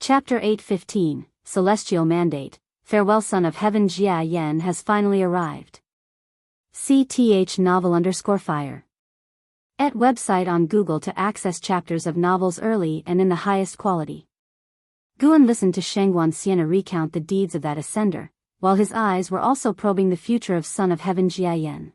Chapter 8:15, Celestial Mandate, Farewell Son of Heaven Jia Yan has finally arrived. CTH novel_fire. Et website on Google to access chapters of novels early and in the highest quality. Guan listened to Wuxia Xianxia recount the deeds of that ascender, while his eyes were also probing the future of Son of Heaven Jia Yan.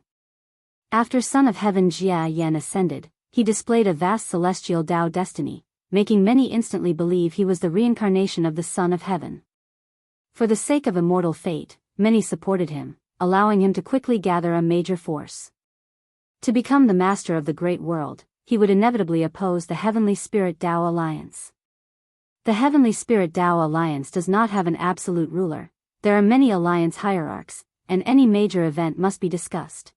After Son of Heaven Jia Yan ascended, he displayed a vast celestial Dao destiny, making many instantly believe he was the reincarnation of the Son of Heaven. For the sake of immortal fate, many supported him, allowing him to quickly gather a major force. To become the master of the great world, he would inevitably oppose the Heavenly Spirit Dao Alliance. The Heavenly Spirit Dao Alliance does not have an absolute ruler, there are many alliance hierarchs, and any major event must be discussed.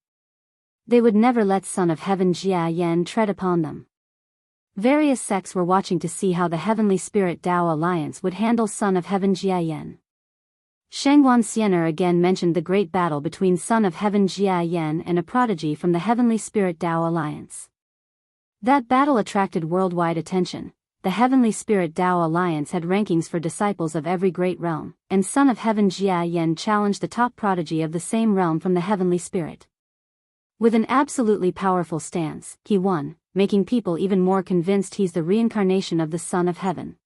They would never let Son of Heaven Jia Yan tread upon them. Various sects were watching to see how the Heavenly Spirit Dao Alliance would handle Son of Heaven Jia Yan. Wuxia Xianxia again mentioned the great battle between Son of Heaven Jia Yan and a prodigy from the Heavenly Spirit Dao Alliance. That battle attracted worldwide attention. The Heavenly Spirit Dao Alliance had rankings for disciples of every great realm, and Son of Heaven Jia Yan challenged the top prodigy of the same realm from the Heavenly Spirit. With an absolutely powerful stance, he won, making people even more convinced he's the reincarnation of the Son of Heaven.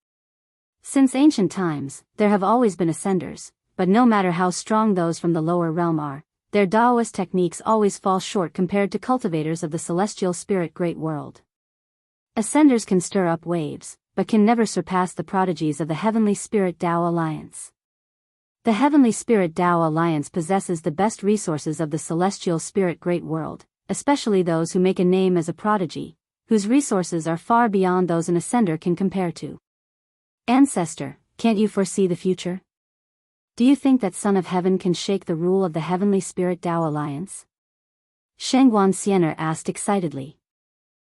Since ancient times, there have always been ascenders, but no matter how strong those from the lower realm are, their Daoist techniques always fall short compared to cultivators of the celestial spirit great world. Ascenders can stir up waves, but can never surpass the prodigies of the Heavenly Spirit Dao Alliance. The Heavenly Spirit Dao Alliance possesses the best resources of the celestial spirit great world, especially those who make a name as a prodigy, whose resources are far beyond those an ascender can compare to. Ancestor, can't you foresee the future? Do you think that Son of Heaven can shake the rule of the Heavenly Spirit Dao Alliance? Wuxia Xianxia asked excitedly.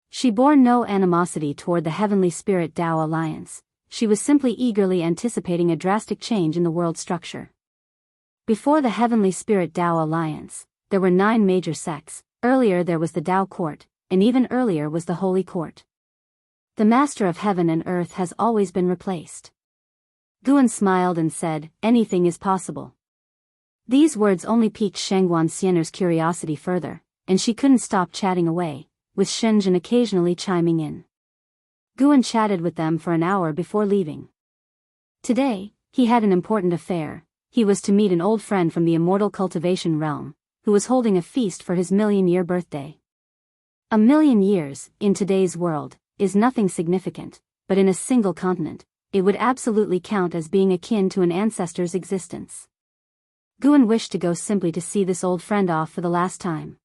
She bore no animosity toward the Heavenly Spirit Dao Alliance, she was simply eagerly anticipating a drastic change in the world structure. Before the Heavenly Spirit Dao Alliance, there were 9 major sects, earlier there was the Dao Court, and even earlier was the Holy Court. The Master of Heaven and Earth has always been replaced. Guan smiled and said, anything is possible. These words only piqued Wuxia Xianxia's curiosity further, and she couldn't stop chatting away, with Shenzhen occasionally chiming in. Guan chatted with them for an hour before leaving. Today, he had an important affair. He was to meet an old friend from the immortal cultivation realm, who was holding a feast for his 1,000,000-year birthday. 1,000,000 years, in today's world, is nothing significant, but in a single continent, it would absolutely count as being akin to an ancestor's existence. Guan wished to go simply to see this old friend off for the last time.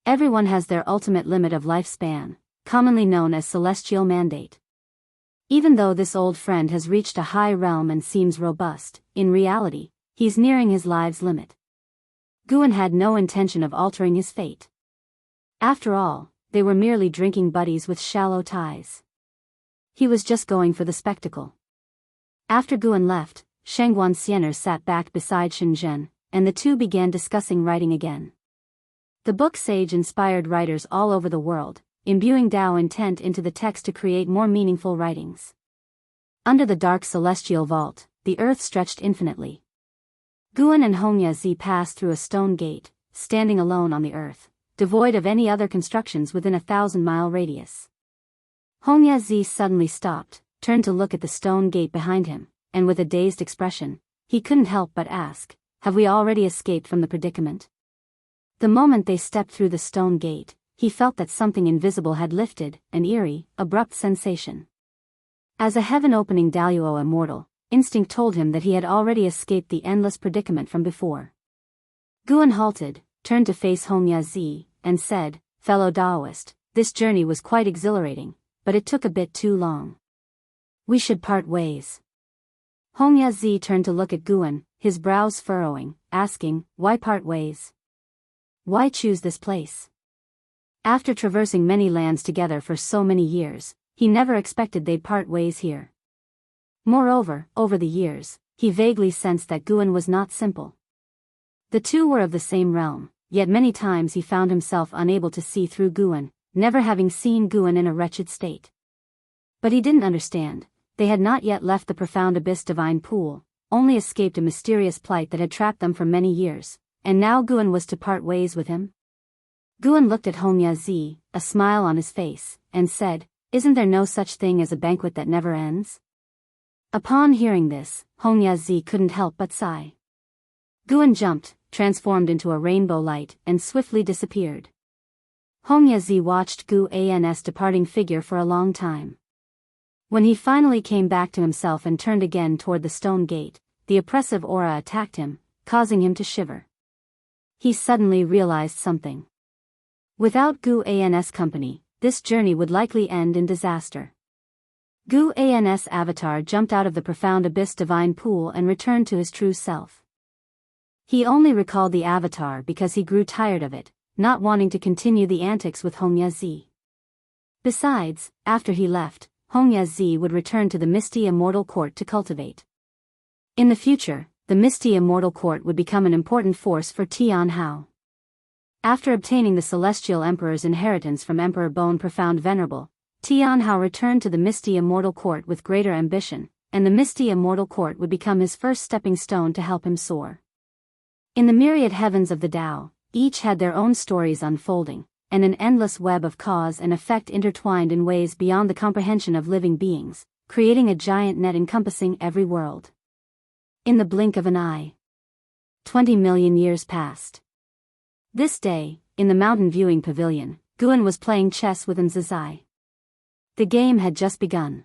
Everyone has their ultimate limit of lifespan, commonly known as celestial mandate. Even though this old friend has reached a high realm and seems robust, in reality, he's nearing his life's limit. Guan had no intention of altering his fate. After all, they were merely drinking buddies with shallow ties. He was just going for the spectacle. After Guan left, Wuxia Xianxia sat back beside Shenzhen, and the two began discussing writing again. The book sage inspired writers all over the world, imbuing Dao intent into the text to create more meaningful writings. Under the dark celestial vault, the earth stretched infinitely. Guan and Wuxia passed through a stone gate, standing alone on the earth, devoid of any other constructions within a 1,000-mile radius. Wuxia suddenly stopped, turned to look at the stone gate behind him, and with a dazed expression, he couldn't help but ask, have we already escaped from the predicament? The moment they stepped through the stone gate, he felt that something invisible had lifted, an eerie, abrupt sensation. As a heaven-opening Daoist immortal, instinct told him that he had already escaped the endless predicament from before. Guan halted, turned to face Wuxia, and said, fellow Daoist, this journey was quite exhilarating, but it took a bit too long. We should part ways. Wuxia turned to look at Guan, his brows furrowing, asking, why part ways? Why choose this place? After traversing many lands together for so many years, he never expected they'd part ways here. Moreover, over the years, he vaguely sensed that Guan was not simple. The two were of the same realm, yet many times he found himself unable to see through Guan, never having seen Guan in a wretched state. But he didn't understand. they had not yet left the profound abyss divine pool, only escaped a mysterious plight that had trapped them for many years, and now Guan was to part ways with him? Guan looked at Hongya, a smile on his face, and said, "Isn't there no such thing as a banquet that never ends?" Upon hearing this, Hongya couldn't help but sigh. Guan jumped, transformed into a rainbow light, and swiftly disappeared. Hongya watched Guan's departing figure for a long time. When he finally came back to himself and turned again toward the stone gate, the oppressive aura attacked him, causing him to shiver. He suddenly realized something. Without Guan's company, this journey would likely end in disaster. Guan's avatar jumped out of the profound abyss divine pool and returned to his true self. He only recalled the avatar because he grew tired of it, not wanting to continue the antics with Hongya. Besides, after he left, Hongya would return to the Misty Immortal Court to cultivate. In the future, the Misty Immortal Court would become an important force for Tianhao. After obtaining the Celestial Emperor's inheritance from Emperor Bone Profound Venerable, Tianhao returned to the Misty Immortal Court with greater ambition, and the Misty Immortal Court would become his first stepping stone to help him soar. In the myriad heavens of the Tao, each had their own stories unfolding, and an endless web of cause and effect intertwined in ways beyond the comprehension of living beings, creating a giant net encompassing every world. In the blink of an eye, 20 million years passed. This day, in the mountain viewing pavilion, Guan was playing chess with Nzazai. The game had just begun.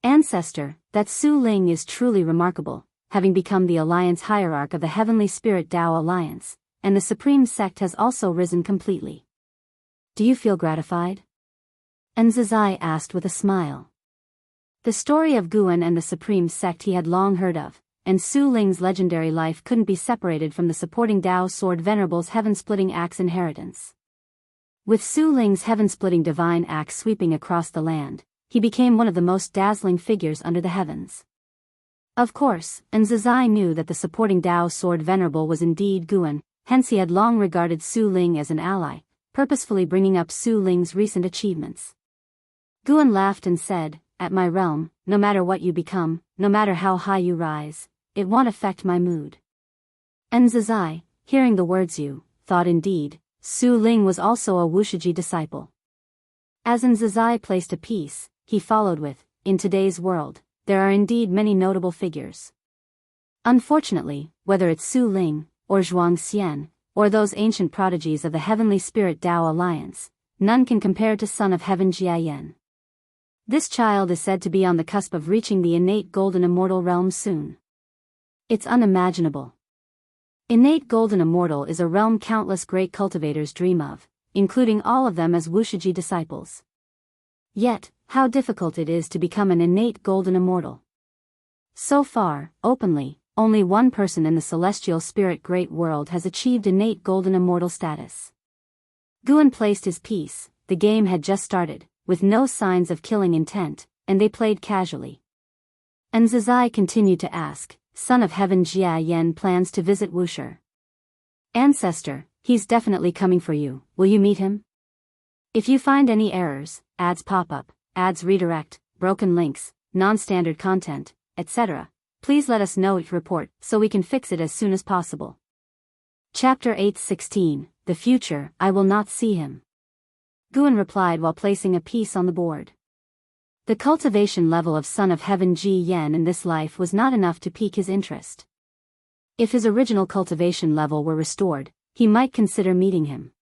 Ancestor, that Su Ling is truly remarkable, having become the alliance hierarch of the Heavenly Spirit Tao Alliance, and the Supreme Sect has also risen completely. Do you feel gratified? Nzazai asked with a smile. The story of Guan and the Supreme Sect he had long heard of, and Su Ling's legendary life couldn't be separated from the supporting Tao Sword Venerable's heaven-splitting axe inheritance. With Su Ling's heaven-splitting divine axe sweeping across the land, he became one of the most dazzling figures under the heavens. Of course, Nzazai knew that the supporting Tao Sword Venerable was indeed Guan, hence he had long regarded Su Ling as an ally, purposefully bringing up Su Ling's recent achievements. Guan laughed and said, "At my realm, no matter what you become, no matter how high you rise, it won't affect my mood." Nzazai, hearing the words you, thought indeed, Su Ling was also a Wuxia disciple. As Nzazai placed a piece, he followed with, "In today's world, there are indeed many notable figures. Unfortunately, whether it's Su Ling, or Xianxia, or those ancient prodigies of the Heavenly Spirit Tao Alliance, none can compare to Son of Heaven Jianghu. This child is said to be on the cusp of reaching the innate golden immortal realm soon. It's unimaginable. Innate golden immortal is a realm countless great cultivators dream of, including all of them as Wuxia disciples. Yet, how difficult it is to become an innate golden immortal. So far, openly, only one person in the celestial spirit great world has achieved innate golden immortal status. Guan placed his piece. The game had just started, with no signs of killing intent, and they played casually. Nzazai continued to ask, "Son of Heaven Jianghu plans to visit Wuxia. Ancestor, he's definitely coming for you, will you meet him? If you find any errors, ads pop up, ads redirect, broken links, non-standard content, etc., please let us know each report so we can fix it as soon as possible." Chapter 8:16, The Future, I Will Not See Him. Guan replied while placing a piece on the board. The cultivation level of Son of Heaven Jianghu in this life was not enough to pique his interest. If his original cultivation level were restored, he might consider meeting him.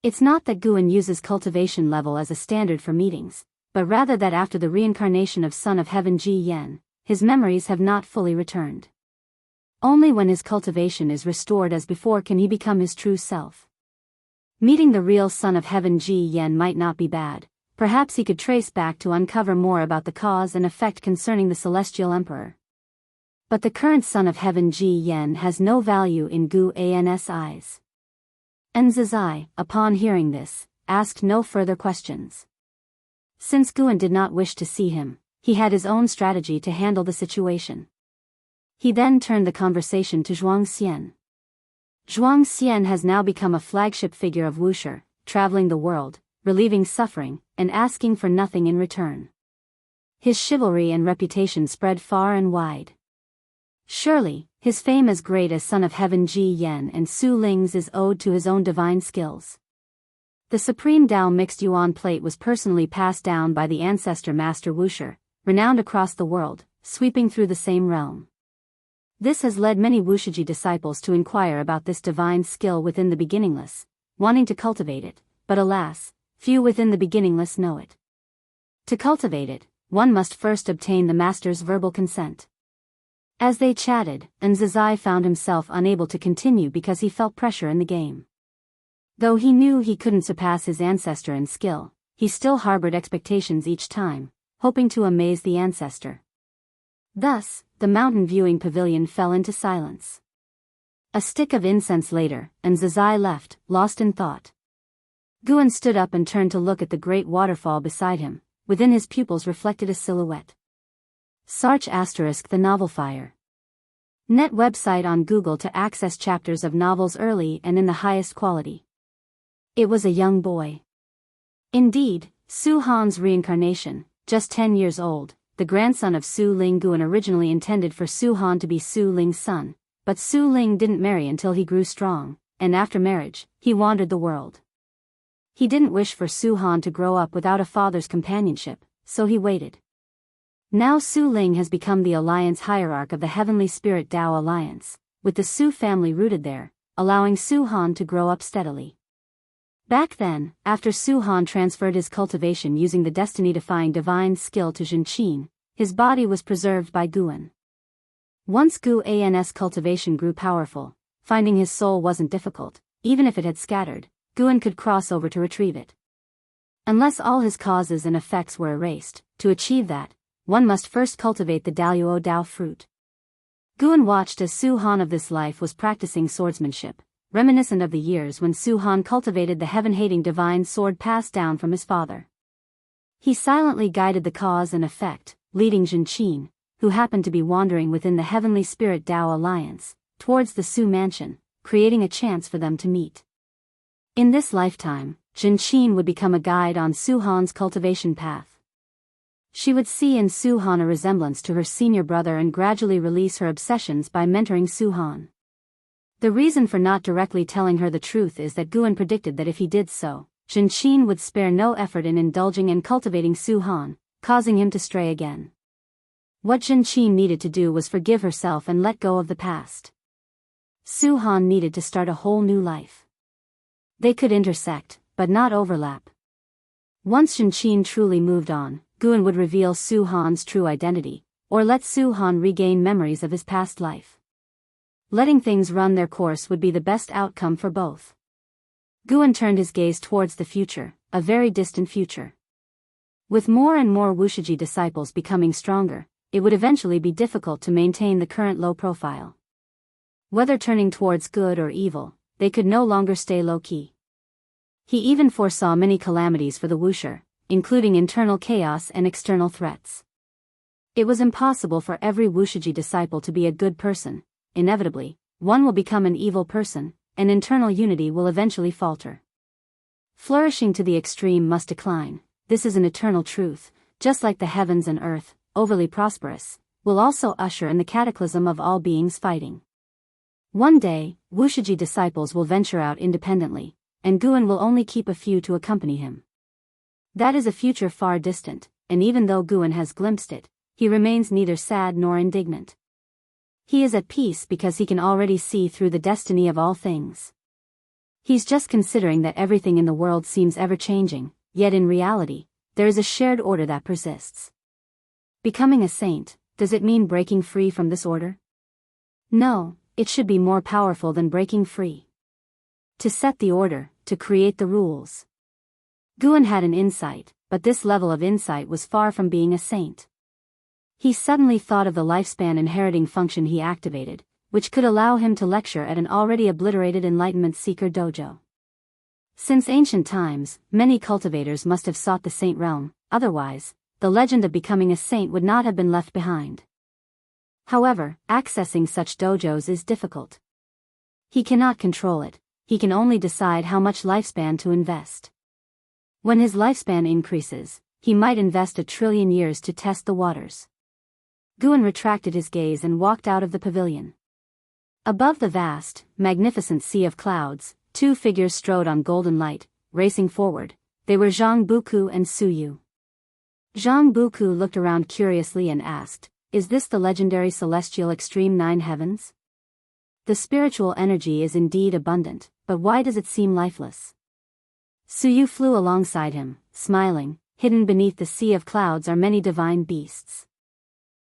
It's not that Guan uses cultivation level as a standard for meetings, but rather that after the reincarnation of Son of Heaven Jianghu, his memories have not fully returned. Only when his cultivation is restored as before can he become his true self. Meeting the real Son of Heaven Jianghu might not be bad. Perhaps he could trace back to uncover more about the cause and effect concerning the Celestial Emperor. But the current Son of Heaven Jianghu has no value in Guan's eyes. Nzazai, upon hearing this, asked no further questions. Since Guan did not wish to see him, he had his own strategy to handle the situation. He then turned the conversation to Xianxia. Xianxia has now become a flagship figure of Wuxia, traveling the world, relieving suffering, and asking for nothing in return. His chivalry and reputation spread far and wide. Surely, his fame as great as son of heaven Ji Yan and Su Ling's is owed to his own divine skills. The supreme Dao mixed yuan plate was personally passed down by the ancestor Master Wuxia, renowned across the world, sweeping through the same realm. This has led many Wuxia disciples to inquire about this divine skill within the beginningless, wanting to cultivate it, but alas, few within the beginningless know it. To cultivate it, one must first obtain the master's verbal consent. As they chatted, Zizai found himself unable to continue because he felt pressure in the game. Though he knew he couldn't surpass his ancestor in skill, he still harbored expectations each time, hoping to amaze the ancestor. Thus, the mountain viewing pavilion fell into silence. A stick of incense later, Zizai left, lost in thought. Guan stood up and turned to look at the great waterfall beside him. Within his pupils reflected a silhouette. Sarch * The Novel Fire. Net website on Google to access chapters of novels early and in the highest quality. It was a young boy. Indeed, Su Han's reincarnation, just 10 years old, the grandson of Su Ling. Guan originally intended for Su Han to be Su Ling's son, but Su Ling didn't marry until he grew strong, and after marriage, he wandered the world. He didn't wish for Su Han to grow up without a father's companionship, so he waited. Now Su Ling has become the alliance hierarch of the Heavenly Spirit Dao Alliance, with the Su family rooted there, allowing Su Han to grow up steadily. Back then, after Su Han transferred his cultivation using the destiny-defying divine skill to Zhenqin, his body was preserved by Guan. Once Guan's cultivation grew powerful, finding his soul wasn't difficult, even if it had scattered, Guan could cross over to retrieve it. Unless all his causes and effects were erased, to achieve that, one must first cultivate the Daoist Dao fruit. Guan watched as Su Han of this life was practicing swordsmanship, reminiscent of the years when Su Han cultivated the heaven-hating divine sword passed down from his father. He silently guided the cause and effect, leading Zhenqin, who happened to be wandering within the Heavenly Spirit Dao Alliance, towards the Su mansion, creating a chance for them to meet. In this lifetime, Zhenqin would become a guide on Su Han's cultivation path. She would see in Su Han a resemblance to her senior brother and gradually release her obsessions by mentoring Su Han. The reason for not directly telling her the truth is that Guan predicted that if he did so, Zhenqin would spare no effort in indulging and cultivating Su Han, causing him to stray again. What Zhenqin needed to do was forgive herself and let go of the past. Su Han needed to start a whole new life. They could intersect, but not overlap. Once Zhenqin truly moved on, Guan would reveal Su Han's true identity, or let Su Han regain memories of his past life. Letting things run their course would be the best outcome for both. Guan turned his gaze towards the future, a very distant future. With more and more Wuxia disciples becoming stronger, it would eventually be difficult to maintain the current low profile. Whether turning towards good or evil, they could no longer stay low-key. He even foresaw many calamities for the Wuxia, including internal chaos and external threats. It was impossible for every Wuxia disciple to be a good person. Inevitably, one will become an evil person, and internal unity will eventually falter. Flourishing to the extreme must decline. This is an eternal truth, just like the heavens and earth, overly prosperous, will also usher in the cataclysm of all beings fighting. One day, Wuxia disciples will venture out independently, and Guan will only keep a few to accompany him. That is a future far distant, and even though Guan has glimpsed it, he remains neither sad nor indignant. He is at peace because he can already see through the destiny of all things. He's just considering that everything in the world seems ever-changing, yet in reality, there is a shared order that persists. Becoming a saint, does it mean breaking free from this order? No, it should be more powerful than breaking free. To set the order, to create the rules. Guan had an insight, but this level of insight was far from being a saint. He suddenly thought of the lifespan inheriting function he activated, which could allow him to lecture at an already obliterated enlightenment seeker dojo. Since ancient times, many cultivators must have sought the saint realm, otherwise, the legend of becoming a saint would not have been left behind. However, accessing such dojos is difficult. He cannot control it, he can only decide how much lifespan to invest. When his lifespan increases, he might invest 1,000,000,000,000 years to test the waters. Guan retracted his gaze and walked out of the pavilion. Above the vast, magnificent sea of clouds, two figures strode on golden light, racing forward. They were Zhang Buku and Su Yu. Zhang Buku looked around curiously and asked, "Is this the legendary celestial extreme 9 heavens? The spiritual energy is indeed abundant, but why does it seem lifeless?" Su Yu flew alongside him, smiling. "Hidden beneath the sea of clouds are many divine beasts.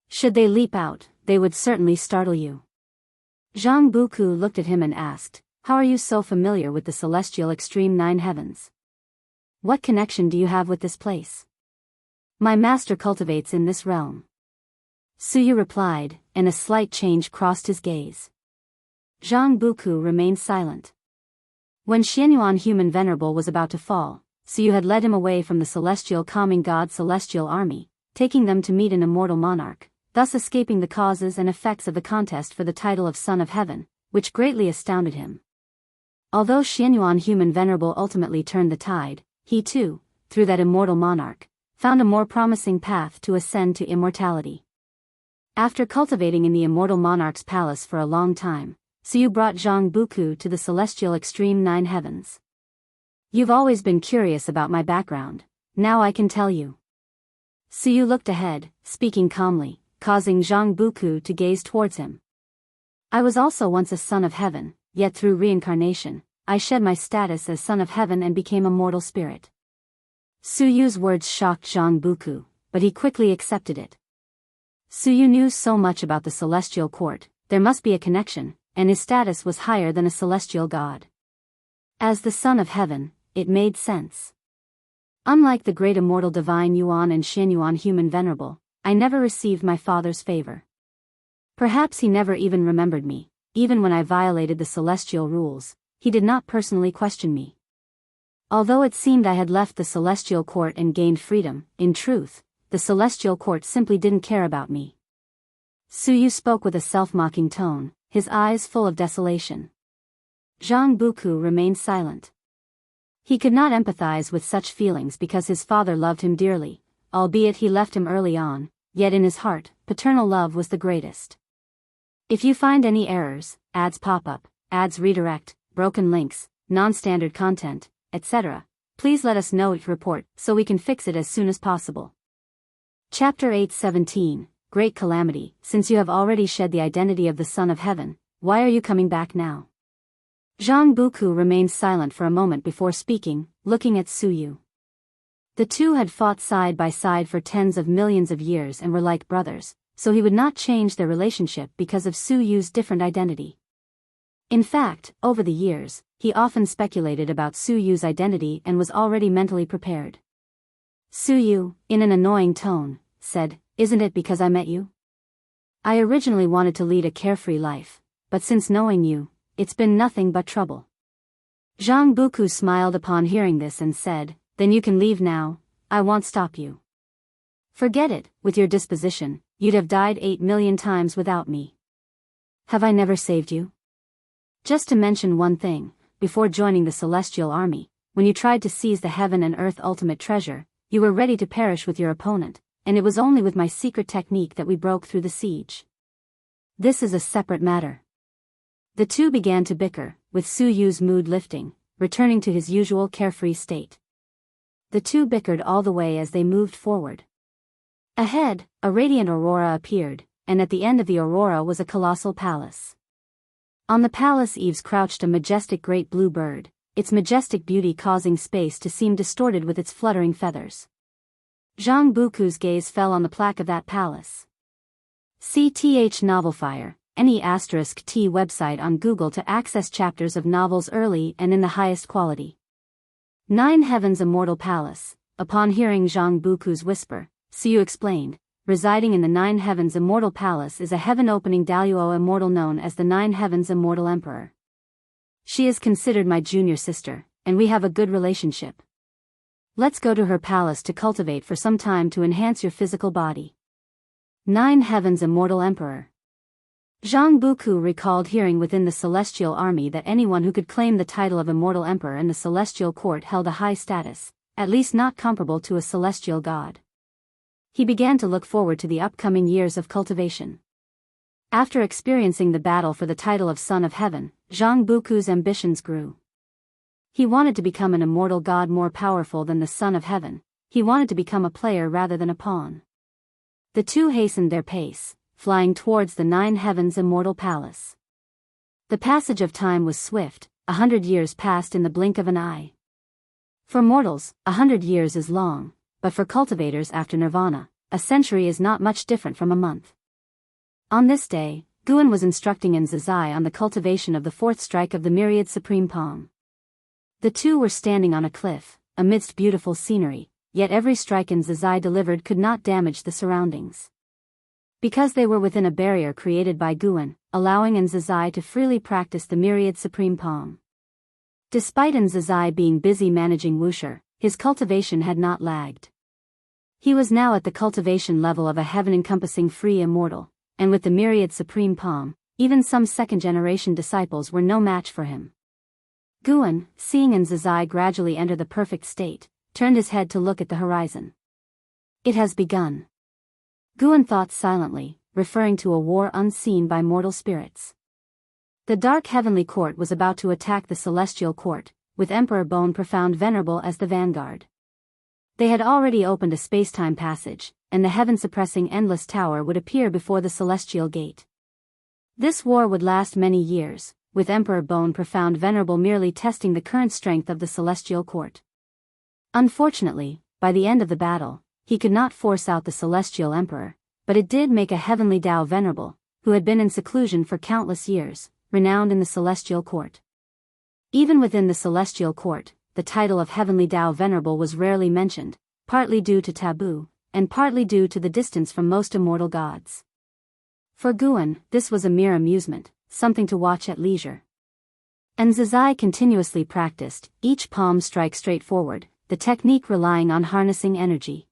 Should they leap out, they would certainly startle you." Zhang Buku looked at him and asked, "How are you so familiar with the celestial extreme 9 heavens? What connection do you have with this place?" "My master cultivates in this realm," Su Yu replied, and a slight change crossed his gaze. Zhang Buku remained silent. When Xianyuan Human Venerable was about to fall, Su Yu had led him away from the celestial calming god celestial army, taking them to meet an immortal monarch, thus escaping the causes and effects of the contest for the title of Son of Heaven, which greatly astounded him. Although Xianyuan Human Venerable ultimately turned the tide, he too, through that immortal monarch, found a more promising path to ascend to immortality. After cultivating in the immortal monarch's palace for a long time, Su Yu brought Zhang Buku to the celestial extreme 9 heavens. "You've always been curious about my background, now I can tell you." Su Yu looked ahead, speaking calmly, causing Zhang Buku to gaze towards him. "I was also once a son of heaven, yet through reincarnation, I shed my status as son of heaven and became a mortal spirit." Su Yu's words shocked Zhang Buku, but he quickly accepted it. Su Yu knew so much about the celestial court, there must be a connection, and his status was higher than a celestial god. As the son of heaven, it made sense. "Unlike the great immortal divine Yuan and Xianyuan Human Venerable, I never received my father's favor. Perhaps he never even remembered me. Even when I violated the celestial rules, he did not personally question me. Although it seemed I had left the celestial court and gained freedom, in truth, the celestial court simply didn't care about me." Su Yu spoke with a self-mocking tone, his eyes full of desolation. Zhang Buku remained silent. He could not empathize with such feelings because his father loved him dearly, albeit he left him early on, yet in his heart, paternal love was the greatest. If you find any errors, ads pop up, ads redirect, broken links, non-standard content, etc., please let us know each report so we can fix it as soon as possible. Chapter 8:17, Great Calamity. Since you have already shed the identity of the Son of Heaven, why are you coming back now? Zhang Buku remained silent for a moment before speaking, looking at Su Yu. The two had fought side by side for tens of millions of years and were like brothers, so he would not change their relationship because of Su Yu's different identity. In fact, over the years, he often speculated about Su Yu's identity and was already mentally prepared. Su Yu, in an annoying tone, said, "Isn't it because I met you? I originally wanted to lead a carefree life, but since knowing you, it's been nothing but trouble." Zhang Buku smiled upon hearing this and said, "Then you can leave now, I won't stop you. Forget it, with your disposition, you'd have died 8,000,000 times without me. Have I never saved you? Just to mention one thing, before joining the celestial army, when you tried to seize the heaven and earth ultimate treasure, you were ready to perish with your opponent, and it was only with my secret technique that we broke through the siege. This is a separate matter." The two began to bicker, with Su Yu's mood lifting, returning to his usual carefree state. The two bickered all the way as they moved forward. Ahead, a radiant aurora appeared, and at the end of the aurora was a colossal palace. On the palace eaves crouched a majestic great blue bird, its majestic beauty causing space to seem distorted with its fluttering feathers. Zhang Buku's gaze fell on the plaque of that palace. CTH Novelfire, NE*T website on Google to access chapters of novels early and in the highest quality. 9 Heavens Immortal Palace. Upon hearing Zhang Buku's whisper, Su Yu explained, residing in the 9 Heavens Immortal Palace is a heaven-opening Daoist immortal known as the 9 Heavens Immortal Emperor. She is considered my junior sister, and we have a good relationship. Let's go to her palace to cultivate for some time to enhance your physical body. 9 Heavens Immortal Emperor. Zhang Buku recalled hearing within the celestial army that anyone who could claim the title of immortal emperor in the celestial court held a high status, at least not comparable to a celestial god. He began to look forward to the upcoming years of cultivation. After experiencing the battle for the title of Son of Heaven, Zhang Buku's ambitions grew. He wanted to become an immortal god more powerful than the Son of Heaven. He wanted to become a player rather than a pawn. The two hastened their pace, flying towards the 9 heavens' immortal palace. The passage of time was swift. 100 years passed in the blink of an eye. For mortals, 100 years is long, but for cultivators after nirvana, a century is not much different from a month. On this day, Guan was instructing Nzazai on the cultivation of the 4th strike of the myriad supreme palm. The two were standing on a cliff, amidst beautiful scenery, yet every strike Nzazai delivered could not damage the surroundings. Because they were within a barrier created by Guan, allowing Nzazai to freely practice the myriad supreme palm. Despite Nzazai being busy managing Wuxia, his cultivation had not lagged. He was now at the cultivation level of a heaven-encompassing free immortal, and with the myriad supreme palm, even some second-generation disciples were no match for him. Guan, seeing Nzazai gradually enter the perfect state, turned his head to look at the horizon. It has begun. Guan thought silently, referring to a war unseen by mortal spirits. The dark heavenly court was about to attack the celestial court, with Emperor Bone Profound Venerable as the vanguard. They had already opened a space-time passage, and the heaven-suppressing endless tower would appear before the celestial gate. This war would last many years, with Emperor Bone Profound Venerable merely testing the current strength of the celestial court. Unfortunately, by the end of the battle, he could not force out the celestial emperor, but it did make a heavenly Tao Venerable, who had been in seclusion for countless years, renowned in the celestial court. Even within the celestial court, the title of heavenly Tao Venerable was rarely mentioned, partly due to taboo, and partly due to the distance from most immortal gods. For Guan, this was a mere amusement, something to watch at leisure. Nzazai continuously practiced, each palm strike straight forward, the technique relying on harnessing energy.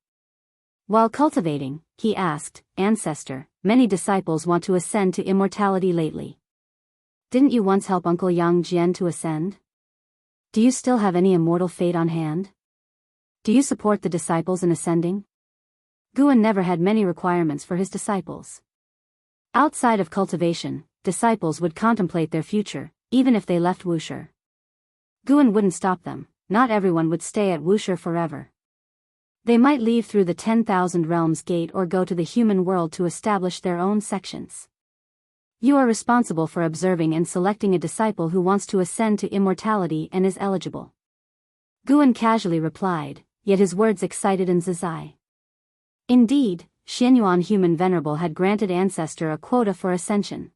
While cultivating, he asked, "Ancestor, many disciples want to ascend to immortality lately. Didn't you once help Uncle Yang Jian to ascend? Do you still have any immortal fate on hand? Do you support the disciples in ascending?" Guan never had many requirements for his disciples. Outside of cultivation, disciples would contemplate their future, even if they left Wuxia. Guan wouldn't stop them. Not everyone would stay at Wuxia forever. They might leave through the 10,000 Realms gate or go to the human world to establish their own sections. You are responsible for observing and selecting a disciple who wants to ascend to immortality and is eligible. Guan casually replied, yet his words excited Nzazai. Indeed, Xianyuan Human Venerable had granted Ancestor a quota for ascension.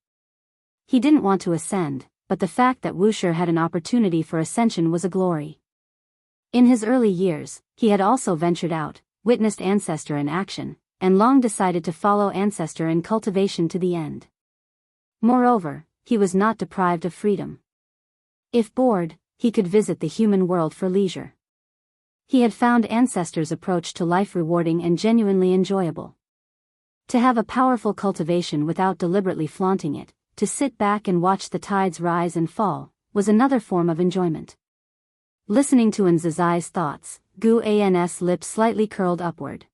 He didn't want to ascend, but the fact that Wuxia had an opportunity for ascension was a glory. In his early years, he had also ventured out, witnessed Ancestor in action, and long decided to follow Ancestor in cultivation to the end. Moreover, he was not deprived of freedom. If bored, he could visit the human world for leisure. He had found Ancestor's approach to life rewarding and genuinely enjoyable. To have a powerful cultivation without deliberately flaunting it, to sit back and watch the tides rise and fall, was another form of enjoyment. Listening to Nzazai's thoughts, Guan's lips slightly curled upward.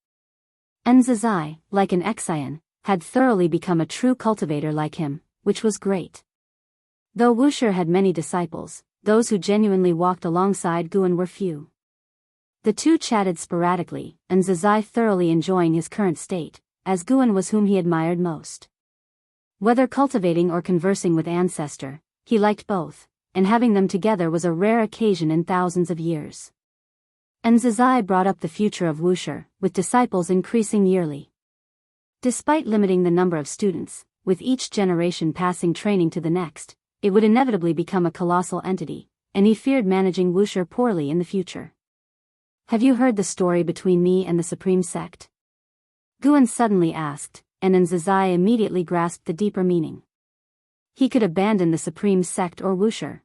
Nzazai, like an Exian, had thoroughly become a true cultivator like him, which was great. Though Wuxia had many disciples, those who genuinely walked alongside Guan were few. The two chatted sporadically, Nzazai thoroughly enjoying his current state, as Guan was whom he admired most. Whether cultivating or conversing with Ancestor, he liked both, and having them together was a rare occasion in thousands of years. Nzazai brought up the future of Wuxia, with disciples increasing yearly. Despite limiting the number of students, with each generation passing training to the next, it would inevitably become a colossal entity, and he feared managing Wuxia poorly in the future. "Have you heard the story between me and the Supreme Sect?" Guan suddenly asked, and Nzazai immediately grasped the deeper meaning. He could abandon the Supreme Sect or Wuxia.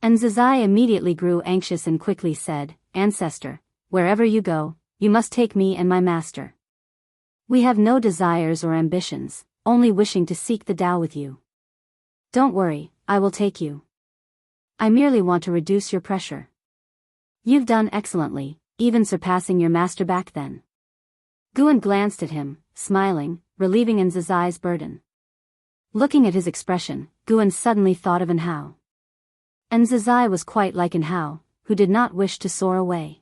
Nzazai immediately grew anxious and quickly said, "Ancestor, wherever you go, you must take me and my master. We have no desires or ambitions, only wishing to seek the Tao with you. Don't worry, I will take you. I merely want to reduce your pressure. You've done excellently, even surpassing your master back then. Guan glanced at him, smiling, relieving Nzazai's burden. Looking at his expression, Guan suddenly thought of Hao. Nzazai was quite like Hao, who did not wish to soar away.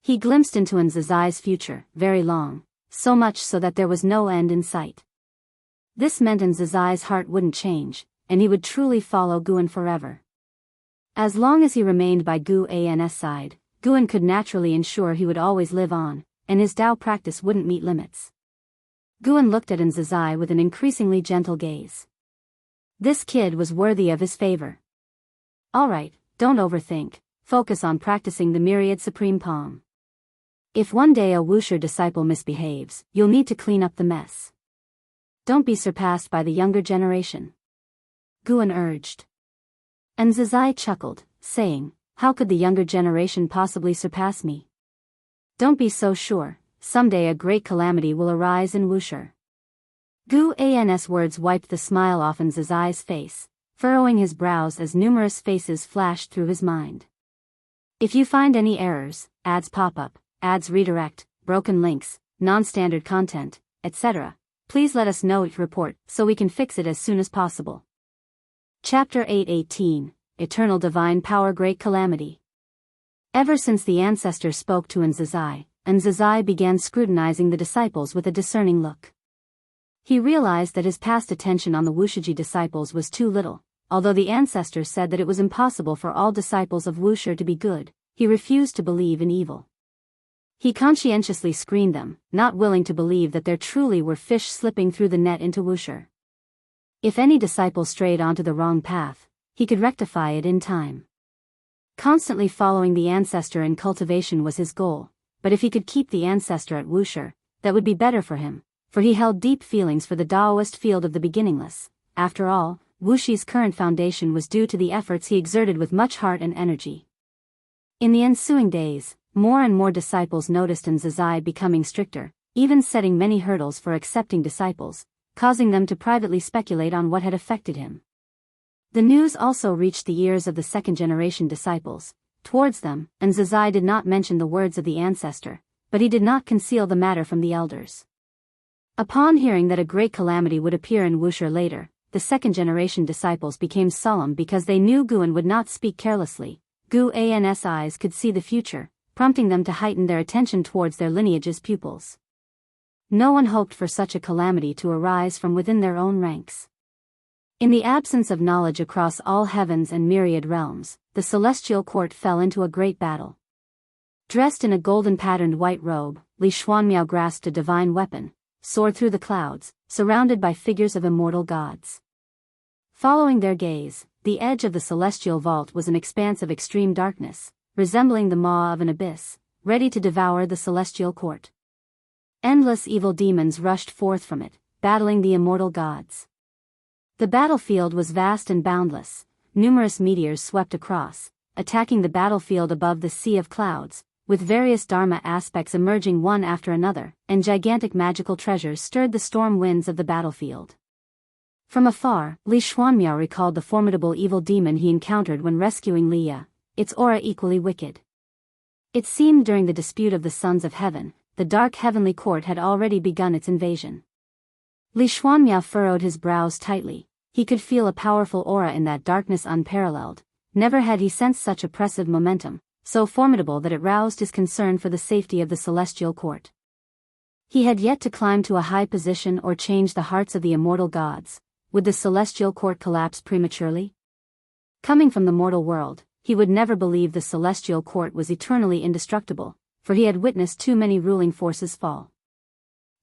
He glimpsed into Nzazai's future, very long, so much so that there was no end in sight. This meant Nzazai's heart wouldn't change, and he would truly follow Guan forever. As long as he remained by Guan's side, Guan could naturally ensure he would always live on, and his Dao practice wouldn't meet limits. Guan looked at Nzazai with an increasingly gentle gaze. This kid was worthy of his favor. Alright, don't overthink, focus on practicing the myriad supreme palm. If one day a Wuxia disciple misbehaves, you'll need to clean up the mess. Don't be surpassed by the younger generation. Guan urged. Nzazai chuckled, saying, how could the younger generation possibly surpass me? Don't be so sure, someday a great calamity will arise in Wuxia. Guan's words wiped the smile off Nzazai's face, furrowing his brows as numerous faces flashed through his mind. If you find any errors, ads pop up, ads redirect, broken links, non-standard content, etc., please let us know each report so we can fix it as soon as possible. Chapter 8:18, Eternal Divine Power Great Calamity. Ever since the ancestor spoke to Nzazai began scrutinizing the disciples with a discerning look. He realized that his past attention on the Wuxia disciples was too little. Although the ancestor said that it was impossible for all disciples of Wuxia to be good, he refused to believe in evil. He conscientiously screened them, not willing to believe that there truly were fish slipping through the net into Wuxia. If any disciple strayed onto the wrong path, he could rectify it in time. Constantly following the ancestor in cultivation was his goal, but if he could keep the ancestor at Wuxia, that would be better for him, for he held deep feelings for the Daoist field of the beginningless. After all, Wuxia's current foundation was due to the efforts he exerted with much heart and energy. In the ensuing days, more and more disciples noticed Nzazai becoming stricter, even setting many hurdles for accepting disciples, causing them to privately speculate on what had affected him. The news also reached the ears of the second-generation disciples. Towards them, Nzazai did not mention the words of the ancestor, but he did not conceal the matter from the elders. Upon hearing that a great calamity would appear in Wuxia later, the second-generation disciples became solemn because they knew Guan would not speak carelessly. Guan's eyes could see the future, prompting them to heighten their attention towards their lineage's pupils. No one hoped for such a calamity to arise from within their own ranks. In the absence of knowledge across all heavens and myriad realms, the celestial court fell into a great battle. Dressed in a golden-patterned white robe, Li Xuanmiao grasped a divine weapon, soared through the clouds, surrounded by figures of immortal gods. Following their gaze, the edge of the celestial vault was an expanse of extreme darkness, resembling the maw of an abyss, ready to devour the celestial court. Endless evil demons rushed forth from it, battling the immortal gods. The battlefield was vast and boundless. Numerous meteors swept across, attacking the battlefield above the sea of clouds, with various Dharma aspects emerging one after another, and gigantic magical treasures stirred the storm winds of the battlefield. From afar, Li Xuanmiao recalled the formidable evil demon he encountered when rescuing Liya, its aura equally wicked. It seemed during the dispute of the sons of heaven, the dark heavenly court had already begun its invasion. Li Xuanmiao furrowed his brows tightly. He could feel a powerful aura in that darkness unparalleled. Never had he sensed such oppressive momentum, so formidable that it roused his concern for the safety of the celestial court. He had yet to climb to a high position or change the hearts of the immortal gods. Would the celestial court collapse prematurely? Coming from the mortal world, he would never believe the celestial court was eternally indestructible, for he had witnessed too many ruling forces fall.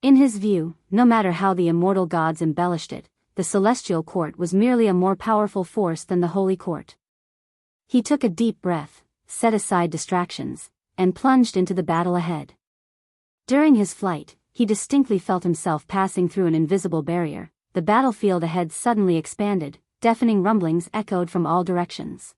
In his view, no matter how the immortal gods embellished it, the celestial court was merely a more powerful force than the holy court. He took a deep breath, set aside distractions, and plunged into the battle ahead. During his flight, he distinctly felt himself passing through an invisible barrier. The battlefield ahead suddenly expanded, deafening rumblings echoed from all directions.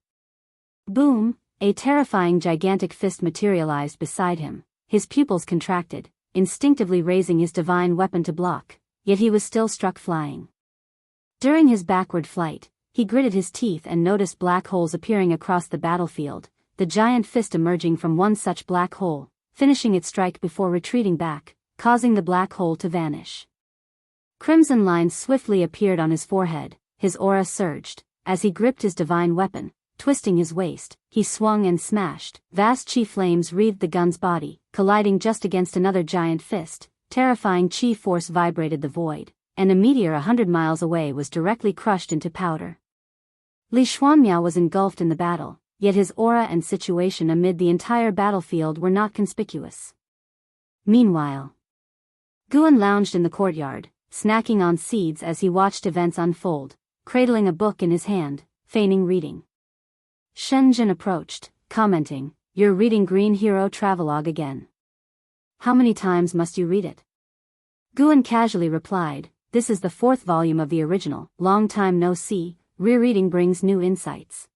Boom! A terrifying gigantic fist materialized beside him. His pupils contracted, instinctively raising his divine weapon to block, yet he was still struck flying. During his backward flight, he gritted his teeth and noticed black holes appearing across the battlefield, the giant fist emerging from one such black hole, finishing its strike before retreating back, causing the black hole to vanish. Crimson lines swiftly appeared on his forehead, his aura surged. As he gripped his divine weapon, twisting his waist, he swung and smashed. Vast chi flames wreathed the gun's body, colliding just against another giant fist. Terrifying chi force vibrated the void, and a meteor 100 miles away was directly crushed into powder. Li Xuanmiao was engulfed in the battle, yet his aura and situation amid the entire battlefield were not conspicuous. Meanwhile, Guan lounged in the courtyard, snacking on seeds as he watched events unfold, cradling a book in his hand, feigning reading. Shenzhen approached, commenting, "You're reading Green Hero Travelogue again. How many times must you read it?" Guan casually replied, "This is the 4th volume of the original, long time no see, rereading brings new insights."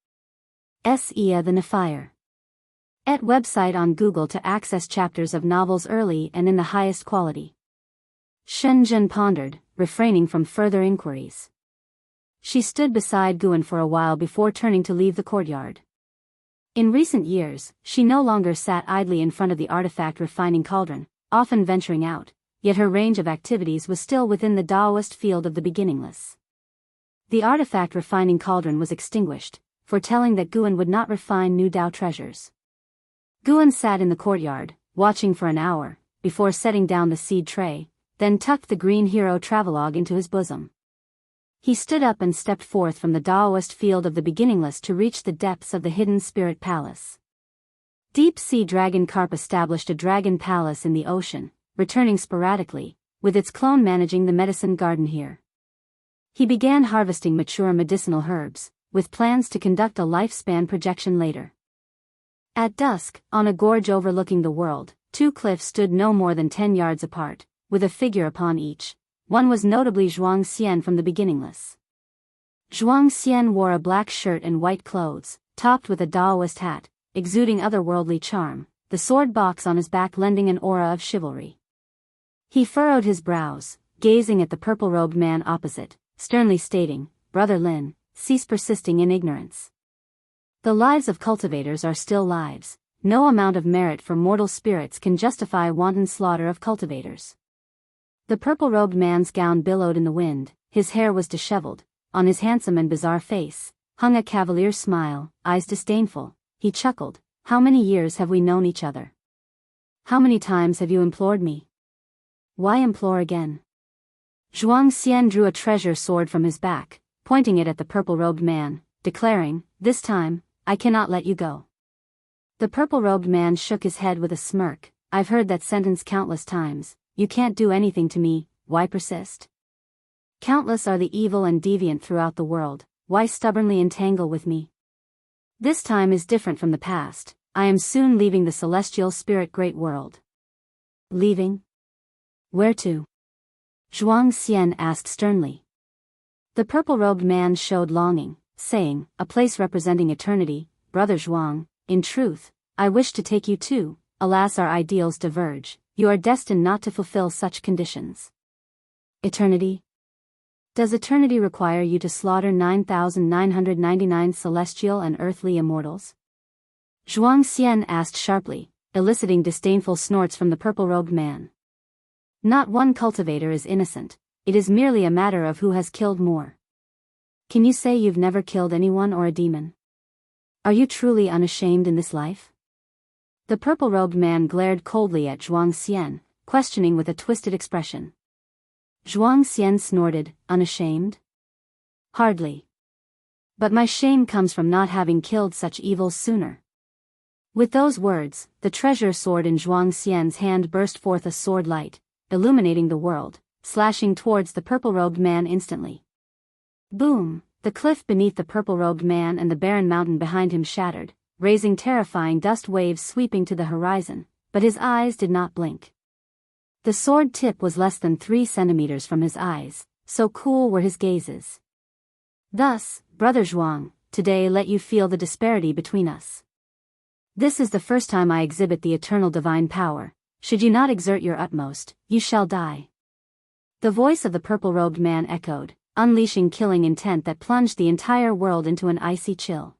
Sea the Nephire. At website on Google to access chapters of novels early and in the highest quality. Shenzhen pondered, refraining from further inquiries. She stood beside Guan for a while before turning to leave the courtyard. In recent years, she no longer sat idly in front of the artifact refining cauldron, often venturing out, yet her range of activities was still within the Daoist field of the beginningless. The artifact refining cauldron was extinguished, foretelling that Guan would not refine new Dao treasures. Guan sat in the courtyard, watching for an hour, before setting down the seed tray, then tucked the Green Hero Travelogue into his bosom. He stood up and stepped forth from the Daoist field of the beginningless to reach the depths of the hidden spirit palace. Deep sea dragon carp established a dragon palace in the ocean, returning sporadically, with its clone managing the medicine garden here. He began harvesting mature medicinal herbs, with plans to conduct a lifespan projection later. At dusk, on a gorge overlooking the world, 2 cliffs stood no more than 10 yards apart, with a figure upon each. One was notably Zhuang Xian from the beginningless. Zhuang Xian wore a black shirt and white clothes, topped with a Daoist hat, exuding otherworldly charm, the sword box on his back lending an aura of chivalry. He furrowed his brows, gazing at the purple-robed man opposite, sternly stating, "Brother Lin, cease persisting in ignorance. The lives of cultivators are still lives. No amount of merit for mortal spirits can justify wanton slaughter of cultivators." The purple-robed man's gown billowed in the wind, his hair was disheveled, on his handsome and bizarre face hung a cavalier smile, eyes disdainful. He chuckled, "How many years have we known each other? How many times have you implored me? Why implore again?" Zhuang Xian drew a treasure sword from his back, pointing it at the purple-robed man, declaring, "This time, I cannot let you go." The purple-robed man shook his head with a smirk, "I've heard that sentence countless times. You can't do anything to me, why persist? Countless are the evil and deviant throughout the world, why stubbornly entangle with me? This time is different from the past, I am soon leaving the celestial spirit great world." "Leaving? Where to?" Zhuang Xian asked sternly. The purple-robed man showed longing, saying, "A place representing eternity, Brother Zhuang, in truth, I wish to take you too, alas our ideals diverge. You are destined not to fulfill such conditions." "Eternity? Does eternity require you to slaughter 9,999 celestial and earthly immortals?" Zhuang Xian asked sharply, eliciting disdainful snorts from the purple-robed man. "Not one cultivator is innocent, it is merely a matter of who has killed more. Can you say you've never killed anyone or a demon? Are you truly unashamed in this life?" The purple-robed man glared coldly at Zhuang Xian, questioning with a twisted expression. Zhuang Xian snorted, "Unashamed? Hardly. But my shame comes from not having killed such evils sooner." With those words, the treasure sword in Zhuang Xian's hand burst forth a sword light, illuminating the world, slashing towards the purple-robed man instantly. Boom! The cliff beneath the purple-robed man and the barren mountain behind him shattered, raising terrifying dust waves sweeping to the horizon, but his eyes did not blink. The sword tip was less than 3 centimeters from his eyes, so cool were his gazes. "Thus, Brother Zhuang, today let you feel the disparity between us. This is the first time I exhibit the eternal divine power. Should you not exert your utmost, you shall die." The voice of the purple-robed man echoed, unleashing killing intent that plunged the entire world into an icy chill.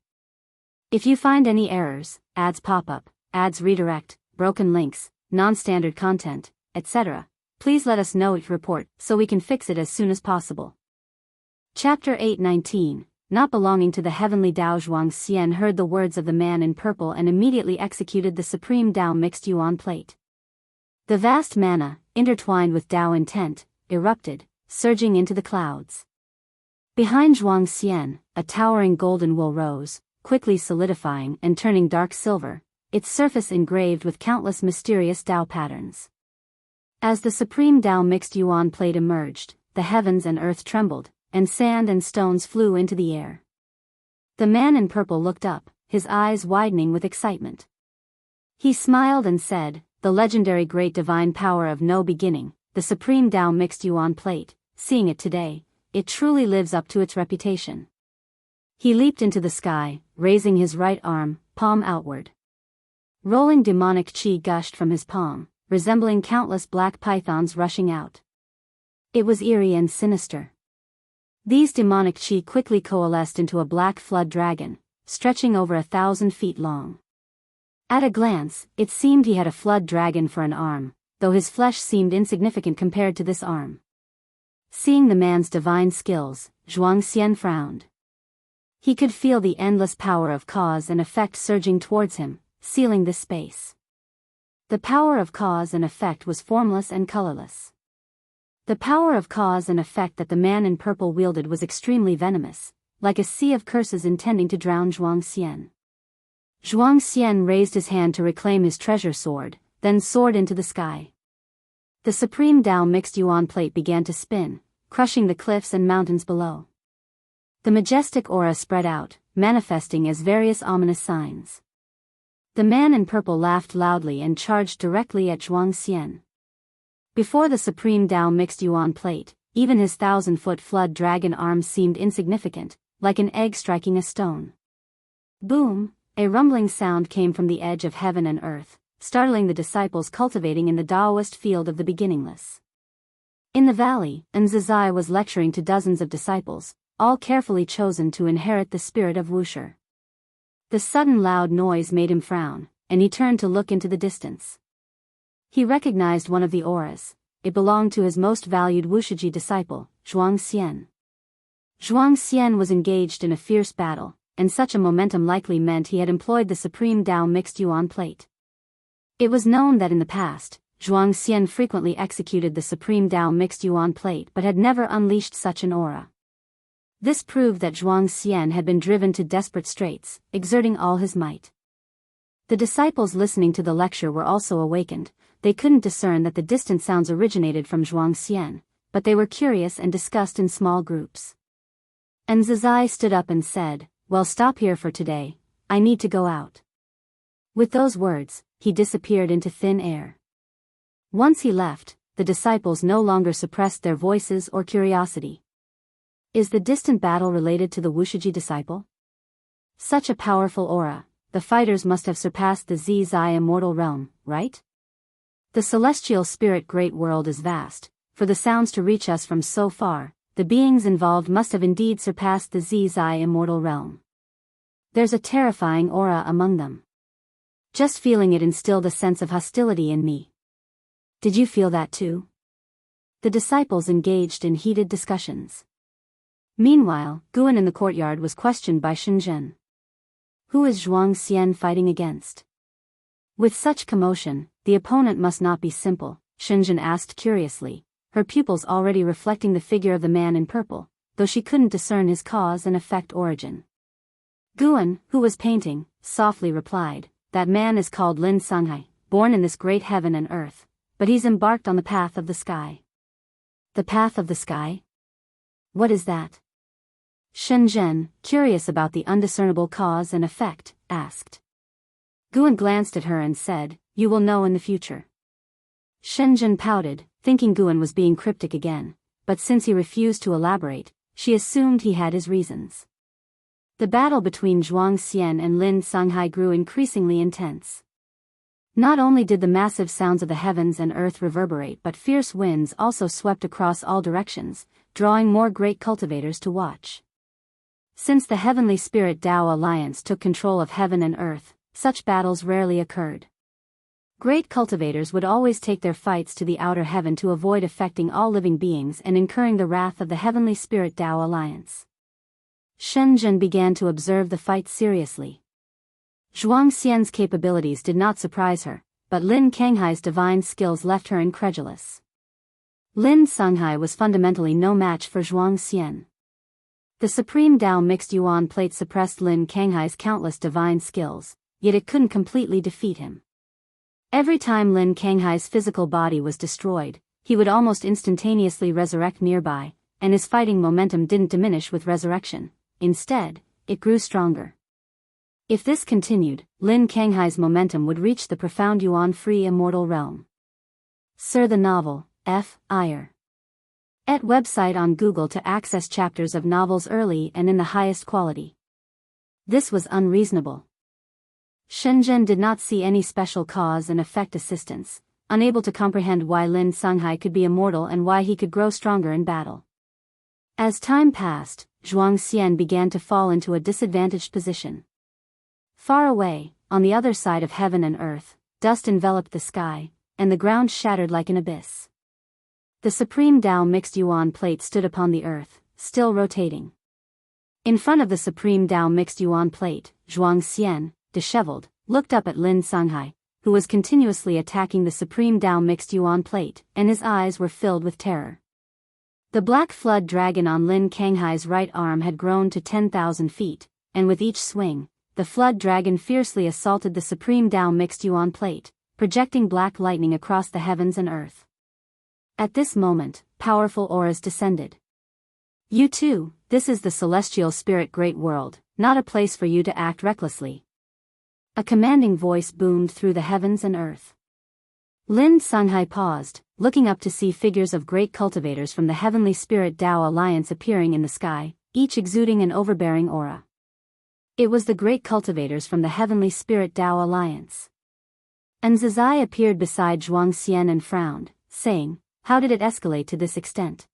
If you find any errors, ads pop up, ads redirect, broken links, non-standard content, etc., please let us know each report so we can fix it as soon as possible. Chapter 8:19, not belonging to the heavenly Dao. Xian heard the words of the man in purple and immediately executed the supreme Dao mixed yuan plate. The vast mana, intertwined with Dao intent, erupted, surging into the clouds. Behind Xian, a towering golden wool rose, quickly solidifying and turning dark silver, its surface engraved with countless mysterious Dao patterns. As the supreme Dao mixed yuan plate emerged, the heavens and earth trembled, and sand and stones flew into the air. The man in purple looked up, his eyes widening with excitement. He smiled and said, "The legendary great divine power of no beginning, the supreme Dao mixed yuan plate, seeing it today, it truly lives up to its reputation." He leaped into the sky, raising his right arm, palm outward. Rolling demonic chi gushed from his palm, resembling countless black pythons rushing out. It was eerie and sinister. These demonic chi quickly coalesced into a black flood dragon, stretching over 1,000 feet long. At a glance, it seemed he had a flood dragon for an arm, though his flesh seemed insignificant compared to this arm. Seeing the man's divine skills, Xian frowned. He could feel the endless power of cause and effect surging towards him, sealing this space. The power of cause and effect was formless and colorless. The power of cause and effect that the man in purple wielded was extremely venomous, like a sea of curses intending to drown Xian. Xian raised his hand to reclaim his treasure sword, then soared into the sky. The supreme Dao mixed yuan plate began to spin, crushing the cliffs and mountains below. The majestic aura spread out, manifesting as various ominous signs. The man in purple laughed loudly and charged directly at Xian. Before the supreme Dao mixed yuan plate, even his 1,000-foot flood dragon arm seemed insignificant, like an egg striking a stone. Boom! A rumbling sound came from the edge of heaven and earth, startling the disciples cultivating in the Daoist field of the beginningless. In the valley, Zizai was lecturing to dozens of disciples, all carefully chosen to inherit the spirit of Wuxia. The sudden loud noise made him frown, and he turned to look into the distance. He recognized one of the auras. It belonged to his most valued Wuxia disciple, Xian. Xian was engaged in a fierce battle, and such a momentum likely meant he had employed the supreme Dao mixed yuan plate. It was known that in the past, Xian frequently executed the supreme Dao mixed yuan plate but had never unleashed such an aura. This proved that Xian had been driven to desperate straits, exerting all his might. The disciples listening to the lecture were also awakened. They couldn't discern that the distant sounds originated from Xian, but they were curious and discussed in small groups. And Zizai stood up and said, "Well, stop here for today, I need to go out." With those words, he disappeared into thin air. Once he left, the disciples no longer suppressed their voices or curiosity. Is the distant battle related to the Wuxia disciple? Such a powerful aura, the fighters must have surpassed the Zizai immortal realm, right? The celestial spirit great world is vast, for the sounds to reach us from so far, the beings involved must have indeed surpassed the Zizai immortal realm. There's a terrifying aura among them. Just feeling it instilled a sense of hostility in me. Did you feel that too? The disciples engaged in heated discussions. Meanwhile, Guan in the courtyard was questioned by Shenzhen. Who is Xian fighting against? With such commotion, the opponent must not be simple, Shenzhen asked curiously, her pupils already reflecting the figure of the man in purple, though she couldn't discern his cause and effect origin. Guan, who was painting, softly replied, "That man is called Lin Sanghai, born in this great heaven and earth, but he's embarked on the path of the sky." The path of the sky? What is that? Shenzhen, curious about the undiscernible cause and effect, asked. Guan glanced at her and said, "You will know in the future." Shenzhen pouted, thinking Guan was being cryptic again, but since he refused to elaborate, she assumed he had his reasons. The battle between Xian and Lin Sanghai grew increasingly intense. Not only did the massive sounds of the heavens and earth reverberate, but fierce winds also swept across all directions, drawing more great cultivators to watch. Since the Heavenly Spirit Tao Alliance took control of heaven and earth, such battles rarely occurred. Great cultivators would always take their fights to the outer heaven to avoid affecting all living beings and incurring the wrath of the Heavenly Spirit Tao Alliance. Shenzhen began to observe the fight seriously. Zhuang Xian's capabilities did not surprise her, but Lin Canghai's divine skills left her incredulous. Lin Songhai was fundamentally no match for Zhuang Xian. The Supreme Tao Mixed Yuan Plate suppressed Lin Canghai's countless divine skills, yet it couldn't completely defeat him. Every time Lin Canghai's physical body was destroyed, he would almost instantaneously resurrect nearby, and his fighting momentum didn't diminish with resurrection. Instead, it grew stronger. If this continued, Lin Canghai's momentum would reach the profound Yuan-free immortal realm. Sir, the novel, F. Iyer. Et website on Google to access chapters of novels early and in the highest quality. This was unreasonable. Shenzhen did not see any special cause and effect assistance, unable to comprehend why Lin Songhai could be immortal and why he could grow stronger in battle. As time passed, Zhuang Xian began to fall into a disadvantaged position. Far away, on the other side of heaven and earth, dust enveloped the sky, and the ground shattered like an abyss. The Supreme Tao Mixed Yuan Plate stood upon the earth, still rotating. In front of the Supreme Tao Mixed Yuan Plate, Zhuang Xian, disheveled, looked up at Lin Songhai, who was continuously attacking the Supreme Tao Mixed Yuan Plate, and his eyes were filled with terror. The black flood dragon on Lin Canghai's right arm had grown to 10,000 feet, and with each swing, the flood dragon fiercely assaulted the Supreme Tao Mixed Yuan Plate, projecting black lightning across the heavens and earth. At this moment, powerful auras descended. You too, this is the celestial spirit great world, not a place for you to act recklessly. A commanding voice boomed through the heavens and earth. Lin Songhai paused, looking up to see figures of great cultivators from the Heavenly Spirit Tao Alliance appearing in the sky, each exuding an overbearing aura. It was the great cultivators from the Heavenly Spirit Tao Alliance. And Zizai appeared beside Zhuang Xian and frowned, saying, "How did it escalate to this extent?"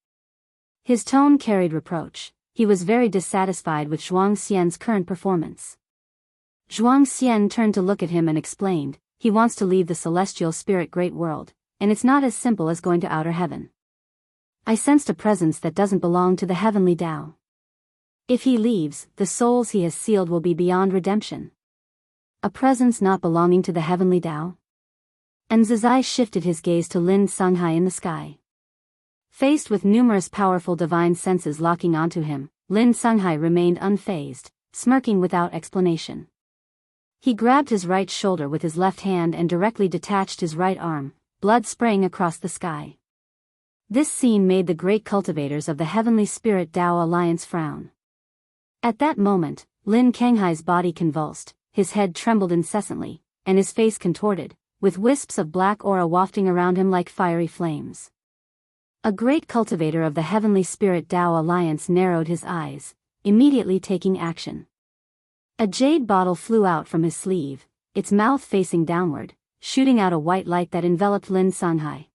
His tone carried reproach. He was very dissatisfied with Zhuang Xian's current performance. Zhuang Xian turned to look at him and explained, "He wants to leave the celestial spirit great world, and it's not as simple as going to outer heaven. I sensed a presence that doesn't belong to the heavenly Tao. If he leaves, the souls he has sealed will be beyond redemption." A presence not belonging to the heavenly Tao? And Zizai shifted his gaze to Lin Songhai in the sky. Faced with numerous powerful divine senses locking onto him, Lin Songhai remained unfazed, smirking without explanation. He grabbed his right shoulder with his left hand and directly detached his right arm, blood spraying across the sky. This scene made the great cultivators of the Heavenly Spirit Tao Alliance frown. At that moment, Lin Canghai's body convulsed, his head trembled incessantly, and his face contorted, with wisps of black aura wafting around him like fiery flames. A great cultivator of the Heavenly Spirit Tao Alliance narrowed his eyes, immediately taking action. A jade bottle flew out from his sleeve, its mouth facing downward, shooting out a white light that enveloped Lin Songhai.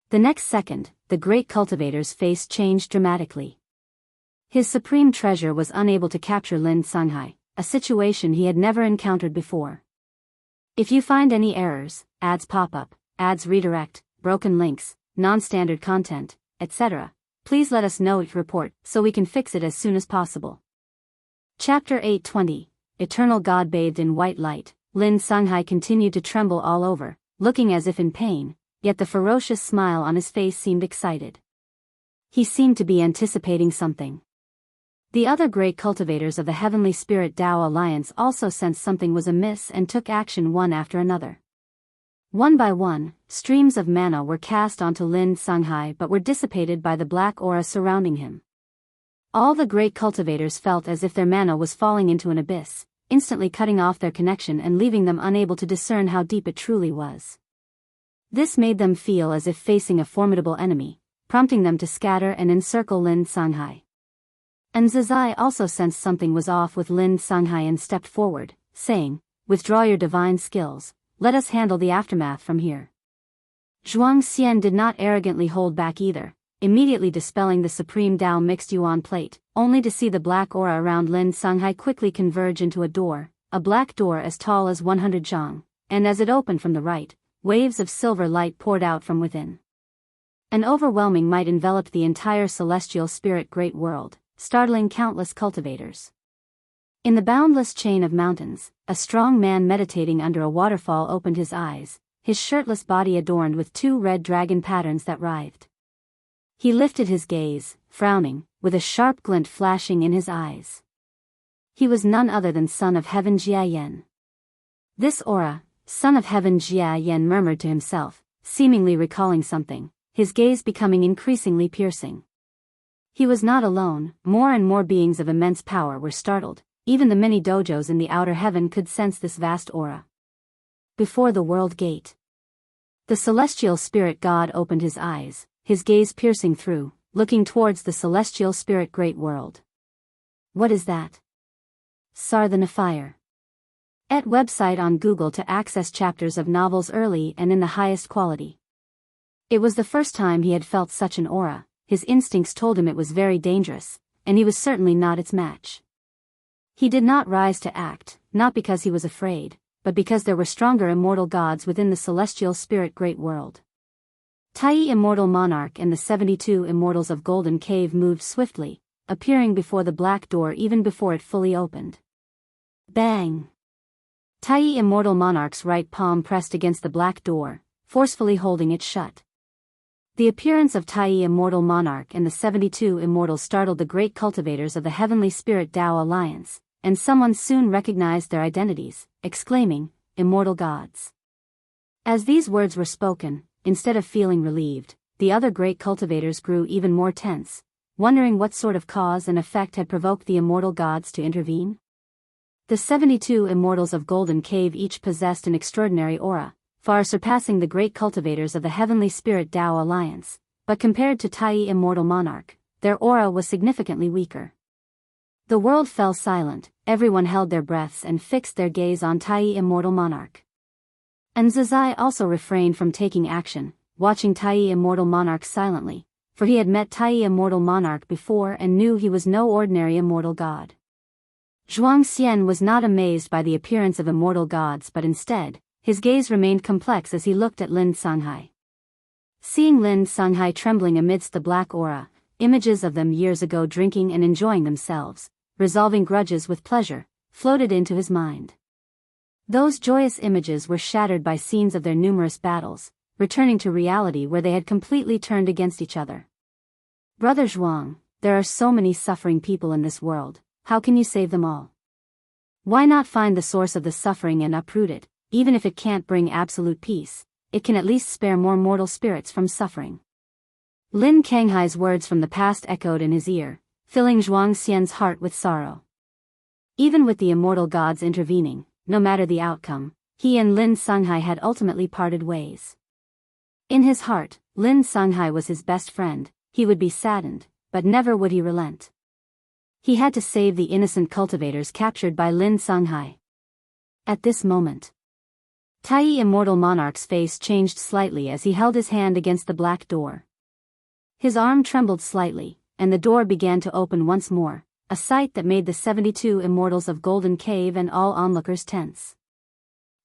The next second, the great cultivator's face changed dramatically. His supreme treasure was unable to capture Lin Songhai, a situation he had never encountered before. If you find any errors, ads pop up, ads redirect, broken links, non-standard content, etc., please let us know each report so we can fix it as soon as possible. Chapter 820, Eternal God bathed in white light. Lin Songhai continued to tremble all over, looking as if in pain, yet the ferocious smile on his face seemed excited. He seemed to be anticipating something. The other great cultivators of the Heavenly Spirit Tao Alliance also sensed something was amiss and took action one after another. One by one, streams of mana were cast onto Lin Songhai but were dissipated by the black aura surrounding him. All the great cultivators felt as if their mana was falling into an abyss, instantly cutting off their connection and leaving them unable to discern how deep it truly was. This made them feel as if facing a formidable enemy, prompting them to scatter and encircle Lin Songhai. And Zizai also sensed something was off with Lin Songhai and stepped forward, saying, "Withdraw your divine skills, let us handle the aftermath from here." Zhuang Xian did not arrogantly hold back either, immediately dispelling the supreme Dao mixed yuan plate, only to see the black aura around Lin Songhai quickly converge into a black door as tall as 100 zhang, and as it opened from the right, waves of silver light poured out from within. An overwhelming might enveloped the entire celestial spirit great world, startling countless cultivators. In the boundless chain of mountains, a strong man meditating under a waterfall opened his eyes, his shirtless body adorned with 2 red dragon patterns that writhed. He lifted his gaze, frowning, with a sharp glint flashing in his eyes. He was none other than Son of Heaven Jia Yan. This aura, Son of Heaven Jia Yan murmured to himself, seemingly recalling something, his gaze becoming increasingly piercing. He was not alone, more and more beings of immense power were startled, even the many dojos in the outer heaven could sense this vast aura. Before the world gate. The celestial spirit god opened his eyes, his gaze piercing through, looking towards the celestial spirit great world. What is that? Sarthanafire. Et website on Google to access chapters of novels early and in the highest quality. It was the first time he had felt such an aura, his instincts told him it was very dangerous, and he was certainly not its match. He did not rise to act, not because he was afraid, but because there were stronger immortal gods within the celestial spirit great world. Tai Immortal Monarch and the 72 immortals of Golden Cave moved swiftly, appearing before the black door even before it fully opened. Bang! Tai Immortal Monarch's right palm pressed against the black door, forcefully holding it shut. The appearance of Tai Immortal Monarch and the 72 immortals startled the great cultivators of the Heavenly Spirit Dao Alliance, and someone soon recognized their identities, exclaiming, "Immortal gods." As these words were spoken, instead of feeling relieved, the other great cultivators grew even more tense, wondering what sort of cause and effect had provoked the immortal gods to intervene. The 72 immortals of Golden Cave each possessed an extraordinary aura, far surpassing the great cultivators of the Heavenly Spirit Dao Alliance, but compared to Tai Immortal Monarch, their aura was significantly weaker. The world fell silent, everyone held their breaths and fixed their gaze on Tai Immortal Monarch. And Zazai also refrained from taking action, watching Tai Immortal Monarch silently, for he had met Tai Immortal Monarch before and knew he was no ordinary immortal god. Zhuangxian was not amazed by the appearance of immortal gods but instead, his gaze remained complex as he looked at Lin Songhai. Seeing Lin Songhai trembling amidst the black aura, images of them years ago drinking and enjoying themselves, resolving grudges with pleasure, floated into his mind. Those joyous images were shattered by scenes of their numerous battles, returning to reality where they had completely turned against each other. Brother Zhuang, there are so many suffering people in this world, how can you save them all? Why not find the source of the suffering and uproot it, even if it can't bring absolute peace, it can at least spare more mortal spirits from suffering. Lin Kanghai's words from the past echoed in his ear, filling Zhuangxian's heart with sorrow. Even with the immortal gods intervening, no matter the outcome, he and Lin Songhai had ultimately parted ways. In his heart, Lin Songhai was his best friend, he would be saddened, but never would he relent. He had to save the innocent cultivators captured by Lin Songhai. At this moment, Tai Immortal Monarch's face changed slightly as he held his hand against the black door. His arm trembled slightly, and the door began to open once more, a sight that made the 72 immortals of Golden Cave and all onlookers tense.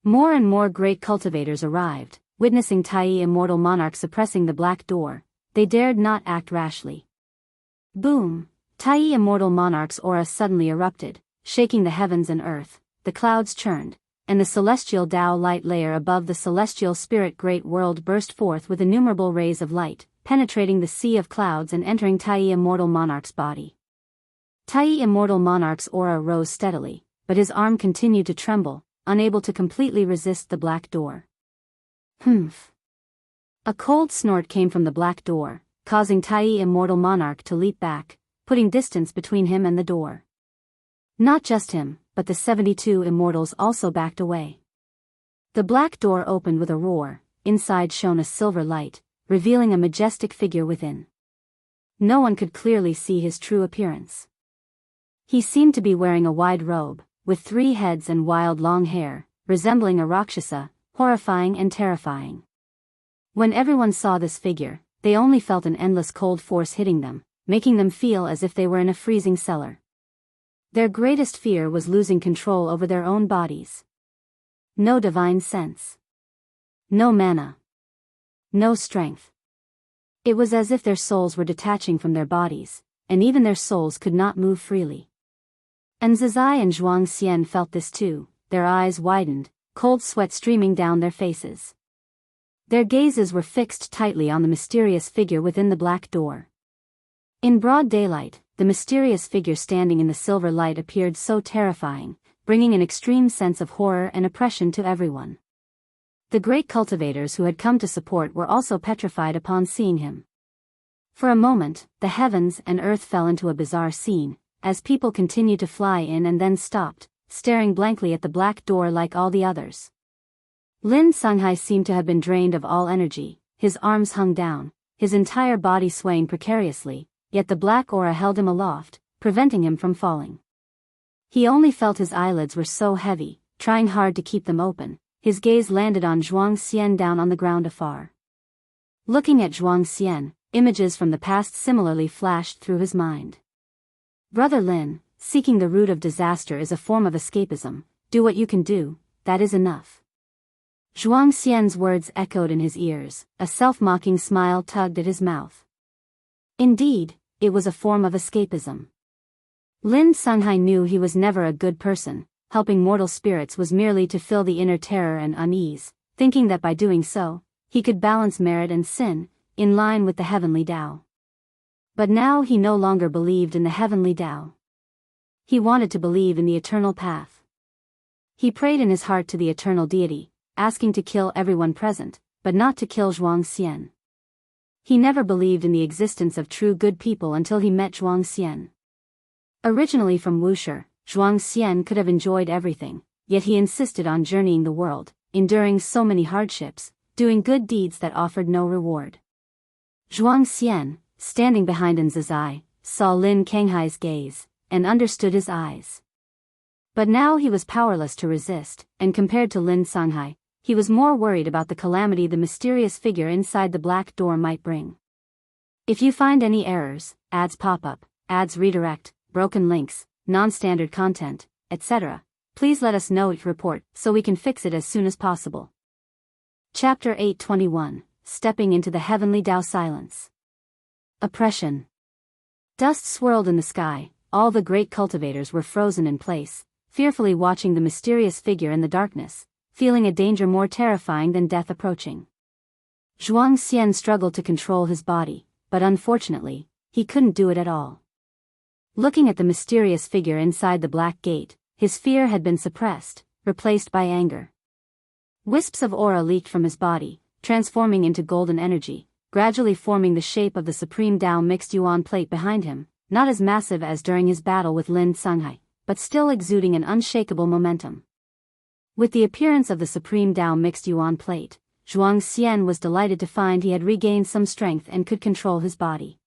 More and more great cultivators arrived, witnessing Tai Immortal Monarch suppressing the black door, they dared not act rashly. Boom! Tai Immortal Monarch's aura suddenly erupted, shaking the heavens and earth, the clouds churned, and the celestial Tao light layer above the celestial spirit great world burst forth with innumerable rays of light, penetrating the sea of clouds and entering Tai Immortal Monarch's body. Tai Immortal Monarch's aura rose steadily, but his arm continued to tremble, unable to completely resist the black door. Humph! A cold snort came from the black door, causing Tai Immortal Monarch to leap back, putting distance between him and the door. Not just him, but the 72 immortals also backed away. The black door opened with a roar, inside shone a silver light, revealing a majestic figure within. No one could clearly see his true appearance. He seemed to be wearing a wide robe, with 3 heads and wild long hair, resembling a Rakshasa, horrifying and terrifying. When everyone saw this figure, they only felt an endless cold force hitting them, making them feel as if they were in a freezing cellar. Their greatest fear was losing control over their own bodies. No divine sense. No mana. No strength. It was as if their souls were detaching from their bodies, and even their souls could not move freely. And Zizai and Xian felt this too, their eyes widened, cold sweat streaming down their faces. Their gazes were fixed tightly on the mysterious figure within the black door. In broad daylight, the mysterious figure standing in the silver light appeared so terrifying, bringing an extreme sense of horror and oppression to everyone. The great cultivators who had come to support were also petrified upon seeing him. For a moment, the heavens and earth fell into a bizarre scene, as people continued to fly in and then stopped, staring blankly at the black door like all the others. Lin Songhai seemed to have been drained of all energy, his arms hung down, his entire body swaying precariously, yet the black aura held him aloft, preventing him from falling. He only felt his eyelids were so heavy, trying hard to keep them open. His gaze landed on Xian down on the ground afar. Looking at Xian, images from the past similarly flashed through his mind. Brother Lin, seeking the root of disaster is a form of escapism. Do what you can do, that is enough. Xian's words echoed in his ears, a self-mocking smile tugged at his mouth. Indeed, it was a form of escapism. Lin Songhai knew he was never a good person. Helping mortal spirits was merely to fill the inner terror and unease, thinking that by doing so, he could balance merit and sin, in line with the heavenly Tao. But now he no longer believed in the heavenly Tao. He wanted to believe in the eternal path. He prayed in his heart to the eternal deity, asking to kill everyone present, but not to kill Xian. He never believed in the existence of true good people until he met Xian. Originally from Wuxia, Xian could have enjoyed everything, yet he insisted on journeying the world, enduring so many hardships, doing good deeds that offered no reward. Xian, standing behind Zizai, saw Lin Kanghai's gaze, and understood his eyes. But now he was powerless to resist, and compared to Lin Songhai, he was more worried about the calamity the mysterious figure inside the black door might bring. If you find any errors, ads pop up, ads redirect, broken links, non-standard content, etc., please let us know each report so we can fix it as soon as possible. Chapter 821, Stepping into the Heavenly Tao Silence. Oppression. Dust swirled in the sky, all the great cultivators were frozen in place, fearfully watching the mysterious figure in the darkness, feeling a danger more terrifying than death approaching. Xian struggled to control his body, but unfortunately, he couldn't do it at all. Looking at the mysterious figure inside the black gate, his fear had been suppressed, replaced by anger. Wisps of aura leaked from his body, transforming into golden energy, gradually forming the shape of the supreme Tao mixed yuan plate behind him, not as massive as during his battle with Lin Songhai, but still exuding an unshakable momentum. With the appearance of the supreme Tao mixed yuan plate, Xian was delighted to find he had regained some strength and could control his body.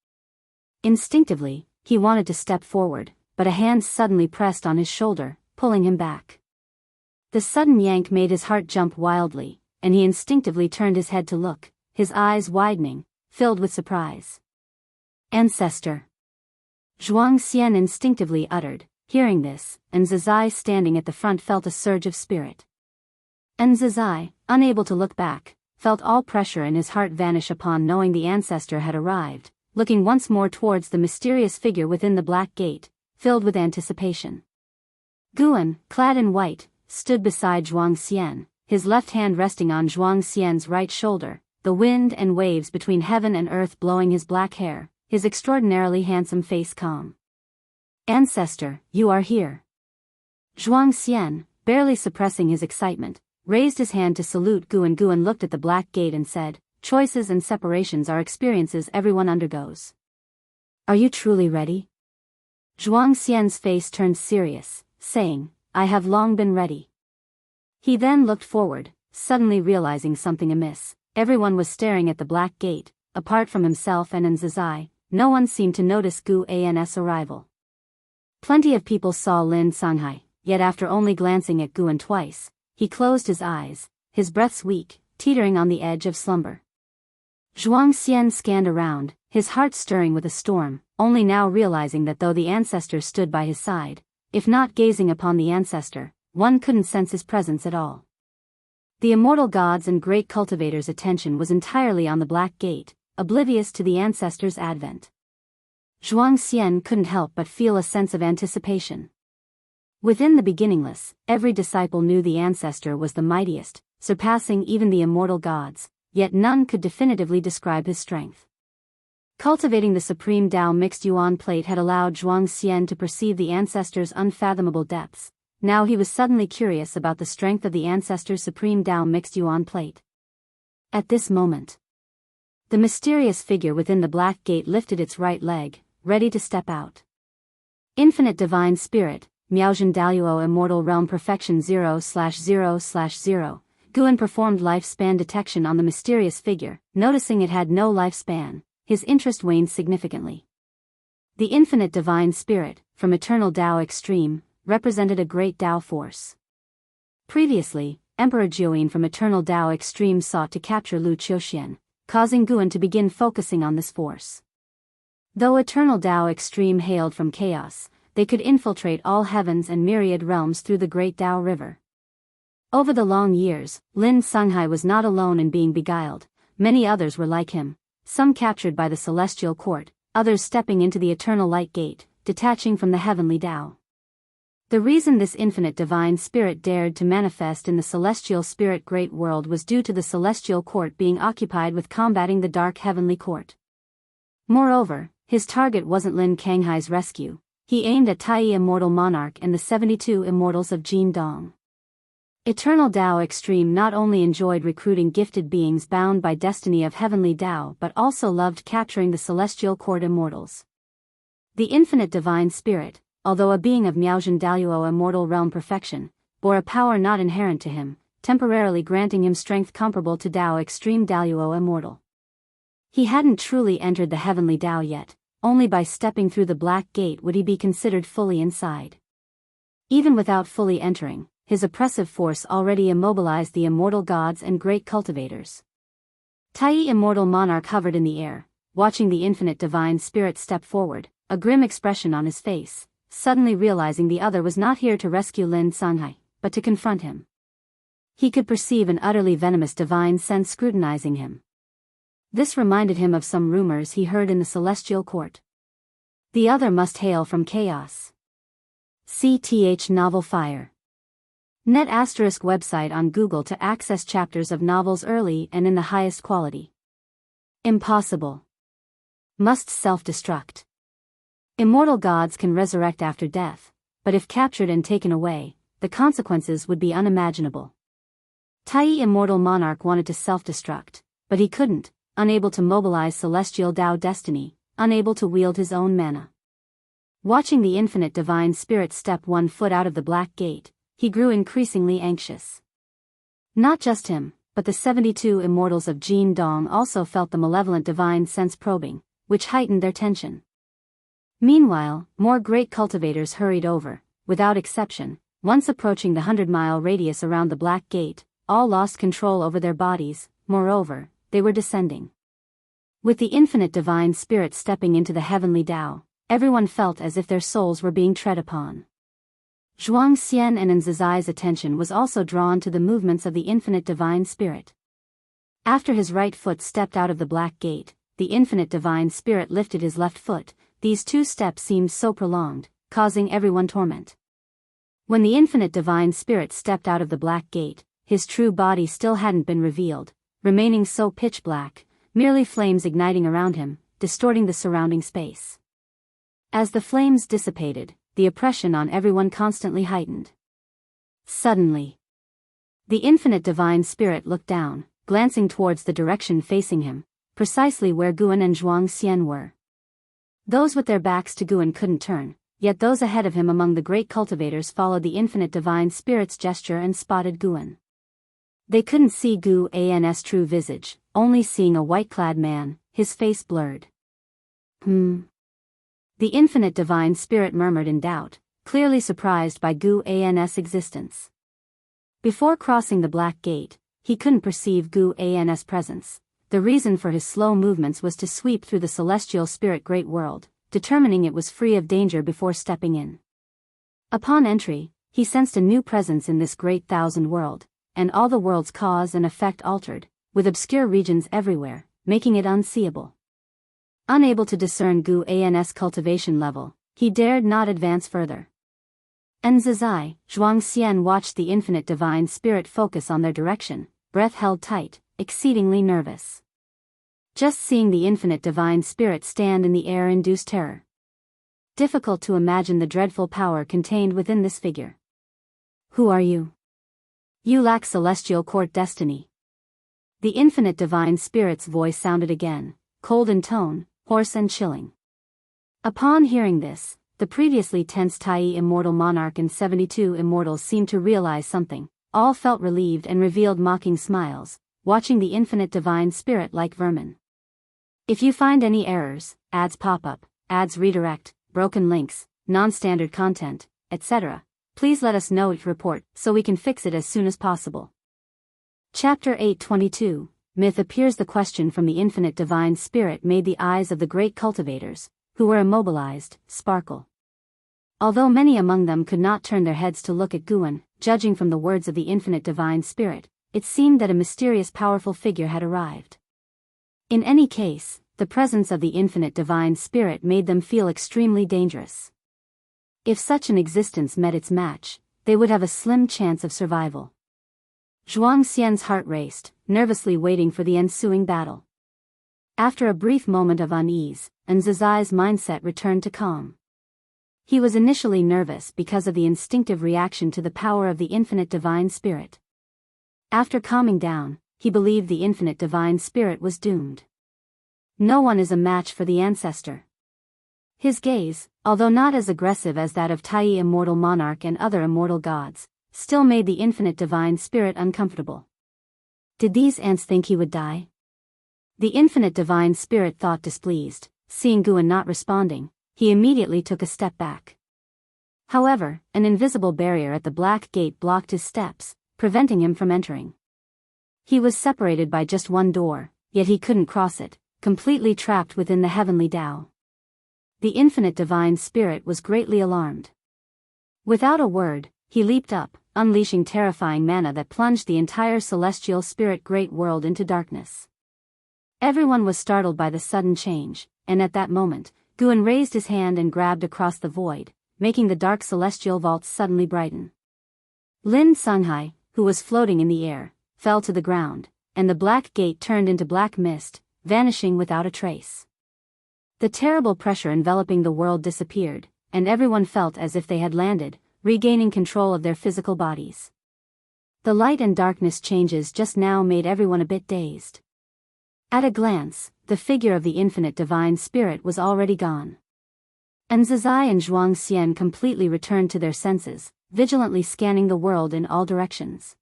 Instinctively, he wanted to step forward, but a hand suddenly pressed on his shoulder, pulling him back. The sudden yank made his heart jump wildly, and he instinctively turned his head to look, his eyes widening, filled with surprise. Ancestor. Xian instinctively uttered, hearing this, and Zizai standing at the front felt a surge of spirit. And Zizai, unable to look back, felt all pressure in his heart vanish upon knowing the ancestor had arrived, looking once more towards the mysterious figure within the black gate, filled with anticipation. Guan, clad in white, stood beside Xian, his left hand resting on Xian's right shoulder, the wind and waves between heaven and earth blowing his black hair, his extraordinarily handsome face calm. Ancestor, you are here. Xian, barely suppressing his excitement, raised his hand to salute Guan. Guan looked at the black gate and said, choices and separations are experiences everyone undergoes. Are you truly ready? Xian's face turned serious, saying, I have long been ready. He then looked forward, suddenly realizing something amiss. Everyone was staring at the black gate, apart from himself and Zizai. No one seemed to notice Guan's arrival. Plenty of people saw Lin Songhai, yet after only glancing at Guan twice, he closed his eyes, his breaths weak, teetering on the edge of slumber. Xian scanned around, his heart stirring with a storm, only now realizing that though the ancestor stood by his side, if not gazing upon the ancestor, one couldn't sense his presence at all. The immortal gods and great cultivators' attention was entirely on the Black Gate, oblivious to the ancestor's advent. Xian couldn't help but feel a sense of anticipation. Within the beginningless, every disciple knew the ancestor was the mightiest, surpassing even the immortal gods, yet none could definitively describe his strength. Cultivating the supreme Tao mixed yuan plate had allowed Xian to perceive the ancestor's unfathomable depths. Now he was suddenly curious about the strength of the ancestor's supreme Tao mixed yuan plate. At this moment, the mysterious figure within the Black Gate lifted its right leg, ready to step out. Infinite Divine Spirit, Miaozhen Daluo Immortal Realm Perfection 0/0/0. Guan performed lifespan detection on the mysterious figure, noticing it had no lifespan. His interest waned significantly. The Infinite Divine Spirit, from Eternal Tao Extreme, represented a great Tao force. Previously, Emperor Jiuyin from Eternal Tao Extreme sought to capture Lu Qiuxian, causing Guan to begin focusing on this force. Though Eternal Tao Extreme hailed from chaos, they could infiltrate all heavens and myriad realms through the Great Tao River. Over the long years, Lin Songhai was not alone in being beguiled. Many others were like him, some captured by the Celestial Court, others stepping into the Eternal Light Gate, detaching from the heavenly Tao. The reason this infinite divine spirit dared to manifest in the celestial spirit great world was due to the Celestial Court being occupied with combating the dark heavenly court. Moreover, his target wasn't Lin Kanghai's rescue. He aimed at Tai Immortal Monarch and the 72 Immortals of Jianghu. Eternal Tao Extreme not only enjoyed recruiting gifted beings bound by destiny of heavenly Tao but also loved capturing the Celestial Court Immortals. The Infinite Divine Spirit, although a being of Miaozhen Daluo Immortal Realm Perfection, bore a power not inherent to him, temporarily granting him strength comparable to Tao Extreme Daluo Immortal. He hadn't truly entered the heavenly Tao yet. Only by stepping through the Black Gate would he be considered fully inside. Even without fully entering, his oppressive force already immobilized the immortal gods and great cultivators. Tai Immortal Monarch hovered in the air, watching the infinite divine spirit step forward, a grim expression on his face, suddenly realizing the other was not here to rescue Lin Songhai, but to confront him. He could perceive an utterly venomous divine sense scrutinizing him. This reminded him of some rumors he heard in the Celestial Court. The other must hail from chaos. CTH Novel Fire. Net ** website on Google to access chapters of novels early and in the highest quality. Impossible. Must self-destruct. Immortal gods can resurrect after death, but if captured and taken away, the consequences would be unimaginable. Tai Immortal Monarch wanted to self-destruct, but he couldn't. Unable to mobilize celestial Tao destiny, unable to wield his own mana. Watching the infinite divine spirit step 1 foot out of the Black Gate, he grew increasingly anxious. Not just him, but the 72 immortals of Jianghu also felt the malevolent divine sense probing, which heightened their tension. Meanwhile, more great cultivators hurried over, without exception, once approaching the 100-mile radius around the Black Gate, all lost control over their bodies. Moreover, they were descending. With the infinite divine spirit stepping into the heavenly Tao, everyone felt as if their souls were being tread upon. Xian and Nzazai's attention was also drawn to the movements of the infinite divine spirit. After his right foot stepped out of the Black Gate, the infinite divine spirit lifted his left foot. These 2 steps seemed so prolonged, causing everyone torment. When the infinite divine spirit stepped out of the Black Gate, his true body still hadn't been revealed, remaining so pitch black, merely flames igniting around him, distorting the surrounding space. As the flames dissipated, the oppression on everyone constantly heightened. Suddenly, the infinite divine spirit looked down, glancing towards the direction facing him, precisely where Guan and Xian were. Those with their backs to Guan couldn't turn, yet those ahead of him among the great cultivators followed the infinite divine spirit's gesture and spotted Guan. They couldn't see Guan's true visage, only seeing a white-clad man, his face blurred. The infinite divine spirit murmured in doubt, clearly surprised by Guan's existence. Before crossing the Black Gate, he couldn't perceive Guan's presence. the reason for his slow movements was to sweep through the celestial spirit great world, determining it was free of danger before stepping in. Upon entry, he sensed a new presence in this great thousand world, and all the world's cause and effect altered, with obscure regions everywhere, making it unseeable. Unable to discern Gu An's cultivation level, he dared not advance further. Nzizai, Zhuangxian watched the infinite divine spirit focus on their direction, breath held tight, exceedingly nervous. Just seeing the infinite divine spirit stand in the air induced terror. Difficult to imagine the dreadful power contained within this figure. Who are you? You lack celestial court destiny. The infinite divine spirit's voice sounded again, cold in tone, hoarse and chilling. Upon hearing this, the previously tense Tai immortal monarch and 72 immortals seemed to realize something. All felt relieved and revealed mocking smiles, watching the infinite divine spirit like vermin. If you find any errors, ads pop up, ads redirect, broken links, non-standard content, etc., please let us know it report so we can fix it as soon as possible. Chapter 822, Myth appears. The question from the infinite divine spirit made the eyes of the great cultivators, who were immobilized, sparkle. Although many among them could not turn their heads to look at Guan, judging from the words of the infinite divine spirit, it seemed that a mysterious powerful figure had arrived. In any case, the presence of the infinite divine spirit made them feel extremely dangerous. If such an existence met its match, they would have a slim chance of survival. Zhuangxian's heart raced, nervously waiting for the ensuing battle. After a brief moment of unease, Nzizai's mindset returned to calm. He was initially nervous because of the instinctive reaction to the power of the infinite divine spirit. After calming down, he believed the infinite divine spirit was doomed. No one is a match for the ancestor. His gaze, although not as aggressive as that of Tai immortal monarch and other immortal gods, still made the infinite divine spirit uncomfortable. Did these ants think he would die? The infinite divine spirit thought displeased. Seeing Guan not responding, he immediately took a step back. However, an invisible barrier at the black gate blocked his steps, preventing him from entering. He was separated by just one door, yet he couldn't cross it, completely trapped within the heavenly Tao. The infinite divine spirit was greatly alarmed. Without a word, he leaped up, unleashing terrifying mana that plunged the entire celestial spirit great world into darkness. Everyone was startled by the sudden change, and at that moment, Guan raised his hand and grabbed across the void, making the dark celestial vaults suddenly brighten. Lin Songhai, who was floating in the air, fell to the ground, and the black gate turned into black mist, vanishing without a trace. The terrible pressure enveloping the world disappeared, and everyone felt as if they had landed, regaining control of their physical bodies. The light and darkness changes just now made everyone a bit dazed. At a glance, the figure of the infinite divine spirit was already gone. Nzizai and Zhuangxian completely returned to their senses, vigilantly scanning the world in all directions.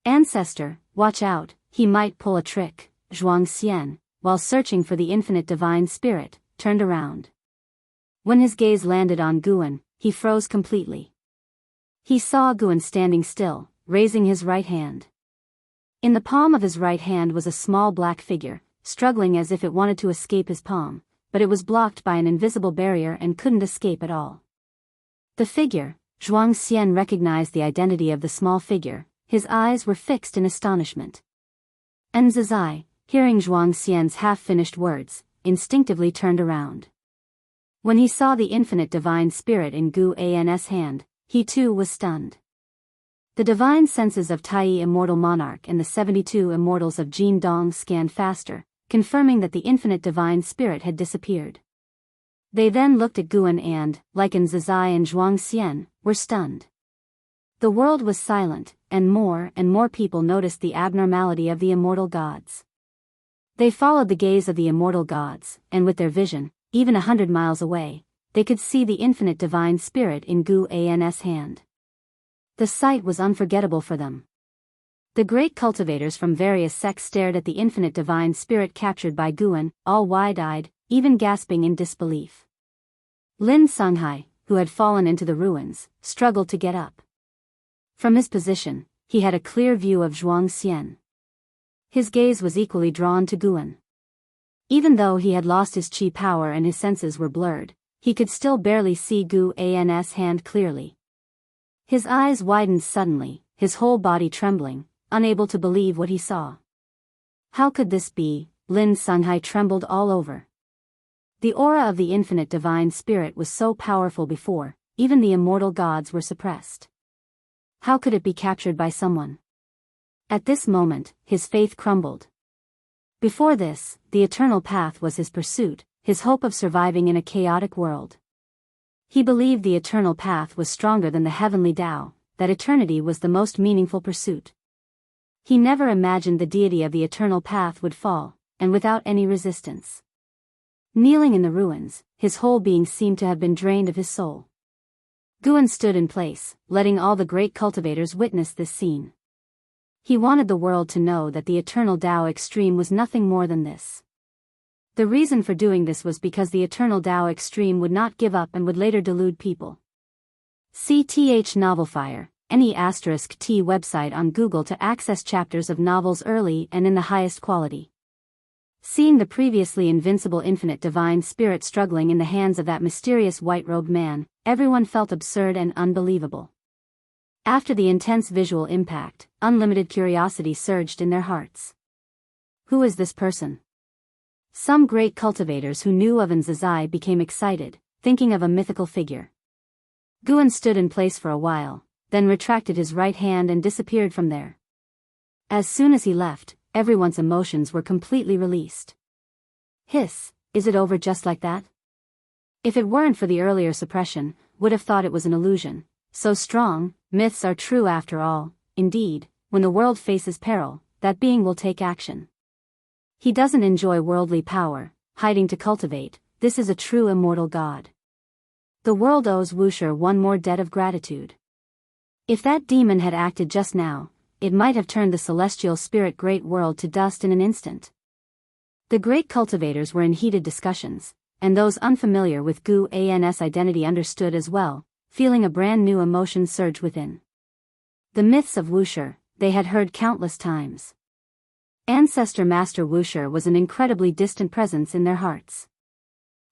Ancestor, watch out, he might pull a trick. Zhuangxian, while searching for the infinite divine spirit, turned around. When his gaze landed on Guan, he froze completely. He saw Guan standing still, raising his right hand. In the palm of his right hand was a small black figure, struggling as if it wanted to escape his palm, but it was blocked by an invisible barrier and couldn't escape at all. The figure, Zhuangxian recognized the identity of the small figure, his eyes were fixed in astonishment. Nzizai, hearing Zhuangxian's half-finished words, instinctively turned around. When he saw the infinite divine spirit in Gu An's hand, he too was stunned. The divine senses of Tai immortal monarch and the 72 immortals of Jin Dong scanned faster, confirming that the infinite divine spirit had disappeared. They then looked at Guan and, like Nzizai and Zhuangxian, were stunned. The world was silent, and more people noticed the abnormality of the immortal gods. They followed the gaze of the immortal gods, and with their vision, even 100 miles away, they could see the infinite divine spirit in Gu An's hand. The sight was unforgettable for them. The great cultivators from various sects stared at the infinite divine spirit captured by Guan, all wide-eyed, even gasping in disbelief. Lin Songhai, who had fallen into the ruins, struggled to get up. From his position, he had a clear view of Zhuangxian. His gaze was equally drawn to Guan. Even though he had lost his chi power and his senses were blurred, he could still barely see Guan's hand clearly. His eyes widened suddenly, his whole body trembling, unable to believe what he saw. How could this be? Lin Songhai trembled all over. The aura of the infinite divine spirit was so powerful before, even the immortal gods were suppressed. How could it be captured by someone? At this moment, his faith crumbled. Before this, the eternal path was his pursuit, his hope of surviving in a chaotic world. He believed the eternal path was stronger than the heavenly Tao, that eternity was the most meaningful pursuit. He never imagined the deity of the eternal path would fall, and without any resistance. Kneeling in the ruins, his whole being seemed to have been drained of his soul. Guan stood in place, letting all the great cultivators witness this scene. He wanted the world to know that the eternal Tao extreme was nothing more than this. The reason for doing this was because the eternal Tao extreme would not give up and would later delude people. CTH Novelfire, NE*T website on Google to access chapters of novels early and in the highest quality. Seeing the previously invincible infinite divine spirit struggling in the hands of that mysterious white-robed man, everyone felt absurd and unbelievable. After the intense visual impact, unlimited curiosity surged in their hearts. Who is this person? Some great cultivators who knew of Nzazai became excited, thinking of a mythical figure. Guan stood in place for a while, then retracted his right hand and disappeared from there. As soon as he left, everyone's emotions were completely released. Hiss, is it over just like that? If it weren't for the earlier suppression, would have thought it was an illusion. So strong, myths are true after all. Indeed, when the world faces peril, that being will take action. He doesn't enjoy worldly power, hiding to cultivate. This is a true immortal god. The world owes Wuxia one more debt of gratitude. If that demon had acted just now, it might have turned the celestial spirit great world to dust in an instant. The great cultivators were in heated discussions, and those unfamiliar with Guan's identity understood as well, feeling a brand new emotion surge within. The myths of Wuxia, they had heard countless times. Ancestor Master Wuxia was an incredibly distant presence in their hearts.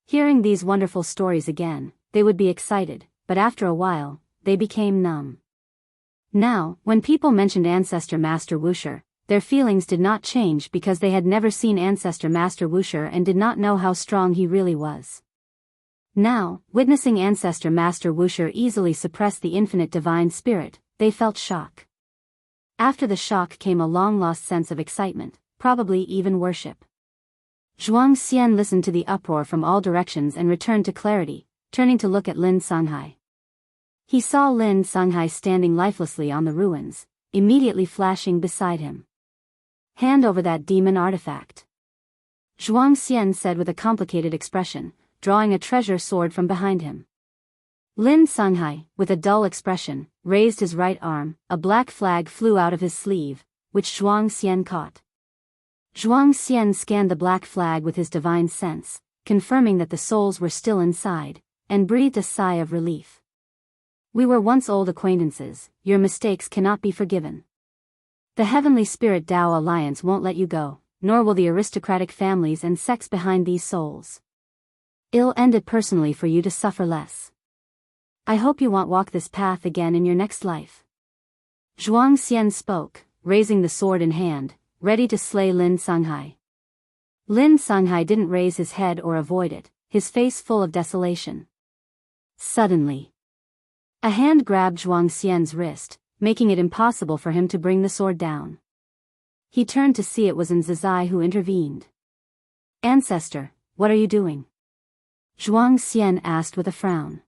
Hearing these wonderful stories again, they would be excited, but after a while, they became numb. Now, when people mentioned Ancestor Master Wuxia, their feelings did not change because they had never seen Ancestor Master Wuxia and did not know how strong he really was. Now, witnessing Ancestor Master Wuxia easily suppress the infinite divine spirit, they felt shock. After the shock came a long-lost sense of excitement, probably even worship. Jianghu Xian listened to the uproar from all directions and returned to clarity, turning to look at Lin Songhai. He saw Lin Songhai standing lifelessly on the ruins, immediately flashing beside him. Hand over that demon artifact. Jianghu Xian said with a complicated expression, drawing a treasure sword from behind him. Lin Songhai, with a dull expression, raised his right arm. A black flag flew out of his sleeve, which Jianghu Xian caught. Jianghu Xian scanned the black flag with his divine sense, confirming that the souls were still inside, and breathed a sigh of relief. We were once old acquaintances, your mistakes cannot be forgiven. The Heavenly Spirit Tao Alliance won't let you go, nor will the aristocratic families and sects behind these souls. It'll end it personally for you to suffer less. I hope you won't walk this path again in your next life. Jianghu Xian spoke, raising the sword in hand, ready to slay Lin Songhai. Lin Songhai didn't raise his head or avoid it, his face full of desolation. Suddenly, a hand grabbed Jianghu Xian's wrist, making it impossible for him to bring the sword down. He turned to see it was Nzazai who intervened. Ancestor, what are you doing? Jianghu Xian asked with a frown.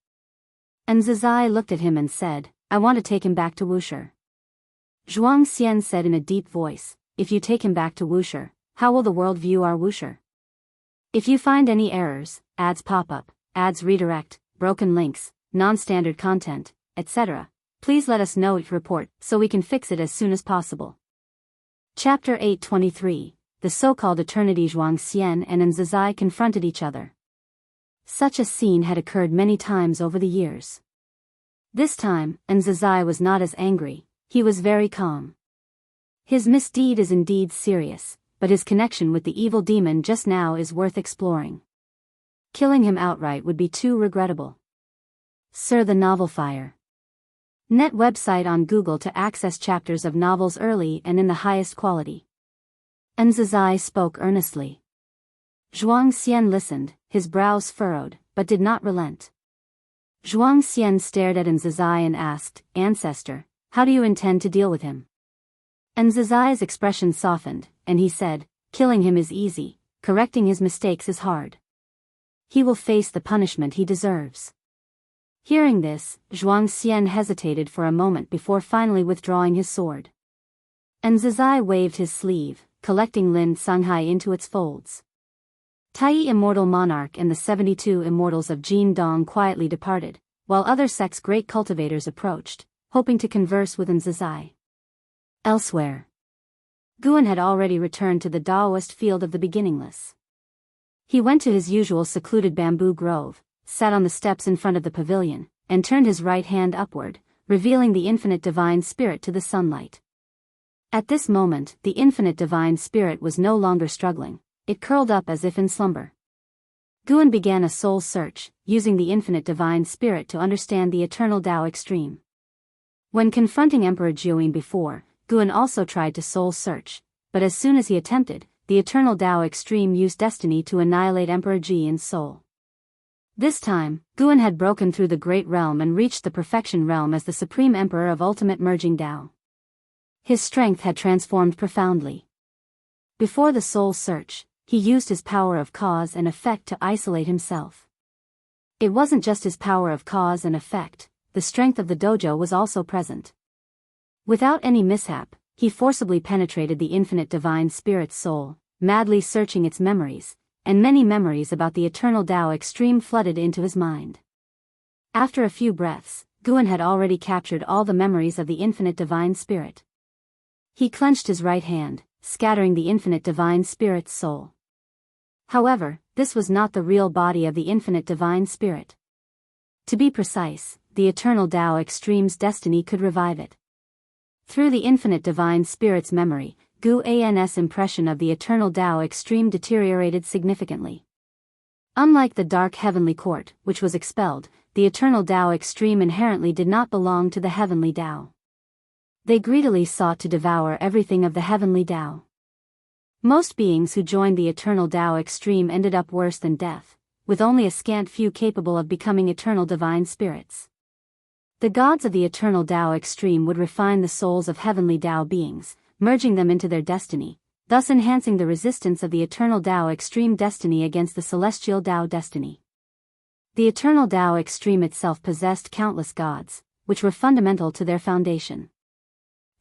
Nzazai looked at him and said, I want to take him back to Wuxia. Jianghu Xian said in a deep voice, if you take him back to Wuxia, how will the world view our Wuxia? If you find any errors, ads pop up, ads redirect, broken links, non-standard content, etc., please let us know it report so we can fix it as soon as possible. Chapter 823, the so-called Eternity. Jianghu Xian and Nzazai confronted each other. Such a scene had occurred many times over the years. This time, Nzazai was not as angry, he was very calm. His misdeed is indeed serious, but his connection with the evil demon just now is worth exploring. Killing him outright would be too regrettable. Sir, the novel fire. Net website on Google to access chapters of novels early and in the highest quality. Nzazai spoke earnestly. Zhuang Xian listened, his brows furrowed, but did not relent. Zhuang Xian stared at Nzazai and asked, Ancestor, how do you intend to deal with him? Nzazai's expression softened, and he said, killing him is easy, correcting his mistakes is hard. He will face the punishment he deserves. Hearing this, Zhuang Xian hesitated for a moment before finally withdrawing his sword. Nzazai waved his sleeve, collecting Lin Sanghai into its folds. Tai Immortal Monarch and the 72 Immortals of Jin Dong quietly departed, while other sects' great cultivators approached, hoping to converse with Nzazai. Elsewhere, Guan had already returned to the Daoist field of the beginningless. He went to his usual secluded bamboo grove, sat on the steps in front of the pavilion, and turned his right hand upward, revealing the infinite divine spirit to the sunlight. At this moment, the infinite divine spirit was no longer struggling, it curled up as if in slumber. Guan began a soul search, using the infinite divine spirit to understand the eternal Tao extreme. When confronting Emperor Jiuyin before, Guan also tried to soul search, but as soon as he attempted, the eternal Tao extreme used destiny to annihilate Emperor Jiyin's soul. This time, Guan had broken through the great realm and reached the perfection realm as the supreme emperor of ultimate merging Tao. His strength had transformed profoundly. Before the soul search, he used his power of cause and effect to isolate himself. It wasn't just his power of cause and effect, the strength of the dojo was also present. Without any mishap, he forcibly penetrated the infinite divine spirit's soul, madly searching its memories, and many memories about the eternal Tao extreme flooded into his mind. After a few breaths, Guan had already captured all the memories of the infinite divine spirit. He clenched his right hand, scattering the infinite divine spirit's soul. However, this was not the real body of the infinite divine spirit. To be precise, the eternal Tao extreme's destiny could revive it. Through the infinite divine spirit's memory, Gu An's impression of the eternal Tao extreme deteriorated significantly. Unlike the dark heavenly court, which was expelled, the eternal Tao extreme inherently did not belong to the heavenly Tao. They greedily sought to devour everything of the heavenly Tao. Most beings who joined the eternal Tao extreme ended up worse than death, with only a scant few capable of becoming eternal divine spirits. The gods of the eternal Tao extreme would refine the souls of heavenly Tao beings, merging them into their destiny, thus enhancing the resistance of the eternal Tao extreme destiny against the celestial Tao destiny. The eternal Tao extreme itself possessed countless gods, which were fundamental to their foundation.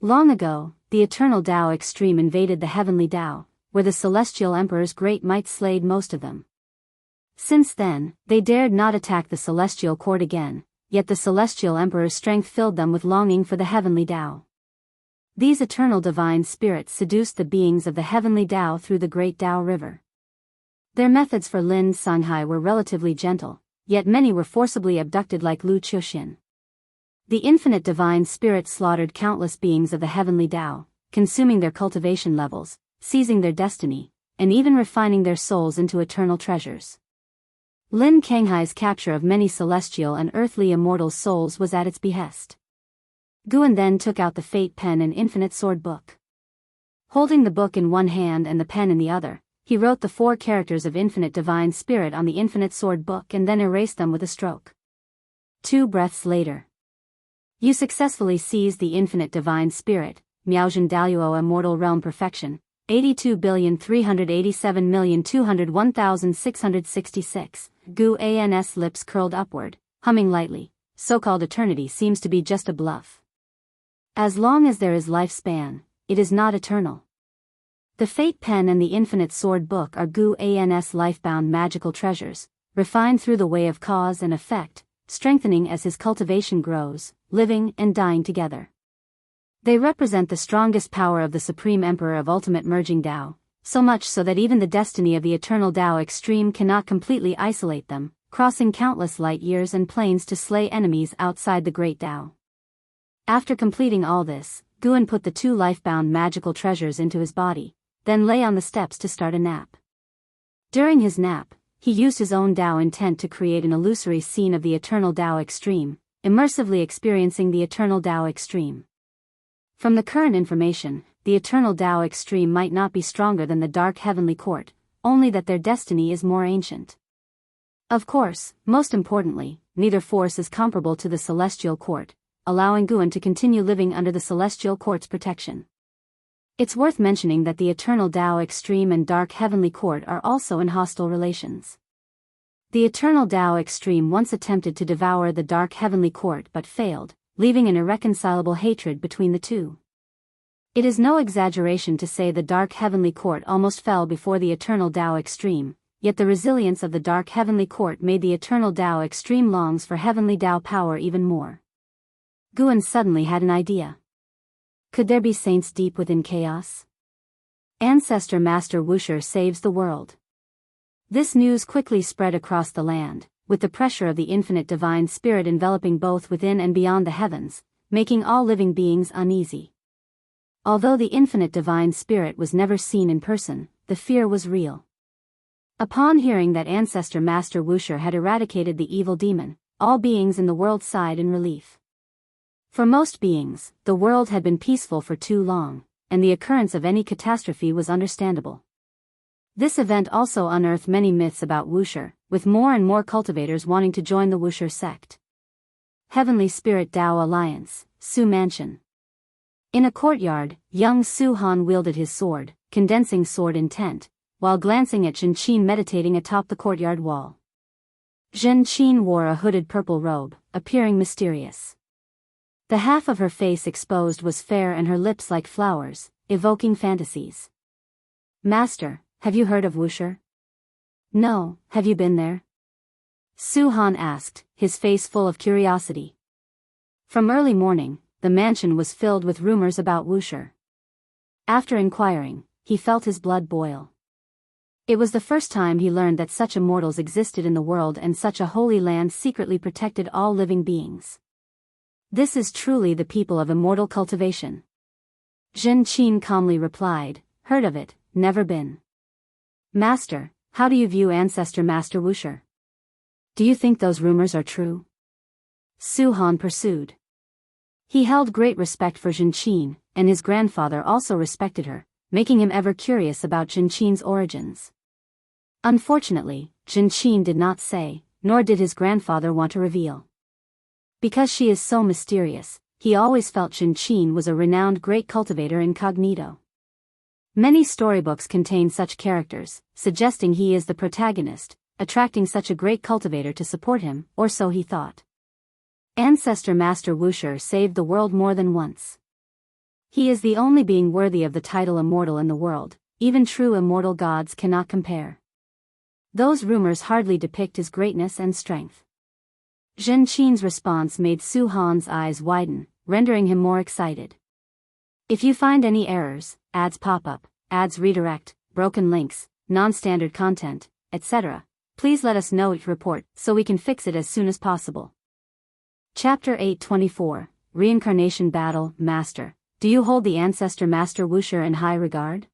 Long ago, the eternal Tao extreme invaded the heavenly Tao, where the celestial emperor's great might slayed most of them. Since then, they dared not attack the celestial court again, yet the celestial emperor's strength filled them with longing for the heavenly Tao. These eternal divine spirits seduced the beings of the heavenly Tao through the great Tao river. Their methods for Lin Sanghai were relatively gentle, yet many were forcibly abducted like Lu Qiuxian. The infinite divine spirit slaughtered countless beings of the heavenly Tao, consuming their cultivation levels, seizing their destiny, and even refining their souls into eternal treasures. Lin Kanghai's capture of many celestial and earthly immortal souls was at its behest. Guan then took out the fate pen and infinite sword book. Holding the book in one hand and the pen in the other, he wrote the 4 characters of infinite divine spirit on the infinite sword book and then erased them with a stroke. 2 breaths later. You successfully seized the infinite divine spirit, Miaozhen Daluo immortal realm perfection, 82,387,201,666, Gu An's lips curled upward, humming lightly, so-called eternity seems to be just a bluff. As long as there is lifespan, it is not eternal. The fate pen and the infinite sword book are Gu An's lifebound magical treasures, refined through the way of cause and effect, strengthening as his cultivation grows, living and dying together. They represent the strongest power of the Supreme Emperor of Ultimate Merging Tao, so much so that even the destiny of the eternal Tao extreme cannot completely isolate them, crossing countless light years and planes to slay enemies outside the great Tao. After completing all this, Guan put the two life-bound magical treasures into his body, then lay on the steps to start a nap. During his nap, he used his own Dao intent to create an illusory scene of the eternal Dao extreme, immersively experiencing the eternal Dao extreme. From the current information, the eternal Dao extreme might not be stronger than the dark heavenly court, only that their destiny is more ancient. Of course, most importantly, neither force is comparable to the celestial court, allowing Guan to continue living under the celestial court's protection. It's worth mentioning that the eternal Dao extreme and dark heavenly court are also in hostile relations. The eternal Dao extreme once attempted to devour the dark heavenly court but failed, leaving an irreconcilable hatred between the two. It is no exaggeration to say the dark heavenly court almost fell before the eternal Dao extreme, yet the resilience of the dark heavenly court made the eternal Dao extreme longs for heavenly Dao power even more. Guan suddenly had an idea. Could there be saints deep within chaos? Ancestor Master Wuxia saves the world. This news quickly spread across the land, with the pressure of the infinite divine spirit enveloping both within and beyond the heavens, making all living beings uneasy. Although the infinite divine spirit was never seen in person, the fear was real. Upon hearing that Ancestor Master Wuxia had eradicated the evil demon, all beings in the world sighed in relief. For most beings, the world had been peaceful for too long, and the occurrence of any catastrophe was understandable. This event also unearthed many myths about Wuxia, with more and more cultivators wanting to join the Wuxia sect. Heavenly Spirit Dao Alliance, Su Mansion. In a courtyard, young Su Han wielded his sword, condensing sword intent, while glancing at Zhen Qin meditating atop the courtyard wall. Zhen Qin wore a hooded purple robe, appearing mysterious. The half of her face exposed was fair and her lips like flowers, evoking fantasies. Master, have you heard of Wuxia? No, have you been there? Su Han asked, his face full of curiosity. From early morning, the mansion was filled with rumors about Wuxia. After inquiring, he felt his blood boil. It was the first time he learned that such immortals existed in the world and such a holy land secretly protected all living beings. This is truly the people of immortal cultivation. Zhen Qin calmly replied, heard of it, never been. Master, how do you view Ancestor Master Wuxia? Do you think those rumors are true? Su Han pursued. He held great respect for Zhen Qin, and his grandfather also respected her, making him ever curious about Zhen Qin's origins. Unfortunately, Zhen Qin did not say, nor did his grandfather want to reveal. Because she is so mysterious, he always felt Zhen Qin was a renowned great cultivator incognito. Many storybooks contain such characters, suggesting he is the protagonist, attracting such a great cultivator to support him, or so he thought. Ancestor Master Wuxia saved the world more than once. He is the only being worthy of the title immortal in the world, even true immortal gods cannot compare. Those rumors hardly depict his greatness and strength. Zhen Qin's response made Su Han's eyes widen, rendering him more excited. If you find any errors, ads pop up, ads redirect, broken links, non-standard content, etc., please let us know each report so we can fix it as soon as possible. Chapter 824, Reincarnation Battle. Master, do you hold the Ancestor Master Wuxia in high regard?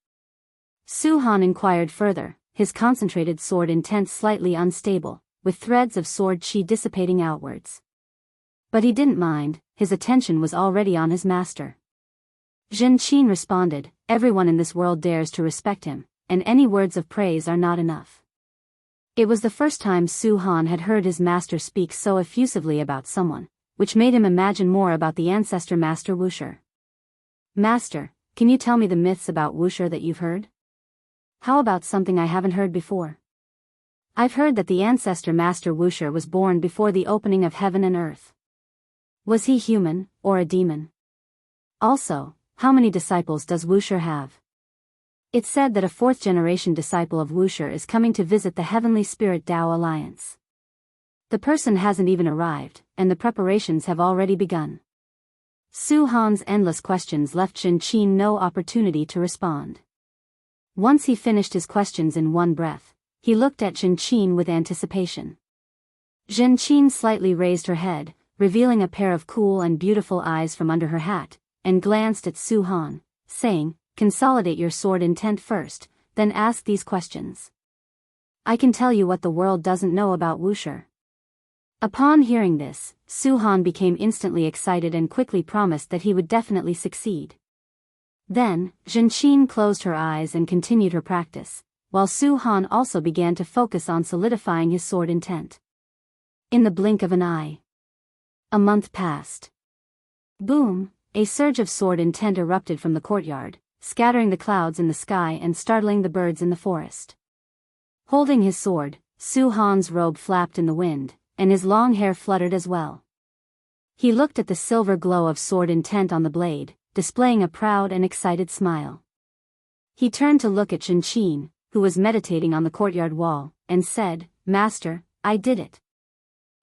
Su Han inquired further, his concentrated sword intent slightly unstable, with threads of sword chi dissipating outwards. But he didn't mind, his attention was already on his master. Zhen Qin responded, everyone in this world dares to respect him, and any words of praise are not enough. It was the first time Su Han had heard his master speak so effusively about someone, which made him imagine more about the Ancestor Master Wuxia. Master, can you tell me the myths about Wuxia that you've heard? How about something I haven't heard before? I've heard that the Ancestor Master Wuxia was born before the opening of heaven and earth. Was he human, or a demon? Also, how many disciples does Wuxia have? It's said that a fourth-generation disciple of Wuxia is coming to visit the Heavenly Spirit Dao Alliance. The person hasn't even arrived, and the preparations have already begun. Su Han's endless questions left Zhen Qin no opportunity to respond. Once he finished his questions in one breath, he looked at Zhen Qin with anticipation. Zhen Qin slightly raised her head, revealing a pair of cool and beautiful eyes from under her hat, and glanced at Su Han, saying, "Consolidate your sword intent first, then ask these questions. I can tell you what the world doesn't know about Wuxia." Upon hearing this, Su Han became instantly excited and quickly promised that he would definitely succeed. Then, Zhenqin closed her eyes and continued her practice, while Su Han also began to focus on solidifying his sword intent. In the blink of an eye, a month passed. Boom! A surge of sword intent erupted from the courtyard, scattering the clouds in the sky and startling the birds in the forest. Holding his sword, Su Han's robe flapped in the wind, and his long hair fluttered as well. He looked at the silver glow of sword intent on the blade, displaying a proud and excited smile. He turned to look at Zhenqin, who was meditating on the courtyard wall, and said, "Master, I did it.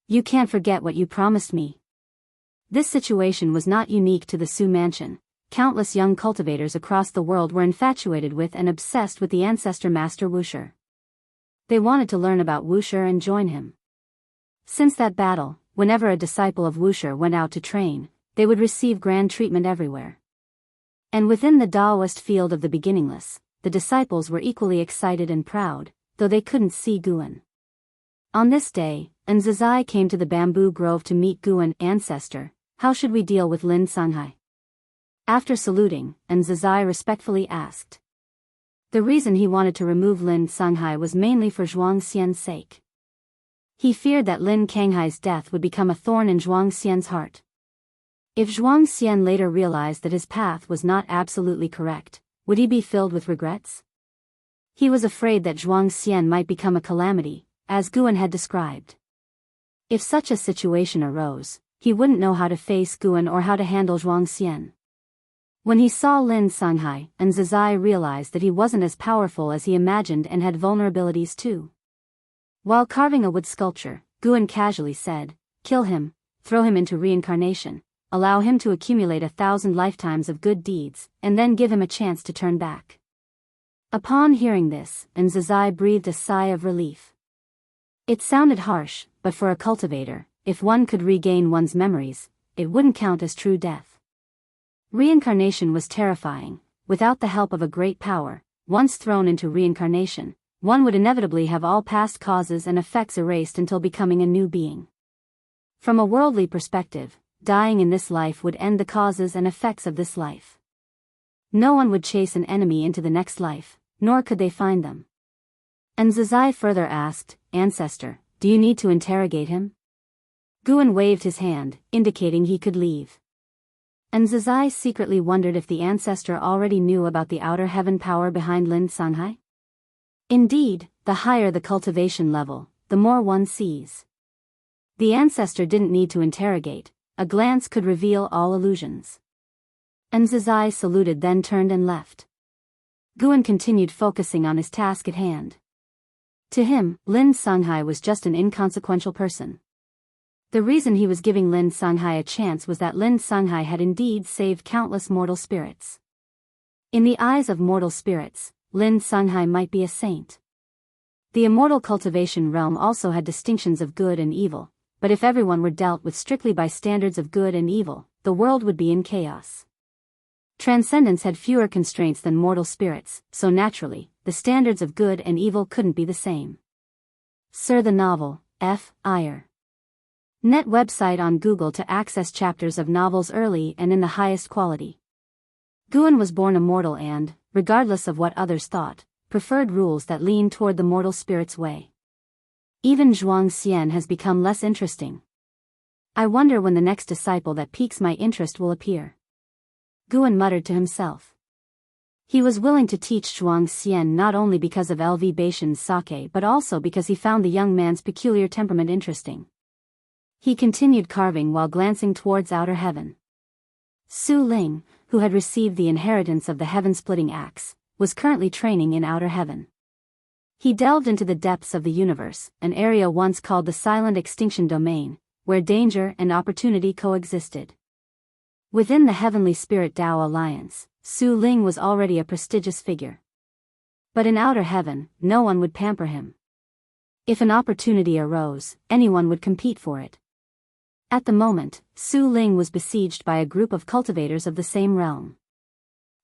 You can't forget what you promised me." This situation was not unique to the Su mansion. Countless young cultivators across the world were infatuated with and obsessed with the ancestor master Wuxia. They wanted to learn about Wuxia and join him. Since that battle, whenever a disciple of Wuxia went out to train, they would receive grand treatment everywhere. And within the Daoist field of the beginningless, the disciples were equally excited and proud, though they couldn't see Guan. On this day, Zizai came to the bamboo grove to meet Guan. "Ancestor, how should we deal with Lin Sanghai?" After saluting, Zizai respectfully asked. The reason he wanted to remove Lin Sanghai was mainly for Zhuangxian's sake. He feared that Lin Kanghai's death would become a thorn in Zhuangxian's heart. If Zhuangxian later realized that his path was not absolutely correct, would he be filled with regrets? He was afraid that Zhuangxian might become a calamity, as Guan had described. If such a situation arose, he wouldn't know how to face Guan or how to handle Zhuangxian. When he saw Lin Sanghai, Zizai realized that he wasn't as powerful as he imagined and had vulnerabilities too. While carving a wood sculpture, Guan casually said, "Kill him, throw him into reincarnation, allow him to accumulate 1,000 lifetimes of good deeds, and then give him a chance to turn back." Upon hearing this, Zizai breathed a sigh of relief. It sounded harsh, but for a cultivator, if one could regain one's memories, it wouldn't count as true death. Reincarnation was terrifying. Without the help of a great power, once thrown into reincarnation, one would inevitably have all past causes and effects erased until becoming a new being. From a worldly perspective, dying in this life would end the causes and effects of this life. No one would chase an enemy into the next life, nor could they find them. And Zizai further asked, "Ancestor, do you need to interrogate him?" Guan waved his hand, indicating he could leave. And Zizai secretly wondered if the ancestor already knew about the outer heaven power behind Lin Sanghai. Indeed, the higher the cultivation level, the more one sees. The ancestor didn't need to interrogate, a glance could reveal all illusions. And Zizai saluted, then turned and left. Guan continued focusing on his task at hand. To him, Lin Sanghai was just an inconsequential person. The reason he was giving Lin Sanghai a chance was that Lin Sanghai had indeed saved countless mortal spirits. In the eyes of mortal spirits, Lin Sanghai might be a saint. The immortal cultivation realm also had distinctions of good and evil, but if everyone were dealt with strictly by standards of good and evil, the world would be in chaos. Transcendence had fewer constraints than mortal spirits, so naturally, the standards of good and evil couldn't be the same. Sir, the novel, F. Iyer. Net website on Google to access chapters of novels early and in the highest quality. Guan was born immortal and, regardless of what others thought, preferred rules that lean toward the mortal spirit's way. Even Zhuangxian has become less interesting. I wonder when the next disciple that piques my interest will appear. Guan muttered to himself. He was willing to teach Zhuangxian not only because of LV Baishan's sake but also because he found the young man's peculiar temperament interesting. He continued carving while glancing towards outer heaven. Su Ling, who had received the inheritance of the heaven-splitting axe, was currently training in outer heaven. He delved into the depths of the universe, an area once called the Silent Extinction Domain, where danger and opportunity coexisted. Within the Heavenly Spirit Tao Alliance, Su Ling was already a prestigious figure. But in outer heaven, no one would pamper him. If an opportunity arose, anyone would compete for it. At the moment, Su Ling was besieged by a group of cultivators of the same realm.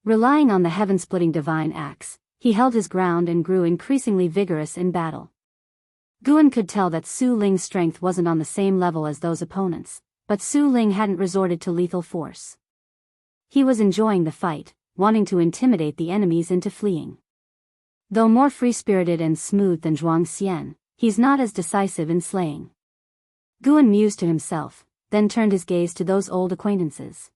Relying on the heaven-splitting divine axe, he held his ground and grew increasingly vigorous in battle. Guan could tell that Su Ling's strength wasn't on the same level as those opponents, but Su Ling hadn't resorted to lethal force. He was enjoying the fight, wanting to intimidate the enemies into fleeing. Though more free-spirited and smooth than Zhuang Xian, he's not as decisive in slaying. Guan mused to himself, then turned his gaze to those old acquaintances.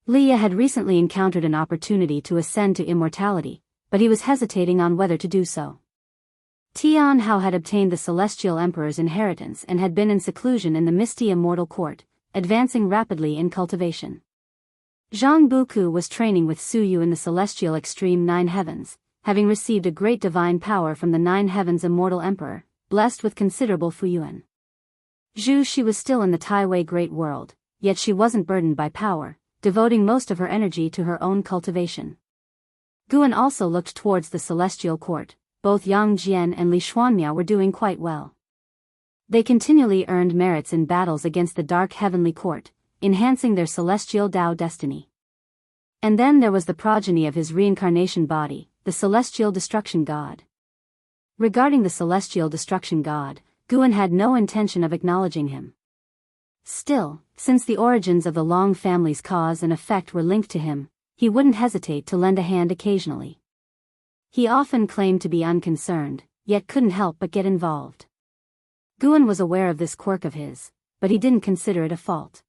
Leia had recently encountered an opportunity to ascend to immortality, but he was hesitating on whether to do so. Tian Hao had obtained the Celestial Emperor's inheritance and had been in seclusion in the misty immortal court, advancing rapidly in cultivation. Zhang Buku was training with Su Yu in the celestial extreme Nine Heavens, having received a great divine power from the Nine Heavens immortal emperor, blessed with considerable fuyuan. Zhu Shi was still in the Taiwei Great World, yet she wasn't burdened by power, devoting most of her energy to her own cultivation. Guan also looked towards the celestial court. Both Yang Jian and Li Xuanmiao were doing quite well. They continually earned merits in battles against the dark heavenly court, enhancing their celestial Dao destiny. And then there was the progeny of his reincarnation body, the celestial destruction god. Regarding the celestial destruction god, Guan had no intention of acknowledging him. Still, since the origins of the Long family's cause and effect were linked to him, he wouldn't hesitate to lend a hand occasionally. He often claimed to be unconcerned, yet couldn't help but get involved. Guan was aware of this quirk of his, but he didn't consider it a fault.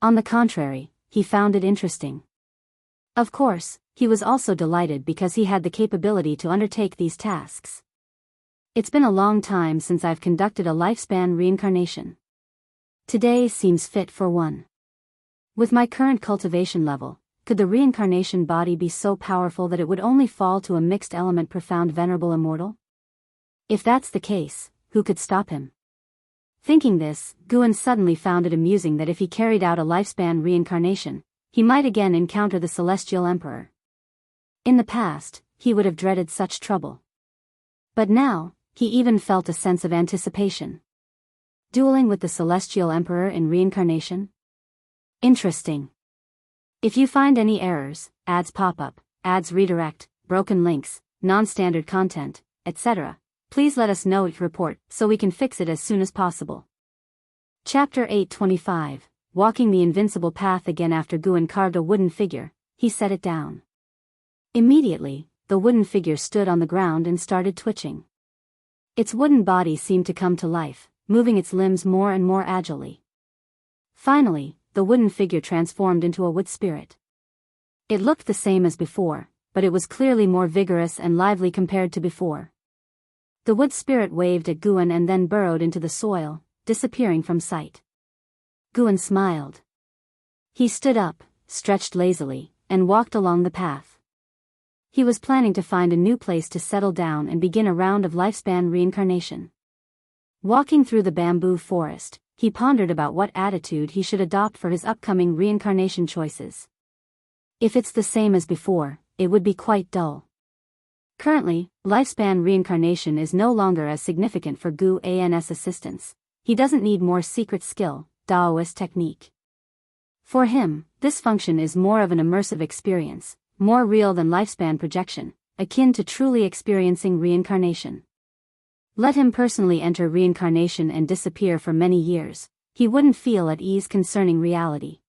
On the contrary, he found it interesting. Of course, he was also delighted because he had the capability to undertake these tasks. It's been a long time since I've conducted a lifespan reincarnation. Today seems fit for one. With my current cultivation level, could the reincarnation body be so powerful that it would only fall to a mixed element profound venerable immortal? If that's the case, who could stop him? Thinking this, Guan suddenly found it amusing that if he carried out a lifespan reincarnation, he might again encounter the Celestial Emperor. In the past, he would have dreaded such trouble. But now, he even felt a sense of anticipation. Dueling with the Celestial Emperor in reincarnation? Interesting. If you find any errors, ads pop up, ads redirect, broken links, non-standard content, etc., please let us know each report so we can fix it as soon as possible. Chapter 825, Walking the Invincible Path. Again, after Guan carved a wooden figure, he set it down. Immediately, the wooden figure stood on the ground and started twitching. Its wooden body seemed to come to life, moving its limbs more and more agilely. Finally, the wooden figure transformed into a wood spirit. It looked the same as before, but it was clearly more vigorous and lively compared to before. The wood spirit waved at Guan and then burrowed into the soil, disappearing from sight. Guan smiled. He stood up, stretched lazily, and walked along the path. He was planning to find a new place to settle down and begin a round of lifespan reincarnation. Walking through the bamboo forest, he pondered about what attitude he should adopt for his upcoming reincarnation choices. If it's the same as before, it would be quite dull. Currently, lifespan reincarnation is no longer as significant for Gu An's assistance. He doesn't need more secret skill, Daoist technique. For him, this function is more of an immersive experience, more real than lifespan projection, akin to truly experiencing reincarnation. Let him personally enter reincarnation and disappear for many years, he wouldn't feel at ease concerning reality.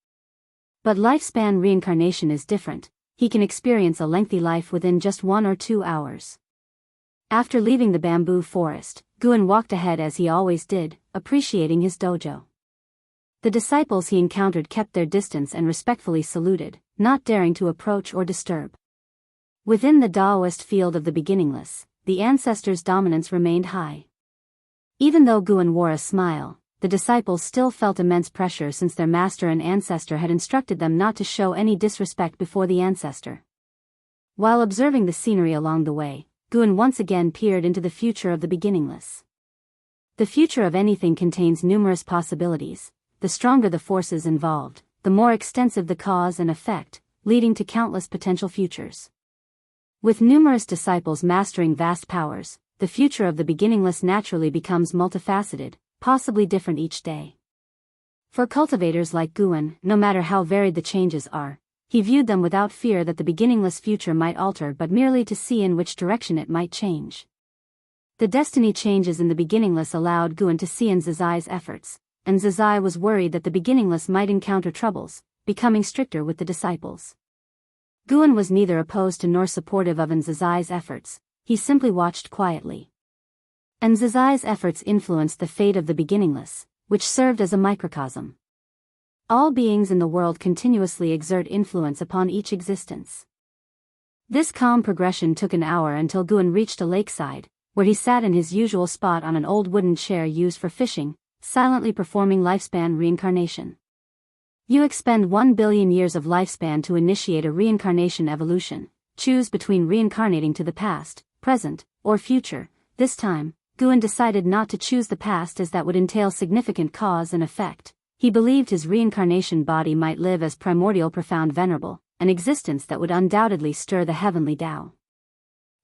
But lifespan reincarnation is different. He can experience a lengthy life within just 1 or 2 hours. After leaving the bamboo forest, Guan walked ahead as he always did, appreciating his dojo. The disciples he encountered kept their distance and respectfully saluted, not daring to approach or disturb. Within the Daoist field of the beginningless, the ancestors' dominance remained high. Even though Guan wore a smile, the disciples still felt immense pressure since their master and ancestor had instructed them not to show any disrespect before the ancestor. While observing the scenery along the way, Guan once again peered into the future of the beginningless. The future of anything contains numerous possibilities. The stronger the forces involved, the more extensive the cause and effect, leading to countless potential futures. With numerous disciples mastering vast powers, the future of the beginningless naturally becomes multifaceted, possibly different each day. For cultivators like Guan, no matter how varied the changes are, he viewed them without fear that the beginningless future might alter but merely to see in which direction it might change. The destiny changes in the beginningless allowed Guan to see in Zizai's efforts, and Zizai was worried that the beginningless might encounter troubles, becoming stricter with the disciples. Guan was neither opposed to nor supportive of Zizai's efforts, he simply watched quietly. Zizai's efforts influenced the fate of the beginningless, which served as a microcosm. All beings in the world continuously exert influence upon each existence. This calm progression took an hour until Guan reached a lakeside, where he sat in his usual spot on an old wooden chair used for fishing, silently performing lifespan reincarnation. You expend 1 billion years of lifespan to initiate a reincarnation evolution. Choose between reincarnating to the past, present, or future. This time, Guan decided not to choose the past as that would entail significant cause and effect. He believed his reincarnation body might live as primordial profound venerable, an existence that would undoubtedly stir the heavenly Tao.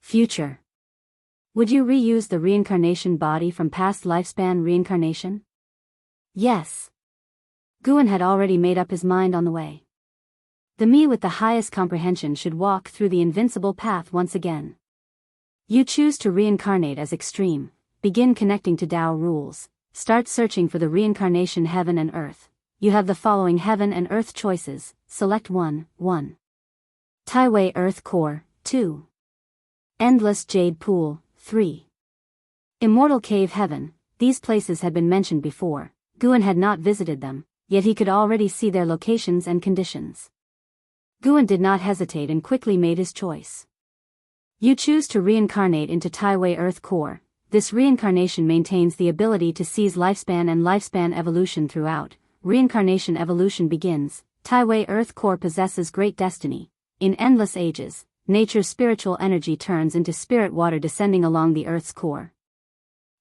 Future. Would you reuse the reincarnation body from past lifespan reincarnation? Yes. Guan had already made up his mind on the way. The me with the highest comprehension should walk through the invincible path once again. You choose to reincarnate as extreme, begin connecting to Tao rules, start searching for the reincarnation heaven and earth. You have the following heaven and earth choices, select 1. Taiwei Earth Core, 2. Endless Jade Pool, 3. Immortal Cave Heaven. These places had been mentioned before. Guan had not visited them, yet he could already see their locations and conditions. Guan did not hesitate and quickly made his choice. You choose to reincarnate into Taiwei Earth Core. This reincarnation maintains the ability to seize lifespan and lifespan evolution throughout. Reincarnation evolution begins. Taiwei Earth Core possesses great destiny. In endless ages, nature's spiritual energy turns into spirit water descending along the Earth's core.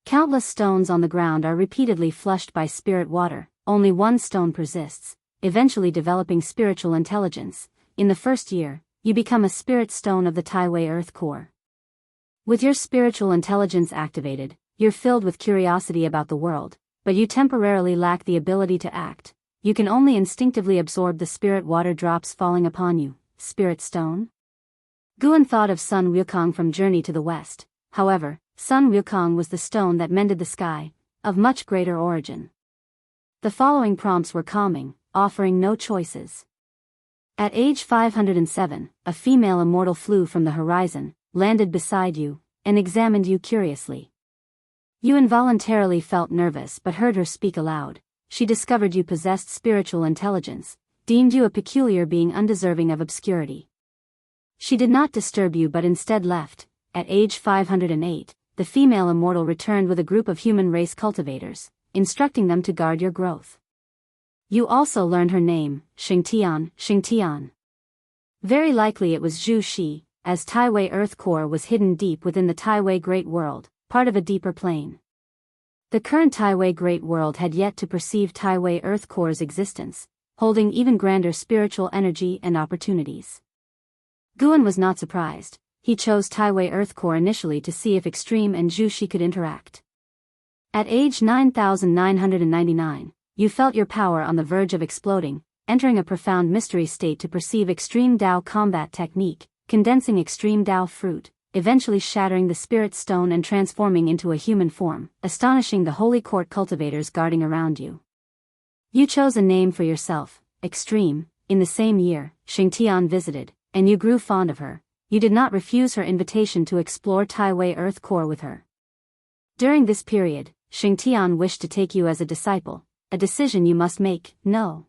Countless stones on the ground are repeatedly flushed by spirit water. Only one stone persists, eventually developing spiritual intelligence. In the first year, you become a spirit stone of the Taiwei Earth Core. With your spiritual intelligence activated, you're filled with curiosity about the world, but you temporarily lack the ability to act. You can only instinctively absorb the spirit water drops falling upon you. Spirit stone? Guan thought of Sun Wukong from Journey to the West. However, Sun Wukong was the stone that mended the sky, of much greater origin. The following prompts were calming, offering no choices. At age 507, a female immortal flew from the horizon, landed beside you, and examined you curiously. You involuntarily felt nervous but heard her speak aloud. She discovered you possessed spiritual intelligence, deemed you a peculiar being undeserving of obscurity. She did not disturb you but instead left. At age 508, the female immortal returned with a group of human race cultivators, instructing them to guard your growth. You also learned her name, Xianxia. Very likely it was Zhu Shi, as Taiwei Earth Core was hidden deep within the Taiwei Great World, part of a deeper plane. The current Taiwei Great World had yet to perceive Taiwei Earth Core's existence, holding even grander spiritual energy and opportunities. Guan was not surprised. He chose Taiwei Earth Core initially to see if Extreme and Zhu Shi could interact. At age 9999, you felt your power on the verge of exploding, entering a profound mystery state to perceive Extreme Tao combat technique, condensing Extreme Tao fruit, eventually shattering the spirit stone and transforming into a human form, astonishing the holy court cultivators guarding around you. You chose a name for yourself, Extreme. In the same year, Xianxia visited, and you grew fond of her. You did not refuse her invitation to explore Taiwei Earth Core with her. During this period, Xianxia wished to take you as a disciple, a decision you must make. No.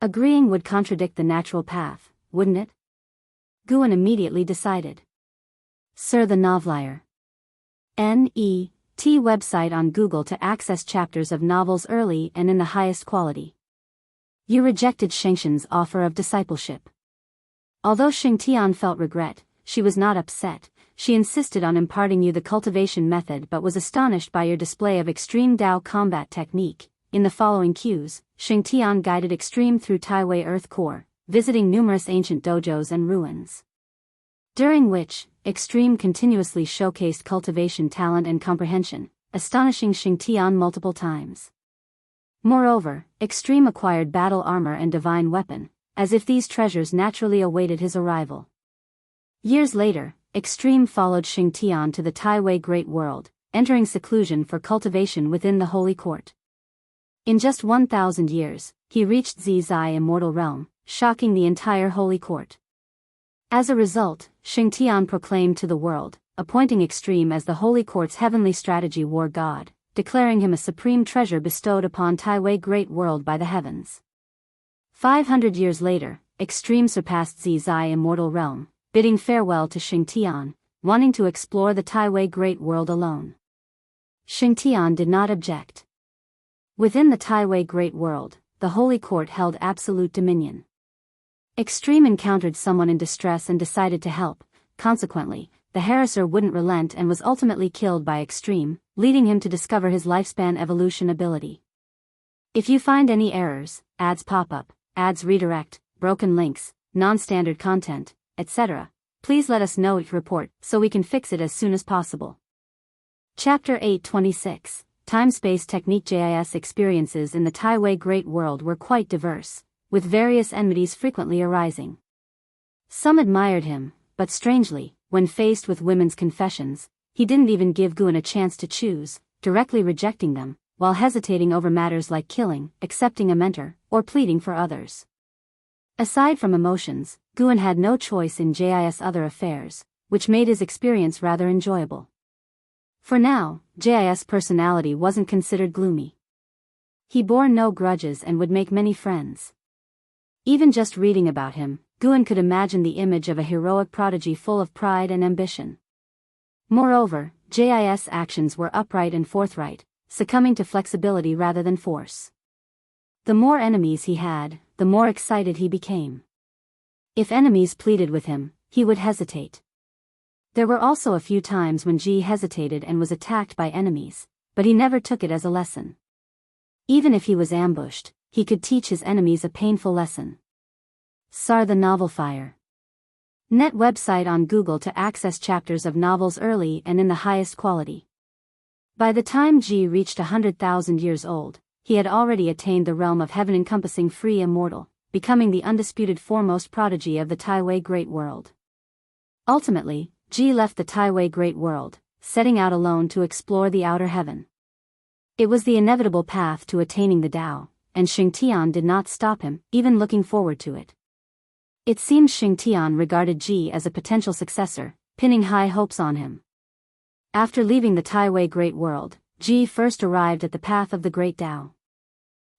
Agreeing would contradict the natural path, wouldn't it? Guan immediately decided. Sir the Novelier. N.E.T. website on Google to access chapters of novels early and in the highest quality. You rejected Xianxia's offer of discipleship. Although Xianxia felt regret, she was not upset. She insisted on imparting you the cultivation method but was astonished by your display of extreme Tao combat technique. In the following cues, Xianxia guided Extreme through Taiwei Earth Core, visiting numerous ancient dojos and ruins. During which, Extreme continuously showcased cultivation talent and comprehension, astonishing Xianxia multiple times. Moreover, Extreme acquired battle armor and divine weapon, as if these treasures naturally awaited his arrival. Years later, Extreme followed Xianxia to the Taiwei Great World, entering seclusion for cultivation within the Holy Court. In just 1,000 years, he reached Zizai Immortal Realm, shocking the entire Holy Court. As a result, Xianxia proclaimed to the world, appointing Extreme as the Holy Court's heavenly strategy war god, declaring him a supreme treasure bestowed upon Taiwei Great World by the heavens. 500 years later, Extreme surpassed Zizai Immortal Realm, bidding farewell to Xianxia, wanting to explore the Taiwei Great World alone. Xianxia did not object. Within the Taiwei Great World, the Holy Court held absolute dominion. Extreme encountered someone in distress and decided to help. Consequently, the harasser wouldn't relent and was ultimately killed by Extreme, leading him to discover his lifespan evolution ability. If you find any errors, ads pop up, ads redirect, broken links, non-standard content, etc., please let us know each report so we can fix it as soon as possible. Chapter 826, Time-Space Technique. JIS experiences in the Taiwei Great World were quite diverse, with various enmities frequently arising. Some admired him, but strangely, when faced with women's confessions, he didn't even give Guan a chance to choose, directly rejecting them, while hesitating over matters like killing, accepting a mentor, or pleading for others. Aside from emotions, Guan had no choice in JIS other affairs, which made his experience rather enjoyable. For now, JIS' personality wasn't considered gloomy. He bore no grudges and would make many friends. Even just reading about him, Guan could imagine the image of a heroic prodigy full of pride and ambition. Moreover, JIS' actions were upright and forthright, succumbing to flexibility rather than force. The more enemies he had, the more excited he became. If enemies pleaded with him, he would hesitate. There were also a few times when Ji hesitated and was attacked by enemies, but he never took it as a lesson. Even if he was ambushed, he could teach his enemies a painful lesson. Sar the Novel Fire. Net website on Google to access chapters of novels early and in the highest quality. By the time Ji reached 100,000 years old, he had already attained the realm of heaven encompassing free immortal, becoming the undisputed foremost prodigy of the Taiwei Great World. Ultimately, Ji left the Taiwei Great World, setting out alone to explore the outer heaven. It was the inevitable path to attaining the Tao, and Xianxia did not stop him, even looking forward to it. It seemed Xianxia regarded Ji as a potential successor, pinning high hopes on him. After leaving the Taiwei Great World, Ji first arrived at the path of the Great Tao.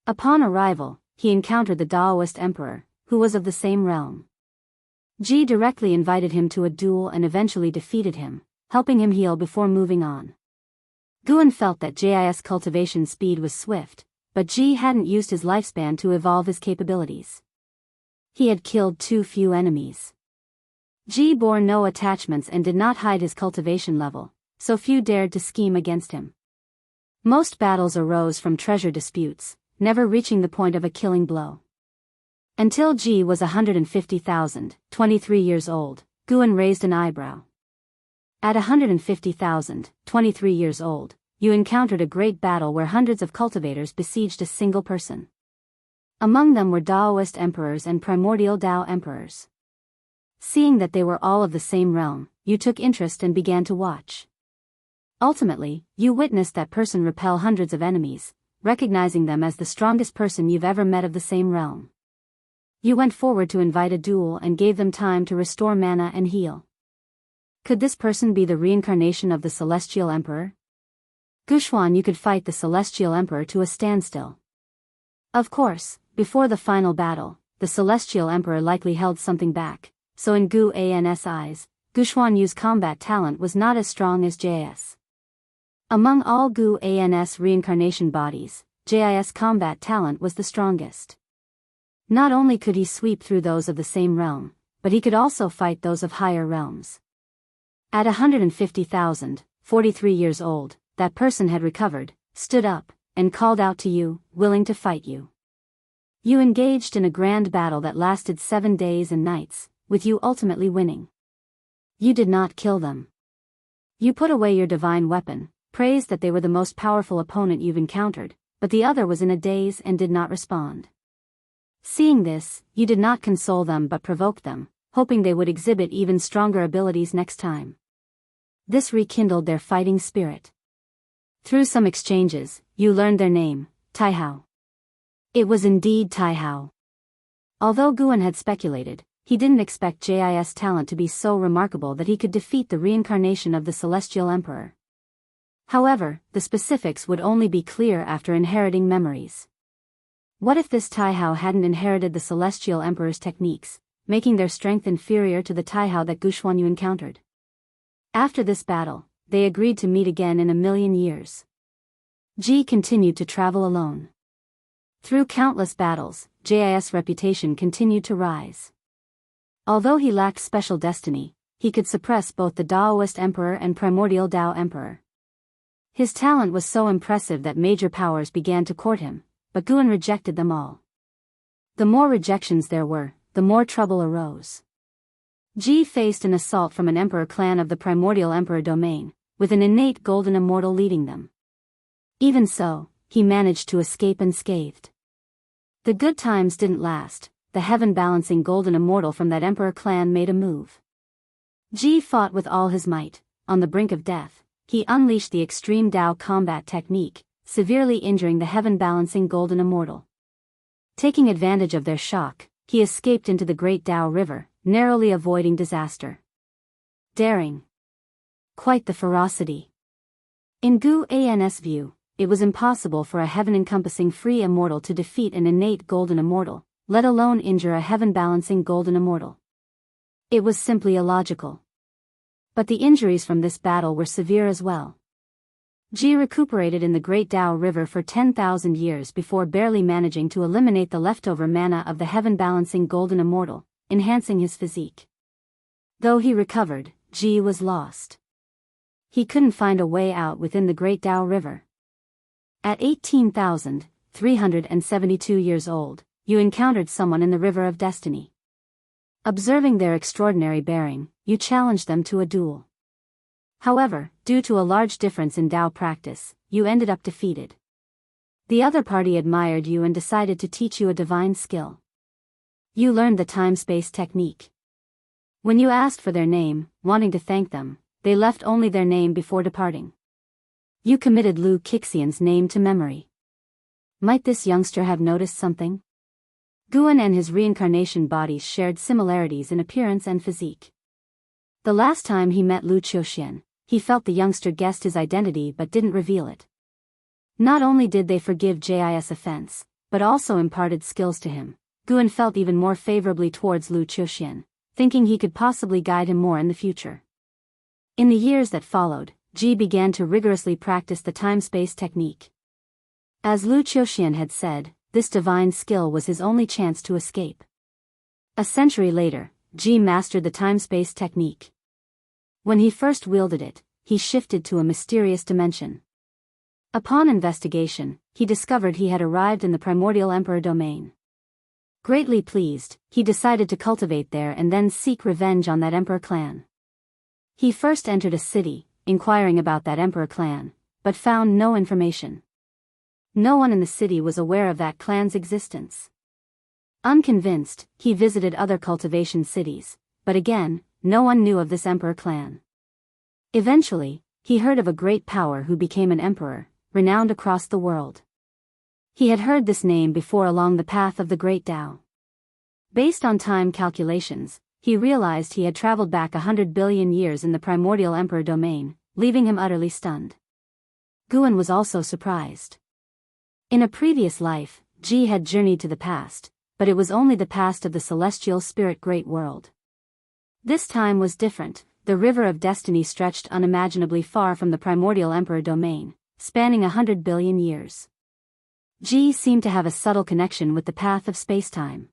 Upon arrival, he encountered the Daoist emperor, who was of the same realm. Ji directly invited him to a duel and eventually defeated him, helping him heal before moving on. Guan felt that Ji's cultivation speed was swift, but Ji hadn't used his lifespan to evolve his capabilities. He had killed too few enemies. Ji bore no attachments and did not hide his cultivation level, so few dared to scheme against him. Most battles arose from treasure disputes, never reaching the point of a killing blow. Until Ji was 150,000, 23 years old, Guan raised an eyebrow. At 150,000, 23 years old, you encountered a great battle where hundreds of cultivators besieged a single person. Among them were Daoist emperors and primordial Tao emperors. Seeing that they were all of the same realm, you took interest and began to watch. Ultimately, you witnessed that person repel hundreds of enemies, recognizing them as the strongest person you've ever met of the same realm. You went forward to invite a duel and gave them time to restore mana and heal. Could this person be the reincarnation of the Celestial Emperor? Guxuan, you could fight the Celestial Emperor to a standstill. Of course, before the final battle, the Celestial Emperor likely held something back, so in Gu An's eyes, Guxuan Yu's combat talent was not as strong as Jis. Among all Gu An's reincarnation bodies, Jis' combat talent was the strongest. Not only could he sweep through those of the same realm, but he could also fight those of higher realms. At 150,000, 43 years old, that person had recovered, stood up, and called out to you, willing to fight you. You engaged in a grand battle that lasted 7 days and nights, with you ultimately winning. You did not kill them. You put away your divine weapon, praised that they were the most powerful opponent you've encountered, but the other was in a daze and did not respond. Seeing this, Yu did not console them but provoked them, hoping they would exhibit even stronger abilities next time. This rekindled their fighting spirit. Through some exchanges, Yu learned their name, Taihao. It was indeed Taihao. Although Guan had speculated, he didn't expect Jis' talent to be so remarkable that he could defeat the reincarnation of the Celestial Emperor. However, the specifics would only be clear after inheriting memories. What if this Taihao hadn't inherited the Celestial Emperor's techniques, making their strength inferior to the Taihao that Guxuanyu encountered? After this battle, they agreed to meet again in 1,000,000 years. Ji continued to travel alone. Through countless battles, Jis' reputation continued to rise. Although he lacked special destiny, he could suppress both the Daoist Emperor and primordial Dao Emperor. His talent was so impressive that major powers began to court him, but Guan rejected them all. The more rejections there were, the more trouble arose. Ji faced an assault from an emperor clan of the primordial emperor domain, with an innate golden immortal leading them. Even so, he managed to escape unscathed. The good times didn't last. The heaven-balancing golden immortal from that emperor clan made a move. Ji fought with all his might. On the brink of death, he unleashed the extreme Dao combat technique, severely injuring the heaven-balancing golden immortal. Taking advantage of their shock, he escaped into the great Dao river, narrowly avoiding disaster. Daring. Quite the ferocity. In Gu An's view, it was impossible for a heaven-encompassing free immortal to defeat an innate golden immortal, let alone injure a heaven-balancing golden immortal. It was simply illogical. But the injuries from this battle were severe as well. Ji recuperated in the Great Dao River for 10,000 years before barely managing to eliminate the leftover mana of the heaven-balancing golden immortal, enhancing his physique. Though he recovered, Ji was lost. He couldn't find a way out within the Great Dao River. At 18,372 years old, you encountered someone in the River of Destiny. Observing their extraordinary bearing, you challenged them to a duel. However, due to a large difference in Dao practice, you ended up defeated. The other party admired you and decided to teach you a divine skill. You learned the time-space technique. When you asked for their name, wanting to thank them, they left only their name before departing. You committed Lu Qixian's name to memory. Might this youngster have noticed something? Guan and his reincarnation bodies shared similarities in appearance and physique. The last time he met Lu Qixian, he felt the youngster guessed his identity but didn't reveal it. Not only did they forgive Jis' offense, but also imparted skills to him. Guan felt even more favorably towards Lu Qixian, thinking he could possibly guide him more in the future. In the years that followed, Ji began to rigorously practice the time-space technique. As Lu Qixian had said, this divine skill was his only chance to escape. A century later, Ji mastered the time-space technique. When he first wielded it, he shifted to a mysterious dimension. Upon investigation, he discovered he had arrived in the primordial emperor domain. Greatly pleased, he decided to cultivate there and then seek revenge on that emperor clan. He first entered a city, inquiring about that emperor clan, but found no information. No one in the city was aware of that clan's existence. Unconvinced, he visited other cultivation cities, but again, no one knew of this emperor clan. Eventually, he heard of a great power who became an emperor, renowned across the world. He had heard this name before along the path of the Great Dao. Based on time calculations, he realized he had traveled back 100 billion years in the primordial emperor domain, leaving him utterly stunned. Guan was also surprised. In a previous life, Ji had journeyed to the past, but it was only the past of the celestial spirit great world. This time was different. The river of destiny stretched unimaginably far from the primordial emperor domain, spanning 100 billion years. Ji seemed to have a subtle connection with the path of space-time.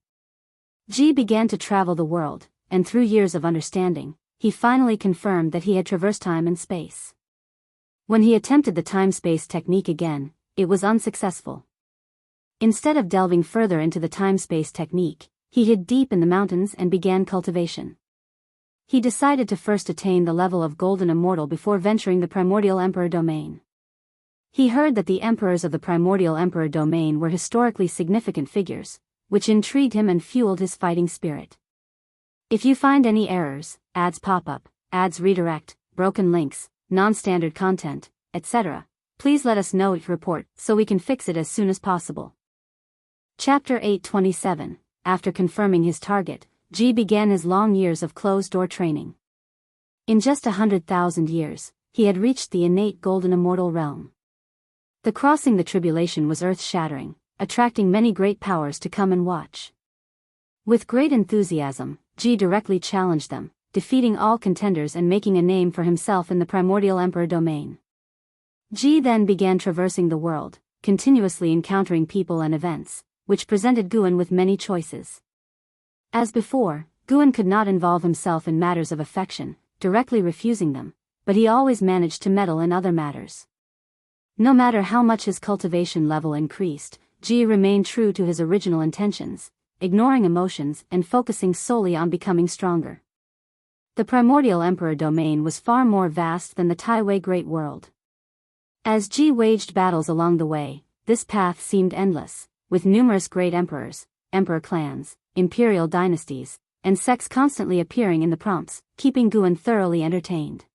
Ji began to travel the world, and through years of understanding, he finally confirmed that he had traversed time and space. When he attempted the time-space technique again, it was unsuccessful. Instead of delving further into the time-space technique, he hid deep in the mountains and began cultivation. He decided to first attain the level of Golden Immortal before venturing the Primordial Emperor domain. He heard that the emperors of the primordial emperor domain were historically significant figures, which intrigued him and fueled his fighting spirit. If you find any errors, ads pop up, ads redirect, broken links, non-standard content, etc., please let us know each report so we can fix it as soon as possible. Chapter 827. After confirming his target, Ji began his long years of closed-door training. In just 100,000 years, he had reached the innate golden immortal realm. The crossing the tribulation was earth-shattering, attracting many great powers to come and watch. With great enthusiasm, Ji directly challenged them, defeating all contenders and making a name for himself in the primordial emperor domain. Ji then began traversing the world, continuously encountering people and events, which presented Guan with many choices. As before, Guan could not involve himself in matters of affection, directly refusing them, but he always managed to meddle in other matters. No matter how much his cultivation level increased, Ji remained true to his original intentions, ignoring emotions and focusing solely on becoming stronger. The primordial emperor domain was far more vast than the Taiwei Great World. As Ji waged battles along the way, this path seemed endless, with numerous great emperors, emperor clans, imperial dynasties, and sects constantly appearing in the prompts, keeping Guan thoroughly entertained.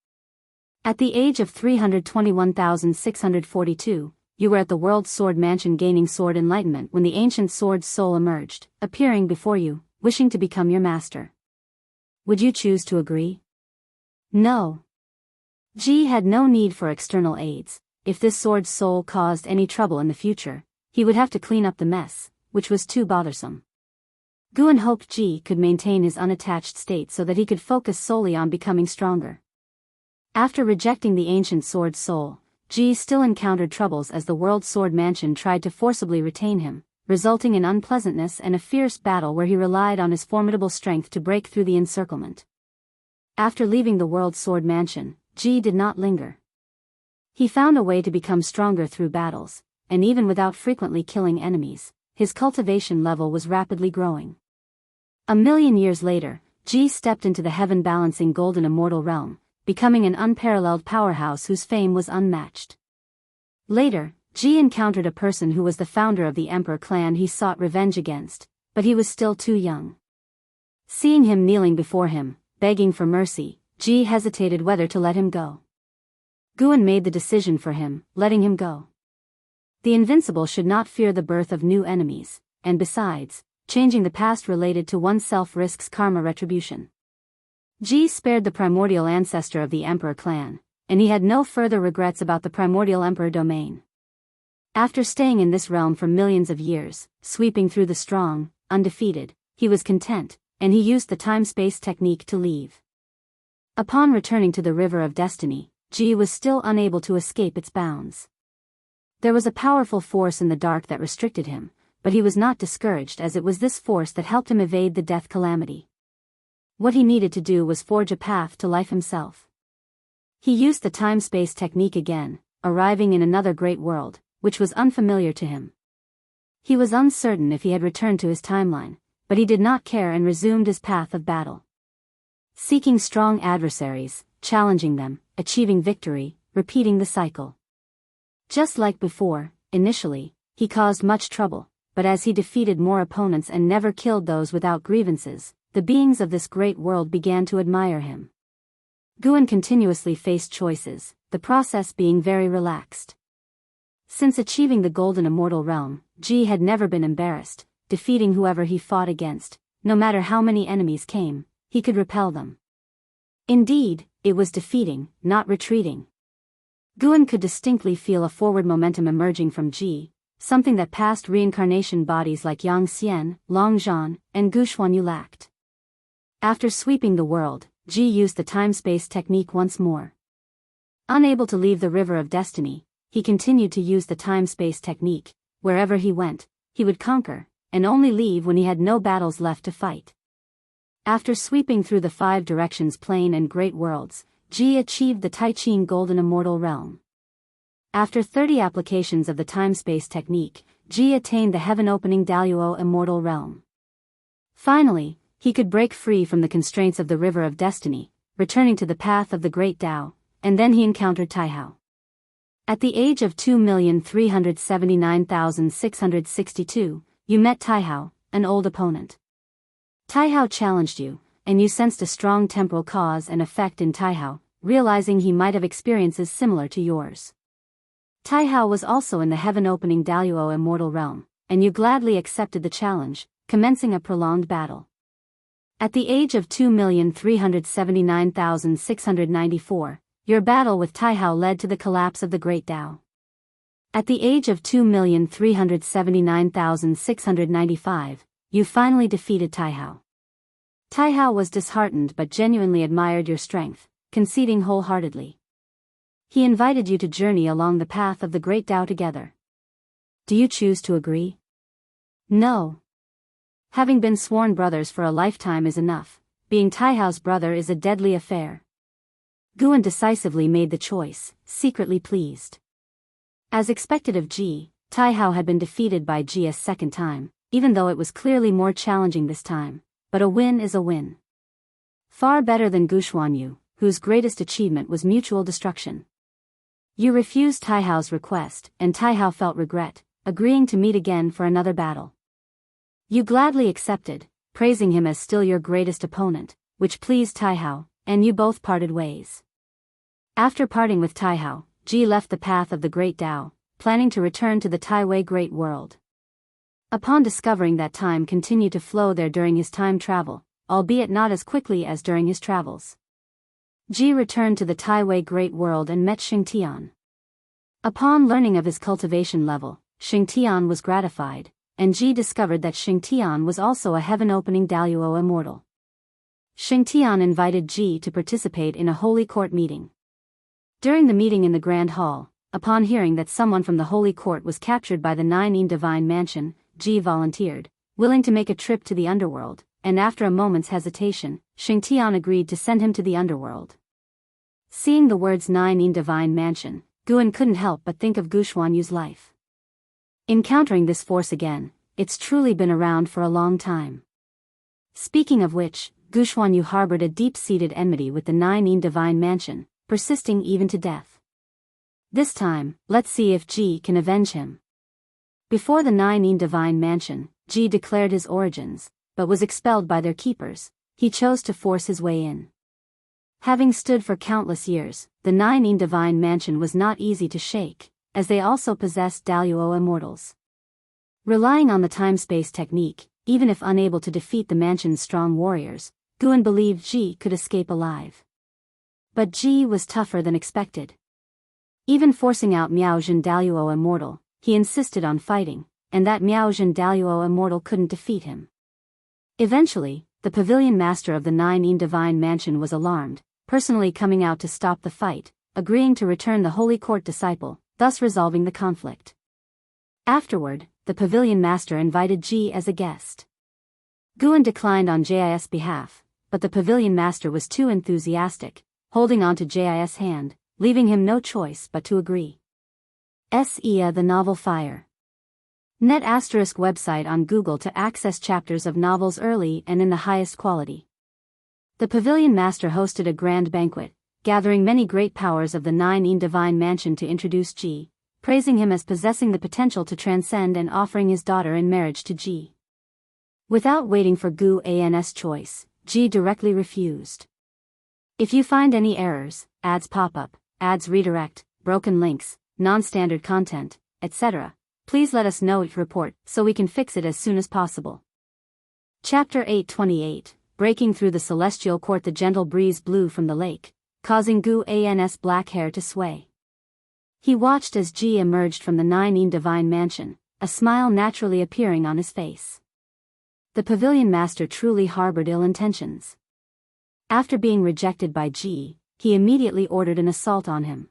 At the age of 321,642, you were at the World Sword Mansion gaining sword enlightenment when the ancient sword's soul emerged, appearing before you, wishing to become your master. Would you choose to agree? No. Ji had no need for external aids. If this sword's soul caused any trouble in the future, he would have to clean up the mess, which was too bothersome. Guan hoped Ji could maintain his unattached state so that he could focus solely on becoming stronger. After rejecting the ancient sword's soul, Ji still encountered troubles as the World Sword Mansion tried to forcibly retain him, resulting in unpleasantness and a fierce battle where he relied on his formidable strength to break through the encirclement. After leaving the World Sword Mansion, Ji did not linger. He found a way to become stronger through battles, and even without frequently killing enemies, his cultivation level was rapidly growing. 1,000,000 years later, Ji stepped into the heaven-balancing golden immortal realm, becoming an unparalleled powerhouse whose fame was unmatched. Later, Ji encountered a person who was the founder of the Emperor clan he sought revenge against, but he was still too young. Seeing him kneeling before him, begging for mercy, Ji hesitated whether to let him go. Guan made the decision for him, letting him go. The invincible should not fear the birth of new enemies, and besides, changing the past related to oneself risks karma retribution. Ji spared the primordial ancestor of the Emperor clan, and he had no further regrets about the primordial Emperor domain. After staying in this realm for millions of years, sweeping through the strong, undefeated, he was content, and he used the time-space technique to leave. Upon returning to the River of Destiny, Ji was still unable to escape its bounds. There was a powerful force in the dark that restricted him, but he was not discouraged as it was this force that helped him evade the death calamity. What he needed to do was forge a path to life himself. He used the time-space technique again, arriving in another great world, which was unfamiliar to him. He was uncertain if he had returned to his timeline, but he did not care and resumed his path of battle. Seeking strong adversaries, challenging them, achieving victory, repeating the cycle. Just like before, initially, he caused much trouble, but as he defeated more opponents and never killed those without grievances, the beings of this great world began to admire him. Guan continuously faced choices, the process being very relaxed. Since achieving the golden immortal realm, Ji had never been embarrassed, defeating whoever he fought against, no matter how many enemies came, he could repel them. Indeed, it was defeating, not retreating. Guan could distinctly feel a forward momentum emerging from Ji, something that past reincarnation bodies like Yang Xian, Long Zhan, and Gu Xuanyu lacked. After sweeping the world, Ji used the time-space technique once more. Unable to leave the River of Destiny, he continued to use the time-space technique. Wherever he went, he would conquer, and only leave when he had no battles left to fight. After sweeping through the 5 directions plane and great worlds, Ji achieved the Taiqing golden immortal realm. After 30 applications of the time-space technique, Ji attained the heaven-opening Daoist immortal realm. Finally, he could break free from the constraints of the River of Destiny, returning to the path of the Great Tao, and then he encountered Taihao. At the age of 2,379,662, you met Taihao, an old opponent. Taihao challenged you, and you sensed a strong temporal cause and effect in Taihao, realizing he might have experiences similar to yours. Taihao was also in the heaven-opening Daoist immortal realm, and you gladly accepted the challenge, commencing a prolonged battle. At the age of 2,379,694, your battle with Taihao led to the collapse of the Great Tao. At the age of 2,379,695, you finally defeated Taihao. Taihao was disheartened but genuinely admired your strength, conceding wholeheartedly. He invited you to journey along the path of the Great Tao together. Do you choose to agree? No. Having been sworn brothers for a lifetime is enough. Being Taihao's brother is a deadly affair. Guan decisively made the choice, secretly pleased. As expected of Ji, Taihao had been defeated by Ji a second time, even though it was clearly more challenging this time. But a win is a win. Far better than Guxuanyu, whose greatest achievement was mutual destruction. You refused Taihao's request, and Taihao felt regret, agreeing to meet again for another battle. You gladly accepted, praising him as still your greatest opponent, which pleased Taihao, and you both parted ways. After parting with Taihao, Ji left the path of the Great Tao, planning to return to the Taiwei Great World. Upon discovering that time continued to flow there during his time travel, albeit not as quickly as during his travels, Ji returned to the Taiwei Great World and met Xingtian. Upon learning of his cultivation level, Xingtian was gratified, and Ji discovered that Xingtian was also a heaven-opening Daoist immortal. Xingtian invited Ji to participate in a holy court meeting. During the meeting in the Grand Hall, upon hearing that someone from the Holy Court was captured by the Nine Divine Mansion, Ji volunteered, willing to make a trip to the underworld, and after a moment's hesitation, Xingtian agreed to send him to the underworld. Seeing the words Nine Divine Mansion, Guan couldn't help but think of Guxuanyu's life. Encountering this force again, it's truly been around for a long time. Speaking of which, Guxuanyu harbored a deep-seated enmity with the Nine Divine Mansion, persisting even to death. This time, let's see if Ji can avenge him. Before the Nine Divine Mansion, Ji declared his origins, but was expelled by their keepers. He chose to force his way in. Having stood for countless years, the Nine Divine Mansion was not easy to shake, as they also possessed Daoist immortals. Relying on the time-space technique, even if unable to defeat the mansion's strong warriors, Guan believed Ji could escape alive. But Ji was tougher than expected. Even forcing out Miaozhen Daoist immortal, he insisted on fighting, and that Miaozhen Daoist immortal couldn't defeat him. Eventually, the pavilion master of the Nine Divine Mansion was alarmed, personally coming out to stop the fight, agreeing to return the Holy Court disciple, thus resolving the conflict. Afterward, the pavilion master invited Ji as a guest. Guan declined on Jis' behalf, but the pavilion master was too enthusiastic, holding on to Jis' hand, leaving him no choice but to agree. The novel Fire. Net ** website on Google to access chapters of novels early and in the highest quality. The pavilion master hosted a grand banquet, gathering many great powers of the Nine Divine Mansion to introduce Ji, praising him as possessing the potential to transcend and offering his daughter in marriage to Ji. Without waiting for Guan's choice, Ji directly refused. If you find any errors, ads pop up, ads redirect, broken links, non-standard content, etc., please let us know each report so we can fix it as soon as possible. Chapter 828, Breaking Through the Celestial Court. The gentle breeze blew from the lake, causing Guan's black hair to sway. He watched as Ji emerged from the Nine Divine Mansion, a smile naturally appearing on his face. The pavilion master truly harbored ill intentions. After being rejected by Ji, he immediately ordered an assault on him.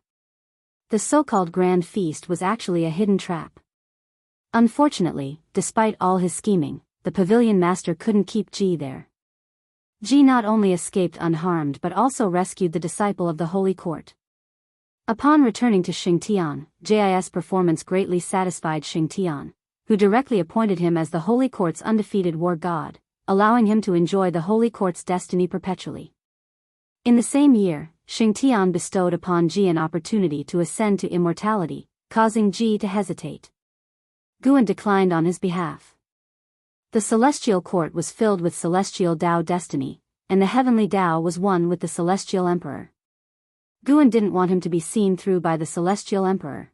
The so-called grand feast was actually a hidden trap. Unfortunately, despite all his scheming, the pavilion master couldn't keep Ji there. Ji not only escaped unharmed but also rescued the disciple of the Holy Court. Upon returning to Xingtian, Jis' performance greatly satisfied Xingtian, who directly appointed him as the Holy Court's undefeated war god, allowing him to enjoy the Holy Court's destiny perpetually. In the same year, Xianxia bestowed upon Ji an opportunity to ascend to immortality, causing Ji to hesitate. Guan declined on his behalf. The celestial court was filled with celestial Dao destiny, and the heavenly Dao was one with the celestial emperor. Guan didn't want him to be seen through by the celestial emperor.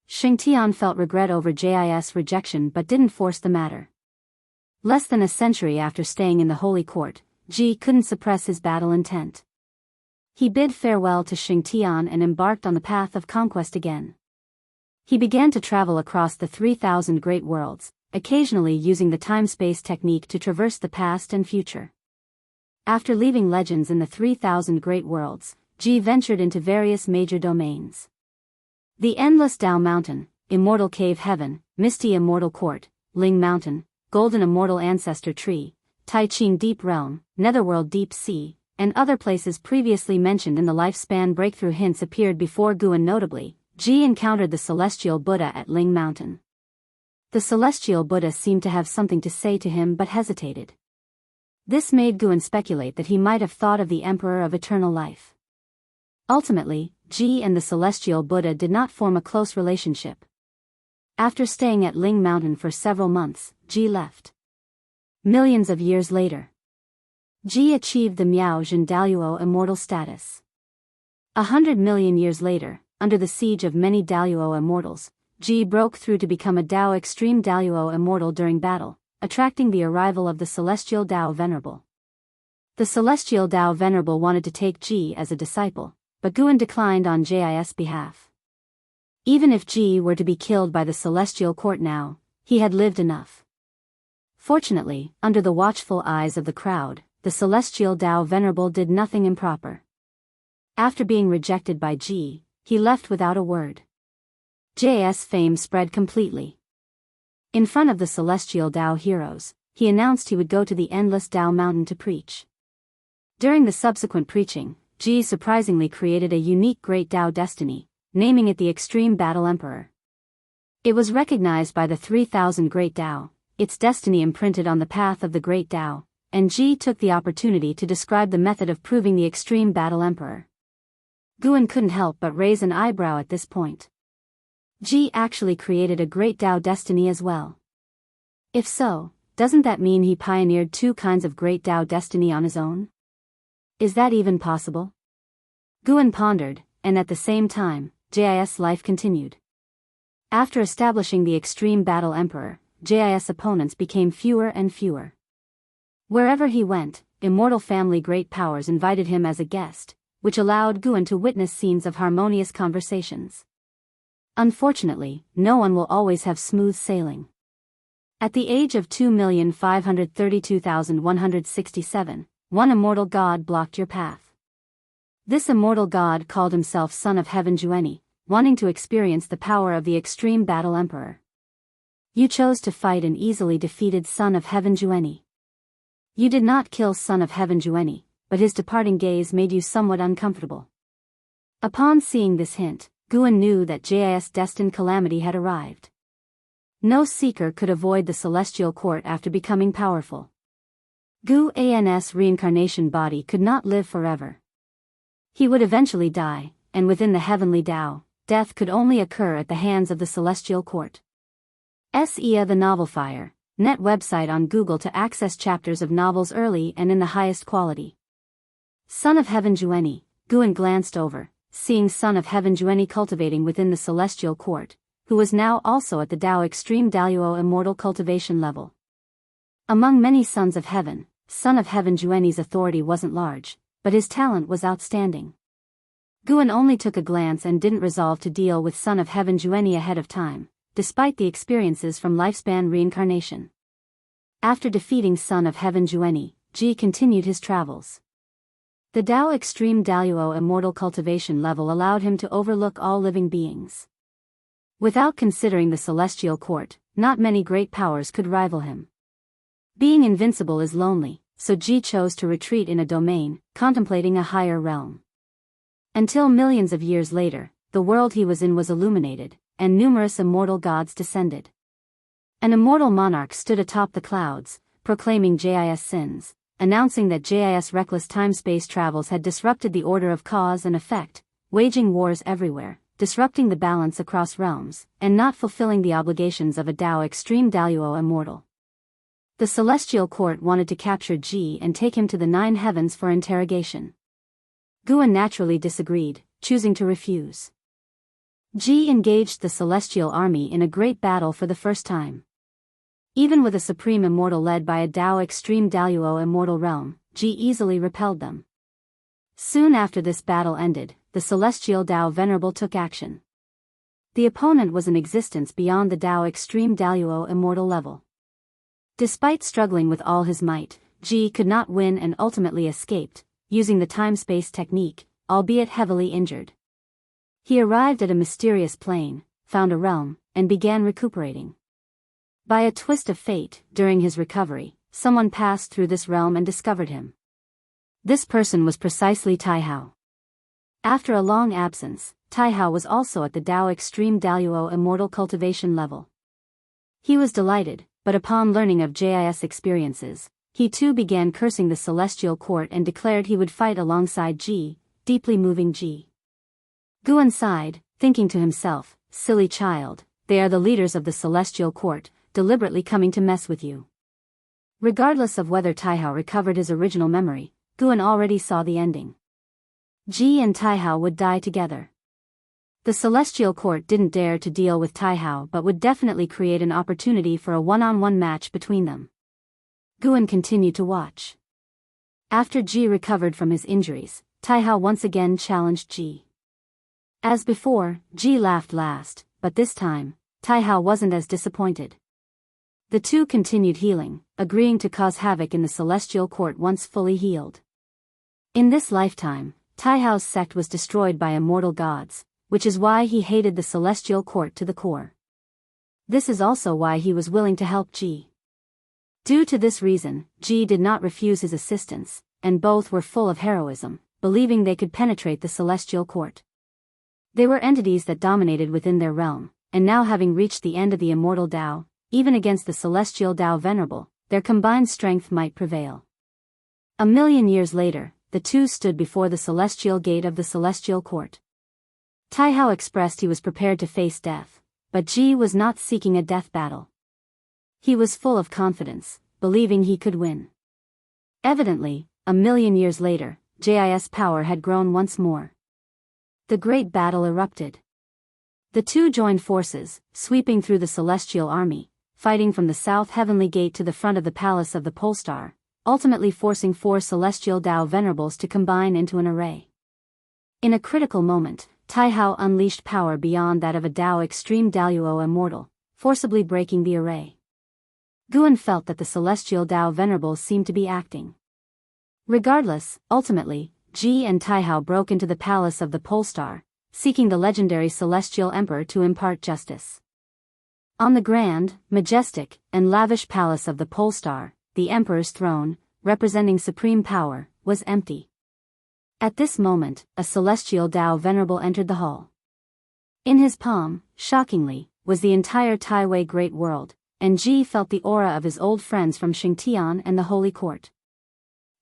Xianxia felt regret over Jis' rejection but didn't force the matter. Less than a century after staying in the holy court, Ji couldn't suppress his battle intent. He bid farewell to Xianxia and embarked on the path of conquest again. He began to travel across the 3,000 great worlds, occasionally using the time-space technique to traverse the past and future. After leaving legends in the 3,000 great worlds, Ji ventured into various major domains. The Endless Dao Mountain, Immortal Cave Heaven, Misty Immortal Court, Ling Mountain, Golden Immortal Ancestor Tree, Tai Ching Deep Realm, Netherworld Deep Sea, and other places previously mentioned in the lifespan breakthrough hints appeared before Guan. Notably, Ji encountered the Celestial Buddha at Ling Mountain. The Celestial Buddha seemed to have something to say to him but hesitated. This made Guan speculate that he might have thought of the Emperor of Eternal Life. Ultimately, Ji and the Celestial Buddha did not form a close relationship. After staying at Ling Mountain for several months, Ji left. Millions of years later, Ji achieved the Miao Zhen Daluo immortal status. 100 million years later, under the siege of many Daluo immortals, Ji broke through to become a Dao Extreme Daluo immortal during battle, attracting the arrival of the Celestial Dao Venerable. The Celestial Dao Venerable wanted to take Ji as a disciple, but Guan declined on Jis' behalf. Even if Ji were to be killed by the Celestial Court now, he had lived enough. Fortunately, under the watchful eyes of the crowd, the Celestial Dao Venerable did nothing improper. After being rejected by Ji, he left without a word. Jis' fame spread completely. In front of the Celestial Dao heroes, he announced he would go to the Endless Dao Mountain to preach. During the subsequent preaching, Ji surprisingly created a unique Great Dao destiny, naming it the Extreme Battle Emperor. It was recognized by the 3,000 Great Dao, its destiny imprinted on the path of the Great Dao, and Ji took the opportunity to describe the method of proving the Extreme Battle Emperor. Guan couldn't help but raise an eyebrow at this point. Ji actually created a Great Dao destiny as well. If so, doesn't that mean he pioneered two kinds of Great Dao destiny on his own? Is that even possible? Guan pondered, and at the same time, Jis' life continued. After establishing the Extreme Battle Emperor, Jis' opponents became fewer and fewer. Wherever he went, immortal family great powers invited him as a guest, which allowed Guan to witness scenes of harmonious conversations. Unfortunately, no one will always have smooth sailing. At the age of 2,532,167, one immortal god blocked your path. This immortal god called himself Son of Heaven Jueni, wanting to experience the power of the Extreme Battle Emperor. You chose to fight and easily defeated Son of Heaven Jueni. You did not kill Son of Heaven Jueni, but his departing gaze made you somewhat uncomfortable. Upon seeing this hint, Guan knew that Jis' destined calamity had arrived. No seeker could avoid the Celestial Court after becoming powerful. Guan's reincarnation body could not live forever. He would eventually die, and within the heavenly Dao, death could only occur at the hands of the Celestial Court. SEA the Novel Fire, net website on Google to access chapters of novels early and in the highest quality. Son of Heaven Jueni, Guan glanced over, seeing Son of Heaven Jueni cultivating within the Celestial Court, who was now also at the Dao Extreme Daluo Immortal Cultivation level. Among many Sons of Heaven, Son of Heaven Jueni's authority wasn't large, but his talent was outstanding. Guan only took a glance and didn't resolve to deal with Son of Heaven Jueni ahead of time, despite the experiences from lifespan reincarnation. After defeating Son of Heaven Jueni, Ji continued his travels. The Dao Extreme Daluo Immortal Cultivation level allowed him to overlook all living beings. Without considering the Celestial Court, not many great powers could rival him. Being invincible is lonely, so Ji chose to retreat in a domain, contemplating a higher realm. Until millions of years later, the world he was in was illuminated, and numerous immortal gods descended. An immortal monarch stood atop the clouds, proclaiming Jis' sins, announcing that JIS reckless time-space travels had disrupted the order of cause and effect, waging wars everywhere, disrupting the balance across realms, and not fulfilling the obligations of a Dao extreme Daoist immortal. The celestial court wanted to capture Ji and take him to the 9 heavens for interrogation. Guan naturally disagreed, choosing to refuse. Ji engaged the celestial army in a great battle for the first time. Even with a supreme immortal led by a Dao extreme Daoist immortal realm, Ji easily repelled them. Soon after this battle ended, the celestial Dao Venerable took action. The opponent was an existence beyond the Dao extreme Daoist immortal level. Despite struggling with all his might, Ji could not win and ultimately escaped, using the time-space technique, albeit heavily injured. He arrived at a mysterious plane, found a realm, and began recuperating. By a twist of fate, during his recovery, someone passed through this realm and discovered him. This person was precisely Taihao. After a long absence, Taihao was also at the Dao extreme Daoist immortal cultivation level. He was delighted, but upon learning of JIS experiences, he too began cursing the celestial court and declared he would fight alongside Ji, deeply moving Ji. Guan sighed, thinking to himself, "Silly child, they are the leaders of the celestial court, deliberately coming to mess with you." Regardless of whether Taihao recovered his original memory, Guan already saw the ending. Ji and Taihao would die together. The celestial court didn't dare to deal with Taihao but would definitely create an opportunity for a one-on-one match between them. Guan continued to watch. After Ji recovered from his injuries, Taihao once again challenged Ji. As before, Ji laughed last, but this time, Taihao wasn't as disappointed. The two continued healing, agreeing to cause havoc in the celestial court once fully healed. In this lifetime, Taihao's sect was destroyed by immortal gods, which is why he hated the celestial court to the core. This is also why he was willing to help Ji. Due to this reason, Ji did not refuse his assistance, and both were full of heroism, believing they could penetrate the celestial court. They were entities that dominated within their realm, and now having reached the end of the immortal Dao, even against the celestial Dao Venerable, their combined strength might prevail. 1,000,000 years later, the two stood before the celestial gate of the celestial court. Taihao expressed he was prepared to face death, but Ji was not seeking a death battle. He was full of confidence, believing he could win. Evidently, 1,000,000 years later, JIS power had grown once more. The great battle erupted. The two joined forces, sweeping through the celestial army, fighting from the south heavenly gate to the front of the palace of the Polestar, ultimately forcing 4 celestial Dao Venerables to combine into an array. In a critical moment, Taihao unleashed power beyond that of a Dao extreme Daoist immortal, forcibly breaking the array. Guan felt that the celestial Dao Venerables seemed to be acting. Regardless, ultimately, Ji and Taihao broke into the palace of the Polestar, seeking the legendary celestial emperor to impart justice. On the grand, majestic, and lavish palace of the Polestar, the emperor's throne, representing supreme power, was empty. At this moment, a celestial Dao Venerable entered the hall. In his palm, shockingly, was the entire Taiwei Great World, and Ji felt the aura of his old friends from Xingtian and the Holy Court.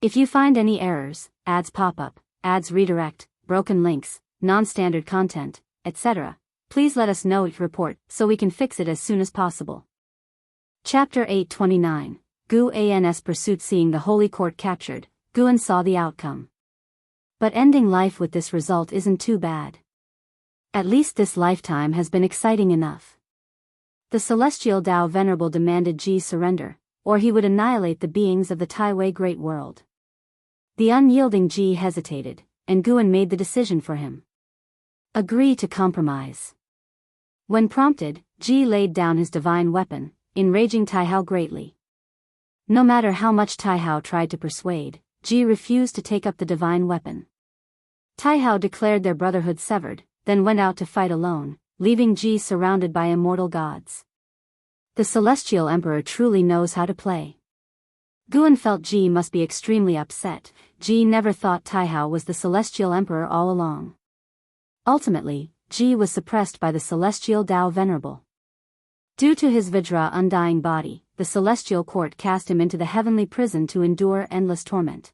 If you find any errors, ads pop up, ads redirect, broken links, non-standard content, etc., please let us know your report so we can fix it as soon as possible. Chapter 829, Gu An's Pursuit. Seeing the Holy Court captured, Guan saw the outcome. But ending life with this result isn't too bad. At least this lifetime has been exciting enough. The celestial Dao Venerable demanded Ji's surrender, or he would annihilate the beings of the Taiwei Great World. The unyielding Ji hesitated, and Guan made the decision for him. Agree to compromise. When prompted, Ji laid down his divine weapon, enraging Taihao greatly. No matter how much Taihao tried to persuade, Ji refused to take up the divine weapon. Taihao declared their brotherhood severed, then went out to fight alone, leaving Ji surrounded by immortal gods. The celestial emperor truly knows how to play. Guan felt Ji must be extremely upset. Ji never thought Taihao was the celestial emperor all along. Ultimately, Ji was suppressed by the celestial Dao Venerable. Due to his Vajra undying body, the celestial court cast him into the heavenly prison to endure endless torment.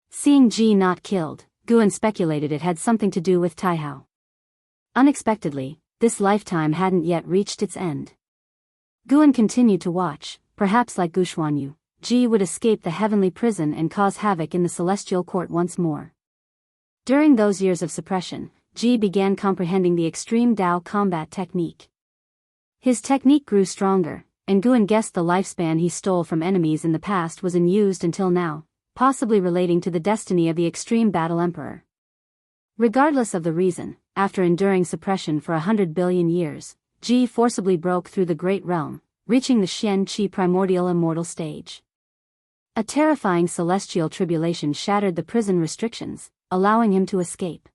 Seeing Ji not killed, Guan speculated it had something to do with Taihao. Unexpectedly, this lifetime hadn't yet reached its end. Guan continued to watch, perhaps like Guxuanyu, Ji would escape the heavenly prison and cause havoc in the celestial court once more. During those years of suppression, Ji began comprehending the extreme Dao combat technique. His technique grew stronger, and Guan guessed the lifespan he stole from enemies in the past was unused until now, possibly relating to the destiny of the extreme battle emperor. Regardless of the reason, after enduring suppression for 100 billion years, Ji forcibly broke through the great realm, reaching the Xian Qi primordial immortal stage. A terrifying celestial tribulation shattered the prison restrictions, allowing him to escape.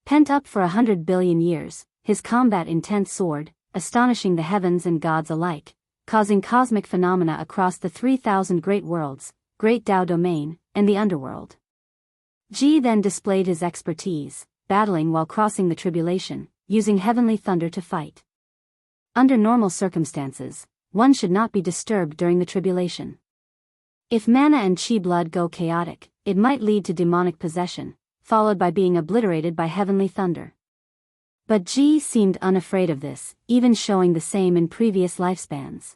Pent up for 100 billion years, his combat intent soared, astonishing the heavens and gods alike, causing cosmic phenomena across the 3,000 great worlds, great Dao domain, and the underworld. Ji then displayed his expertise, battling while crossing the tribulation, using heavenly thunder to fight. Under normal circumstances, one should not be disturbed during the tribulation. If mana and chi blood go chaotic, it might lead to demonic possession, followed by being obliterated by heavenly thunder. But Ji seemed unafraid of this, even showing the same in previous lifespans.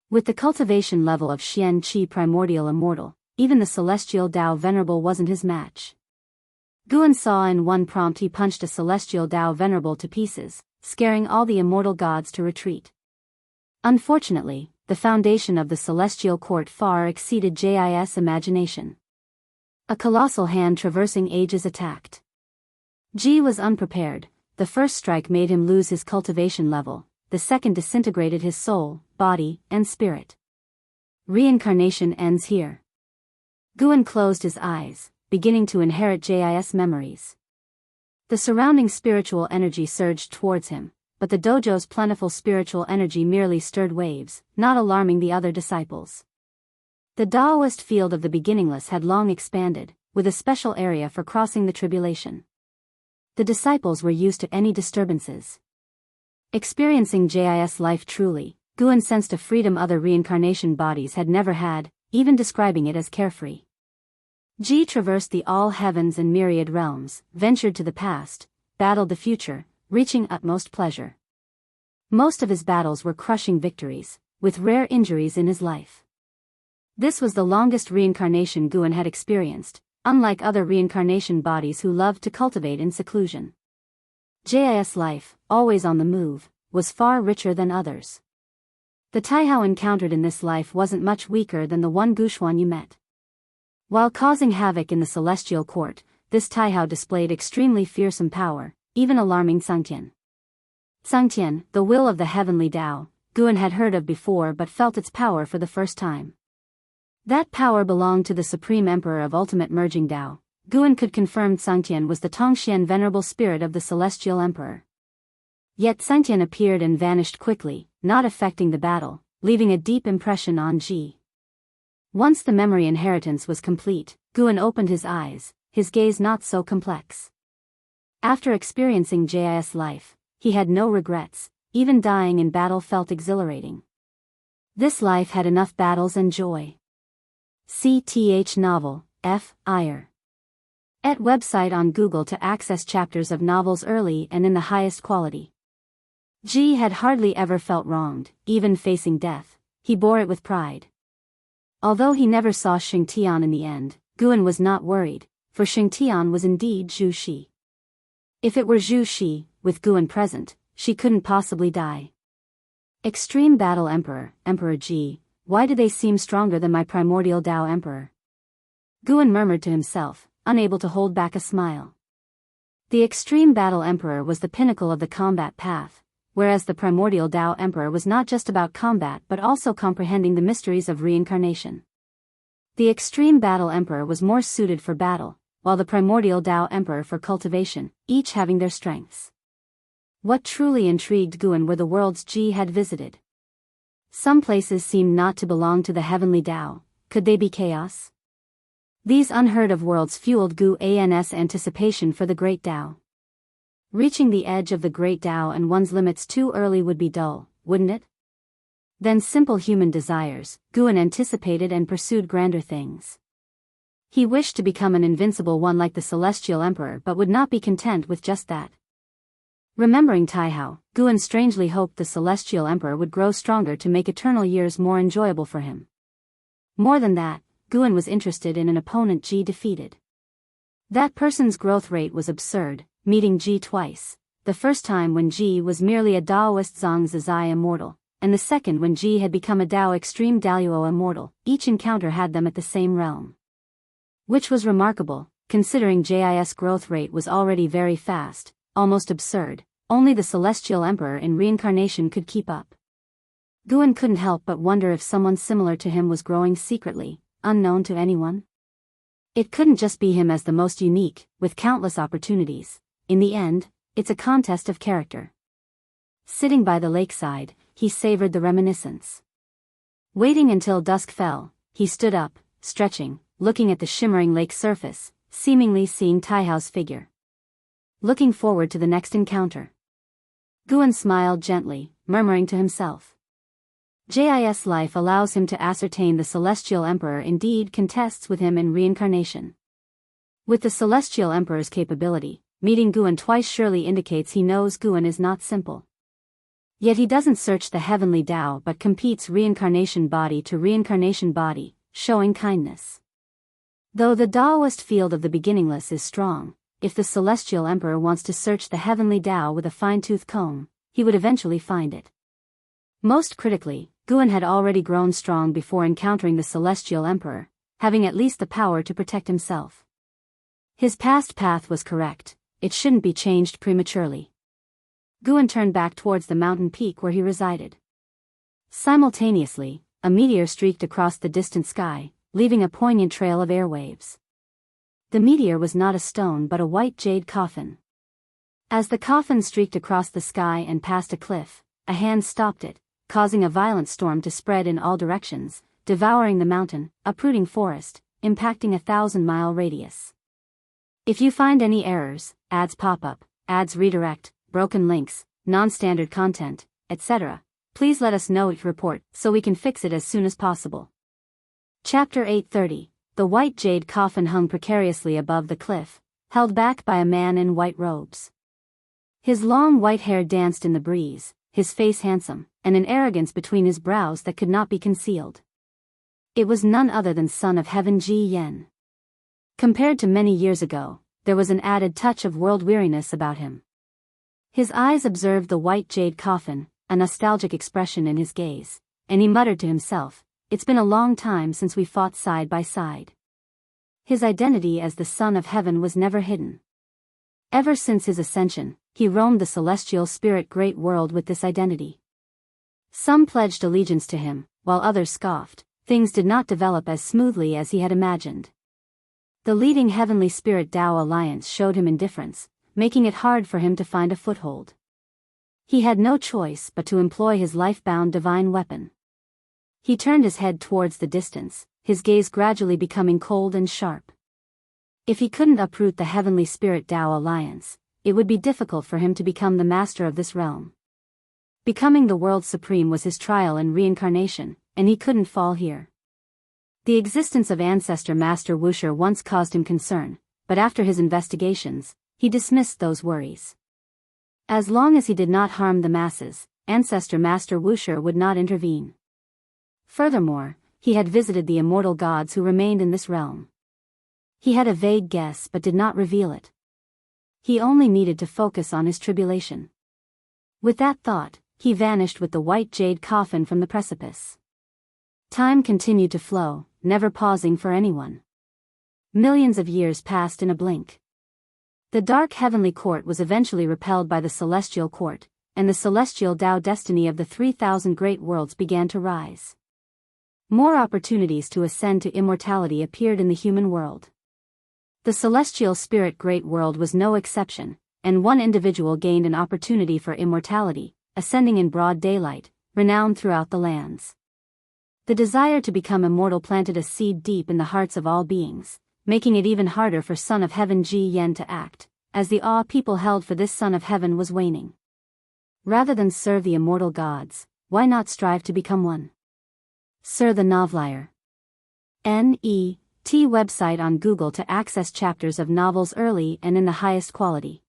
With the cultivation level of Xian Qi primordial immortal, even the celestial Dao venerable wasn't his match. Guan saw in one prompt he punched a celestial Dao venerable to pieces, scaring all the immortal gods to retreat. Unfortunately, the foundation of the celestial court far exceeded Jis' imagination. A colossal hand traversing ages attacked. Ji was unprepared. The first strike made him lose his cultivation level, the second disintegrated his soul, body, and spirit. Reincarnation ends here. Guan closed his eyes, beginning to inherit Jis' memories. The surrounding spiritual energy surged towards him, but the dojo's plentiful spiritual energy merely stirred waves, not alarming the other disciples. The Daoist field of the beginningless had long expanded, with a special area for crossing the tribulation. The disciples were used to any disturbances. Experiencing Jis' life truly, Guan sensed a freedom other reincarnation bodies had never had, even describing it as carefree. Ji traversed the all heavens and myriad realms, ventured to the past, battled the future, reaching utmost pleasure. Most of his battles were crushing victories, with rare injuries in his life. This was the longest reincarnation Guan had experienced, unlike other reincarnation bodies who loved to cultivate in seclusion. Jis' life, always on the move, was far richer than others. The Taihao encountered in this life wasn't much weaker than the one Guxuanyu met. While causing havoc in the celestial court, this Taihao displayed extremely fearsome power, even alarming Sainthood. Sainthood, the will of the heavenly Dao, Guan had heard of before but felt its power for the first time. That power belonged to the Supreme Emperor of Ultimate Merging Dao. Guan could confirm Sainthoud was the Tongxian venerable spirit of the Celestial Emperor. Yet Sainthoud appeared and vanished quickly, not affecting the battle, leaving a deep impression on Ji. Once the memory inheritance was complete, Guan opened his eyes, his gaze not so complex. After experiencing Jis' life, he had no regrets, even dying in battle felt exhilarating. This life had enough battles and joy. CTH novel, F. Iyer. At website on Google to access chapters of novels early and in the highest quality. Ji had hardly ever felt wronged, even facing death, he bore it with pride. Although he never saw Xingtian in the end, Guan was not worried, for Xingtian was indeed Zhu Shi. If it were Zhu Shi, with Guan present, she couldn't possibly die. Extreme Battle Emperor, Emperor Ji, why do they seem stronger than my primordial Dao Emperor? Guan murmured to himself, unable to hold back a smile. The Extreme Battle Emperor was the pinnacle of the combat path, whereas the primordial Dao Emperor was not just about combat but also comprehending the mysteries of reincarnation. The Extreme Battle Emperor was more suited for battle, while the primordial Dao Emperor for cultivation, each having their strengths. What truly intrigued Guan were the worlds Ji had visited. Some places seemed not to belong to the heavenly Dao. Could they be chaos? These unheard-of worlds fueled Guan's anticipation for the great Dao. Reaching the edge of the great Dao and one's limits too early would be dull, wouldn't it? Than simple human desires, Guan anticipated and pursued grander things. He wished to become an invincible one like the Celestial Emperor but would not be content with just that. Remembering Taihao, Guan strangely hoped the Celestial Emperor would grow stronger to make eternal years more enjoyable for him. More than that, Guan was interested in an opponent Ji defeated. That person's growth rate was absurd, meeting Ji twice, the first time when Ji was merely a Daoist Zhangzizai immortal, and the second when Ji had become a Dao Extreme Daluo immortal. Each encounter had them at the same realm. Which was remarkable, considering Ji's growth rate was already very fast, almost absurd. Only the Celestial Emperor in reincarnation could keep up. Guan couldn't help but wonder if someone similar to him was growing secretly, unknown to anyone. It couldn't just be him as the most unique, with countless opportunities. In the end, it's a contest of character. Sitting by the lakeside, he savored the reminiscence. Waiting until dusk fell, he stood up, stretching, looking at the shimmering lake surface, seemingly seeing Taihao's figure. Looking forward to the next encounter. Guan smiled gently, murmuring to himself. Jis life allows him to ascertain the Celestial Emperor indeed contests with him in reincarnation. With the Celestial Emperor's capability, meeting Guan twice surely indicates he knows Guan is not simple. Yet he doesn't search the heavenly Tao but competes reincarnation body to reincarnation body, showing kindness. Though the Daoist field of the beginningless is strong, if the Celestial Emperor wants to search the heavenly Tao with a fine-tooth comb, he would eventually find it. Most critically, Guan had already grown strong before encountering the Celestial Emperor, having at least the power to protect himself. His past path was correct, it shouldn't be changed prematurely. Guan turned back towards the mountain peak where he resided. Simultaneously, a meteor streaked across the distant sky, leaving a poignant trail of airwaves. The meteor was not a stone but a white jade coffin. As the coffin streaked across the sky and past a cliff, a hand stopped it, causing a violent storm to spread in all directions, devouring the mountain, uprooting forest, impacting a 1,000-mile radius. If you find any errors, ads pop up, ads redirect, broken links, non-standard content, etc., please let us know each report so we can fix it as soon as possible. Chapter 830. The white jade coffin hung precariously above the cliff, held back by a man in white robes. His long white hair danced in the breeze, his face handsome, and an arrogance between his brows that could not be concealed. It was none other than Son of Heaven Ji Yen. Compared to many years ago, there was an added touch of world weariness about him. His eyes observed the white jade coffin, a nostalgic expression in his gaze, and he muttered to himself, "It's been a long time since we fought side by side." His identity as the Son of Heaven was never hidden. Ever since his ascension, he roamed the celestial spirit great world with this identity. Some pledged allegiance to him, while others scoffed. Things did not develop as smoothly as he had imagined. The leading heavenly spirit Tao alliance showed him indifference, making it hard for him to find a foothold. He had no choice but to employ his life-bound divine weapon. He turned his head towards the distance, his gaze gradually becoming cold and sharp. If he couldn't uproot the heavenly spirit Tao alliance, it would be difficult for him to become the master of this realm. Becoming the world supreme was his trial in reincarnation, and he couldn't fall here. The existence of ancestor Master Wuxia once caused him concern, but after his investigations, he dismissed those worries. As long as he did not harm the masses, ancestor Master Wuxia would not intervene. Furthermore, he had visited the immortal gods who remained in this realm. He had a vague guess but did not reveal it. He only needed to focus on his tribulation. With that thought, he vanished with the white jade coffin from the precipice. Time continued to flow, never pausing for anyone. Millions of years passed in a blink. The dark heavenly court was eventually repelled by the celestial court, and the celestial Tao destiny of the 3,000 great worlds began to rise. More opportunities to ascend to immortality appeared in the human world. The celestial spirit great world was no exception, and one individual gained an opportunity for immortality, ascending in broad daylight, renowned throughout the lands. The desire to become immortal planted a seed deep in the hearts of all beings, making it even harder for Son of Heaven Ji Yen to act, as the awe people held for this Son of Heaven was waning. Rather than serve the immortal gods, why not strive to become one? Sir the Novelier. N.E.T. website on Google to access chapters of novels early and in the highest quality.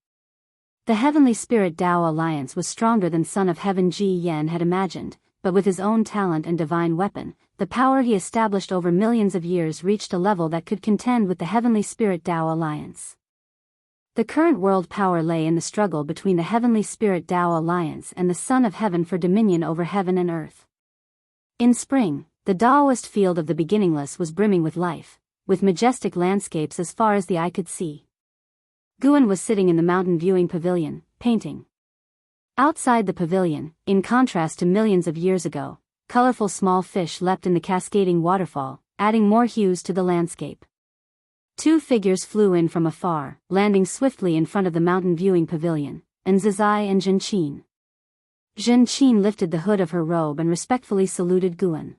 The Heavenly Spirit Tao Alliance was stronger than Son of Heaven Ji Yen had imagined, but with his own talent and divine weapon, the power he established over millions of years reached a level that could contend with the Heavenly Spirit Tao Alliance. The current world power lay in the struggle between the Heavenly Spirit Tao Alliance and the Son of Heaven for dominion over heaven and earth. In spring, the Daoist field of the beginningless was brimming with life, with majestic landscapes as far as the eye could see. Guan was sitting in the mountain viewing pavilion, painting. Outside the pavilion, in contrast to millions of years ago, colorful small fish leapt in the cascading waterfall, adding more hues to the landscape. Two figures flew in from afar, landing swiftly in front of the mountain viewing pavilion, Zhizai and Zhenqin. Zhenqin lifted the hood of her robe and respectfully saluted Guan.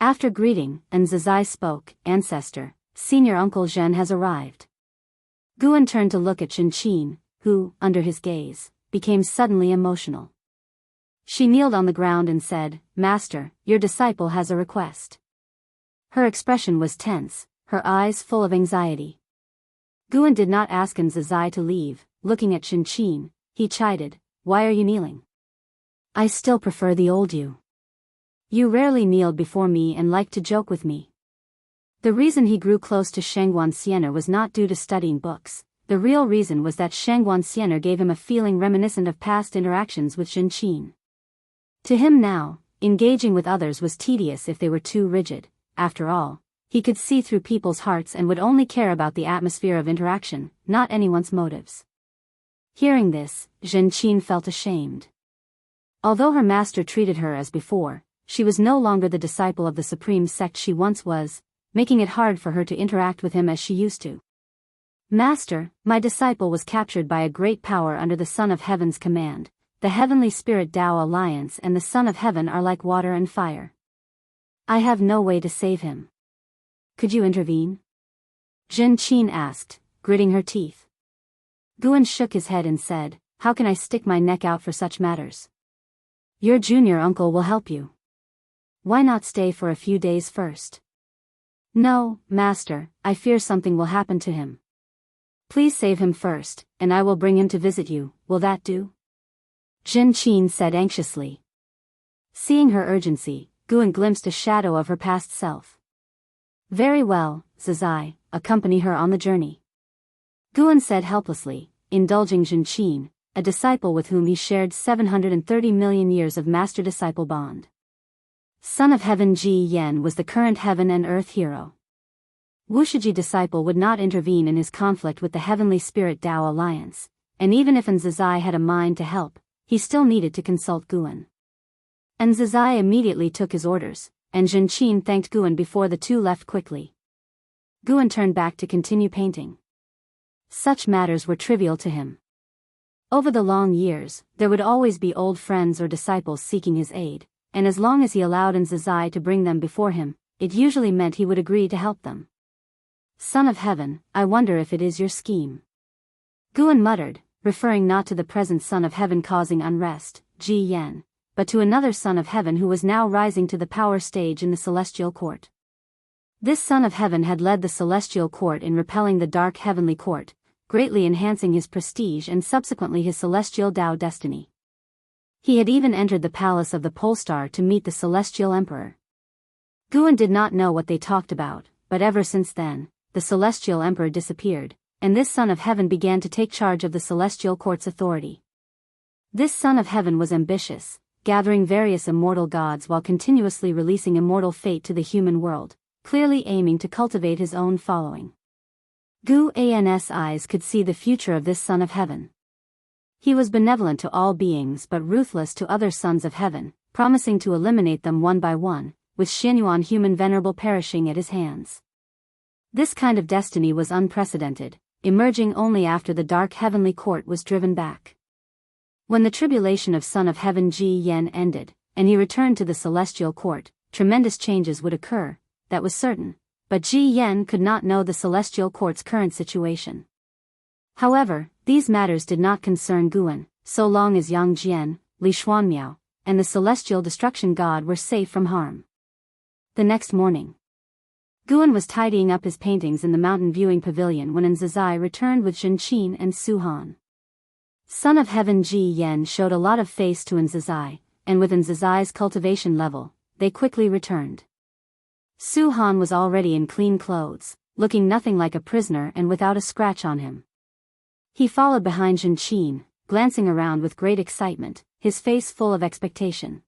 After greeting, Zhizai spoke, "Ancestor, Senior Uncle Zhen has arrived." Guan turned to look at Zhenqin, who, under his gaze, became suddenly emotional. She kneeled on the ground and said, "Master, your disciple has a request." Her expression was tense, her eyes full of anxiety. Guan did not ask Zhizai to leave. Looking at Zhenqin, he chided, "Why are you kneeling? I still prefer the old you. You rarely kneeled before me and liked to joke with me." The reason he grew close to Wuxia was not due to studying books. The real reason was that Wuxia gave him a feeling reminiscent of past interactions with Zhenqin. To him now, engaging with others was tedious if they were too rigid. After all, he could see through people's hearts and would only care about the atmosphere of interaction, not anyone's motives. Hearing this, Zhenqin felt ashamed. Although her master treated her as before, she was no longer the disciple of the supreme sect she once was, making it hard for her to interact with him as she used to. "Master, my disciple was captured by a great power under the Son of Heaven's command. The Heavenly Spirit Tao Alliance and the Son of Heaven are like water and fire. I have no way to save him. Could you intervene?" Zhenqin asked, gritting her teeth. Guan shook his head and said, "How can I stick my neck out for such matters? Your junior uncle will help you. Why not stay for a few days first?" "No, Master, I fear something will happen to him. Please save him first, and I will bring him to visit you, will that do?" Zhenqin said anxiously. Seeing her urgency, Guan glimpsed a shadow of her past self. "Very well, Zhizai, accompany her on the journey," Guan said helplessly, indulging Zhenqin, a disciple with whom he shared 730 million years of master-disciple bond. Son of Heaven Ji Yen was the current heaven and earth hero. Wuxia disciple would not intervene in his conflict with the Heavenly Spirit Tao Alliance, and even if Zhizai had a mind to help, he still needed to consult Guan. Zhizai immediately took his orders, and Zhenqin thanked Guan before the two left quickly. Guan turned back to continue painting. Such matters were trivial to him. Over the long years, there would always be old friends or disciples seeking his aid, and as long as he allowed Zhizai to bring them before him, it usually meant he would agree to help them. "Son of Heaven, I wonder if it is your scheme," Guan muttered, referring not to the present Son of Heaven causing unrest, Ji Yen, but to another Son of Heaven who was now rising to the power stage in the Celestial Court. This Son of Heaven had led the Celestial Court in repelling the dark Heavenly Court, greatly enhancing his prestige and subsequently his celestial Tao destiny. He had even entered the palace of the Polestar to meet the Celestial Emperor. Guan did not know what they talked about, but ever since then, the Celestial Emperor disappeared, and this Son of Heaven began to take charge of the Celestial Court's authority. This Son of Heaven was ambitious, gathering various immortal gods while continuously releasing immortal fate to the human world, clearly aiming to cultivate his own following. Guan's eyes could see the future of this Son of Heaven. He was benevolent to all beings but ruthless to other sons of heaven, promising to eliminate them one by one, with Xianyuan human venerable perishing at his hands. This kind of destiny was unprecedented, emerging only after the dark heavenly court was driven back. When the tribulation of Son of Heaven Ji Yen ended, and he returned to the celestial court, tremendous changes would occur, that was certain, but Ji Yen could not know the celestial court's current situation. However, these matters did not concern Guan, so long as Yang Jian, Li Xuanmiao, and the celestial destruction god were safe from harm. The next morning, Guan was tidying up his paintings in the mountain viewing pavilion when Nzazai returned with Zhenqin and Su Han. Son of Heaven Ji Yen showed a lot of face to Nzazai, and with Nzazai's cultivation level, they quickly returned. Su Han was already in clean clothes, looking nothing like a prisoner and without a scratch on him. He followed behind Zhenqin, glancing around with great excitement, his face full of expectation.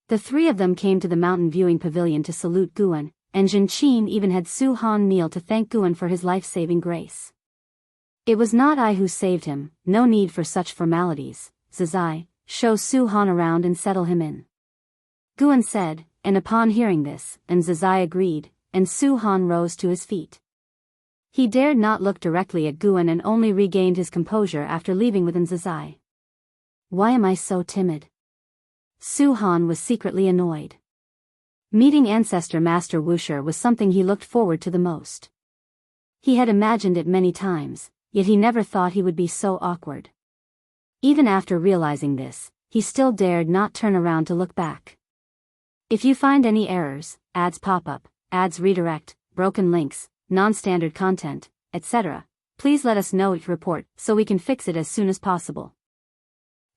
The three of them came to the mountain viewing pavilion to salute Guan, and Zhenqin even had Su Han kneel to thank Guan for his life-saving grace. It was not I who saved him, no need for such formalities, Zazai, show Su Han around and settle him in. Guan said, and upon hearing this, Zazai agreed, and Su Han rose to his feet. He dared not look directly at Guan and only regained his composure after leaving with Zazai. Why am I so timid? Su Han was secretly annoyed. Meeting ancestor Master Wuxia was something he looked forward to the most. He had imagined it many times, yet he never thought he would be so awkward. Even after realizing this, he still dared not turn around to look back. If you find any errors, ads pop up, ads redirect, broken links, non-standard content, etc., please let us know each report so we can fix it as soon as possible.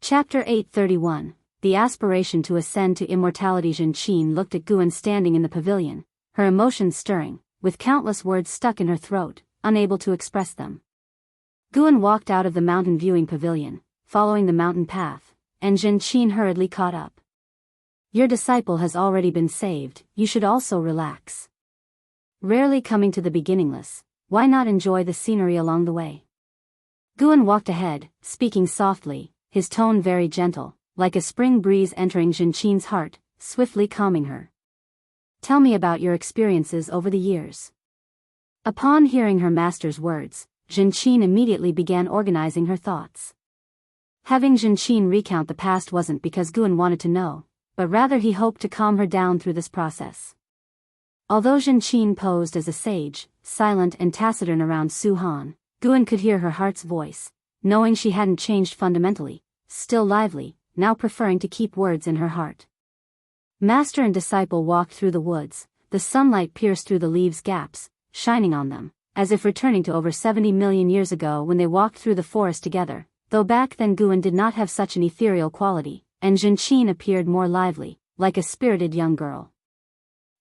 Chapter 831, The Aspiration to Ascend to Immortality. Zhenqin looked at Guan standing in the pavilion, her emotions stirring, with countless words stuck in her throat, unable to express them. Guan walked out of the mountain viewing pavilion, following the mountain path, and Zhenqin hurriedly caught up. Your disciple has already been saved, you should also relax. Rarely coming to the beginningless, why not enjoy the scenery along the way? Guan walked ahead, speaking softly, his tone very gentle, like a spring breeze entering Zhenqin's heart, swiftly calming her. Tell me about your experiences over the years. Upon hearing her master's words, Zhenqin immediately began organizing her thoughts. Having Zhenqin recount the past wasn't because Guan wanted to know, but rather he hoped to calm her down through this process. Although Zhenqin posed as a sage, silent and taciturn around Su Han, Guan could hear her heart's voice, knowing she hadn't changed fundamentally, still lively, now preferring to keep words in her heart. Master and disciple walked through the woods, the sunlight pierced through the leaves' gaps, shining on them, as if returning to over 70 million years ago when they walked through the forest together, though back then Guan did not have such an ethereal quality, and Zhenqin appeared more lively, like a spirited young girl.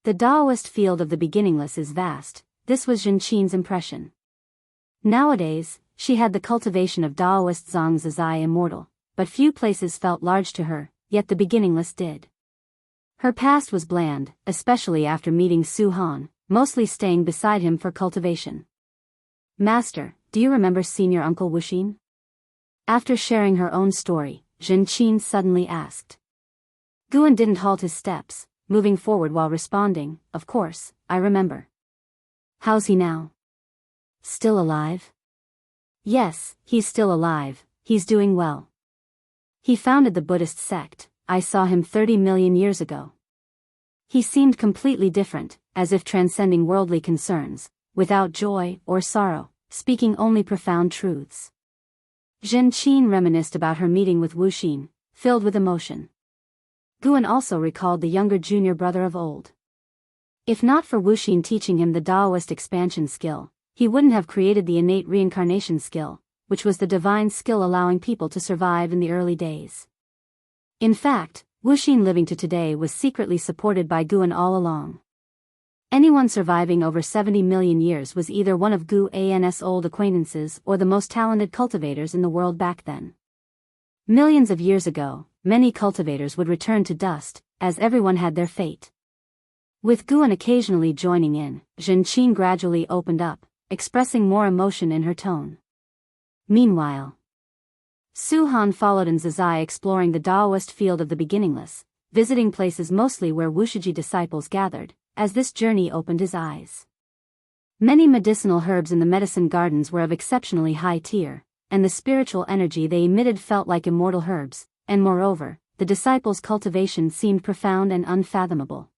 The Daoist field of the beginningless is vast, this was Zhenqin's impression. Nowadays, she had the cultivation of Daoist Zhang Zazai immortal, but few places felt large to her, yet the beginningless did. Her past was bland, especially after meeting Su Han, mostly staying beside him for cultivation. Master, do you remember Senior Uncle Wuxin? After sharing her own story, Zhenqin suddenly asked. Guan didn't halt his steps, moving forward while responding, of course, I remember. How's he now? Still alive? Yes, he's still alive, he's doing well. He founded the Buddhist sect, I saw him 30 million years ago. He seemed completely different, as if transcending worldly concerns, without joy or sorrow, speaking only profound truths. Zhenqin reminisced about her meeting with Wuxin, filled with emotion. Guan also recalled the younger junior brother of old. If not for Wuxin teaching him the Daoist expansion skill, he wouldn't have created the innate reincarnation skill, which was the divine skill allowing people to survive in the early days. In fact, Wuxin living to today was secretly supported by Guan all along. Anyone surviving over 70 million years was either one of Guan's old acquaintances or the most talented cultivators in the world back then. Millions of years ago, many cultivators would return to dust, as everyone had their fate. With Guan occasionally joining in, Zhenqin gradually opened up, expressing more emotion in her tone. Meanwhile, Su Han followed Nzazai exploring the Daoist field of the beginningless, visiting places mostly where Wuxia disciples gathered, as this journey opened his eyes. Many medicinal herbs in the medicine gardens were of exceptionally high tier, and the spiritual energy they emitted felt like immortal herbs, and moreover, the disciples' cultivation seemed profound and unfathomable.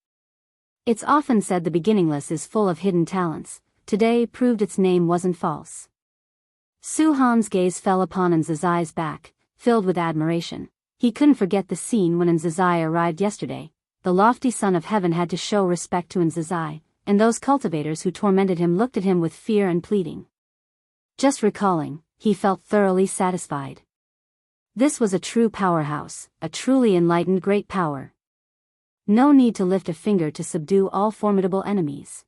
It's often said the beginningless is full of hidden talents, today proved its name wasn't false. Su Han's gaze fell upon Nzazai's back, filled with admiration, He couldn't forget the scene when Nzazai arrived yesterday. The lofty son of heaven had to show respect to Nzazai, and those cultivators who tormented him looked at him with fear and pleading. Just recalling, he felt thoroughly satisfied. This was a true powerhouse, a truly enlightened great power. No need to lift a finger to subdue all formidable enemies.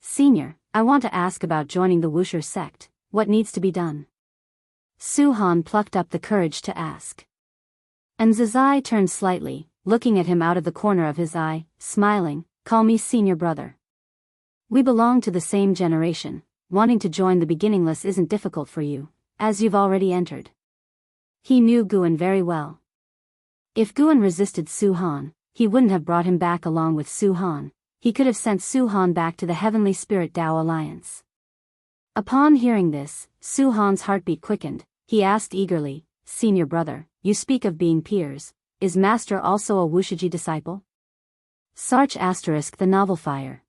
Senior, I want to ask about joining the Wuxia sect. What needs to be done? Su Han plucked up the courage to ask. And Nzazai turned slightly, looking at him out of the corner of his eye, smiling. Call me senior brother. We belong to the same generation. Wanting to join the beginningless isn't difficult for you, as you've already entered. He knew Guan very well. If Guan resisted Su Han, he wouldn't have brought him back along with Su Han. He could have sent Su Han back to the Heavenly Spirit Tao Alliance. Upon hearing this, Su Han's heartbeat quickened. He asked eagerly, Senior brother, you speak of being peers. Is Master also a Wuxia disciple? Sarch * the novel Fire.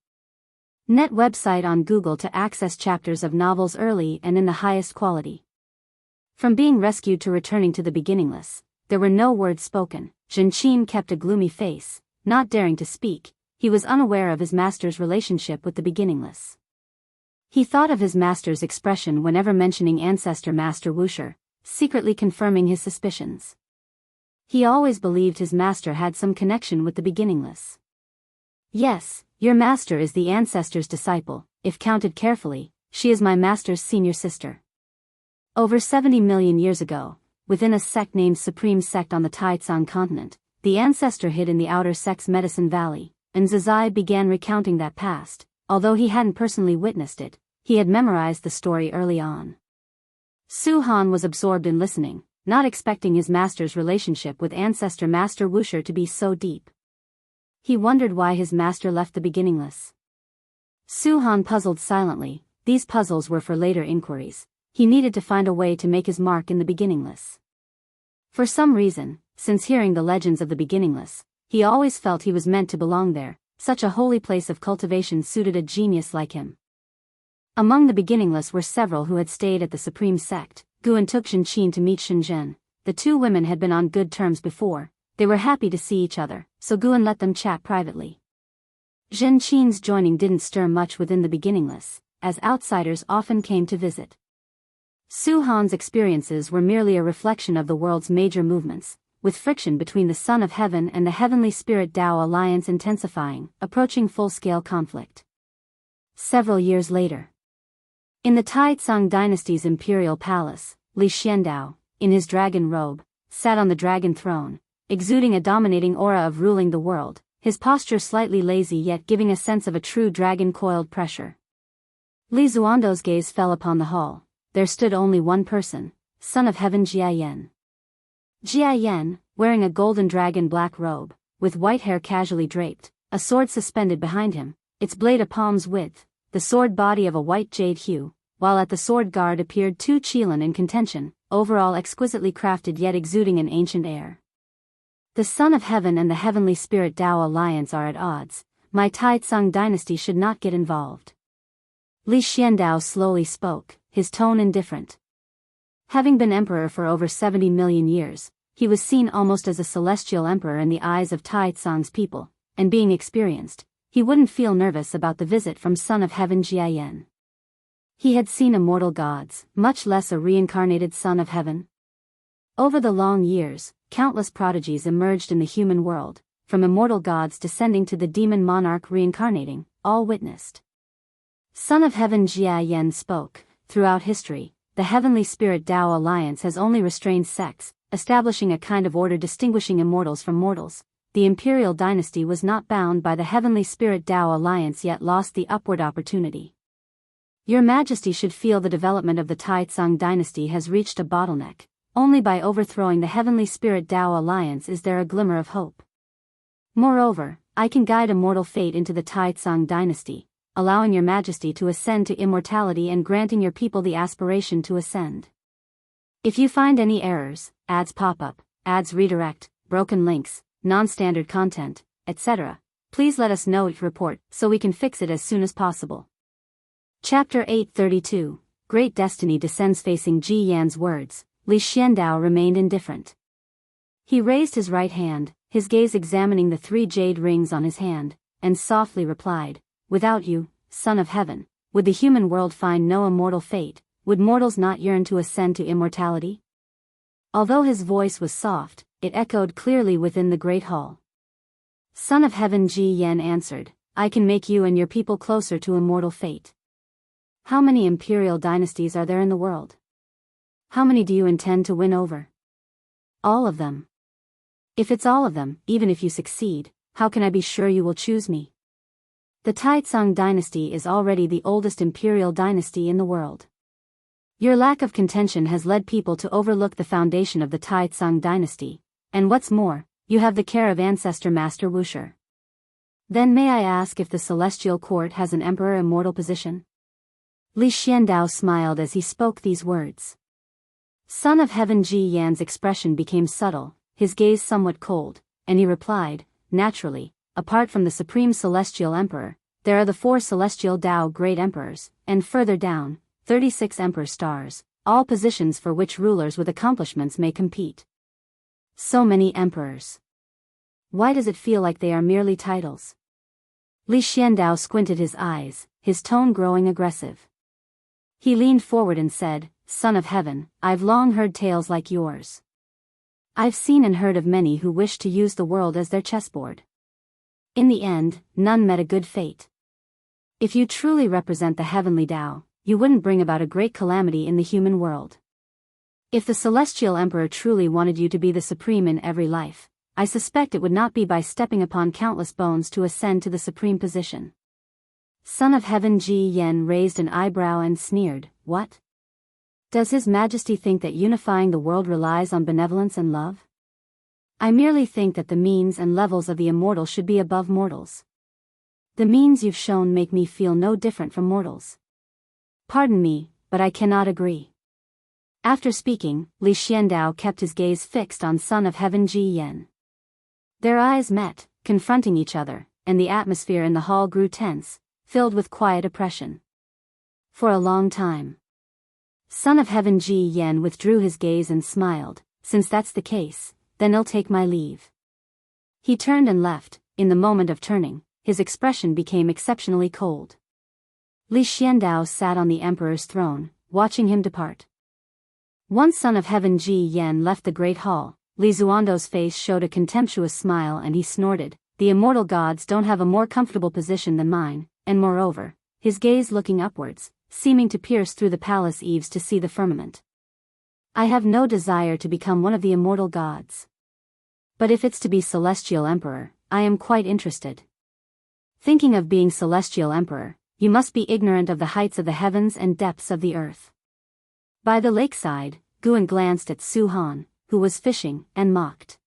Net website on Google to access chapters of novels early and in the highest quality. From being rescued to returning to the beginningless, there were no words spoken. Zhenqin kept a gloomy face, not daring to speak. He was unaware of his master's relationship with the beginningless. He thought of his master's expression whenever mentioning ancestor Master Wuxia, secretly confirming his suspicions. He always believed his master had some connection with the beginningless. Yes, your master is the ancestor's disciple. If counted carefully, she is my master's senior sister. Over 70 million years ago, within a sect named Supreme Sect on the Taitsang continent, the ancestor hid in the outer sect's Medicine Valley, and Nzazai began recounting that past. Although he hadn't personally witnessed it, he had memorized the story early on. Su Han was absorbed in listening, not expecting his master's relationship with ancestor Master Wuxia to be so deep. He wondered why his master left the beginningless. Su Han puzzled silently. These puzzles were for later inquiries. He needed to find a way to make his mark in the beginningless. For some reason, since hearing the legends of the beginningless, he always felt he was meant to belong there. Such a holy place of cultivation suited a genius like him. Among the beginningless were several who had stayed at the Supreme Sect. Guan took Zhenqin to meet Shenzhen. The two women had been on good terms before. They were happy to see each other, so Guan let them chat privately. Zhenqin's joining didn't stir much within the beginningless, as outsiders often came to visit. Su Han's experiences were merely a reflection of the world's major movements, with friction between the Son of Heaven and the Heavenly Spirit Tao Alliance intensifying, approaching full-scale conflict. Several years later, in the Taitsang dynasty's imperial palace, Li Xiandao, in his dragon robe, sat on the dragon throne, exuding a dominating aura of ruling the world, his posture slightly lazy yet giving a sense of a true dragon-coiled pressure. Li Zuando's gaze fell upon the hall. There stood only one person, Son of Heaven Jia Yan. Jia Yan, wearing a golden dragon black robe, with white hair casually draped, a sword suspended behind him, its blade a palm's width, the sword body of a white jade hue, while at the sword guard appeared two Qilin in contention, overall exquisitely crafted yet exuding an ancient air. The Son of Heaven and the Heavenly Spirit Tao Alliance are at odds. My Taitsang dynasty should not get involved. Li Xiandao slowly spoke, his tone indifferent. Having been emperor for over 70 million years, he was seen almost as a celestial emperor in the eyes of Taitsang's people, and being experienced, he wouldn't feel nervous about the visit from Son of Heaven Jia Yan. He had seen immortal gods, much less a reincarnated Son of Heaven. Over the long years, countless prodigies emerged in the human world, from immortal gods descending to the demon monarch reincarnating, all witnessed. Son of Heaven Jia Yan spoke. Throughout history, the Heavenly Spirit Tao Alliance has only restrained sects, establishing a kind of order distinguishing immortals from mortals. The imperial dynasty was not bound by the Heavenly Spirit Tao Alliance yet lost the upward opportunity. Your Majesty should feel the development of the Taitsang dynasty has reached a bottleneck. Only by overthrowing the Heavenly Spirit Tao Alliance is there a glimmer of hope. Moreover, I can guide immortal fate into the Taitsang dynasty, allowing your Majesty to ascend to immortality and granting your people the aspiration to ascend. If you find any errors, ads pop up, ads redirect, broken links, non-standard content, etc., please let us know it report so we can fix it as soon as possible. Chapter 832, Great Destiny descends. Facing Ji Yan's words, Li Xiandao remained indifferent. He raised his right hand, his gaze examining the 3 jade rings on his hand, and softly replied, "Without you, Son of Heaven, would the human world find no immortal fate? Would mortals not yearn to ascend to immortality?" Although his voice was soft, it echoed clearly within the great hall. Son of Heaven Ji Yen answered, "I can make you and your people closer to immortal fate." "How many imperial dynasties are there in the world? How many do you intend to win over?" "All of them." "If it's all of them, even if you succeed, how can I be sure you will choose me?" "The Taizong dynasty is already the oldest imperial dynasty in the world. Your lack of contention has led people to overlook the foundation of the Taizong dynasty, and what's more, you have the care of ancestor Master Wuxia. Then may I ask if the celestial court has an emperor immortal position?" Li Xiandao smiled as he spoke these words. Son of Heaven Ji Yan's expression became subtle, his gaze somewhat cold, and he replied, "Naturally, apart from the Supreme Celestial Emperor, there are the 4 Celestial Dao Great Emperors, and further down, 36 Emperor Stars, all positions for which rulers with accomplishments may compete." So many emperors. Why does it feel like they are merely titles? Li Xiandao squinted his eyes, his tone growing aggressive. He leaned forward and said, "Son of Heaven, I've long heard tales like yours. I've seen and heard of many who wished to use the world as their chessboard. In the end, none met a good fate. If you truly represent the heavenly Tao, you wouldn't bring about a great calamity in the human world. If the Celestial Emperor truly wanted you to be the supreme in every life, I suspect it would not be by stepping upon countless bones to ascend to the supreme position." Son of Heaven Ji Yen raised an eyebrow and sneered, "What? Does His Majesty think that unifying the world relies on benevolence and love? I merely think that the means and levels of the immortal should be above mortals. The means you've shown make me feel no different from mortals. Pardon me, but I cannot agree." After speaking, Li Xiandao kept his gaze fixed on Son of Heaven Ji Yen. Their eyes met, confronting each other, and the atmosphere in the hall grew tense, filled with quiet oppression. For a long time, Son of Heaven Ji Yen withdrew his gaze and smiled, "Since that's the case, then I'll take my leave." He turned and left. In the moment of turning, his expression became exceptionally cold. Li Xiandao sat on the emperor's throne, watching him depart. Once Son of Heaven Ji Yen left the great hall, Li Zuando's face showed a contemptuous smile and he snorted, "The immortal gods don't have a more comfortable position than mine," and moreover, his gaze looking upwards, seeming to pierce through the palace eaves to see the firmament. "I have no desire to become one of the immortal gods. But if it's to be Celestial Emperor, I am quite interested." Thinking of being Celestial Emperor, you must be ignorant of the heights of the heavens and depths of the earth. By the lakeside, Guan glanced at Su Han, who was fishing, and mocked.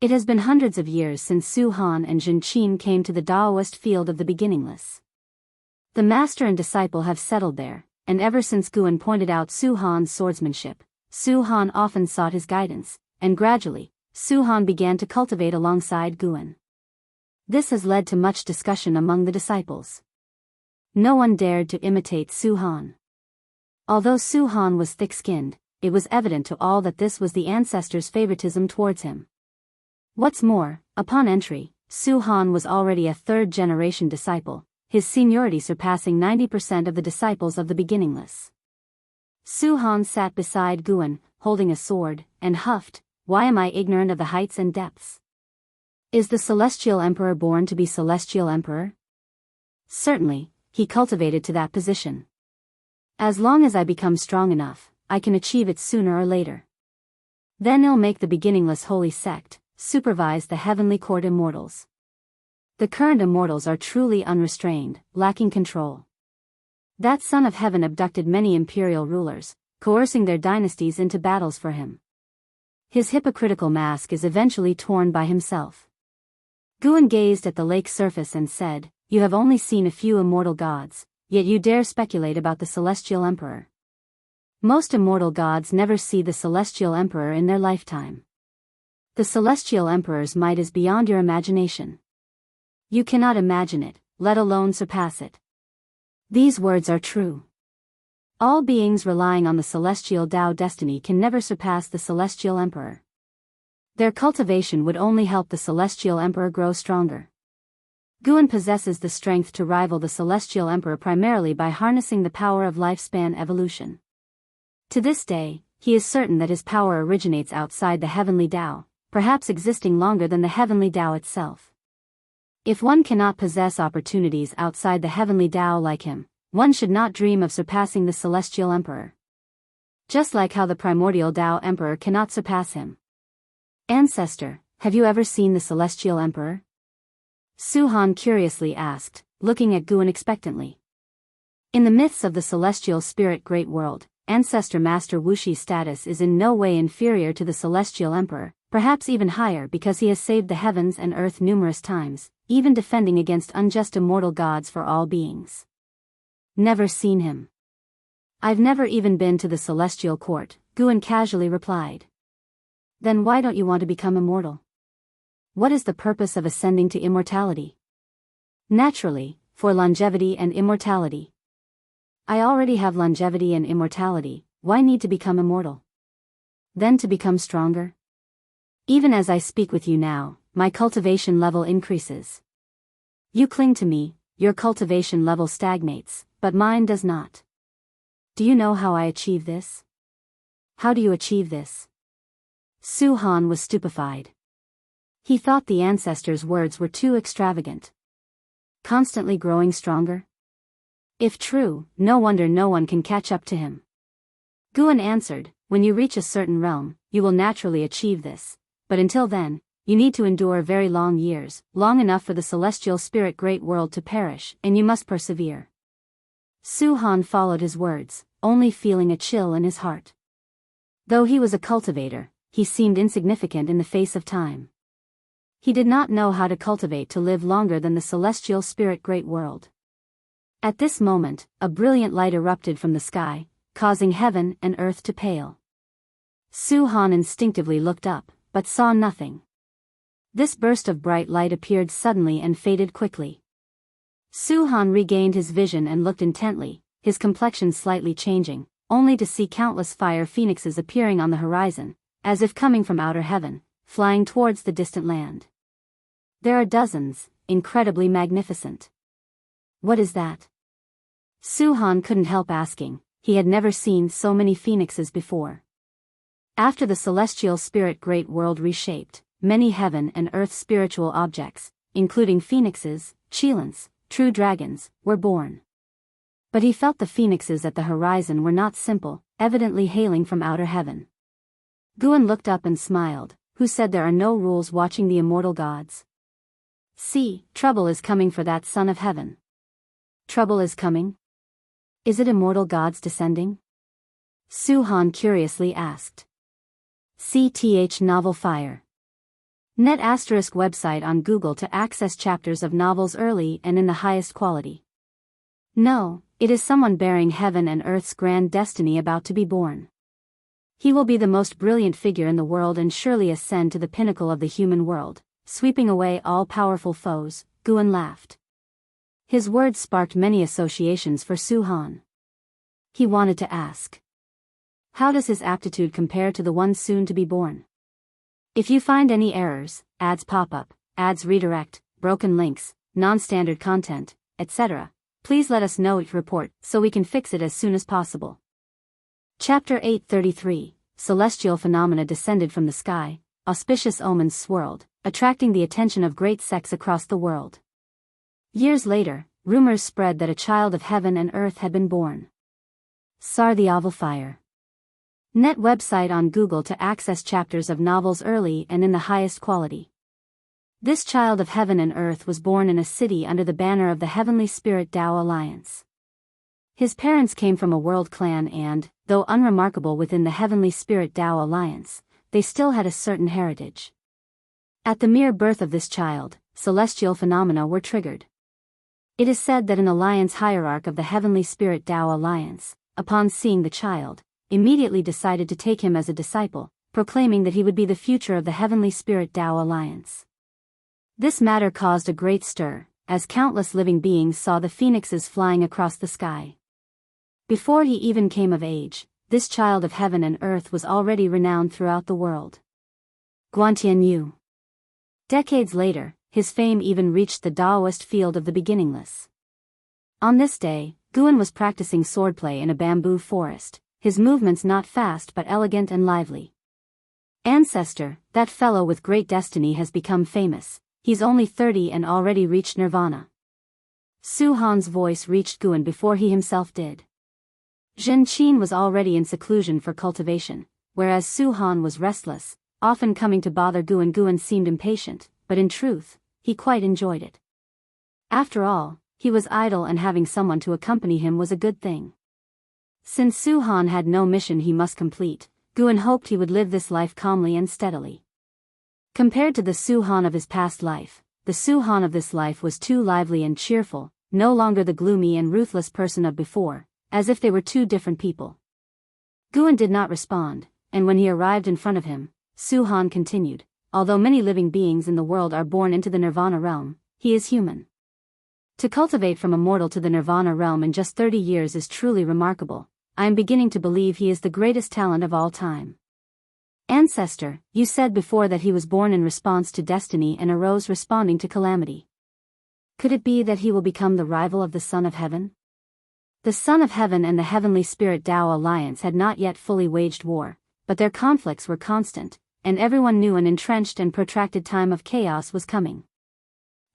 It has been hundreds of years since Su Han and Zhen Qin came to the Daoist field of the beginningless. The master and disciple have settled there, and ever since Guan pointed out Su Han's swordsmanship, Su Han often sought his guidance, and gradually, Su Han began to cultivate alongside Guan. This has led to much discussion among the disciples. No one dared to imitate Su Han. Although Su Han was thick-skinned, it was evident to all that this was the ancestors' favoritism towards him. What's more, upon entry, Su Han was already a 3rd-generation disciple, his seniority surpassing 90% of the disciples of the beginningless. Su Han sat beside Guan, holding a sword, and huffed, "Why am I ignorant of the heights and depths? Is the Celestial Emperor born to be Celestial Emperor? Certainly, he cultivated to that position. As long as I become strong enough, I can achieve it sooner or later. Then I'll make the beginningless holy sect, supervise the heavenly court immortals. The current immortals are truly unrestrained, lacking control. That Son of Heaven abducted many imperial rulers, coercing their dynasties into battles for him. His hypocritical mask is eventually torn by himself." Guan gazed at the lake's surface and said, "You have only seen a few immortal gods, yet you dare speculate about the Celestial Emperor. Most immortal gods never see the Celestial Emperor in their lifetime. The Celestial Emperor's might is beyond your imagination. You cannot imagine it, let alone surpass it." These words are true. All beings relying on the celestial Tao destiny can never surpass the Celestial Emperor. Their cultivation would only help the Celestial Emperor grow stronger. Guan possesses the strength to rival the Celestial Emperor primarily by harnessing the power of lifespan evolution. To this day, he is certain that his power originates outside the heavenly Tao, perhaps existing longer than the heavenly Tao itself. If one cannot possess opportunities outside the heavenly Tao like him, one should not dream of surpassing the Celestial Emperor. Just like how the primordial Tao Emperor cannot surpass him. Ancestor, have you ever seen the Celestial Emperor? Su Han curiously asked, looking at Guan expectantly. In the myths of the celestial spirit great world, Ancestor Master Wuxi's status is in no way inferior to the Celestial Emperor, perhaps even higher because he has saved the heavens and earth numerous times, even defending against unjust immortal gods for all beings. Never seen him. I've never even been to the celestial court, Guan casually replied. Then why don't you want to become immortal? What is the purpose of ascending to immortality? Naturally, for longevity and immortality. I already have longevity and immortality, why need to become immortal? Then to become stronger? Even as I speak with you now, my cultivation level increases. You cling to me, your cultivation level stagnates, but mine does not. Do you know how I achieve this? How do you achieve this? Su Han was stupefied. He thought the ancestor's words were too extravagant. Constantly growing stronger? If true, no wonder no one can catch up to him. Guan answered, when you reach a certain realm, you will naturally achieve this, but until then, you need to endure very long years, long enough for the celestial spirit great world to perish, and you must persevere. Su Han followed his words, only feeling a chill in his heart. Though he was a cultivator, he seemed insignificant in the face of time. He did not know how to cultivate to live longer than the celestial spirit great world. At this moment, a brilliant light erupted from the sky, causing heaven and earth to pale. Su Han instinctively looked up, but saw nothing. This burst of bright light appeared suddenly and faded quickly. Su Han regained his vision and looked intently, his complexion slightly changing, only to see countless fire phoenixes appearing on the horizon, as if coming from outer heaven, flying towards the distant land. There are dozens, incredibly magnificent. What is that? Su Han couldn't help asking, he had never seen so many phoenixes before. After the celestial spirit great world reshaped, many heaven and earth spiritual objects, including phoenixes, qilins, true dragons, were born. But he felt the phoenixes at the horizon were not simple, evidently hailing from outer heaven. Guan looked up and smiled, who said there are no rules watching the immortal gods. See, trouble is coming for that son of heaven. Trouble is coming? Is it immortal gods descending? Su Han curiously asked. CTH Novel Fire. Net ** website on Google to access chapters of novels early and in the highest quality. No, it is someone bearing heaven and earth's grand destiny about to be born. He will be the most brilliant figure in the world and surely ascend to the pinnacle of the human world, sweeping away all powerful foes, Guan laughed. His words sparked many associations for Su Han. He wanted to ask. How does his aptitude compare to the one soon to be born? If you find any errors, ads pop up, ads redirect, broken links, non-standard content, etc., please let us know it report so we can fix it as soon as possible. Chapter 833, Celestial Phenomena descended from the sky, auspicious omens swirled, attracting the attention of great sects across the world. Years later, rumors spread that a child of heaven and earth had been born. Sar the Oval Fire. Net website on Google to access chapters of novels early and in the highest quality. This child of heaven and earth was born in a city under the banner of the Heavenly Spirit Tao Alliance. His parents came from a world clan and, though unremarkable within the Heavenly Spirit Tao Alliance, they still had a certain heritage. At the mere birth of this child, celestial phenomena were triggered. It is said that an alliance hierarch of the Heavenly Spirit Tao Alliance, upon seeing the child, immediately decided to take him as a disciple, proclaiming that he would be the future of the Heavenly Spirit Tao Alliance. This matter caused a great stir, as countless living beings saw the phoenixes flying across the sky. Before he even came of age, this child of heaven and earth was already renowned throughout the world. Guantianyu. Decades later, his fame even reached the Daoist field of the beginningless. On this day, Guan was practicing swordplay in a bamboo forest, his movements not fast but elegant and lively. Ancestor, that fellow with great destiny has become famous. He's only 30 and already reached nirvana. Su Han's voice reached Guan before he himself did. Zhen Qin was already in seclusion for cultivation, whereas Su Han was restless, often coming to bother Guan. Guan seemed impatient, but in truth, he quite enjoyed it. After all, he was idle and having someone to accompany him was a good thing. Since Su Han had no mission he must complete, Guan hoped he would live this life calmly and steadily. Compared to the Su Han of his past life, the Su Han of this life was too lively and cheerful, no longer the gloomy and ruthless person of before, as if they were two different people. Guan did not respond, and when he arrived in front of him, Su Han continued, although many living beings in the world are born into the nirvana realm, he is human. To cultivate from a mortal to the nirvana realm in just 30 years is truly remarkable. I am beginning to believe he is the greatest talent of all time. Ancestor, you said before that he was born in response to destiny and arose responding to calamity. Could it be that he will become the rival of the Son of Heaven? The Son of Heaven and the Heavenly Spirit Tao Alliance had not yet fully waged war, but their conflicts were constant, and everyone knew an entrenched and protracted time of chaos was coming.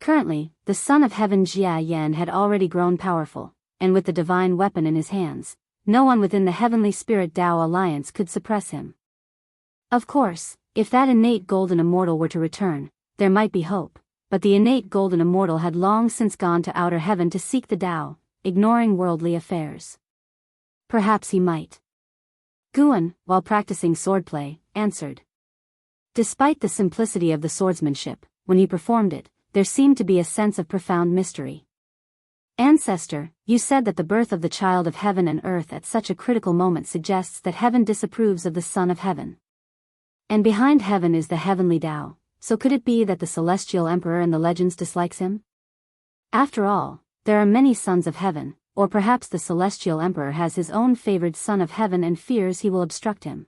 Currently, the Son of Heaven Jia Yan had already grown powerful, and with the divine weapon in his hands, no one within the Heavenly Spirit Tao Alliance could suppress him. Of course, if that innate golden immortal were to return, there might be hope, but the innate golden immortal had long since gone to outer heaven to seek the Tao, ignoring worldly affairs. Perhaps he might. Guan, while practicing swordplay, answered. Despite the simplicity of the swordsmanship, when he performed it, there seemed to be a sense of profound mystery. Ancestor, you said that the birth of the child of heaven and earth at such a critical moment suggests that heaven disapproves of the Son of Heaven. And behind heaven is the heavenly Tao, so could it be that the celestial emperor in the legends dislikes him? After all, there are many sons of heaven, or perhaps the celestial emperor has his own favored son of heaven and fears he will obstruct him.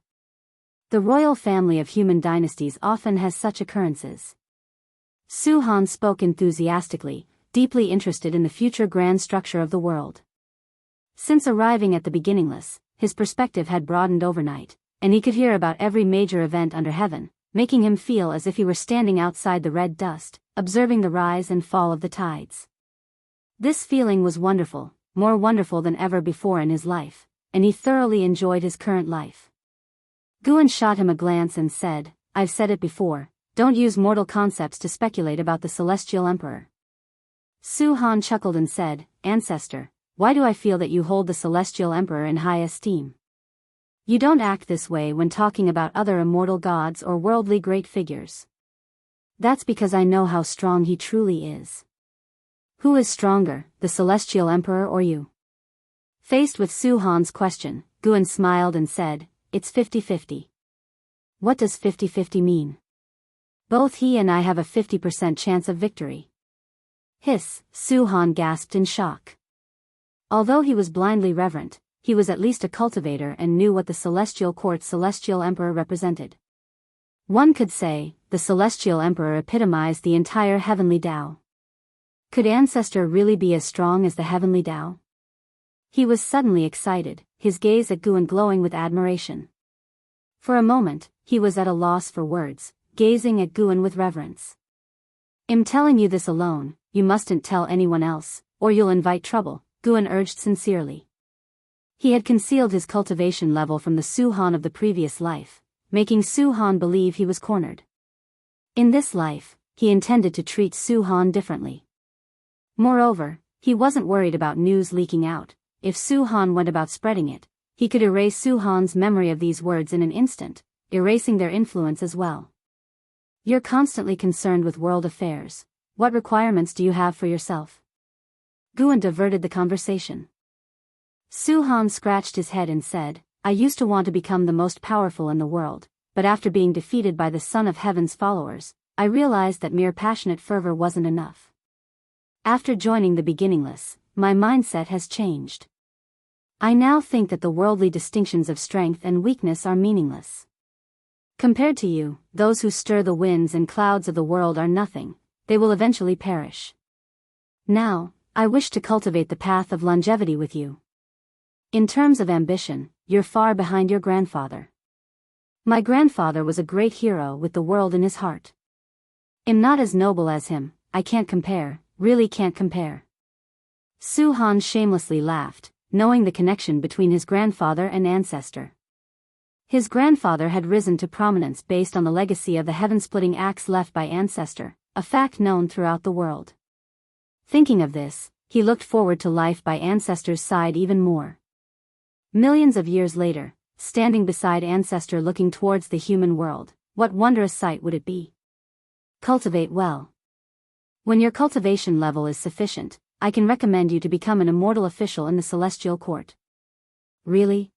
The royal family of human dynasties often has such occurrences. Su Han spoke enthusiastically, deeply interested in the future grand structure of the world. Since arriving at the beginningless, his perspective had broadened overnight, and he could hear about every major event under heaven, making him feel as if he were standing outside the red dust, observing the rise and fall of the tides. This feeling was wonderful, more wonderful than ever before in his life, and he thoroughly enjoyed his current life. Guan shot him a glance and said, I've said it before, don't use mortal concepts to speculate about the celestial emperor. Su Han chuckled and said, Ancestor, why do I feel that you hold the celestial emperor in high esteem? You don't act this way when talking about other immortal gods or worldly great figures. That's because I know how strong he truly is. Who is stronger, the celestial emperor or you? Faced with Su Han's question, Guan smiled and said, it's 50-50. What does 50-50 mean? Both he and I have a 50% chance of victory. Hiss, Su Han gasped in shock. Although he was blindly reverent, he was at least a cultivator and knew what the celestial court's celestial emperor represented. One could say, the celestial emperor epitomized the entire heavenly Tao. Could Ancestor really be as strong as the heavenly Tao? He was suddenly excited, his gaze at Guan glowing with admiration. For a moment, he was at a loss for words, gazing at Guan with reverence. I'm telling you this alone, you mustn't tell anyone else, or you'll invite trouble, Guan urged sincerely. He had concealed his cultivation level from the Su Han of the previous life, making Su Han believe he was cornered. In this life, he intended to treat Su Han differently. Moreover, he wasn't worried about news leaking out. If Su Han went about spreading it, he could erase Su Han's memory of these words in an instant, erasing their influence as well. You're constantly concerned with world affairs. What requirements do you have for yourself? Guan diverted the conversation. Su Han scratched his head and said, I used to want to become the most powerful in the world, but after being defeated by the Son of Heaven's followers, I realized that mere passionate fervor wasn't enough. After joining the beginningless, my mindset has changed. I now think that the worldly distinctions of strength and weakness are meaningless. Compared to you, those who stir the winds and clouds of the world are nothing, they will eventually perish. Now, I wish to cultivate the path of longevity with you. In terms of ambition, you're far behind your grandfather. My grandfather was a great hero with the world in his heart. I'm not as noble as him, I can't compare, really can't compare. Su Han shamelessly laughed, knowing the connection between his grandfather and ancestor. His grandfather had risen to prominence based on the legacy of the heaven-splitting axe left by ancestor, a fact known throughout the world. Thinking of this, he looked forward to life by ancestor's side even more. Millions of years later, standing beside ancestor looking towards the human world, what wondrous sight would it be? Cultivate well. When your cultivation level is sufficient, I can recommend you to become an immortal official in the celestial court. Really?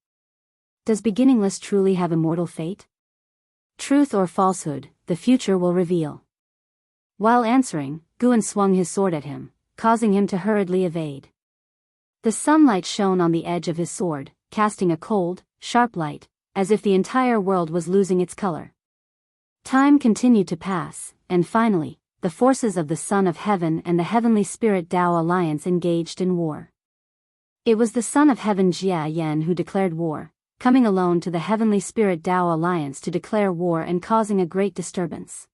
Does beginningless truly have immortal fate? Truth or falsehood, the future will reveal. While answering, Guan swung his sword at him, causing him to hurriedly evade. The sunlight shone on the edge of his sword, casting a cold, sharp light, as if the entire world was losing its color. Time continued to pass, and finally, the forces of the Son of Heaven and the Heavenly Spirit Dao Alliance engaged in war. It was the Son of Heaven Jia Yan who declared war, coming alone to the Heavenly Spirit Dao Alliance to declare war and causing a great disturbance.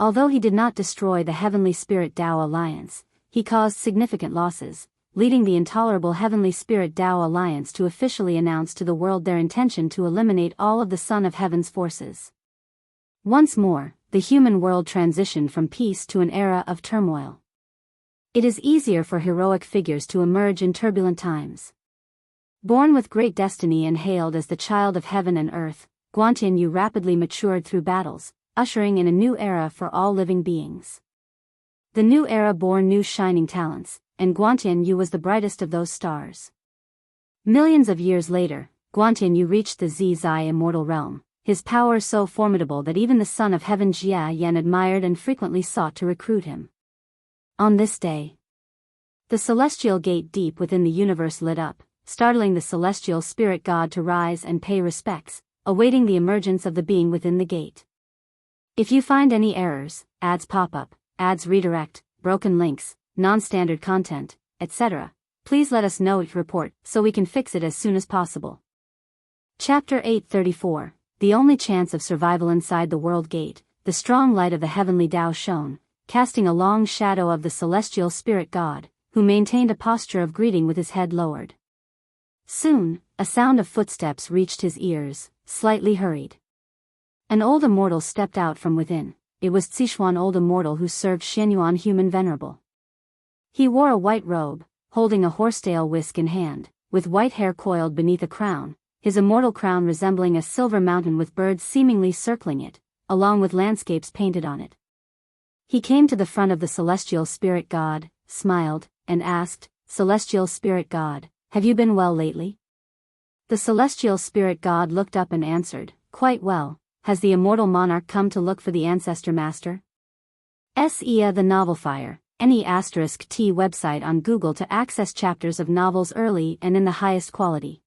Although he did not destroy the Heavenly Spirit Dao Alliance, he caused significant losses, leading the intolerable Heavenly Spirit Dao Alliance to officially announce to the world their intention to eliminate all of the Son of Heaven's forces. Once more, the human world transitioned from peace to an era of turmoil. It is easier for heroic figures to emerge in turbulent times. Born with great destiny and hailed as the child of heaven and earth, Guantianyu rapidly matured through battles, ushering in a new era for all living beings. The new era bore new shining talents, and Guantianyu was the brightest of those stars. Millions of years later, Guantianyu reached the Zizai immortal realm, his power so formidable that even the Son of Heaven Jia Yan admired and frequently sought to recruit him. On this day, the celestial gate deep within the universe lit up, startling the celestial spirit god to rise and pay respects, awaiting the emergence of the being within the gate. If you find any errors, ads pop up, ads redirect, broken links, non-standard content, etc., please let us know your report so we can fix it as soon as possible. Chapter 834, The Only Chance of Survival Inside the World Gate. The strong light of the heavenly Tao shone, casting a long shadow of the celestial spirit god, who maintained a posture of greeting with his head lowered. Soon, a sound of footsteps reached his ears, slightly hurried. An old immortal stepped out from within. It was Zixuan old immortal who served Xianyuan human venerable. He wore a white robe, holding a horsetail whisk in hand, with white hair coiled beneath a crown, his immortal crown resembling a silver mountain with birds seemingly circling it, along with landscapes painted on it. He came to the front of the celestial spirit god, smiled, and asked, "Celestial spirit god, have you been well lately?" The celestial spirit god looked up and answered, "Quite well. Has the immortal monarch come to look for the ancestor master?" SEA the Novel Fire, any *T website on Google to access chapters of novels early and in the highest quality.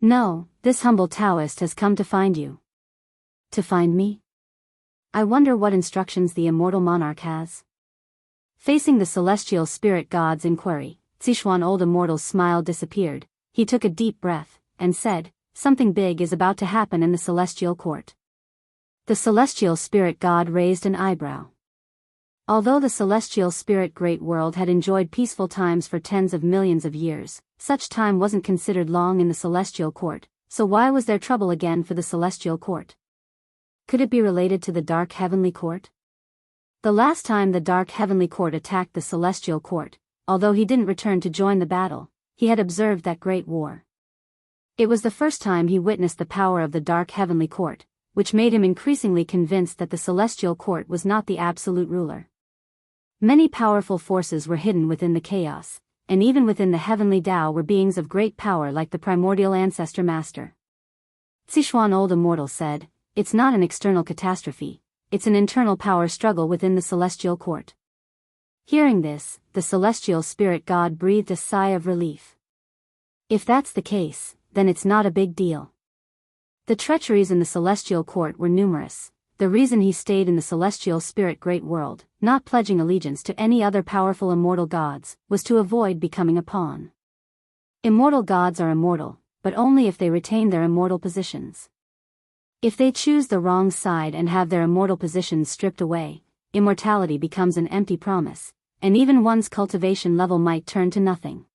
No, this humble Daoist has come to find you. To find me? I wonder what instructions the immortal monarch has. Facing the celestial spirit god's inquiry, Zixuan old immortal's smile disappeared. He took a deep breath, and said, "Something big is about to happen in the celestial court." The celestial spirit god raised an eyebrow. Although the celestial spirit great world had enjoyed peaceful times for tens of millions of years, such time wasn't considered long in the celestial court, so why was there trouble again for the celestial court? Could it be related to the dark heavenly court? The last time the dark heavenly court attacked the celestial court, although he didn't return to join the battle, he had observed that great war. It was the first time he witnessed the power of the dark heavenly court, which made him increasingly convinced that the celestial court was not the absolute ruler. Many powerful forces were hidden within the chaos, and even within the heavenly Tao were beings of great power like the primordial ancestor master. Zixuan old immortal said, "It's not an external catastrophe, it's an internal power struggle within the celestial court." Hearing this, the celestial spirit god breathed a sigh of relief. If that's the case, then it's not a big deal. The treacheries in the celestial court were numerous. The reason he stayed in the celestial spirit great world, not pledging allegiance to any other powerful immortal gods, was to avoid becoming a pawn. Immortal gods are immortal, but only if they retain their immortal positions. If they choose the wrong side and have their immortal positions stripped away, immortality becomes an empty promise, and even one's cultivation level might turn to nothing.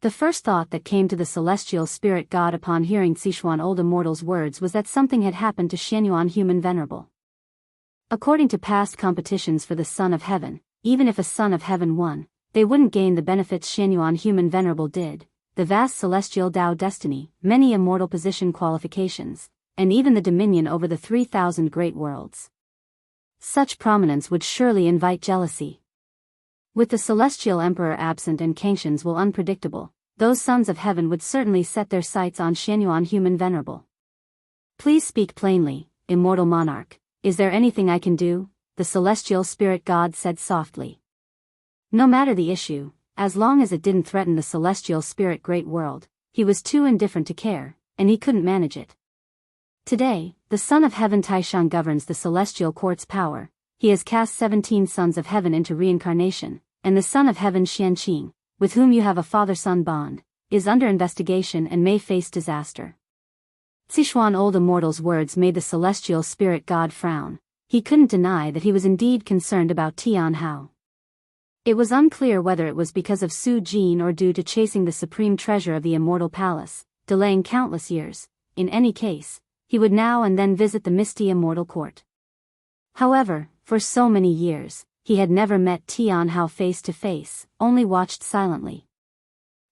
The first thought that came to the celestial spirit god upon hearing Sichuan old immortal's words was that something had happened to Xianyuan human venerable. According to past competitions for the Son of Heaven, even if a Son of Heaven won, they wouldn't gain the benefits Xianyuan human venerable did: the vast celestial Dao destiny, many immortal position qualifications, and even the dominion over the 3,000 great worlds. Such prominence would surely invite jealousy. With the celestial emperor absent and Kangxian's will unpredictable, those sons of heaven would certainly set their sights on Xianyuan human venerable. Please speak plainly, immortal monarch. Is there anything I can do? The celestial spirit god said softly. No matter the issue, as long as it didn't threaten the celestial spirit great world, he was too indifferent to care, and he couldn't manage it. Today, the Son of Heaven Taishan governs the celestial court's power. He has cast 17 sons of heaven into reincarnation, and the Son of Heaven Xianqing, with whom you have a father-son bond, is under investigation and may face disaster. Sichuan old immortal's words made the celestial spirit god frown. He couldn't deny that he was indeed concerned about Tianhao. It was unclear whether it was because of Su Jin or due to chasing the supreme treasure of the immortal palace, delaying countless years. In any case, he would now and then visit the misty immortal court. However, for so many years, he had never met Tianhao face to face, only watched silently.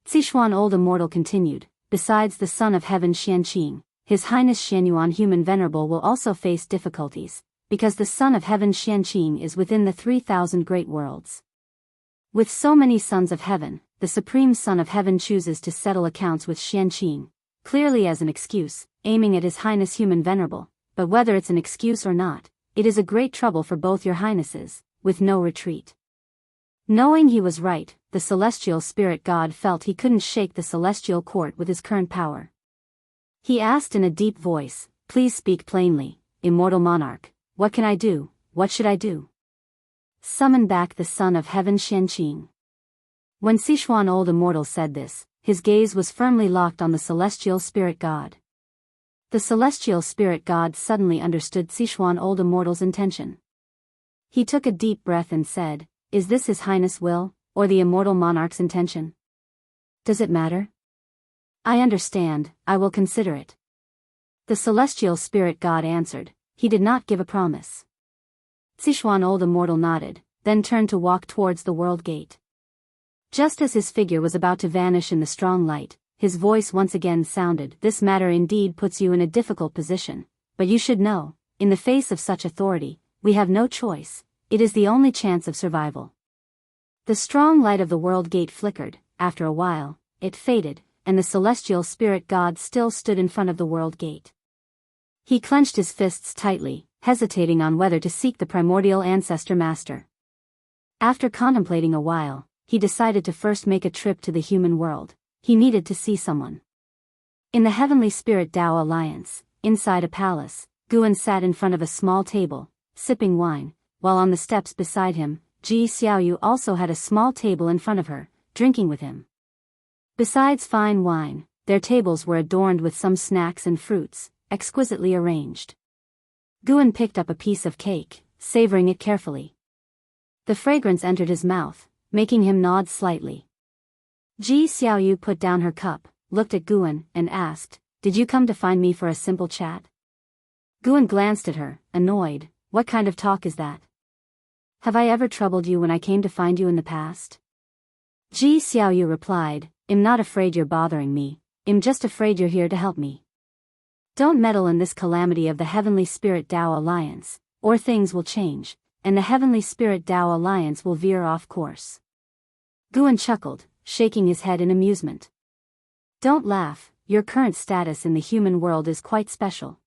Sichuan old immortal continued, besides the Son of Heaven Xianqing, His Highness Xianyuan human venerable will also face difficulties, because the Son of Heaven Xianqing is within the 3,000 great worlds. With so many sons of heaven, the Supreme Son of Heaven chooses to settle accounts with Xianqing, clearly as an excuse, aiming at His Highness human venerable, but whether it's an excuse or not, it is a great trouble for both your highnesses, with no retreat. Knowing he was right, the celestial spirit god felt he couldn't shake the celestial court with his current power. He asked in a deep voice, "Please speak plainly, immortal monarch. What can I do? What should I do?" Summon back the Son of Heaven Xianqing. When Sichuan old immortal said this, his gaze was firmly locked on the celestial spirit god. The celestial spirit god suddenly understood Sichuan old immortal's intention. He took a deep breath and said, "Is this His Highness' will, or the immortal monarch's intention? Does it matter?" "I understand, I will consider it." The celestial spirit god answered. He did not give a promise. Sichuan old immortal nodded, then turned to walk towards the world gate. Just as his figure was about to vanish in the strong light, his voice once again sounded, "This matter indeed puts you in a difficult position, but you should know, in the face of such authority, we have no choice, it is the only chance of survival." The strong light of the world gate flickered. After a while, it faded, and the celestial spirit god still stood in front of the world gate. He clenched his fists tightly, hesitating on whether to seek the primordial ancestor master. After contemplating a while, he decided to first make a trip to the human world. He needed to see someone. In the Heavenly Spirit Dao Alliance, inside a palace, Guan sat in front of a small table, sipping wine, while on the steps beside him, Ji Xiaoyu also had a small table in front of her, drinking with him. Besides fine wine, their tables were adorned with some snacks and fruits, exquisitely arranged. Guan picked up a piece of cake, savoring it carefully. The fragrance entered his mouth, making him nod slightly. Ji Xiaoyu put down her cup, looked at Guan, and asked, "Did you come to find me for a simple chat?" Guan glanced at her, annoyed. "What kind of talk is that? Have I ever troubled you when I came to find you in the past?" Ji Xiaoyu replied, "I'm not afraid you're bothering me, I'm just afraid you're here to help me. Don't meddle in this calamity of the Heavenly Spirit Dao Alliance, or things will change, and the Heavenly Spirit Dao Alliance will veer off course." Guan chuckled, shaking his head in amusement. "Don't laugh, your current status in the human world is quite special.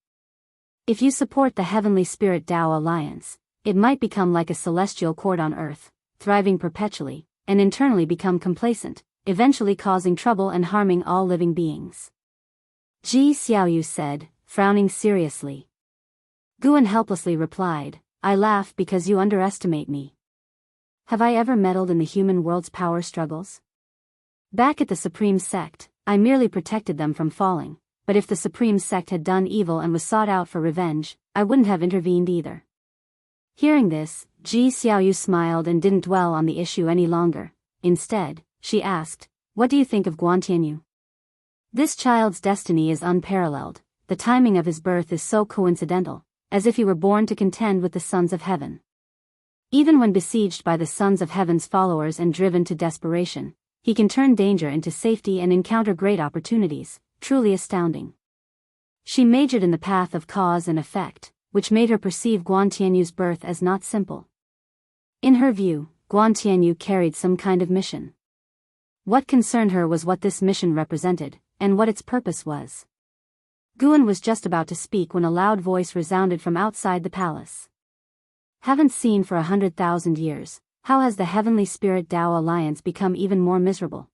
If you support the Heavenly Spirit Dao Alliance, it might become like a celestial court on earth, thriving perpetually, and internally become complacent, eventually causing trouble and harming all living beings." Ji Xiaoyu said, frowning seriously. Guan helplessly replied, I laugh because you underestimate me. Have I ever meddled in the human world's power struggles? Back at the Supreme Sect, I merely protected them from falling, but if the Supreme Sect had done evil and was sought out for revenge, I wouldn't have intervened either. Hearing this, Ji Xiaoyu smiled and didn't dwell on the issue any longer. Instead, she asked, what do you think of Guan Tianyu? This child's destiny is unparalleled. The timing of his birth is so coincidental, as if he were born to contend with the sons of heaven. Even when besieged by the sons of heaven's followers and driven to desperation, he can turn danger into safety and encounter great opportunities, truly astounding. She majored in the path of cause and effect, which made her perceive Guan Tianyu's birth as not simple. In her view, Guan Tianyu carried some kind of mission. What concerned her was what this mission represented, and what its purpose was. Guan was just about to speak when a loud voice resounded from outside the palace. Haven't seen for 100,000 years, how has the Heavenly Spirit Tao Alliance become even more miserable?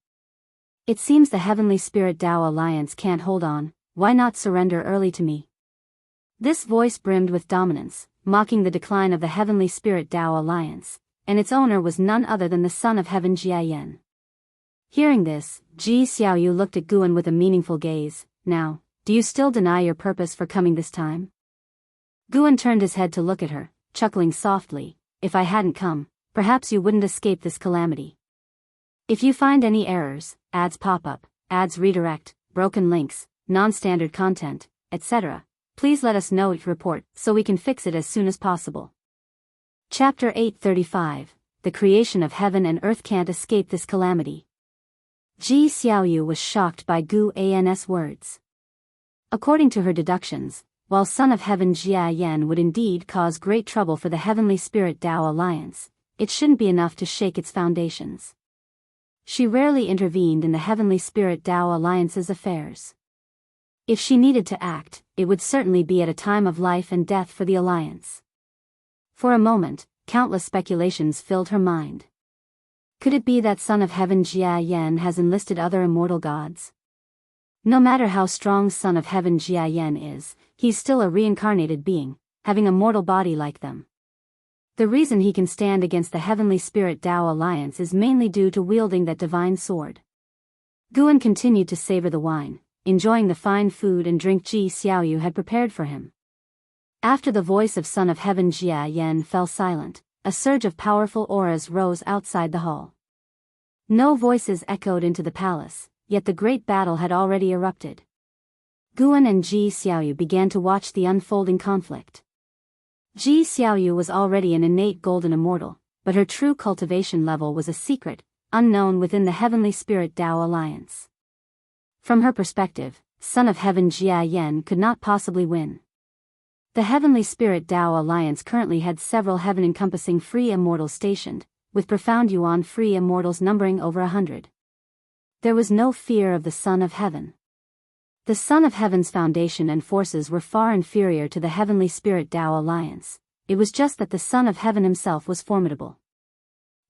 It seems the Heavenly Spirit Tao Alliance can't hold on, why not surrender early to me? This voice brimmed with dominance, mocking the decline of the Heavenly Spirit Tao Alliance, and its owner was none other than the Son of Heaven Jia Yan. Hearing this, Ji Xiaoyu looked at Guan with a meaningful gaze. Now, do you still deny your purpose for coming this time? Guan turned his head to look at her, chuckling softly. If I hadn't come, perhaps you wouldn't escape this calamity. If you find any errors, ads pop up, ads redirect, broken links, non-standard content, etc., please let us know each report so we can fix it as soon as possible. Chapter 835, The Creation of Heaven and Earth Can't Escape This Calamity. Ji Xiaoyu was shocked by Gu An's words. According to her deductions, while Son of Heaven Jia Yan would indeed cause great trouble for the Heavenly Spirit Tao Alliance, it shouldn't be enough to shake its foundations. She rarely intervened in the Heavenly Spirit Tao Alliance's affairs. If she needed to act, it would certainly be at a time of life and death for the Alliance. For a moment, countless speculations filled her mind. Could it be that Son of Heaven Jia Yan has enlisted other immortal gods? No matter how strong Son of Heaven Jia Yan is, he's still a reincarnated being, having a mortal body like them. The reason he can stand against the Heavenly Spirit Tao Alliance is mainly due to wielding that divine sword. Guan continued to savor the wine, enjoying the fine food and drink Ji Xiaoyu had prepared for him. After the voice of Son of Heaven Jia Yan fell silent, a surge of powerful auras rose outside the hall. No voices echoed into the palace, yet the great battle had already erupted. Guan and Ji Xiaoyu began to watch the unfolding conflict. Ji Xiaoyu was already an innate golden immortal, but her true cultivation level was a secret, unknown within the Heavenly Spirit Tao Alliance. From her perspective, Son of Heaven Jia Yan could not possibly win. The Heavenly Spirit Tao Alliance currently had several heaven-encompassing free immortals stationed, with profound Yuan free immortals numbering over 100. There was no fear of the Son of Heaven. The Son of Heaven's foundation and forces were far inferior to the Heavenly Spirit Tao Alliance. It was just that the Son of Heaven himself was formidable.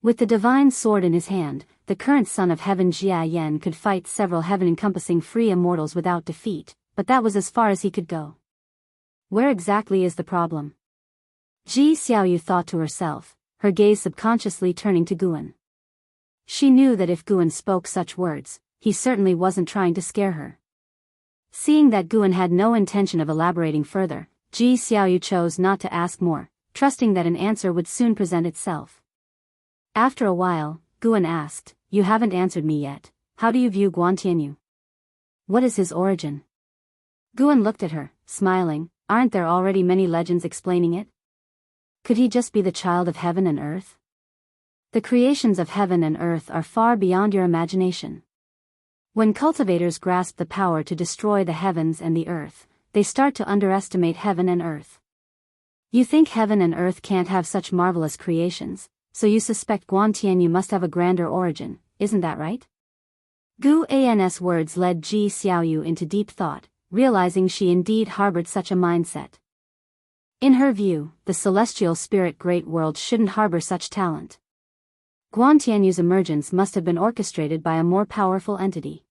With the divine sword in his hand, the current Son of Heaven Jia Yan could fight several heaven-encompassing free immortals without defeat, but that was as far as he could go. Where exactly is the problem? Ji Xiaoyu thought to herself, her gaze subconsciously turning to Guan. She knew that if Guan spoke such words, he certainly wasn't trying to scare her. Seeing that Guan had no intention of elaborating further, Ji Xiaoyu chose not to ask more, trusting that an answer would soon present itself. After a while, Guan asked, You haven't answered me yet. How do you view Guan Tianyu? What is his origin? Guan looked at her, smiling. Aren't there already many legends explaining it? Could he just be the child of heaven and earth? The creations of heaven and earth are far beyond your imagination. When cultivators grasp the power to destroy the heavens and the earth, they start to underestimate heaven and earth. You think heaven and earth can't have such marvelous creations, so you suspect Guan Tianyu must have a grander origin, isn't that right? Gu An's words led Ji Xiaoyu into deep thought, realizing she indeed harbored such a mindset. In her view, the celestial spirit great world shouldn't harbor such talent. Guan Tianyu's emergence must have been orchestrated by a more powerful entity.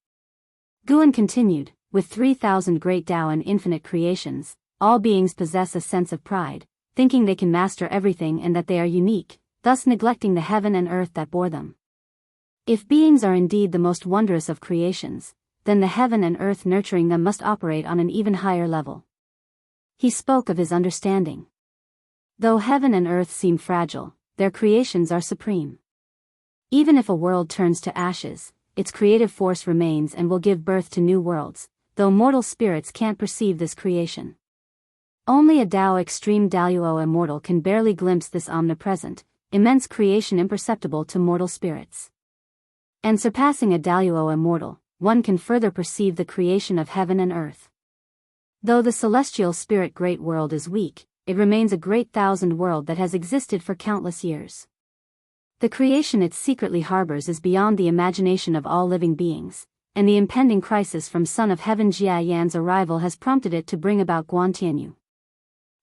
Guan continued, with 3,000 great Tao and infinite creations, all beings possess a sense of pride, thinking they can master everything and that they are unique, thus neglecting the heaven and earth that bore them. If beings are indeed the most wondrous of creations, then the heaven and earth nurturing them must operate on an even higher level. He spoke of his understanding. Though heaven and earth seem fragile, their creations are supreme. Even if a world turns to ashes, its creative force remains and will give birth to new worlds, though mortal spirits can't perceive this creation. Only a Dao extreme Daoist immortal can barely glimpse this omnipresent, immense creation imperceptible to mortal spirits. And surpassing a Daoist immortal, one can further perceive the creation of heaven and earth. Though the celestial spirit great world is weak, it remains a great thousand world that has existed for countless years. The creation it secretly harbors is beyond the imagination of all living beings, and the impending crisis from Son of Heaven Jia Yan's arrival has prompted it to bring about Guantianyu.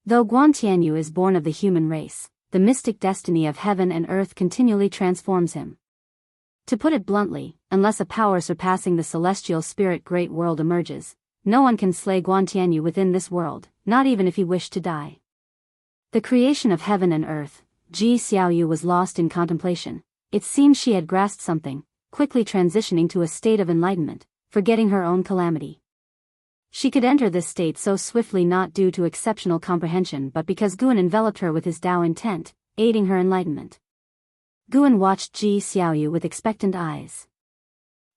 Though Guantianyu is born of the human race, the mystic destiny of heaven and earth continually transforms him. To put it bluntly, unless a power surpassing the celestial spirit great world emerges, no one can slay Guantianyu within this world, not even if he wished to die. The creation of heaven and earth, Ji Xiaoyu was lost in contemplation. It seemed she had grasped something, quickly transitioning to a state of enlightenment, forgetting her own calamity. She could enter this state so swiftly not due to exceptional comprehension but because Guan enveloped her with his Dao intent, aiding her enlightenment. Guan watched Ji Xiaoyu with expectant eyes.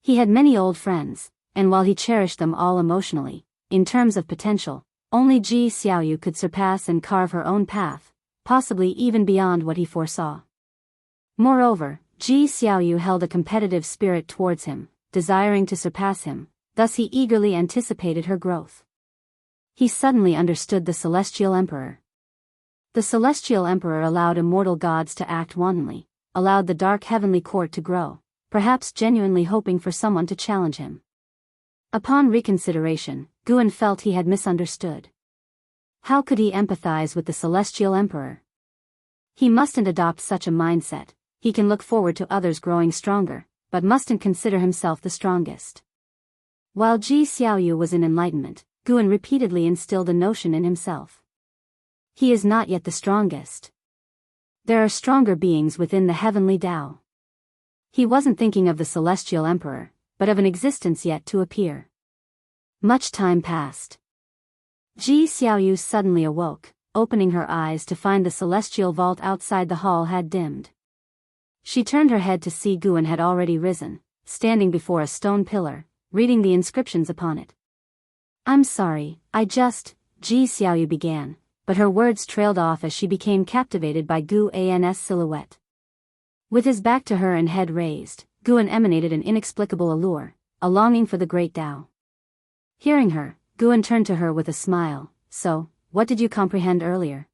He had many old friends, and while he cherished them all emotionally, in terms of potential, only Ji Xiaoyu could surpass and carve her own path, possibly even beyond what he foresaw. Moreover, Ji Xiaoyu held a competitive spirit towards him, desiring to surpass him, thus he eagerly anticipated her growth. He suddenly understood the Celestial Emperor. The Celestial Emperor allowed immortal gods to act wantonly, allowed the dark heavenly court to grow, perhaps genuinely hoping for someone to challenge him. Upon reconsideration, Guan felt he had misunderstood. How could he empathize with the Celestial Emperor? He mustn't adopt such a mindset. He can look forward to others growing stronger, but mustn't consider himself the strongest. While Ji Xiaoyu was in enlightenment, Guan repeatedly instilled a notion in himself. He is not yet the strongest. There are stronger beings within the heavenly Tao. He wasn't thinking of the Celestial Emperor, but of an existence yet to appear. Much time passed. Ji Xiaoyu suddenly awoke, opening her eyes to find the celestial vault outside the hall had dimmed. She turned her head to see Guan had already risen, standing before a stone pillar, reading the inscriptions upon it. "I'm sorry, Ji Xiaoyu began, but her words trailed off as she became captivated by Guan's silhouette. With his back to her and head raised, Guan emanated an inexplicable allure, a longing for the great Tao. Hearing her, Guan turned to her with a smile. "So, what did you comprehend earlier?"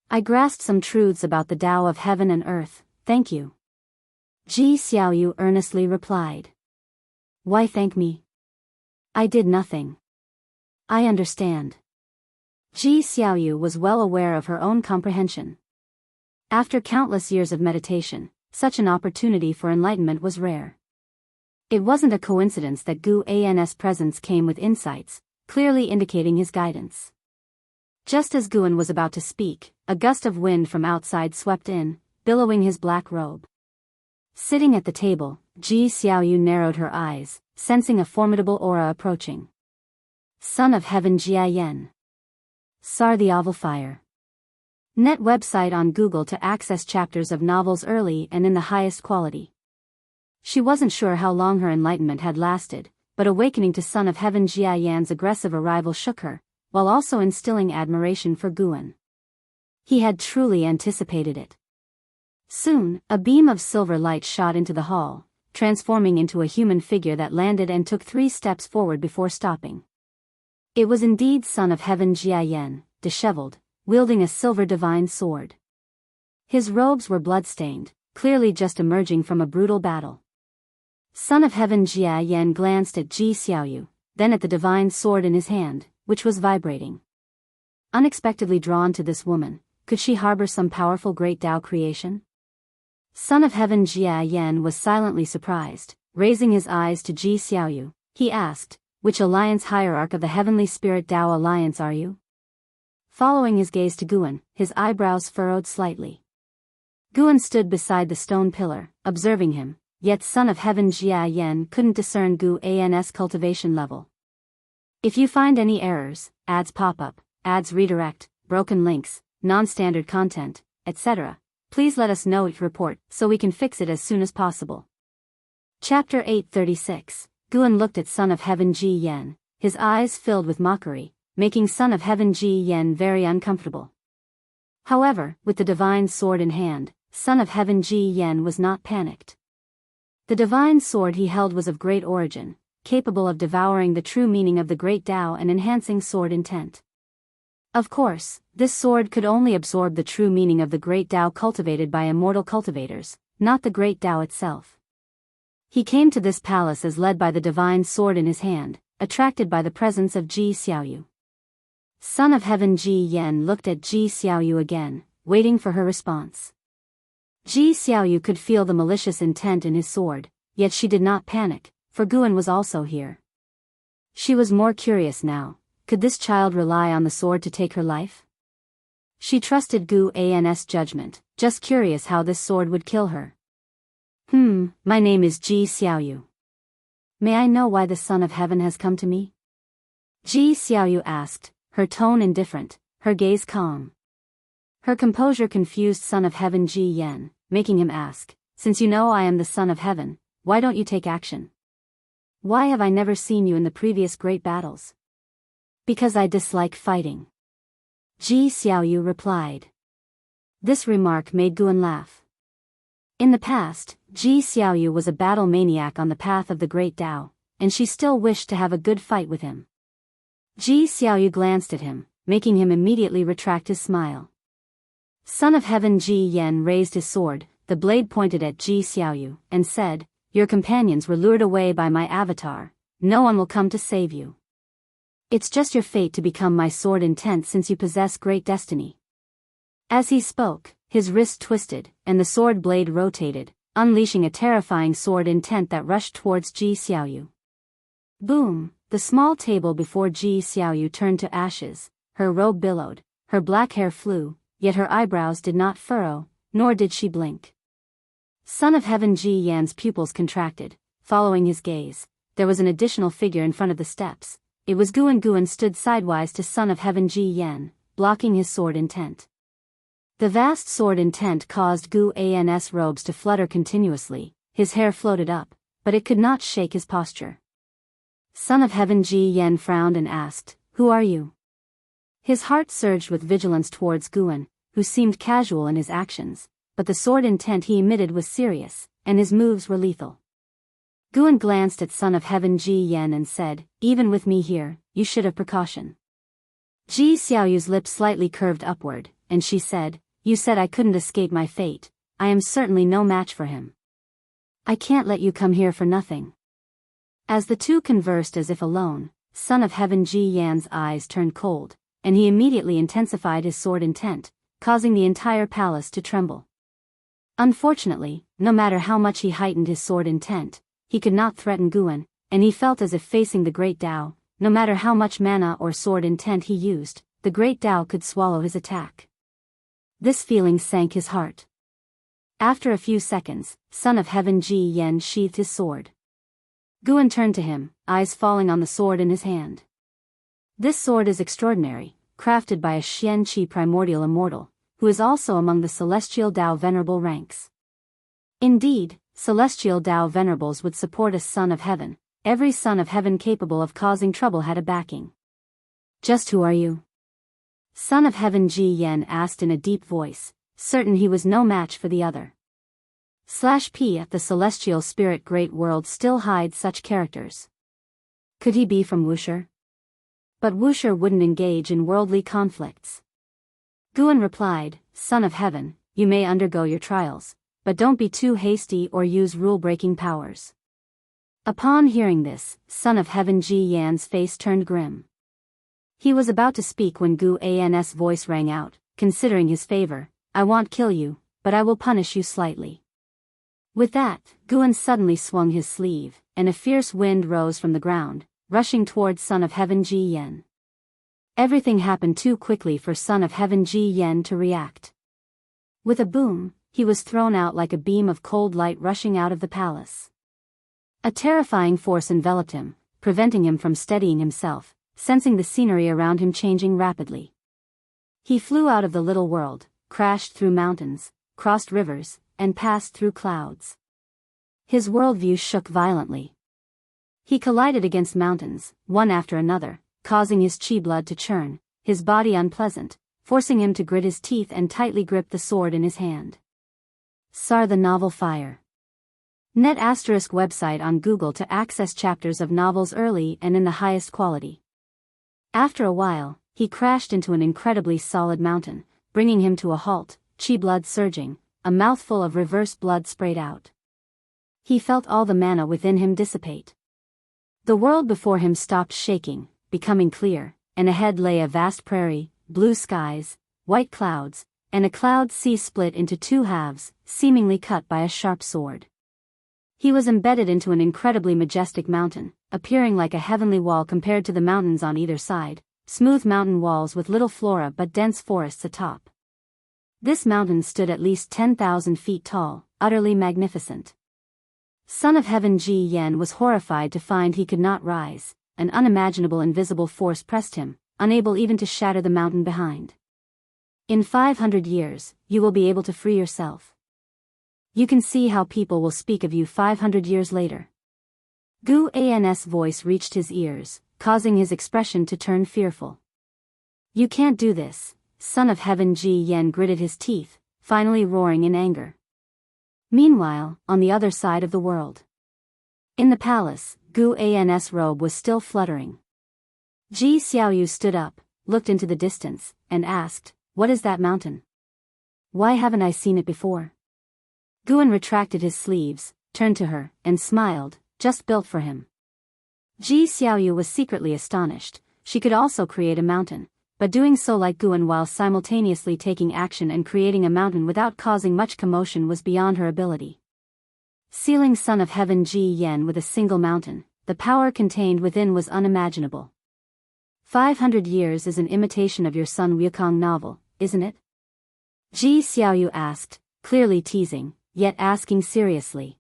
"I grasped some truths about the Tao of heaven and earth, thank you." Ji Xiaoyu earnestly replied. "Why thank me? I did nothing. I understand." Ji Xiaoyu was well aware of her own comprehension. After countless years of meditation, such an opportunity for enlightenment was rare. It wasn't a coincidence that Guan's presence came with insights, clearly indicating his guidance. Just as Guan was about to speak, a gust of wind from outside swept in, billowing his black robe. Sitting at the table, Ji Xiaoyu narrowed her eyes, sensing a formidable aura approaching. Son of Heaven Jia Yan. Sar the Oval Fire. Net website on Google to access chapters of novels early and in the highest quality. She wasn't sure how long her enlightenment had lasted, but awakening to Son of Heaven Jia Yan's aggressive arrival shook her, while also instilling admiration for Guan. He had truly anticipated it. Soon, a beam of silver light shot into the hall, transforming into a human figure that landed and took 3 steps forward before stopping. It was indeed Son of Heaven Jia Yan, disheveled, wielding a silver divine sword. His robes were blood-stained, clearly just emerging from a brutal battle. Son of Heaven Jia Yan glanced at Ji Xiaoyu, then at the divine sword in his hand, which was vibrating. Unexpectedly drawn to this woman, could she harbor some powerful great Tao creation? Son of Heaven Jia Yan was silently surprised. Raising his eyes to Ji Xiaoyu, he asked, which alliance hierarch of the Heavenly Spirit Tao Alliance are you? Following his gaze to Guan, his eyebrows furrowed slightly. Guan stood beside the stone pillar, observing him, yet Son of Heaven Jia Yan couldn't discern Guan's cultivation level. If you find any errors, ads pop up, ads redirect, broken links, non-standard content, etc., please let us know each report so we can fix it as soon as possible. Chapter 836. Guan looked at Son of Heaven Ji Yan, his eyes filled with mockery, making Son of Heaven Ji Yan very uncomfortable. However, with the divine sword in hand, Son of Heaven Ji Yan was not panicked. The divine sword he held was of great origin, capable of devouring the true meaning of the great Tao and enhancing sword intent. Of course, this sword could only absorb the true meaning of the great Tao cultivated by immortal cultivators, not the great Tao itself. He came to this palace as led by the divine sword in his hand, attracted by the presence of Ji Xiaoyu. Son of Heaven Ji Yan looked at Ji Xiaoyu again, waiting for her response. Ji Xiaoyu could feel the malicious intent in his sword, yet she did not panic, for Guan was also here. She was more curious now. Could this child rely on the sword to take her life? She trusted Guan's judgment, just curious how this sword would kill her. My name is Ji Xiaoyu. May I know why the Son of Heaven has come to me? Ji Xiaoyu asked, her tone indifferent, her gaze calm. Her composure confused Son of Heaven Ji Yan, making him ask, since you know I am the Son of Heaven, why don't you take action? Why have I never seen you in the previous great battles? Because I dislike fighting. Ji Xiaoyu replied. This remark made Guan laugh. In the past, Ji Xiaoyu was a battle maniac on the path of the great Tao, and she still wished to have a good fight with him. Ji Xiaoyu glanced at him, making him immediately retract his smile. Son of Heaven Ji Yan raised his sword, the blade pointed at Ji Xiaoyu, and said, your companions were lured away by my avatar, no one will come to save you. It's just your fate to become my sword intent since you possess great destiny. As he spoke, his wrist twisted, and the sword blade rotated, unleashing a terrifying sword intent that rushed towards Ji Xiaoyu. Boom! The small table before Ji Xiaoyu turned to ashes, her robe billowed, her black hair flew, yet her eyebrows did not furrow, nor did she blink. Son of Heaven Ji Yan's pupils contracted, following his gaze. There was an additional figure in front of the steps. It was Guan. Guan stood sidewise to Son of Heaven Ji Yan, blocking his sword intent. The vast sword intent caused Guan's robes to flutter continuously, his hair floated up, but it could not shake his posture. Son of Heaven Ji Yan frowned and asked, who are you? His heart surged with vigilance towards Guan, who seemed casual in his actions, but the sword intent he emitted was serious, and his moves were lethal. Guan glanced at Son of Heaven Ji Yan and said, even with me here, you should have precaution. Ji Xiaoyu's lips slightly curved upward, and she said, you said I couldn't escape my fate, I am certainly no match for him. I can't let you come here for nothing. As the two conversed as if alone, Son of Heaven Ji Yan's eyes turned cold, and he immediately intensified his sword intent, causing the entire palace to tremble. Unfortunately, no matter how much he heightened his sword intent, he could not threaten Guan, and he felt as if facing the great Tao, no matter how much mana or sword intent he used, the great Tao could swallow his attack. This feeling sank his heart. After a few seconds, Son of Heaven Ji Yan sheathed his sword. Guan turned to him, eyes falling on the sword in his hand. This sword is extraordinary, crafted by a Xianqi primordial immortal, who is also among the celestial Tao venerable ranks. Indeed, celestial Tao venerables would support a Son of Heaven. Every Son of Heaven capable of causing trouble had a backing. Just who are you? Son of Heaven Ji Yan asked in a deep voice, certain he was no match for the other. /P. The celestial spirit great world still hides such characters. Could he be from Wuxia? But Wuxia wouldn't engage in worldly conflicts. Guan replied, Son of Heaven, you may undergo your trials, but don't be too hasty or use rule-breaking powers. Upon hearing this, Son of Heaven Ji Yan's face turned grim. He was about to speak when Guan's voice rang out, considering his favor, I won't kill you, but I will punish you slightly. With that, Guan suddenly swung his sleeve, and a fierce wind rose from the ground, rushing towards Son of Heaven Ji Yen. Everything happened too quickly for Son of Heaven Ji Yen to react. With a boom, he was thrown out like a beam of cold light rushing out of the palace. A terrifying force enveloped him, preventing him from steadying himself, sensing the scenery around him changing rapidly. He flew out of the little world, crashed through mountains, crossed rivers, and passed through clouds. His worldview shook violently. He collided against mountains, one after another, causing his chi blood to churn, his body unpleasant, forcing him to grit his teeth and tightly grip the sword in his hand. Sar the novel Fire. Net ** website on Google to access chapters of novels early and in the highest quality. After a while, he crashed into an incredibly solid mountain, bringing him to a halt, chi blood surging, a mouthful of reverse blood sprayed out. He felt all the mana within him dissipate. The world before him stopped shaking, becoming clear, and ahead lay a vast prairie, blue skies, white clouds, and a cloud sea split into two halves, seemingly cut by a sharp sword. He was embedded into an incredibly majestic mountain, appearing like a heavenly wall compared to the mountains on either side, smooth mountain walls with little flora but dense forests atop. This mountain stood at least 10,000 feet tall, utterly magnificent. Son of Heaven Ji Yen was horrified to find he could not rise. An unimaginable invisible force pressed him, unable even to shatter the mountain behind. In 500 years, you will be able to free yourself. You can see how people will speak of you 500 years later. Gu An's voice reached his ears, causing his expression to turn fearful. You can't do this, Son of Heaven Ji Yen gritted his teeth, finally roaring in anger. Meanwhile, on the other side of the world. In the palace, Gu An's robe was still fluttering. Ji Xiaoyu stood up, looked into the distance, and asked, "What is that mountain? Why haven't I seen it before?" Guan retracted his sleeves, turned to her, and smiled, "Just built for him." Ji Xiaoyu was secretly astonished. She could also create a mountain, but doing so like Guan while simultaneously taking action and creating a mountain without causing much commotion was beyond her ability. Sealing Son of Heaven Ji Yen with a single mountain, the power contained within was unimaginable. 500 years is an imitation of your Sun Wukong novel, isn't it? Ji Xiaoyu asked, clearly teasing, yet asking seriously.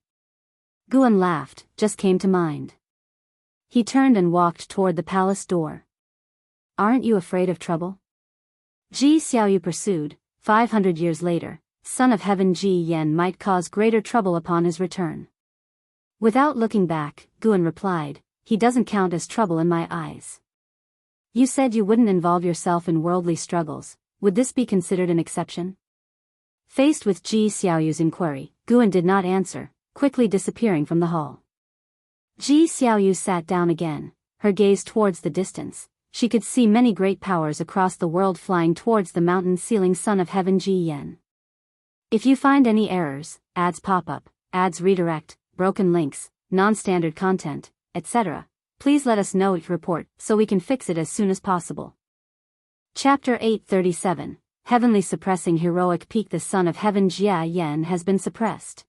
Guan laughed, "Just came to mind." He turned and walked toward the palace door. "Aren't you afraid of trouble?" Ji Xiaoyu pursued. 500 years later, Son of Heaven Ji Yen might cause greater trouble upon his return. Without looking back, Guan replied, "He doesn't count as trouble in my eyes." "You said you wouldn't involve yourself in worldly struggles. Would this be considered an exception?" Faced with Ji Xiaoyu's inquiry, Guan did not answer, quickly disappearing from the hall. Ji Xiaoyu sat down again, her gaze towards the distance. She could see many great powers across the world flying towards the mountain ceiling Son of Heaven Ji Yen. If you find any errors, ads pop up, ads redirect, broken links, non-standard content, etc., please let us know each report so we can fix it as soon as possible. Chapter 837, Heavenly Suppressing Heroic Peak. The Son of Heaven Jia Yen has been suppressed.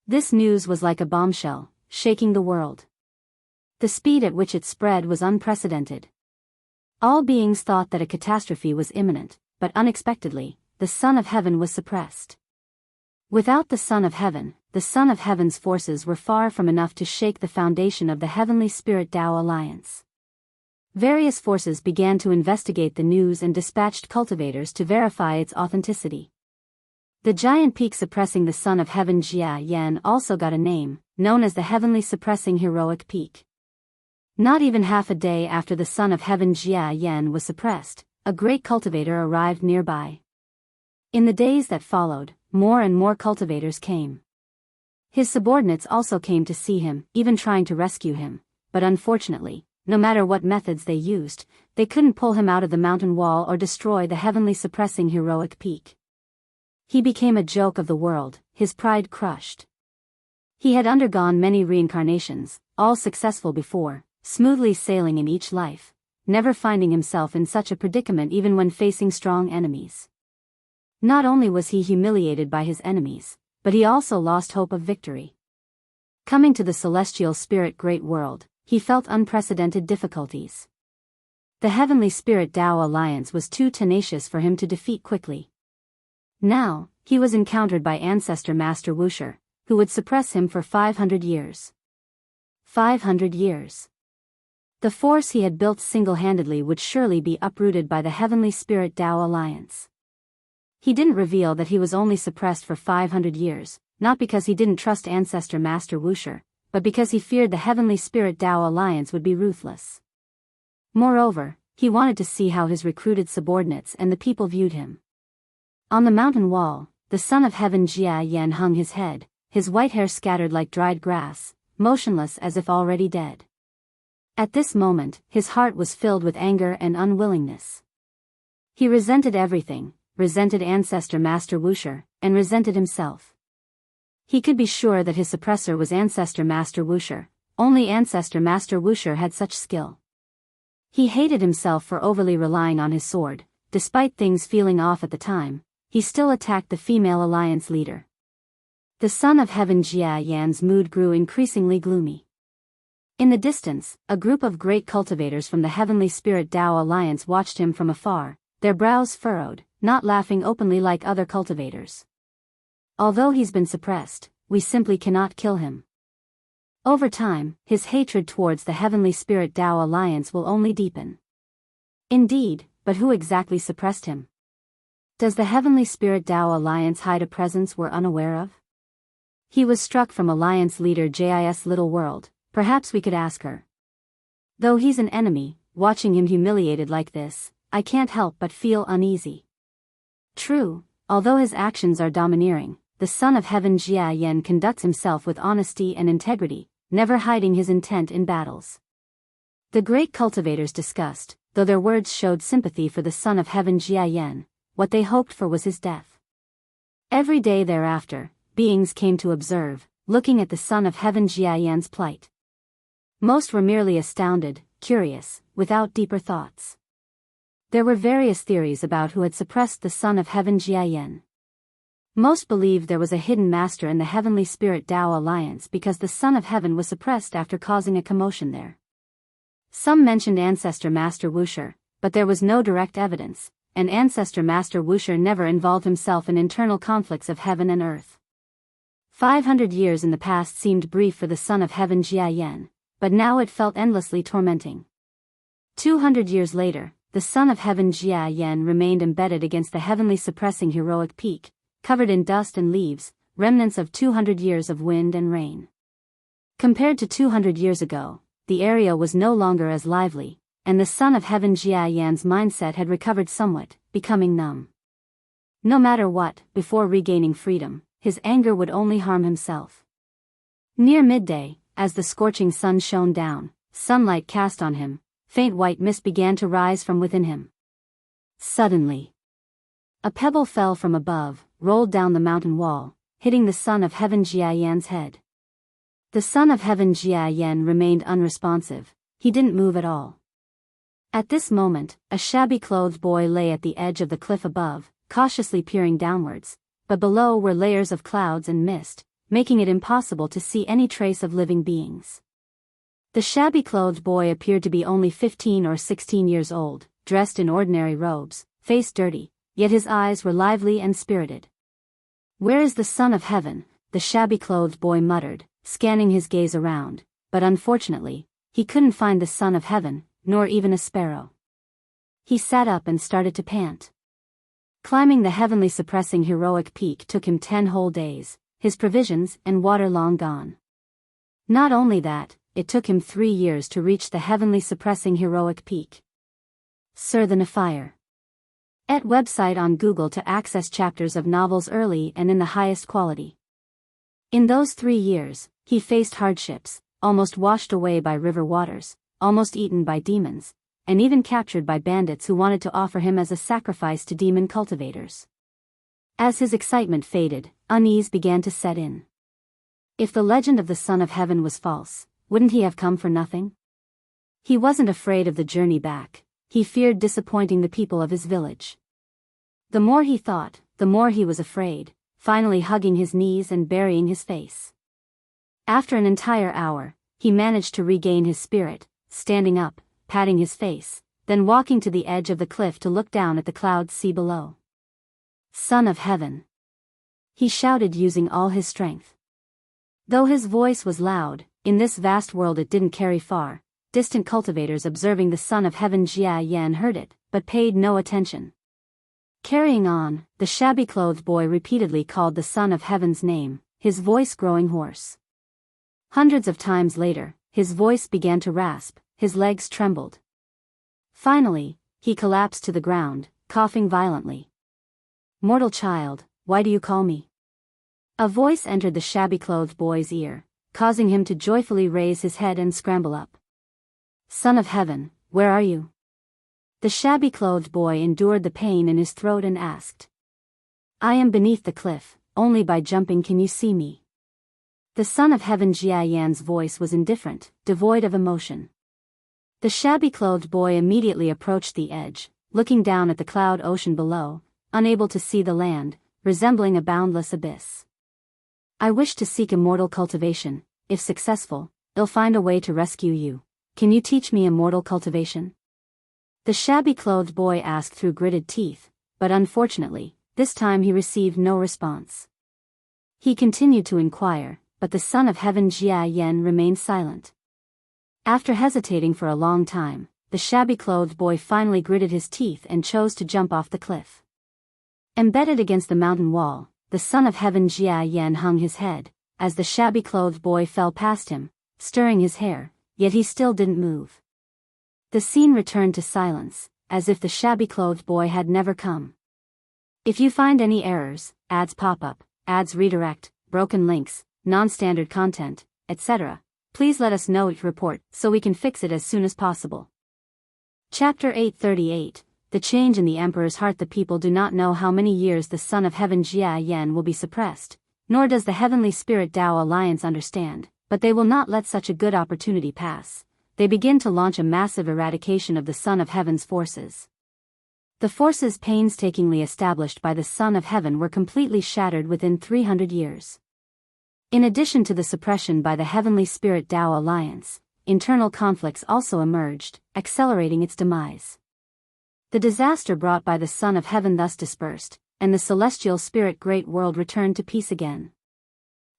This news was like a bombshell, shaking the world. The speed at which it spread was unprecedented. All beings thought that a catastrophe was imminent, but unexpectedly, the Son of Heaven was suppressed. Without the Son of Heaven, the Son of Heaven's forces were far from enough to shake the foundation of the Heavenly Spirit Tao Alliance. Various forces began to investigate the news and dispatched cultivators to verify its authenticity. The giant peak suppressing the Son of Heaven Jia Yen also got a name, known as the Heavenly Suppressing Heroic Peak. Not even half a day after the Son of Heaven Jia Yen was suppressed, a great cultivator arrived nearby. In the days that followed, more and more cultivators came. His subordinates also came to see him, even trying to rescue him, but unfortunately, no matter what methods they used, they couldn't pull him out of the mountain wall or destroy the Heavenly Suppressing Heroic Peak. He became a joke of the world, his pride crushed. He had undergone many reincarnations, all successful before, smoothly sailing in each life, never finding himself in such a predicament even when facing strong enemies. Not only was he humiliated by his enemies, but he also lost hope of victory. Coming to the celestial spirit great world, he felt unprecedented difficulties. The Heavenly Spirit Tao Alliance was too tenacious for him to defeat quickly. Now, he was encountered by Ancestor Master Wuxia, who would suppress him for 500 years. 500 years. The force he had built single-handedly would surely be uprooted by the Heavenly Spirit Tao Alliance. He didn't reveal that he was only suppressed for 500 years, not because he didn't trust Ancestor Master Wuxia, but because he feared the Heavenly Spirit Tao Alliance would be ruthless. Moreover, he wanted to see how his recruited subordinates and the people viewed him. On the mountain wall, the son of heaven Jia Yan hung his head, his white hair scattered like dried grass, motionless as if already dead. At this moment, his heart was filled with anger and unwillingness. He resented everything, resented Ancestor Master Wuxia, and resented himself. He could be sure that his suppressor was Ancestor Master Wuxia. Only Ancestor Master Wuxia had such skill. He hated himself for overly relying on his sword. Despite things feeling off at the time, he still attacked the female alliance leader. The son of heaven Jia Yan's mood grew increasingly gloomy. In the distance, a group of great cultivators from the Heavenly Spirit Tao Alliance watched him from afar, their brows furrowed, not laughing openly like other cultivators. Although he's been suppressed, we simply cannot kill him. Over time, his hatred towards the Heavenly Spirit Tao Alliance will only deepen. Indeed, but who exactly suppressed him? Does the Heavenly Spirit Tao Alliance hide a presence we're unaware of? He was struck from Alliance leader Jis Little World, perhaps we could ask her. Though he's an enemy, watching him humiliated like this, I can't help but feel uneasy. True, although his actions are domineering, the son of heaven Jia Yan conducts himself with honesty and integrity, never hiding his intent in battles. The great cultivators discussed, though their words showed sympathy for the son of heaven Jia Yan, what they hoped for was his death. Every day thereafter, beings came to observe, looking at the son of heaven Jia Yan's plight. Most were merely astounded, curious, without deeper thoughts. There were various theories about who had suppressed the son of heaven Jia Yan. Most believed there was a hidden master in the Heavenly Spirit Tao Alliance because the Son of Heaven was suppressed after causing a commotion there. Some mentioned Ancestor Master Wuxia, but there was no direct evidence, and Ancestor Master Wuxia never involved himself in internal conflicts of heaven and earth. 500 years in the past seemed brief for the Son of Heaven Jia Yan, but now it felt endlessly tormenting. 200 years later, the Son of Heaven Jia Yan remained embedded against the heavenly suppressing heroic peak, covered in dust and leaves, remnants of 200 years of wind and rain. Compared to 200 years ago, the area was no longer as lively, and the Son of Heaven Jia Yan's mindset had recovered somewhat, becoming numb. No matter what, before regaining freedom, his anger would only harm himself. Near midday, as the scorching sun shone down, sunlight cast on him, faint white mist began to rise from within him. Suddenly, a pebble fell from above, rolled down the mountain wall, hitting the Son of Heaven Jia Yan's head. The Son of Heaven Jia Yan remained unresponsive, he didn't move at all. At this moment, a shabby-clothed boy lay at the edge of the cliff above, cautiously peering downwards, but below were layers of clouds and mist, making it impossible to see any trace of living beings. The shabby-clothed boy appeared to be only 15 or 16 years old, dressed in ordinary robes, face dirty, yet his eyes were lively and spirited. "Where is the Son of Heaven?" the shabby-clothed boy muttered, scanning his gaze around, but unfortunately, he couldn't find the Son of Heaven, nor even a sparrow. He sat up and started to pant. Climbing the heavenly suppressing heroic peak took him 10 whole days, his provisions and water long gone. Not only that, it took him 3 years to reach the heavenly suppressing heroic peak. Sir the Fire. At website on Google to access chapters of novels early and in the highest quality. In those 3 years, he faced hardships, almost washed away by river waters, almost eaten by demons, and even captured by bandits who wanted to offer him as a sacrifice to demon cultivators. As his excitement faded, unease began to set in. If the legend of the Son of Heaven was false, wouldn't he have come for nothing? He wasn't afraid of the journey back, he feared disappointing the people of his village. The more he thought, the more he was afraid, finally hugging his knees and burying his face. After an entire hour, he managed to regain his spirit, standing up, patting his face, then walking to the edge of the cliff to look down at the clouds sea below. "Son of Heaven!" he shouted using all his strength. Though his voice was loud, in this vast world it didn't carry far. Distant cultivators observing the Son of Heaven Jia Yan heard it, but paid no attention. Carrying on, the shabby-clothed boy repeatedly called the Son of Heaven's name, his voice growing hoarse. Hundreds of times later, his voice began to rasp, his legs trembled. Finally, he collapsed to the ground, coughing violently. "Mortal child, why do you call me?" A voice entered the shabby-clothed boy's ear, causing him to joyfully raise his head and scramble up. "Son of Heaven, where are you?" The shabby-clothed boy endured the pain in his throat and asked. "I am beneath the cliff, only by jumping can you see me." The Son of Heaven Jia Yan's voice was indifferent, devoid of emotion. The shabby-clothed boy immediately approached the edge, looking down at the cloud ocean below, unable to see the land, resembling a boundless abyss. "I wish to seek immortal cultivation. If successful, I'll find a way to rescue you. Can you teach me immortal cultivation?" The shabby-clothed boy asked through gritted teeth, but unfortunately, this time he received no response. He continued to inquire, but the Son of Heaven Jia Yan remained silent. After hesitating for a long time, the shabby-clothed boy finally gritted his teeth and chose to jump off the cliff. Embedded against the mountain wall, the Son of Heaven Jia Yan hung his head, as the shabby-clothed boy fell past him, stirring his hair, yet he still didn't move. The scene returned to silence, as if the shabby-clothed boy had never come. If you find any errors, ads pop up, ads redirect, broken links, non-standard content, etc., please let us know it report so we can fix it as soon as possible. Chapter 838, The Change in the Emperor's Heart. The people do not know how many years the Son of Heaven Jia Yan will be suppressed, nor does the Heavenly Spirit Tao Alliance understand, but they will not let such a good opportunity pass. They begin to launch a massive eradication of the Son of Heaven's forces. The forces painstakingly established by the Son of Heaven were completely shattered within 300 years. In addition to the suppression by the Heavenly Spirit Tao Alliance, internal conflicts also emerged, accelerating its demise. The disaster brought by the Son of Heaven thus dispersed, and the celestial spirit great world returned to peace again.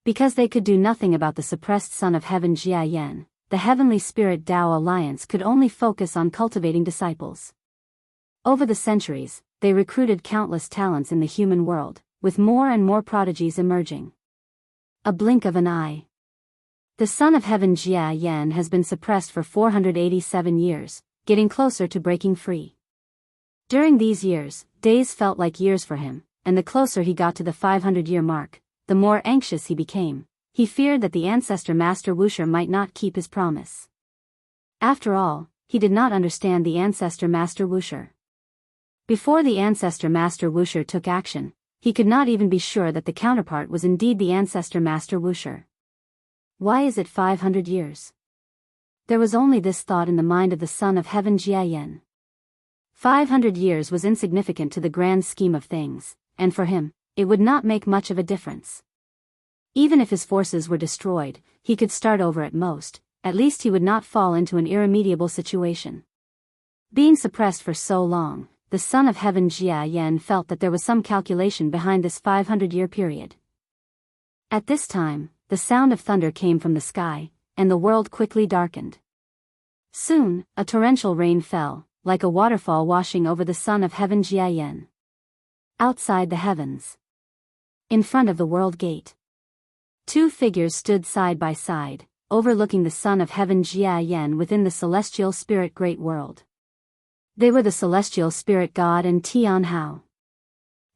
Because they could do nothing about the suppressed Son of Heaven Jia Yan, the Heavenly Spirit Tao Alliance could only focus on cultivating disciples. Over the centuries, they recruited countless talents in the human world, with more and more prodigies emerging. A blink of an eye. The Son of Heaven Jia Yan has been suppressed for 487 years, getting closer to breaking free. During these years, days felt like years for him, and the closer he got to the 500-year mark, the more anxious he became. He feared that the ancestor Master Wuxia might not keep his promise. After all, he did not understand the ancestor Master Wuxia. Before the ancestor Master Wuxia took action, he could not even be sure that the counterpart was indeed the ancestor Master Wuxia. Why is it 500 years? There was only this thought in the mind of the Son of Heaven Jia Yan. 500 years was insignificant to the grand scheme of things, and for him, it would not make much of a difference. Even if his forces were destroyed, he could start over at most. At least he would not fall into an irremediable situation. Being suppressed for so long, the Son of Heaven Jia Yan felt that there was some calculation behind this 500-year period. At this time, the sound of thunder came from the sky, and the world quickly darkened. Soon, a torrential rain fell, like a waterfall washing over the Son of Heaven Jia Yan. Outside the heavens, in front of the world gate, two figures stood side by side, overlooking the Son of Heaven Jia Yan within the celestial spirit great world. They were the celestial spirit god and Tian Hao.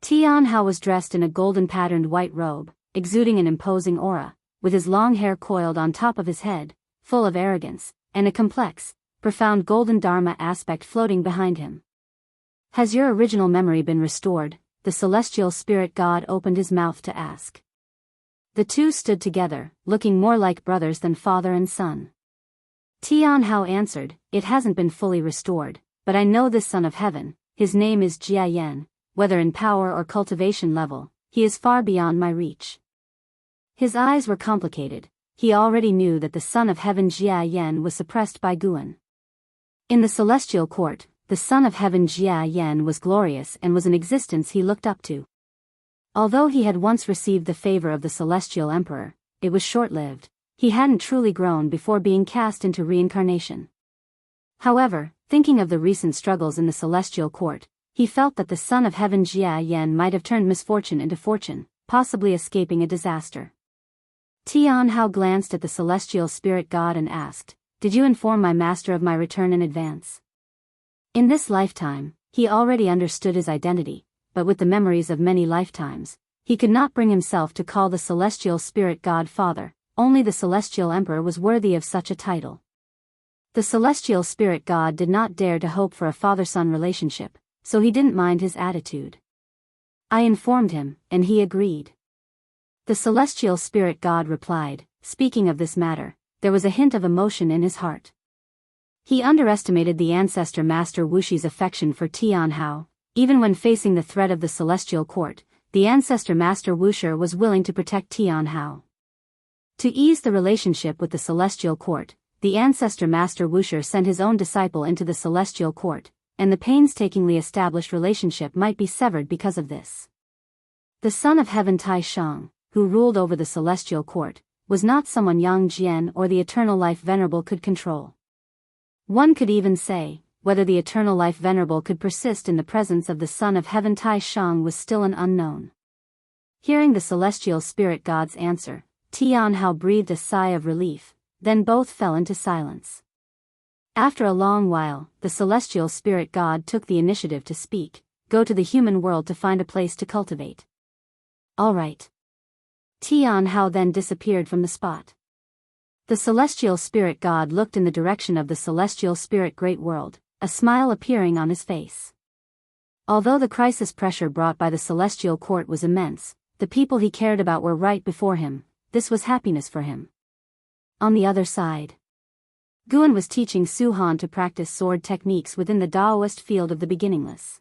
Tian Hao was dressed in a golden patterned white robe, exuding an imposing aura, with his long hair coiled on top of his head, full of arrogance, and a complex, profound golden dharma aspect floating behind him. "Has your original memory been restored?" the celestial spirit god opened his mouth to ask. The two stood together, looking more like brothers than father and son. Tian Hao answered, "It hasn't been fully restored, but I know this Son of Heaven, his name is Jia Yan. Whether in power or cultivation level, he is far beyond my reach." His eyes were complicated, he already knew that the son of heaven Jia Yan was suppressed by Guan. In the celestial court, the son of heaven Jia Yan was glorious and was an existence he looked up to. Although he had once received the favor of the celestial emperor, it was short-lived. He hadn't truly grown before being cast into reincarnation. However, thinking of the recent struggles in the celestial court, he felt that the son of heaven Jia Yan might have turned misfortune into fortune, possibly escaping a disaster. Tianhao glanced at the celestial spirit god and asked, "Did you inform my master of my return in advance?" In this lifetime, he already understood his identity, but with the memories of many lifetimes, he could not bring himself to call the celestial spirit god father. Only the celestial emperor was worthy of such a title. The celestial spirit god did not dare to hope for a father-son relationship, so he didn't mind his attitude. I informed him, and he agreed. The celestial spirit god replied, speaking of this matter, there was a hint of emotion in his heart. He underestimated the ancestor Master Wuxi's affection for Tianhao. Even when facing the threat of the celestial court, the ancestor Master Wuxia was willing to protect Tianhao. To ease the relationship with the celestial court, the ancestor Master Wuxia sent his own disciple into the celestial court, and the painstakingly established relationship might be severed because of this. The son of heaven Tai Shang, who ruled over the celestial court, was not someone Yang Jian or the eternal life venerable could control. One could even say, whether the eternal life venerable could persist in the presence of the son of heaven Tai Shang was still an unknown. Hearing the celestial spirit god's answer, Tianhao breathed a sigh of relief, then both fell into silence. After a long while, the celestial spirit god took the initiative to speak, "Go to the human world to find a place to cultivate." "All right." Tianhao then disappeared from the spot. The celestial spirit god looked in the direction of the celestial spirit great world, a smile appearing on his face. Although the crisis pressure brought by the celestial court was immense, the people he cared about were right before him. This was happiness for him. On the other side, Guan was teaching Su Han to practice sword techniques within the Daoist field of the beginningless.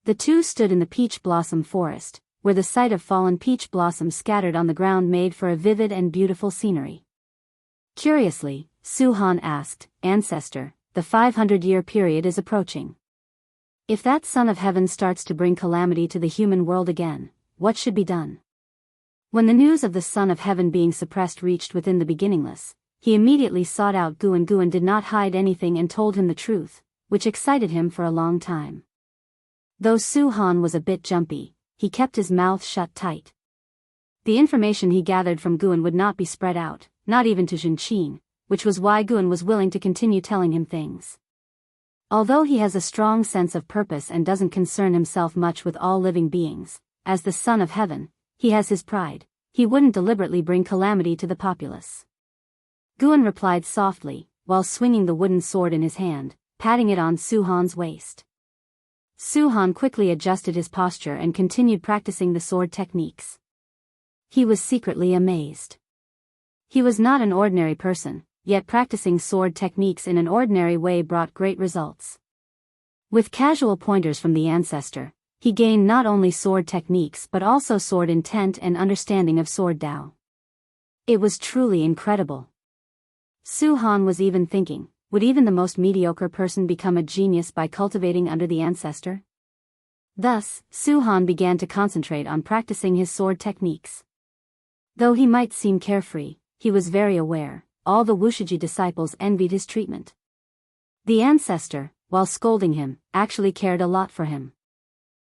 The two stood in the peach blossom forest, where the sight of fallen peach blossoms scattered on the ground made for a vivid and beautiful scenery. Curiously, Su Han asked, "Ancestor, the 500-year period is approaching. If that son of heaven starts to bring calamity to the human world again, what should be done?" When the news of the son of heaven being suppressed reached within the beginningless, he immediately sought out Guan. Guan did not hide anything and told him the truth, which excited him for a long time. Though Su Han was a bit jumpy, he kept his mouth shut tight. The information he gathered from Guan would not be spread out, not even to Zhenqin, which was why Guan was willing to continue telling him things. Although he has a strong sense of purpose and doesn't concern himself much with all living beings, as the son of heaven, he has his pride. He wouldn't deliberately bring calamity to the populace. Guan replied softly, while swinging the wooden sword in his hand, patting it on Su Han's waist. Su Han quickly adjusted his posture and continued practicing the sword techniques. He was secretly amazed. He was not an ordinary person, yet practicing sword techniques in an ordinary way brought great results. With casual pointers from the ancestor, he gained not only sword techniques but also sword intent and understanding of sword Dao. It was truly incredible. Su Han was even thinking, would even the most mediocre person become a genius by cultivating under the ancestor? Thus, Su Han began to concentrate on practicing his sword techniques. Though he might seem carefree, he was very aware, all the Wuxia disciples envied his treatment. The ancestor, while scolding him, actually cared a lot for him.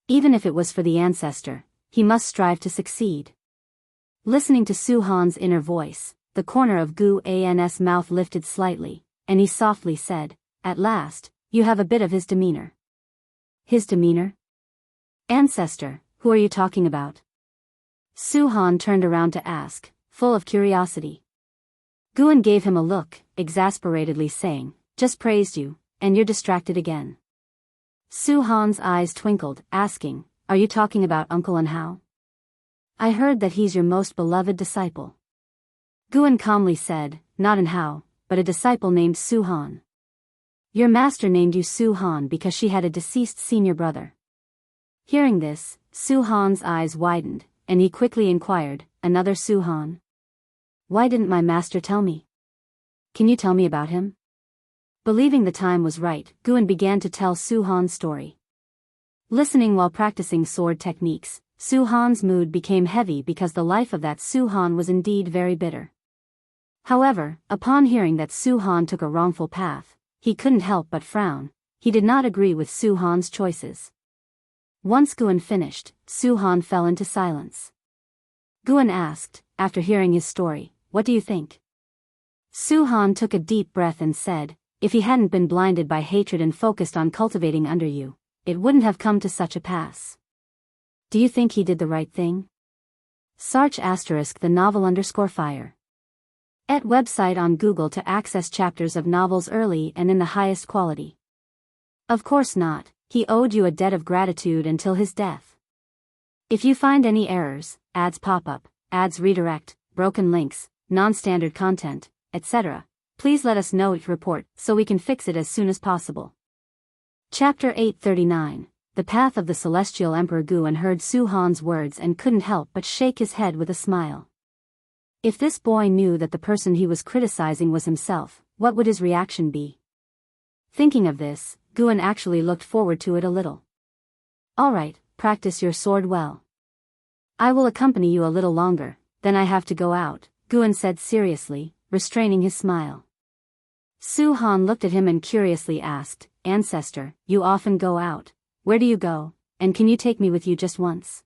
Even if it was for the ancestor, he must strive to succeed. Listening to Su Han's inner voice, the corner of Gu An's mouth lifted slightly, and he softly said, "At last, you have a bit of his demeanor." "His demeanor? Ancestor, who are you talking about?" Su Han turned around to ask, full of curiosity. Guan gave him a look, exasperatedly saying, "Just praised you, and you're distracted again." Su Han's eyes twinkled, asking, "Are you talking about Uncle Anhao? I heard that he's your most beloved disciple." Guan calmly said, "Not Anhao, but a disciple named Su Han. Your master named you Su Han because she had a deceased senior brother." Hearing this, Su Han's eyes widened, and he quickly inquired, "Another Su Han?" Why didn't my master tell me? Can you tell me about him? Believing the time was right, Guan began to tell Su Han's story. Listening while practicing sword techniques, Su Han's mood became heavy because the life of that Su Han was indeed very bitter. However, upon hearing that Su Han took a wrongful path, he couldn't help but frown. He did not agree with Su Han's choices. Once Guan finished, Su Han fell into silence. Guan asked, after hearing his story, "What do you think?" Su Han took a deep breath and said, "If he hadn't been blinded by hatred and focused on cultivating under you, it wouldn't have come to such a pass." Do you think he did the right thing? Search *the novel_fire. @ website on Google to access chapters of novels early and in the highest quality. Of course not, he owed you a debt of gratitude until his death. If you find any errors, ads pop up, ads redirect, broken links, non-standard content, etc., please let us know each report so we can fix it as soon as possible. Chapter 839. The Path of the Celestial Emperor. Guan heard Su Han's words and couldn't help but shake his head with a smile. If this boy knew that the person he was criticizing was himself, what would his reaction be? Thinking of this, Guan actually looked forward to it a little. Alright, practice your sword well. I will accompany you a little longer, then I have to go out, Guan said seriously, restraining his smile. Su Han looked at him and curiously asked, "Ancestor, you often go out. Where do you go, and can you take me with you just once?"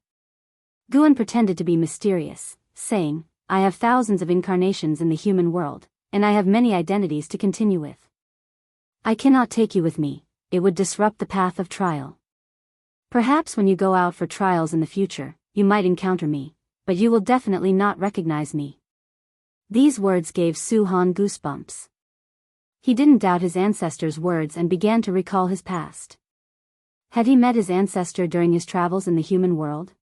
Guan pretended to be mysterious, saying, "I have thousands of incarnations in the human world, and I have many identities to continue with. I cannot take you with me, it would disrupt the path of trial. Perhaps when you go out for trials in the future, you might encounter me, but you will definitely not recognize me." These words gave Su Han goosebumps. He didn't doubt his ancestor's words and began to recall his past. Had he met his ancestor during his travels in the human world?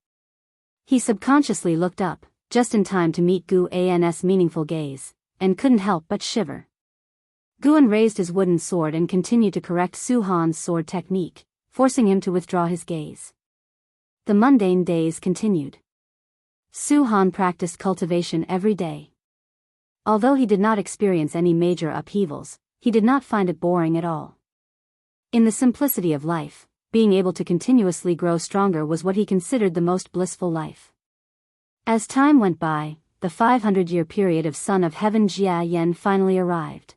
He subconsciously looked up, just in time to meet Guan's meaningful gaze, and couldn't help but shiver. Guan raised his wooden sword and continued to correct Su Han's sword technique, forcing him to withdraw his gaze. The mundane days continued. Su Han practiced cultivation every day. Although he did not experience any major upheavals, he did not find it boring at all. In the simplicity of life, being able to continuously grow stronger was what he considered the most blissful life. As time went by, the 500-year period of Son of Heaven Jia Yan finally arrived.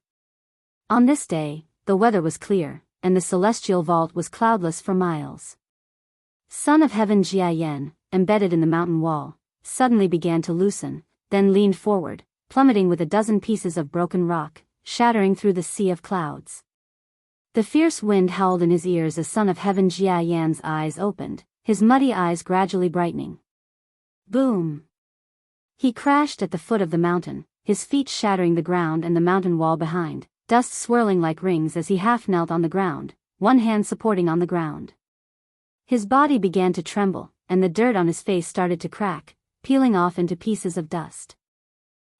On this day, the weather was clear, and the celestial vault was cloudless for miles. Son of Heaven Jia Yan, embedded in the mountain wall, suddenly began to loosen, then leaned forward, plummeting with a dozen pieces of broken rock, shattering through the sea of clouds. The fierce wind howled in his ears as Son of Heaven Jia Yan's eyes opened, his muddy eyes gradually brightening. Boom! He crashed at the foot of the mountain, his feet shattering the ground and the mountain wall behind, dust swirling like rings as he half knelt on the ground, one hand supporting on the ground. His body began to tremble, and the dirt on his face started to crack, peeling off into pieces of dust.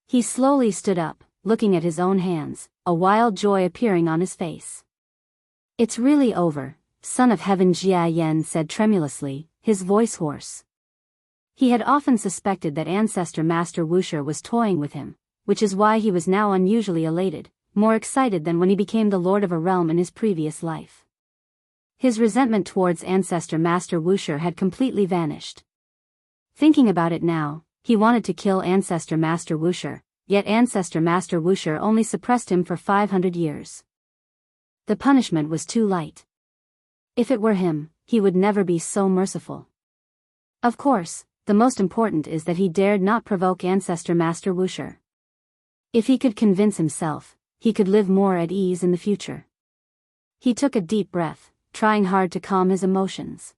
He slowly stood up, looking at his own hands, a wild joy appearing on his face. "It's really over," Son of Heaven Jia Yan said tremulously, his voice hoarse. He had often suspected that ancestor Master Wuxia was toying with him, which is why he was now unusually elated, more excited than when he became the lord of a realm in his previous life. His resentment towards ancestor Master Wuxia had completely vanished. Thinking about it now, he wanted to kill ancestor Master Wuxia, yet ancestor Master Wuxia only suppressed him for 500 years. The punishment was too light. If it were him, he would never be so merciful. Of course, the most important is that he dared not provoke ancestor Master Wuxia. If he could convince himself, he could live more at ease in the future. He took a deep breath, trying hard to calm his emotions.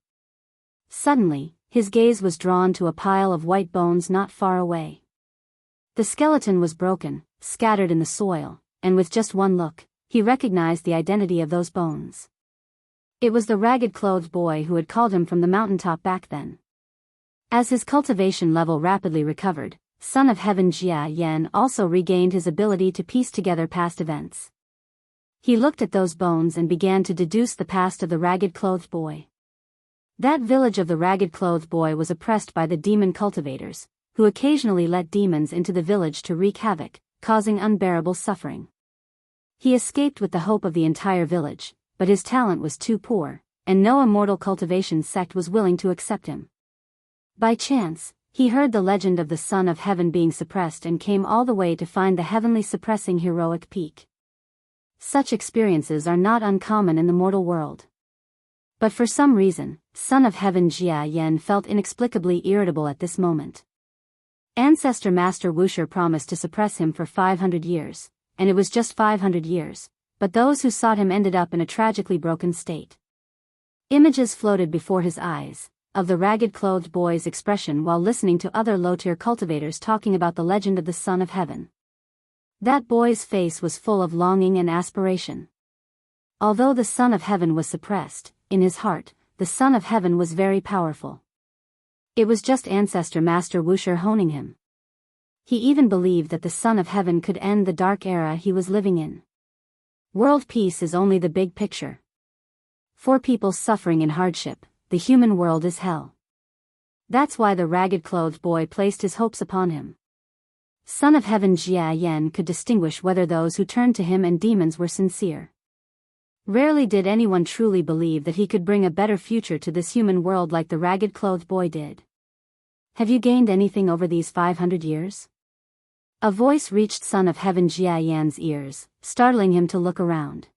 Suddenly, his gaze was drawn to a pile of white bones not far away. The skeleton was broken, scattered in the soil, and with just one look, he recognized the identity of those bones. It was the ragged-clothed boy who had called him from the mountaintop back then. As his cultivation level rapidly recovered, Son of Heaven Jia Yan also regained his ability to piece together past events. He looked at those bones and began to deduce the past of the ragged-clothed boy. That village of the ragged-clothed boy was oppressed by the demon cultivators, who occasionally let demons into the village to wreak havoc, causing unbearable suffering. He escaped with the hope of the entire village, but his talent was too poor, and no immortal cultivation sect was willing to accept him. By chance, he heard the legend of the Son of Heaven being suppressed and came all the way to find the heavenly suppressing heroic peak. Such experiences are not uncommon in the mortal world. But for some reason, Son of Heaven Jia Yan felt inexplicably irritable at this moment. Ancestor Master Wuxia promised to suppress him for 500 years, and it was just 500 years, but those who sought him ended up in a tragically broken state. Images floated before his eyes, of the ragged-clothed boy's expression while listening to other low-tier cultivators talking about the legend of the Son of Heaven. That boy's face was full of longing and aspiration. Although the Son of Heaven was suppressed, in his heart, the Son of Heaven was very powerful. It was just Ancestor Master Wuxia honing him. He even believed that the Son of Heaven could end the dark era he was living in. World peace is only the big picture. For people suffering in hardship, the human world is hell. That's why the ragged-clothed boy placed his hopes upon him. Son of Heaven Jia Yan could distinguish whether those who turned to him and demons were sincere. Rarely did anyone truly believe that he could bring a better future to this human world like the ragged-clothed boy did. Have you gained anything over these 500 years? A voice reached Son of Heaven Jia Yan's ears, startling him to look around.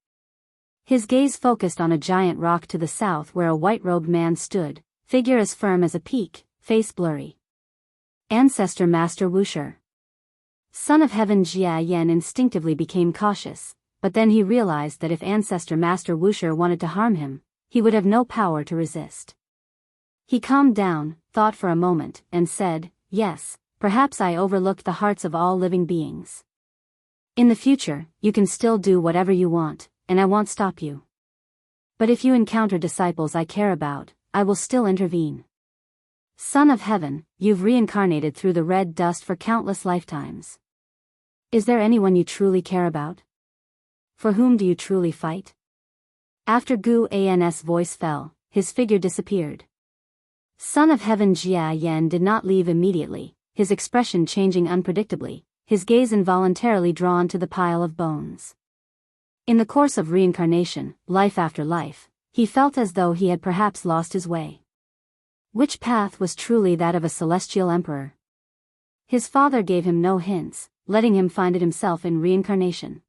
His gaze focused on a giant rock to the south where a white-robed man stood, figure as firm as a peak, face blurry. Ancestor Master Wuxia. Son of Heaven Jia Yan instinctively became cautious, but then he realized that if Ancestor Master Wuxia wanted to harm him, he would have no power to resist. He calmed down, thought for a moment, and said, "Yes, perhaps I overlooked the hearts of all living beings. In the future, you can still do whatever you want, and I won't stop you. But if you encounter disciples I care about, I will still intervene. Son of Heaven, you've reincarnated through the red dust for countless lifetimes. Is there anyone you truly care about? For whom do you truly fight?" After Gu An's voice fell, his figure disappeared. Son of Heaven Jia Yan did not leave immediately, his expression changing unpredictably, his gaze involuntarily drawn to the pile of bones. In the course of reincarnation, life after life, he felt as though he had perhaps lost his way. Which path was truly that of a celestial emperor? His father gave him no hints, letting him find it himself in reincarnation.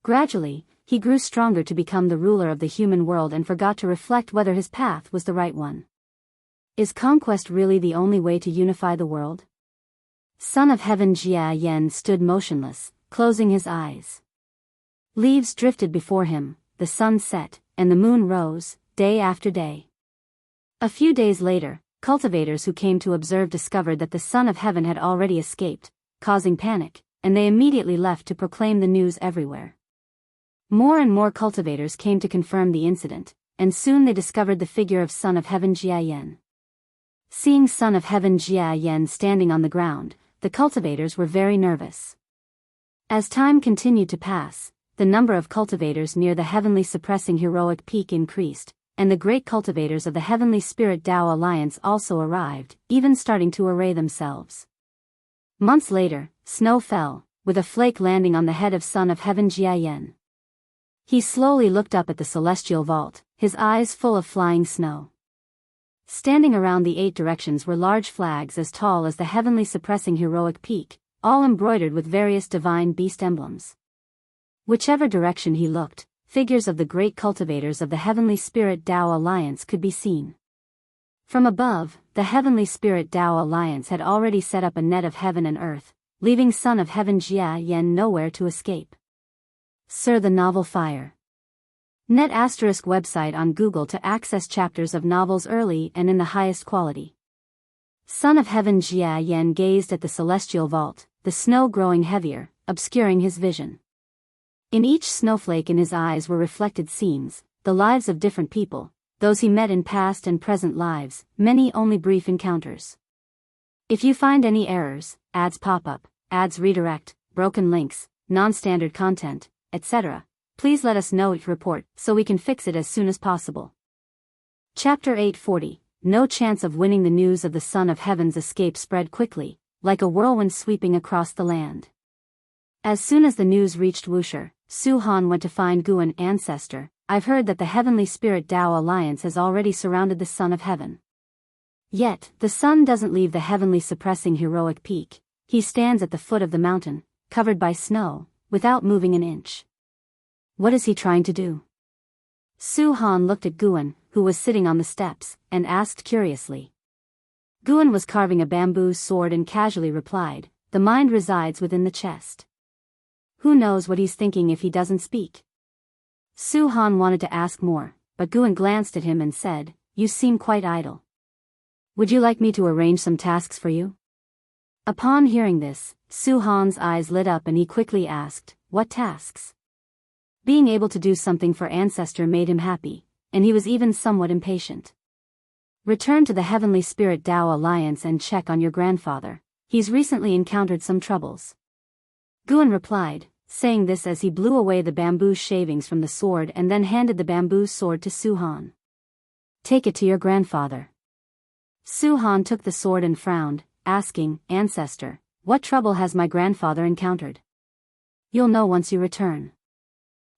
Gradually, he grew stronger to become the ruler of the human world and forgot to reflect whether his path was the right one. Is conquest really the only way to unify the world? Son of Heaven Jia Yan stood motionless, closing his eyes. Leaves drifted before him, the sun set, and the moon rose, day after day. A few days later, cultivators who came to observe discovered that the Son of Heaven had already escaped, causing panic, and they immediately left to proclaim the news everywhere. More and more cultivators came to confirm the incident, and soon they discovered the figure of Son of Heaven Jia Yan. Seeing Son of Heaven Jia Yan standing on the ground, the cultivators were very nervous. As time continued to pass, the number of cultivators near the heavenly suppressing heroic peak increased, and the great cultivators of the Heavenly Spirit Tao Alliance also arrived, even starting to array themselves. Months later, snow fell, with a flake landing on the head of Son of Heaven Jia Yan. He slowly looked up at the celestial vault, his eyes full of flying snow. Standing around the 8 directions were large flags as tall as the heavenly suppressing heroic peak, all embroidered with various divine beast emblems. Whichever direction he looked, figures of the great cultivators of the Heavenly Spirit Tao Alliance could be seen. From above, the Heavenly Spirit Tao Alliance had already set up a net of heaven and earth, leaving Son of Heaven Jia Yan nowhere to escape. Sir, the novel Fire. Net ** website on Google to access chapters of novels early and in the highest quality. Son of Heaven Jia Yan gazed at the celestial vault, the snow growing heavier, obscuring his vision. In each snowflake in his eyes were reflected scenes, the lives of different people, those he met in past and present lives, many only brief encounters. If you find any errors, ads pop up, ads redirect, broken links, non-standard content, etc., please let us know report so we can fix it as soon as possible. Chapter 840, No chance of winning. The news of the Son of Heaven's escape spread quickly, like a whirlwind sweeping across the land. As soon as the news reached Wuxia, Su Han went to find Guan, ancestor. I've heard that the Heavenly Spirit Tao Alliance has already surrounded the Son of Heaven. Yet, the sun doesn't leave the heavenly suppressing heroic peak. He stands at the foot of the mountain, covered by snow, without moving an inch. What is he trying to do? Su Han looked at Guan, who was sitting on the steps, and asked curiously. Guan was carving a bamboo sword and casually replied, "The mind resides within the chest. Who knows what he's thinking if he doesn't speak?" Su Han wanted to ask more, but Guan glanced at him and said, "You seem quite idle. Would you like me to arrange some tasks for you?" Upon hearing this, Su Han's eyes lit up and he quickly asked, "What tasks?" Being able to do something for ancestor made him happy, and he was even somewhat impatient. "Return to the Heavenly Spirit Tao Alliance and check on your grandfather. He's recently encountered some troubles." Guan replied, saying this as he blew away the bamboo shavings from the sword and then handed the bamboo sword to Su Han. "Take it to your grandfather." Su Han took the sword and frowned, asking, "Ancestor, what trouble has my grandfather encountered?" "You'll know once you return."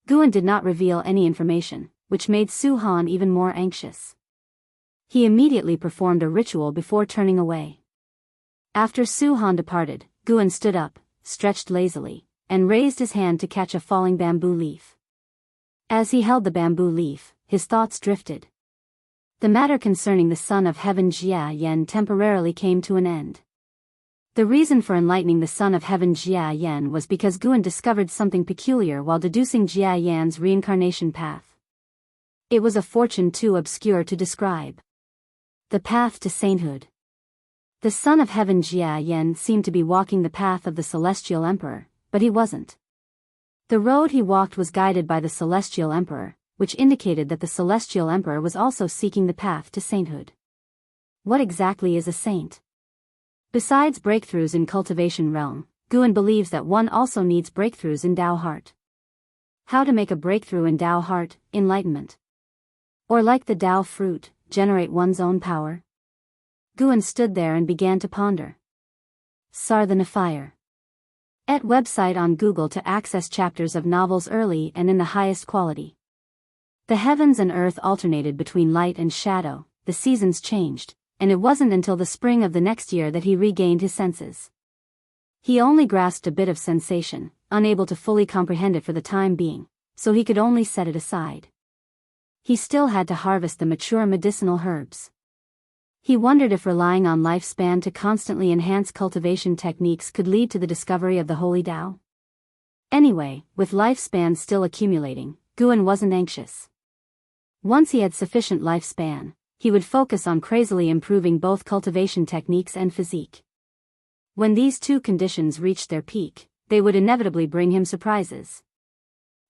Guan did not reveal any information, which made Su Han even more anxious. He immediately performed a ritual before turning away. After Su Han departed, Guan stood up, stretched lazily, and raised his hand to catch a falling bamboo leaf. As he held the bamboo leaf, his thoughts drifted. The matter concerning the Son of Heaven Jia Yan temporarily came to an end. The reason for enlightening the Son of Heaven Jia Yan was because Guan discovered something peculiar while deducing Jia Yan's reincarnation path. It was a fortune too obscure to describe. The path to sainthood. The Son of Heaven Jia Yan seemed to be walking the path of the Celestial Emperor, but he wasn't. The road he walked was guided by the Celestial Emperor, which indicated that the Celestial Emperor was also seeking the path to sainthood. What exactly is a saint? Besides breakthroughs in cultivation realm, Guan believes that one also needs breakthroughs in Tao heart. How to make a breakthrough in Tao heart, enlightenment? Or like the Tao fruit, generate one's own power? Guan stood there and began to ponder. Fire. At website on Google to access chapters of novels early and in the highest quality. The heavens and earth alternated between light and shadow, the seasons changed, and it wasn't until the spring of the next year that he regained his senses. He only grasped a bit of sensation, unable to fully comprehend it for the time being, so he could only set it aside. He still had to harvest the mature medicinal herbs. He wondered if relying on lifespan to constantly enhance cultivation techniques could lead to the discovery of the Holy Tao. Anyway, with lifespan still accumulating, Guan wasn't anxious. Once he had sufficient lifespan, he would focus on crazily improving both cultivation techniques and physique. When these two conditions reached their peak, they would inevitably bring him surprises.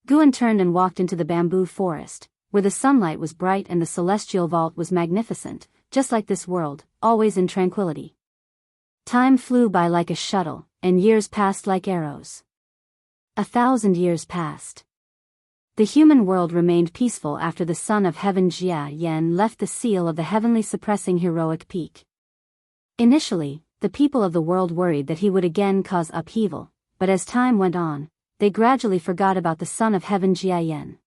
Guan turned and walked into the bamboo forest, where the sunlight was bright and the celestial vault was magnificent, just like this world, always in tranquility. Time flew by like a shuttle, and years passed like arrows. 1,000 years passed. The human world remained peaceful after the Son of Heaven Jia Yan left the seal of the heavenly suppressing heroic peak. Initially, the people of the world worried that he would again cause upheaval, but as time went on, they gradually forgot about the Son of Heaven Jia Yan.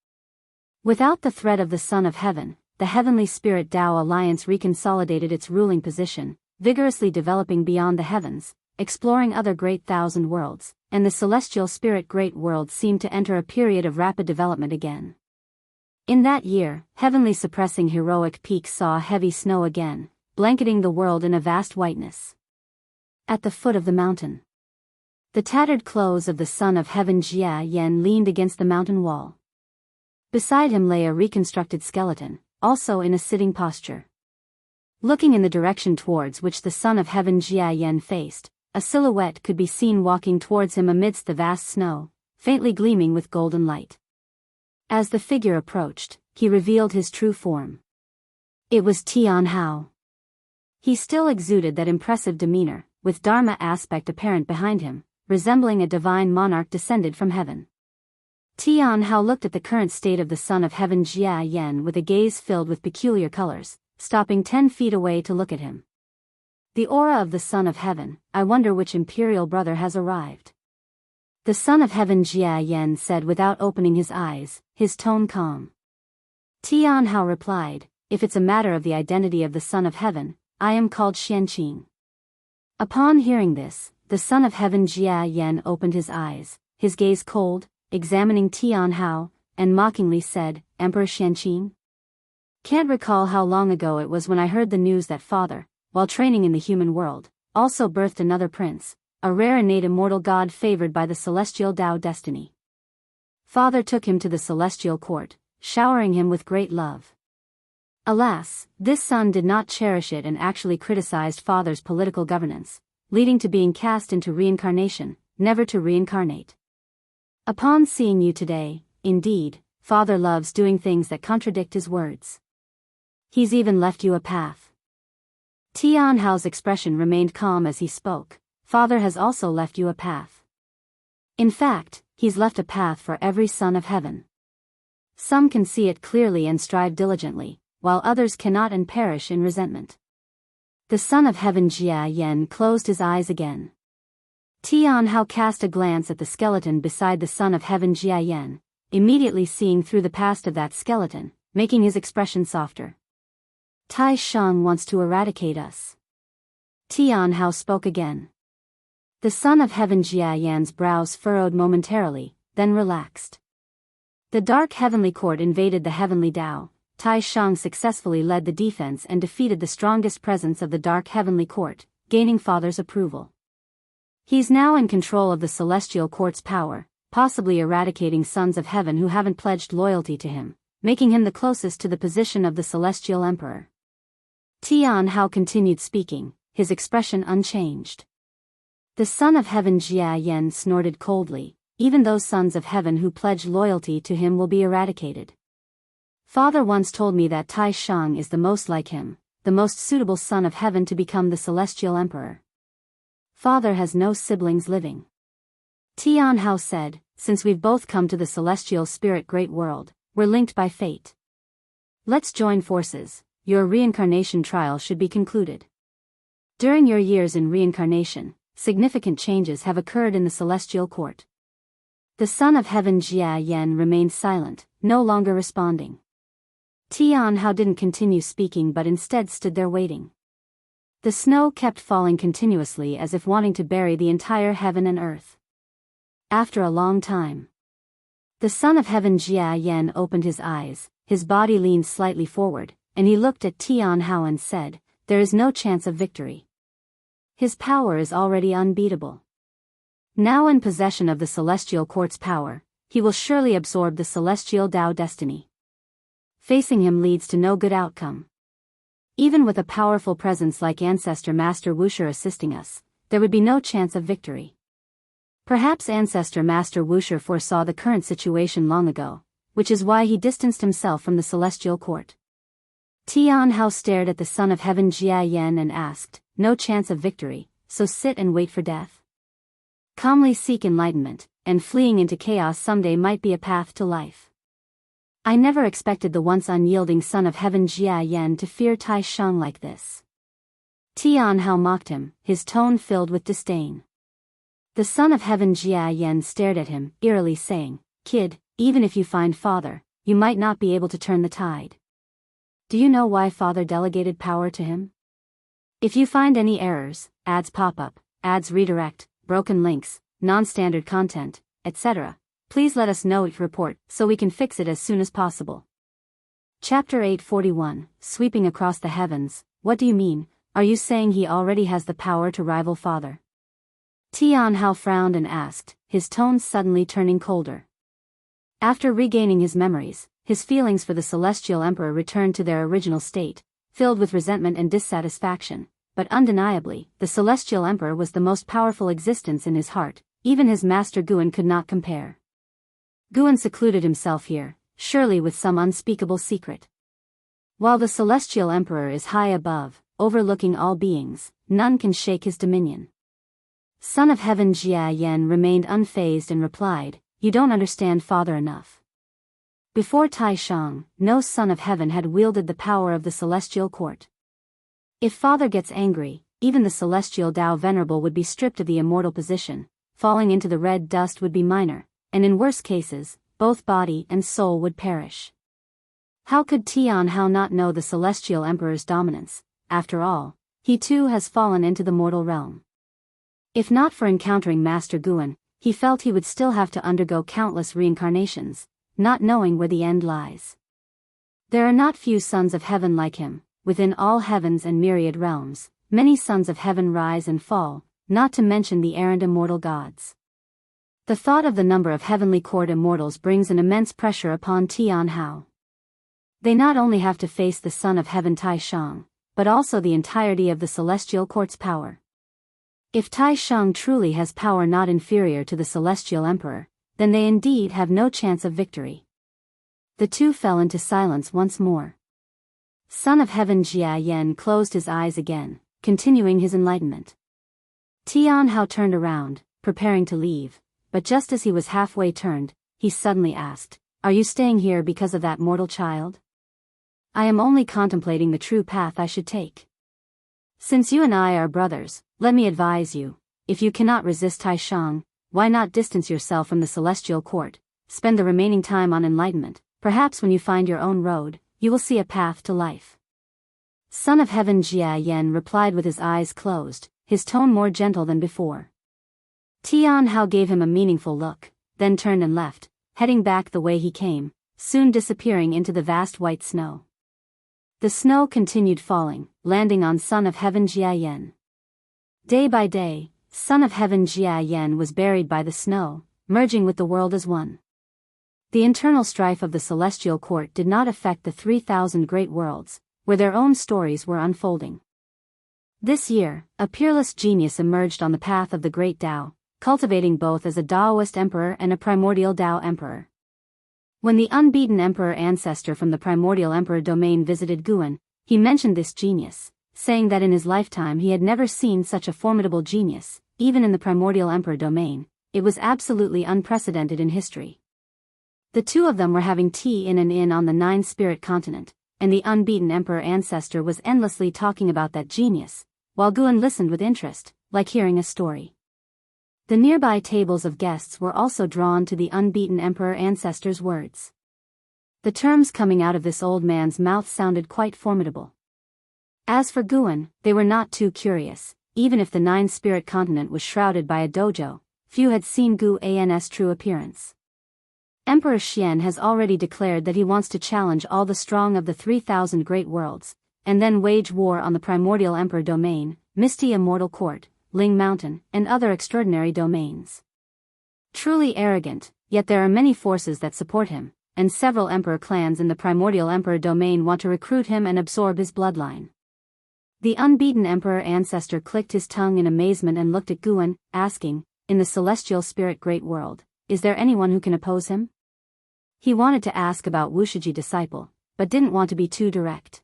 Without the threat of the Son of Heaven, the Heavenly Spirit Tao Alliance reconsolidated its ruling position, vigorously developing beyond the heavens, exploring other great thousand worlds, and the celestial spirit great world seemed to enter a period of rapid development again. In that year, heavenly suppressing heroic peaks saw heavy snow again, blanketing the world in a vast whiteness. At the foot of the mountain, the tattered clothes of the Son of Heaven Jia Yan leaned against the mountain wall. Beside him lay a reconstructed skeleton, also in a sitting posture. Looking in the direction towards which the Son of Heaven Jia Yan faced, a silhouette could be seen walking towards him amidst the vast snow, faintly gleaming with golden light. As the figure approached, he revealed his true form. It was Tian Hao. He still exuded that impressive demeanor, with Dharma aspect apparent behind him, resembling a divine monarch descended from heaven. Tian Hao looked at the current state of the Son of Heaven Jia Yan with a gaze filled with peculiar colors, stopping 10 feet away to look at him. The aura of the Son of Heaven, I wonder which imperial brother has arrived. The Son of Heaven Jia Yan said without opening his eyes, his tone calm. Tian Hao replied, if it's a matter of the identity of the Son of Heaven, I am called Xianqing. Upon hearing this, the Son of Heaven Jia Yan opened his eyes, his gaze cold, examining Tian Hao, and mockingly said, Emperor Xianqing? Can't recall how long ago it was when I heard the news that father, while training in the human world, also birthed another prince, a rare innate immortal god favored by the celestial Dao destiny. Father took him to the celestial court, showering him with great love. Alas, this son did not cherish it and actually criticized father's political governance, leading to being cast into reincarnation, never to reincarnate. Upon seeing you today, indeed, father loves doing things that contradict his words. He's even left you a path. Tian Hao's expression remained calm as he spoke. Father has also left you a path. In fact, he's left a path for every son of heaven. Some can see it clearly and strive diligently, while others cannot and perish in resentment. The Son of Heaven Jia Yan closed his eyes again. Tian Hao cast a glance at the skeleton beside the Son of Heaven Jia Yan, immediately seeing through the past of that skeleton, making his expression softer. Tai Shang wants to eradicate us. Tian Hao spoke again. The Son of Heaven Jia Yan's brows furrowed momentarily, then relaxed. The dark heavenly court invaded the heavenly Dao. Tai Shang successfully led the defense and defeated the strongest presence of the dark heavenly court, gaining father's approval. He's now in control of the celestial court's power, possibly eradicating sons of heaven who haven't pledged loyalty to him, making him the closest to the position of the celestial emperor. Tian Hao continued speaking, his expression unchanged. The Son of Heaven Jia Yan snorted coldly, even those sons of heaven who pledge loyalty to him will be eradicated. Father once told me that Tai Shang is the most like him, the most suitable son of heaven to become the celestial emperor. Father has no siblings living. Tian Hao said, since we've both come to the celestial spirit great world, we're linked by fate. Let's join forces, your reincarnation trial should be concluded. During your years in reincarnation, significant changes have occurred in the celestial court. The Son of Heaven Jia Yan remained silent, no longer responding. Tian Hao didn't continue speaking but instead stood there waiting. The snow kept falling continuously as if wanting to bury the entire heaven and earth. After a long time, the Son of Heaven Jia Yan opened his eyes, his body leaned slightly forward, and he looked at Tian Hao and said, there is no chance of victory. His power is already unbeatable. Now in possession of the celestial court's power, he will surely absorb the celestial Dao destiny. Facing him leads to no good outcome. Even with a powerful presence like Ancestor Master Wuxia assisting us, there would be no chance of victory. Perhaps Ancestor Master Wuxia foresaw the current situation long ago, which is why he distanced himself from the celestial court. Tian Hao stared at the Son of Heaven Jia Yan and asked, no chance of victory, so sit and wait for death? Calmly seek enlightenment, and fleeing into chaos someday might be a path to life. I never expected the once unyielding Son of Heaven Jia Yan to fear Tai Shang like this. Tian Hao mocked him, his tone filled with disdain. The Son of Heaven Jia Yan stared at him, eerily saying, kid, even if you find father, you might not be able to turn the tide. Do you know why father delegated power to him? If you find any errors, ads pop up, ads redirect, broken links, non-standard content, etc., please let us know each report so we can fix it as soon as possible. Chapter 841, Sweeping Across the Heavens. What do you mean? Are you saying he already has the power to rival father? Tian Hao frowned and asked, his tone suddenly turning colder. After regaining his memories, his feelings for the celestial emperor returned to their original state, filled with resentment and dissatisfaction, but undeniably, the celestial emperor was the most powerful existence in his heart, even his master Guan could not compare. Guan secluded himself here, surely with some unspeakable secret. While the celestial emperor is high above, overlooking all beings, none can shake his dominion. Son of Heaven Jia Yan remained unfazed and replied, you don't understand father enough. Before Tai Shang, no son of heaven had wielded the power of the celestial court. If father gets angry, even the celestial Dao Venerable would be stripped of the immortal position, falling into the red dust would be minor, and in worse cases, both body and soul would perish. How could Tian Hao not know the celestial emperor's dominance? After all, he too has fallen into the mortal realm. If not for encountering Master Guan, he felt he would still have to undergo countless reincarnations, not knowing where the end lies. There are not few sons of heaven like him. Within all heavens and myriad realms, many sons of heaven rise and fall, not to mention the errant immortal gods. The thought of the number of heavenly court immortals brings an immense pressure upon Tian Hao. They not only have to face the son of heaven Tai Shang, but also the entirety of the celestial court's power. If Tai Shang truly has power not inferior to the celestial emperor, then they indeed have no chance of victory. The two fell into silence once more. Son of Heaven Jia Yan closed his eyes again, continuing his enlightenment. Tian Hao turned around, preparing to leave, but just as he was halfway turned, he suddenly asked, "Are you staying here because of that mortal child?" "I am only contemplating the true path I should take. Since you and I are brothers, let me advise you, if you cannot resist Tai Shang, why not distance yourself from the celestial court, spend the remaining time on enlightenment, perhaps when you find your own road, you will see a path to life." Son of Heaven Jia Yan replied with his eyes closed, his tone more gentle than before. Tian Hao gave him a meaningful look, then turned and left, heading back the way he came, soon disappearing into the vast white snow. The snow continued falling, landing on Son of Heaven Jia Yan. Day by day, Son of Heaven Jia Yan was buried by the snow, merging with the world as one. The internal strife of the celestial court did not affect the 3,000 great worlds, where their own stories were unfolding. This year, a peerless genius emerged on the path of the great Tao, cultivating both as a Daoist emperor and a primordial Tao emperor. When the unbeaten emperor ancestor from the primordial emperor domain visited Guan, he mentioned this genius, saying that in his lifetime he had never seen such a formidable genius, even in the primordial emperor domain. It was absolutely unprecedented in history. The two of them were having tea in an inn on the Nine-Spirit continent, and the unbeaten emperor ancestor was endlessly talking about that genius, while Guan listened with interest, like hearing a story. The nearby tables of guests were also drawn to the unbeaten emperor ancestor's words. The terms coming out of this old man's mouth sounded quite formidable. As for Guan, they were not too curious. Even if the Nine-Spirit continent was shrouded by a dojo, few had seen Guan's true appearance. Emperor Xian has already declared that he wants to challenge all the strong of the 3,000 great worlds, and then wage war on the primordial emperor domain, Misty Immortal Court, Ling Mountain, and other extraordinary domains. Truly arrogant, yet there are many forces that support him, and several emperor clans in the primordial emperor domain want to recruit him and absorb his bloodline. The unbeaten emperor ancestor clicked his tongue in amazement and looked at Guan, asking, "In the celestial spirit great world, is there anyone who can oppose him?" He wanted to ask about Wuxia disciple, but didn't want to be too direct.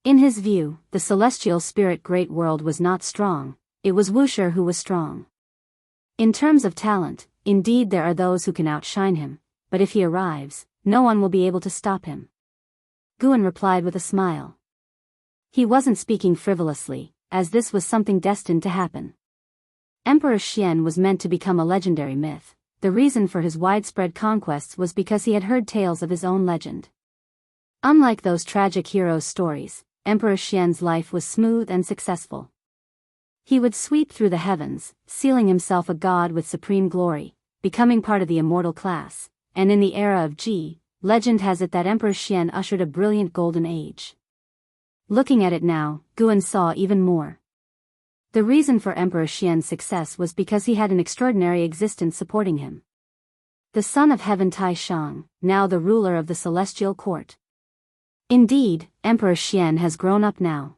In his view, the celestial spirit great world was not strong, it was Wuxia who was strong. In terms of talent, indeed there are those who can outshine him, but if he arrives, no one will be able to stop him. Guan replied with a smile. He wasn't speaking frivolously, as this was something destined to happen. Emperor Xian was meant to become a legendary myth. The reason for his widespread conquests was because he had heard tales of his own legend. Unlike those tragic heroes' stories, Emperor Xian's life was smooth and successful. He would sweep through the heavens, sealing himself a god with supreme glory, becoming part of the immortal class, and in the era of Ji, legend has it that Emperor Xian ushered a brilliant golden age. Looking at it now, Guan saw even more. The reason for Emperor Xian's success was because he had an extraordinary existence supporting him. The son of heaven Tai Shang, now the ruler of the celestial court. Indeed, Emperor Xian has grown up now.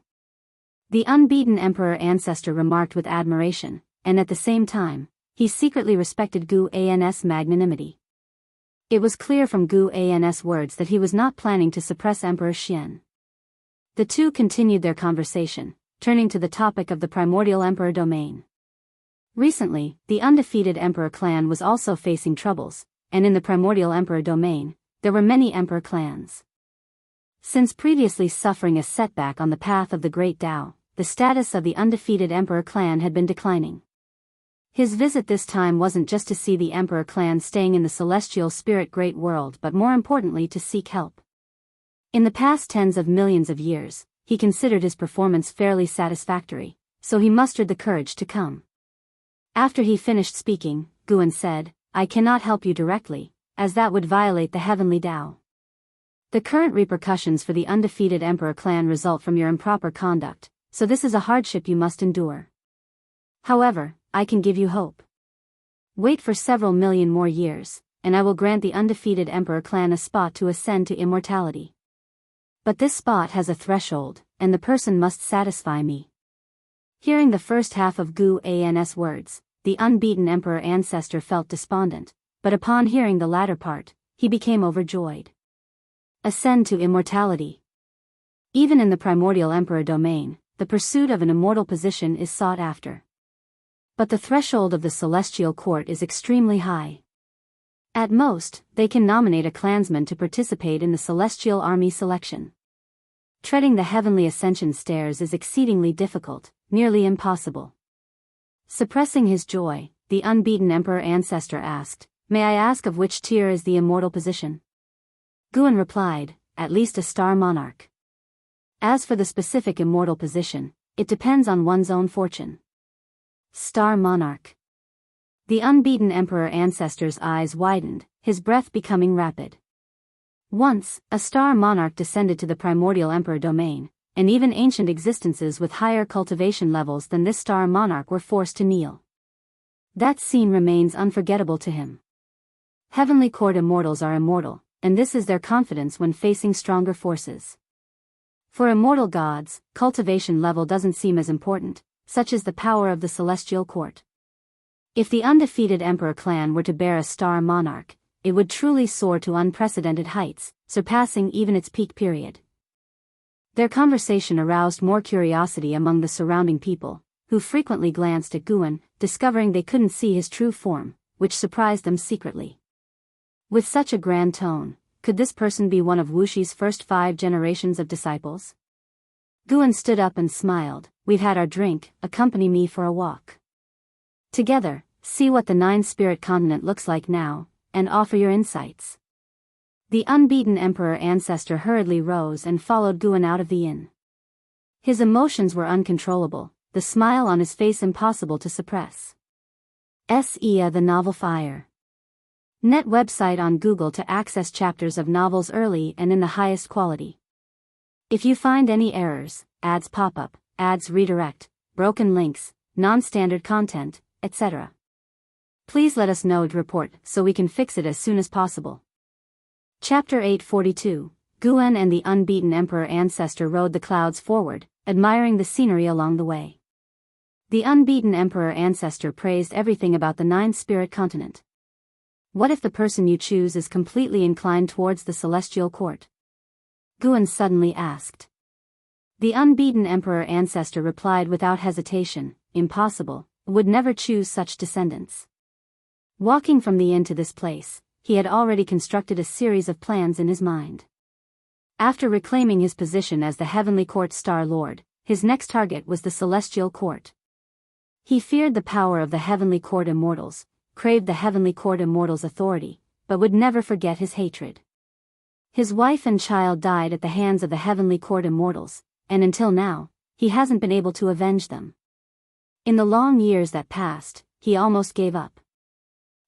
The unbeaten emperor ancestor remarked with admiration, and at the same time, he secretly respected Guan's magnanimity. It was clear from Guan's words that he was not planning to suppress Emperor Xian. The two continued their conversation, turning to the topic of the primordial emperor domain. Recently, the undefeated emperor clan was also facing troubles, and in the primordial emperor domain, there were many emperor clans. Since previously suffering a setback on the path of the great Tao, the status of the undefeated Emperor clan had been declining. His visit this time wasn't just to see the Emperor clan staying in the celestial spirit great world but more importantly to seek help. In the past tens of millions of years, he considered his performance fairly satisfactory, so he mustered the courage to come. After he finished speaking, Guan said, "I cannot help you directly, as that would violate the heavenly Tao. The current repercussions for the undefeated Emperor clan result from your improper conduct, so this is a hardship you must endure. However, I can give you hope. Wait for several million more years, and I will grant the undefeated Emperor clan a spot to ascend to immortality. But this spot has a threshold, and the person must satisfy me." Hearing the first half of Gu An's words, the unbeaten Emperor ancestor felt despondent, but upon hearing the latter part, he became overjoyed. Ascend to immortality. Even in the primordial Emperor domain, the pursuit of an immortal position is sought after. But the threshold of the celestial court is extremely high. At most, they can nominate a clansman to participate in the celestial army selection. Treading the heavenly ascension stairs is exceedingly difficult, nearly impossible. Suppressing his joy, the unbeaten Emperor ancestor asked, "May I ask of which tier is the immortal position?" Guan replied, "At least a star monarch. As for the specific immortal position, it depends on one's own fortune." Star monarch. The unbeaten Emperor ancestor's eyes widened, his breath becoming rapid. Once, a star monarch descended to the primordial Emperor domain, and even ancient existences with higher cultivation levels than this star monarch were forced to kneel. That scene remains unforgettable to him. Heavenly court immortals are immortal, and this is their confidence when facing stronger forces. For immortal gods, cultivation level doesn't seem as important, such as the power of the celestial court. If the undefeated Emperor clan were to bear a star monarch, it would truly soar to unprecedented heights, surpassing even its peak period. Their conversation aroused more curiosity among the surrounding people, who frequently glanced at Guan, discovering they couldn't see his true form, which surprised them secretly. With such a grand tone, could this person be one of Wuxi's first 5 generations of disciples? Guan stood up and smiled, "We've had our drink, accompany me for a walk. Together, see what the 9-spirit continent looks like now, and offer your insights." The unbeaten Emperor ancestor hurriedly rose and followed Guan out of the inn. His emotions were uncontrollable, the smile on his face impossible to suppress. The Novel Fire. Net website on Google to access chapters of novels early and in the highest quality. If you find any errors, ads pop up, ads redirect, broken links, non-standard content, etc., please let us know to report so we can fix it as soon as possible. Chapter 842, Guan and the unbeaten Emperor ancestor rode the clouds forward, admiring the scenery along the way. The unbeaten Emperor ancestor praised everything about the 9-spirit continent. What if the person you choose is completely inclined towards the celestial court? Guan suddenly asked. The unbeaten Emperor ancestor replied without hesitation, "Impossible, would never choose such descendants." Walking from the inn to this place, he had already constructed a series of plans in his mind. After reclaiming his position as the heavenly court star lord, his next target was the celestial court. He feared the power of the heavenly court immortals, craved the heavenly court immortals' authority, but would never forget his hatred. His wife and child died at the hands of the heavenly court immortals, and until now, he hasn't been able to avenge them. In the long years that passed, he almost gave up.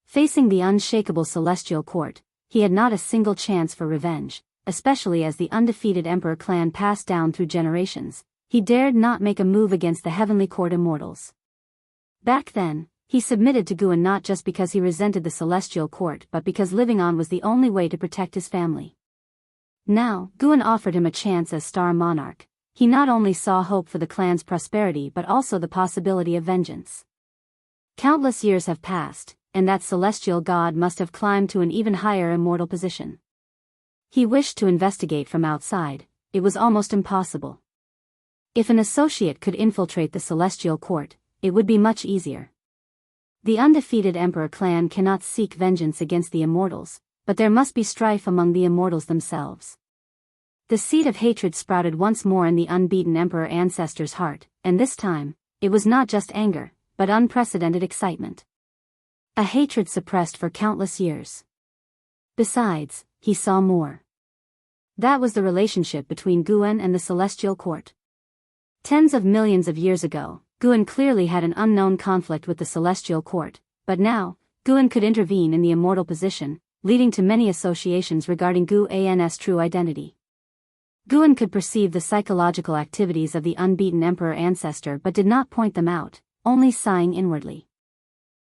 Facing the unshakable celestial court, he had not a single chance for revenge, especially as the undefeated Emperor clan passed down through generations. He dared not make a move against the heavenly court immortals. Back then, he submitted to Guan not just because he resented the celestial court but because living on was the only way to protect his family. Now, Guan offered him a chance as star monarch. He not only saw hope for the clan's prosperity but also the possibility of vengeance. Countless years have passed, and that celestial god must have climbed to an even higher immortal position. He wished to investigate from outside, it was almost impossible. If an associate could infiltrate the celestial court, it would be much easier. The undefeated Emperor clan cannot seek vengeance against the immortals, but there must be strife among the immortals themselves. The seed of hatred sprouted once more in the unbeaten emperor ancestor's heart, and this time, it was not just anger, but unprecedented excitement. A hatred suppressed for countless years. Besides, he saw more. That was the relationship between Guan and the Celestial Court. Tens of millions of years ago, Guan clearly had an unknown conflict with the Celestial Court, but now, Guan could intervene in the immortal position, leading to many associations regarding Guan's true identity. Guan could perceive the psychological activities of the unbeaten emperor ancestor but did not point them out, only sighing inwardly.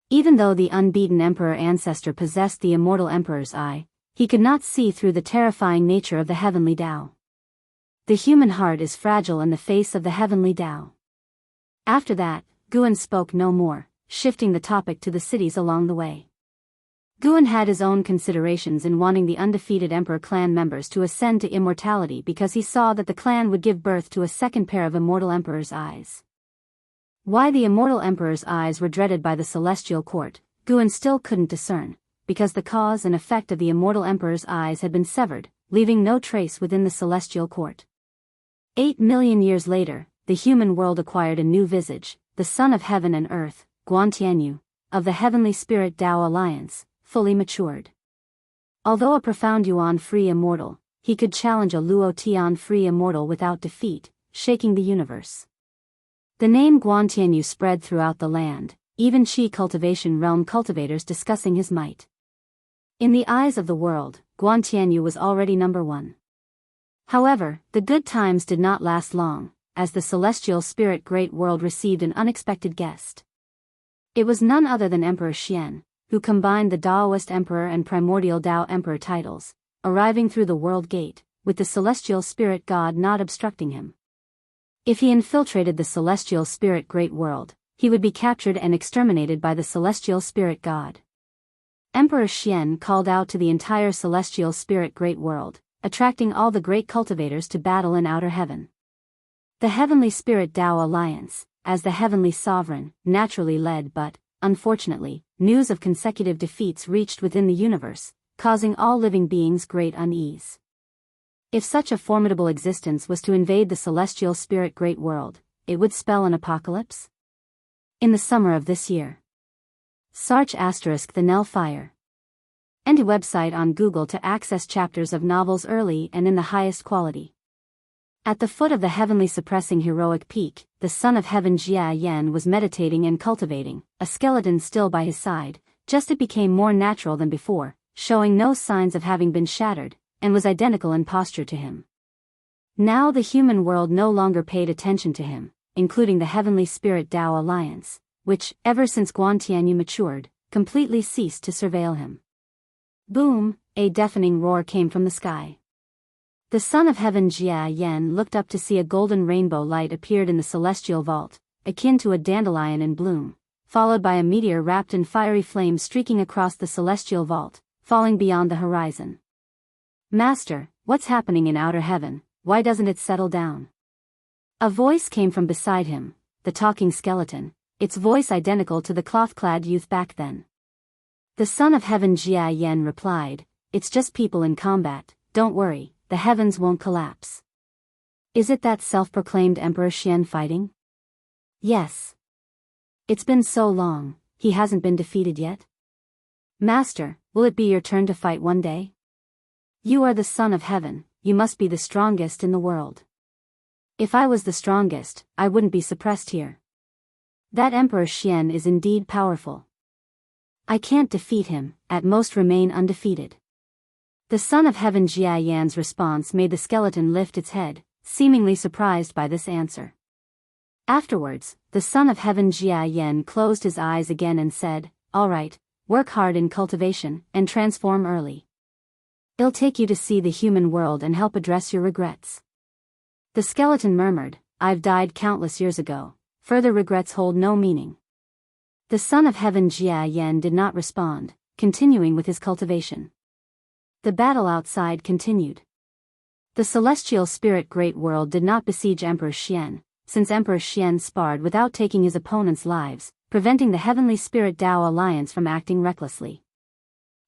Even though the unbeaten emperor ancestor possessed the immortal emperor's eye, he could not see through the terrifying nature of the heavenly Tao. The human heart is fragile in the face of the heavenly Tao. After that, Guan spoke no more, shifting the topic to the cities along the way. Guan had his own considerations in wanting the undefeated emperor clan members to ascend to immortality because he saw that the clan would give birth to a second pair of immortal emperor's eyes. Why the immortal emperor's eyes were dreaded by the Celestial Court, Guan still couldn't discern, because the cause and effect of the immortal emperor's eyes had been severed, leaving no trace within the Celestial Court. 8 million years later, the human world acquired a new visage, the son of heaven and earth, Guan Tianyu, of the heavenly spirit Tao alliance, fully matured. Although a profound Yuan-free immortal, he could challenge a Luo Tian-free immortal without defeat, shaking the universe. The name Guan Tianyu spread throughout the land, even Qi Cultivation realm cultivators discussing his might. In the eyes of the world, Guan Tianyu was already number one. However, the good times did not last long, as the celestial spirit great world received an unexpected guest. It was none other than Emperor Xian, who combined the Daoist Emperor and Primordial Tao Emperor titles, arriving through the World Gate, with the Celestial Spirit God not obstructing him. If he infiltrated the Celestial Spirit Great World, he would be captured and exterminated by the Celestial Spirit God. Emperor Xian called out to the entire Celestial Spirit Great World, attracting all the great cultivators to battle in outer heaven. The Heavenly Spirit Tao Alliance, as the Heavenly Sovereign, naturally led but, unfortunately, news of consecutive defeats reached within the universe, causing all living beings great unease. If such a formidable existence was to invade the Celestial Spirit Great World, it would spell an apocalypse? In the summer of this year. *** The Nell Fire. Enter website on Google to access chapters of novels early and in the highest quality. At the foot of the heavenly suppressing heroic peak, the son of heaven Jia Yan was meditating and cultivating, a skeleton still by his side, just it became more natural than before, showing no signs of having been shattered, and was identical in posture to him. Now the human world no longer paid attention to him, including the Heavenly Spirit Tao Alliance, which, ever since Guan Tianyu matured, completely ceased to surveil him. Boom! A deafening roar came from the sky. The son of heaven Jia Yan looked up to see a golden rainbow light appeared in the celestial vault, akin to a dandelion in bloom, followed by a meteor wrapped in fiery flames streaking across the celestial vault, falling beyond the horizon. Master, what's happening in outer heaven? Why doesn't it settle down? A voice came from beside him, the talking skeleton, its voice identical to the cloth-clad youth back then. The son of heaven Jia Yan replied, "It's just people in combat, don't worry, the heavens won't collapse." Is it that self-proclaimed Emperor Xian fighting? Yes. It's been so long, he hasn't been defeated yet? Master, will it be your turn to fight one day? You are the son of heaven, you must be the strongest in the world. If I was the strongest, I wouldn't be suppressed here. That Emperor Xian is indeed powerful. I can't defeat him, at most remain undefeated. The son of heaven Jia Yan's response made the skeleton lift its head, seemingly surprised by this answer. Afterwards, the son of heaven Jia Yan closed his eyes again and said, "All right, work hard in cultivation, and transform early. It'll take you to see the human world and help address your regrets." The skeleton murmured, "I've died countless years ago, further regrets hold no meaning." The son of heaven Jia Yan did not respond, continuing with his cultivation. The battle outside continued. The celestial spirit great world did not besiege Emperor Xian, since Emperor Xian sparred without taking his opponent's lives, preventing the heavenly spirit Tao alliance from acting recklessly.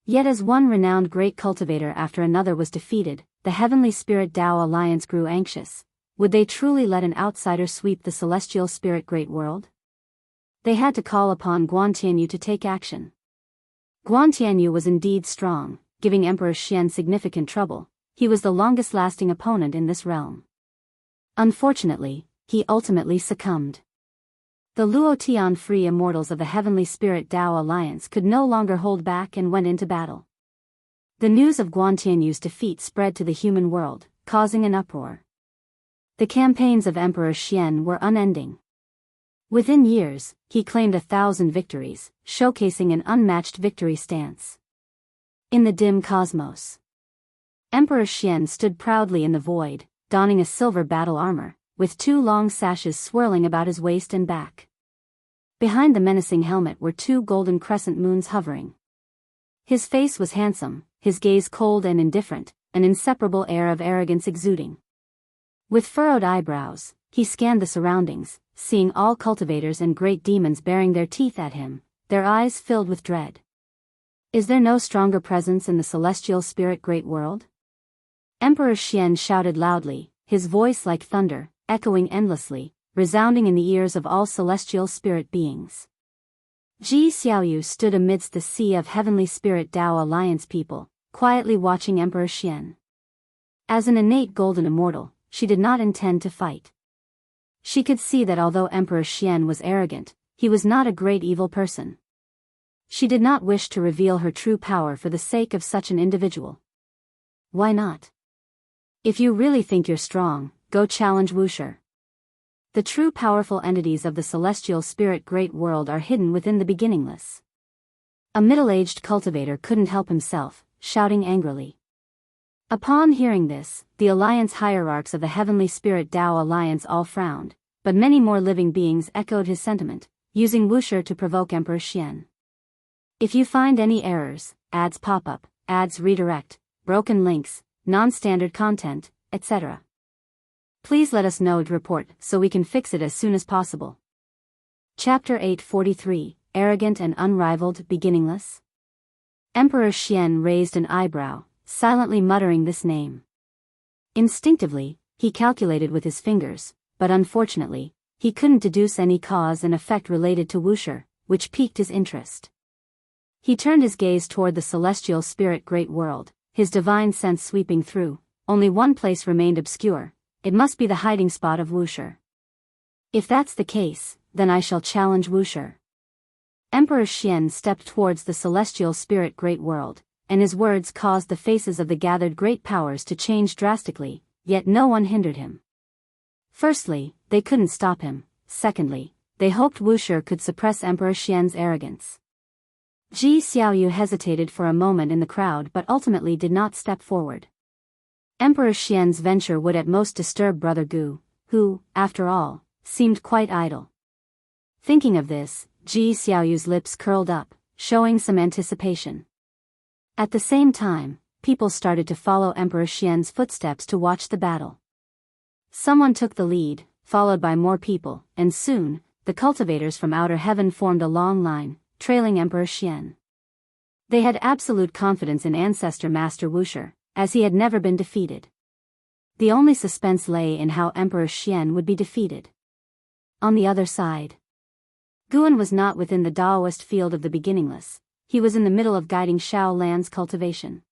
Yet as one renowned great cultivator after another was defeated, the Heavenly Spirit Tao Alliance grew anxious. Would they truly let an outsider sweep the celestial spirit great world? They had to call upon Guan Tianyu to take action. Guan Tianyu was indeed strong, giving Emperor Xian significant trouble. He was the longest-lasting opponent in this realm. Unfortunately, he ultimately succumbed. The Luotian free immortals of the Heavenly Spirit Tao Alliance could no longer hold back and went into battle. The news of Guan Tianyu's defeat spread to the human world, causing an uproar. The campaigns of Emperor Xian were unending. Within years, he claimed 1,000 victories, showcasing an unmatched victory stance. In the dim cosmos, Emperor Xian stood proudly in the void, donning a silver battle armor, with 2 long sashes swirling about his waist and back. Behind the menacing helmet were 2 golden crescent moons hovering. His face was handsome, his gaze cold and indifferent, an inseparable air of arrogance exuding. With furrowed eyebrows, he scanned the surroundings, seeing all cultivators and great demons baring their teeth at him, their eyes filled with dread. Is there no stronger presence in the celestial spirit great world? Emperor Xian shouted loudly, his voice like thunder, echoing endlessly, resounding in the ears of all celestial spirit beings. Ji Xiaoyu stood amidst the sea of Heavenly Spirit Tao Alliance people, quietly watching Emperor Xian. As an innate golden immortal, she did not intend to fight. She could see that although Emperor Xian was arrogant, he was not a great evil person. She did not wish to reveal her true power for the sake of such an individual. Why not? If you really think you're strong, go challenge Wuxia. The true powerful entities of the celestial spirit great world are hidden within the beginningless. A middle-aged cultivator couldn't help himself, shouting angrily. Upon hearing this, the alliance hierarchs of the Heavenly Spirit Tao Alliance all frowned, but many more living beings echoed his sentiment, using Wuxia to provoke Emperor Xian. If you find any errors, ads pop up, ads redirect, broken links, non-standard content, etc., please let us know to report so we can fix it as soon as possible. Chapter 843, Arrogant and Unrivaled Beginningless. Emperor Xian raised an eyebrow, silently muttering this name. Instinctively, he calculated with his fingers, but unfortunately, he couldn't deduce any cause and effect related to Wuxia, which piqued his interest. He turned his gaze toward the celestial spirit great world, his divine sense sweeping through. Only one place remained obscure. It must be the hiding spot of Wuxia. If that's the case, then I shall challenge Wuxia. Emperor Xian stepped towards the celestial spirit great world, and his words caused the faces of the gathered great powers to change drastically, yet no one hindered him. Firstly, they couldn't stop him. Secondly, they hoped Wuxia could suppress Emperor Xian's arrogance. Ji Xiaoyu hesitated for a moment in the crowd but ultimately did not step forward. Emperor Xian's venture would at most disturb Brother Gu, who, after all, seemed quite idle. Thinking of this, Ji Xiaoyu's lips curled up, showing some anticipation. At the same time, people started to follow Emperor Xian's footsteps to watch the battle. Someone took the lead, followed by more people, and soon, the cultivators from outer heaven formed a long line, trailing Emperor Xian. They had absolute confidence in Ancestor Master Wuxia, as he had never been defeated. The only suspense lay in how Emperor Xian would be defeated. On the other side, Guan was not within the Daoist field of the beginningless. He was in the middle of guiding Shaolan's cultivation.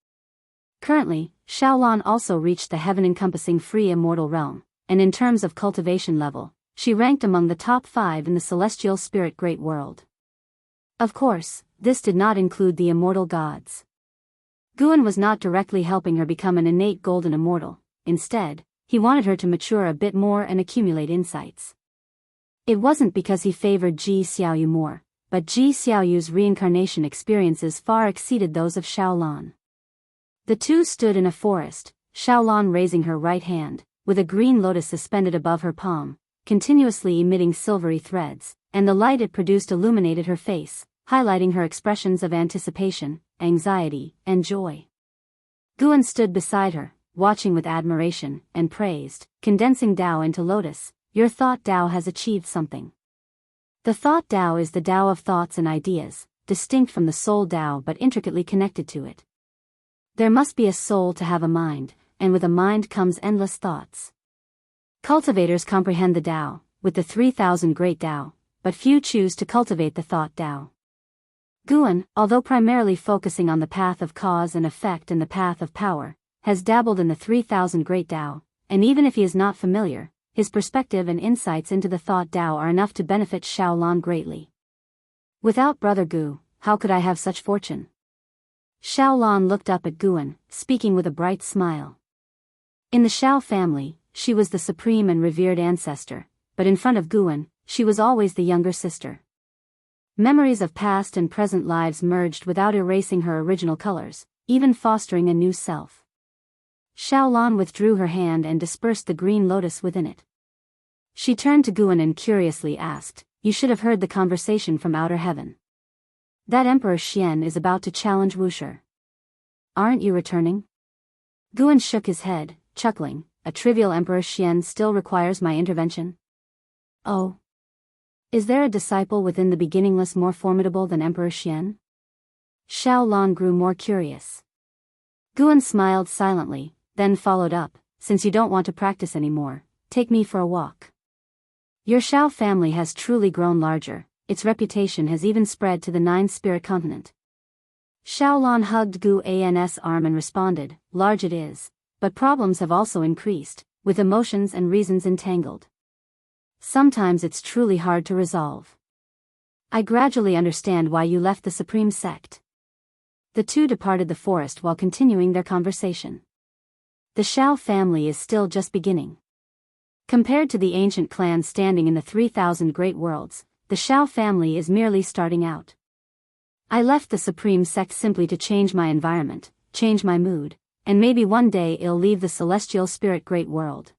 Currently, Shaolan also reached the heaven-encompassing free immortal realm, and in terms of cultivation level, she ranked among the top 5 in the celestial spirit great world. Of course, this did not include the immortal gods. Guan was not directly helping her become an innate golden immortal. Instead, he wanted her to mature a bit more and accumulate insights. It wasn't because he favored Ji Xiaoyu more, but Ji Xiaoyu's reincarnation experiences far exceeded those of Shaolan. The two stood in a forest, Shaolan raising her right hand, with a green lotus suspended above her palm, continuously emitting silvery threads, and the light it produced illuminated her face, highlighting her expressions of anticipation, anxiety, and joy. Guan stood beside her, watching with admiration, and praised, condensing Tao into lotus. Your thought Tao has achieved something. The thought Tao is the Tao of thoughts and ideas, distinct from the soul Tao but intricately connected to it. There must be a soul to have a mind, and with a mind comes endless thoughts. Cultivators comprehend the Tao, with the 3,000 great Tao, but few choose to cultivate the thought Tao. Guan, although primarily focusing on the path of cause and effect and the path of power, has dabbled in the 3,000 great Tao, and even if he is not familiar, his perspective and insights into the thought Tao are enough to benefit Xiaolan greatly. Without Brother Gu, how could I have such fortune? Xiaolan looked up at Guan, speaking with a bright smile. In the Xiao family, she was the supreme and revered ancestor, but in front of Guan, she was always the younger sister. Memories of past and present lives merged without erasing her original colors, even fostering a new self. Xiaolan withdrew her hand and dispersed the green lotus within it. She turned to Guan and curiously asked, "You should have heard the conversation from outer heaven. That Emperor Xian is about to challenge Wuxia. Aren't you returning?" Guan shook his head, chuckling. "A trivial Emperor Xian still requires my intervention? Oh. Is there a disciple within the beginningless more formidable than Emperor Xian?" Xiaolan grew more curious. Guan smiled silently, then followed up, "Since you don't want to practice anymore, take me for a walk. Your Xiao family has truly grown larger, its reputation has even spread to the 9-spirit continent." Xiaolan hugged Gu An's arm and responded, "Large it is, but problems have also increased, with emotions and reasons entangled. Sometimes it's truly hard to resolve. I gradually understand why you left the Supreme Sect." The two departed the forest while continuing their conversation. The Xiao family is still just beginning. Compared to the ancient clans standing in the 3,000 great worlds, the Xiao family is merely starting out. I left the Supreme Sect simply to change my environment, change my mood, and maybe one day I'll leave the celestial spirit great world.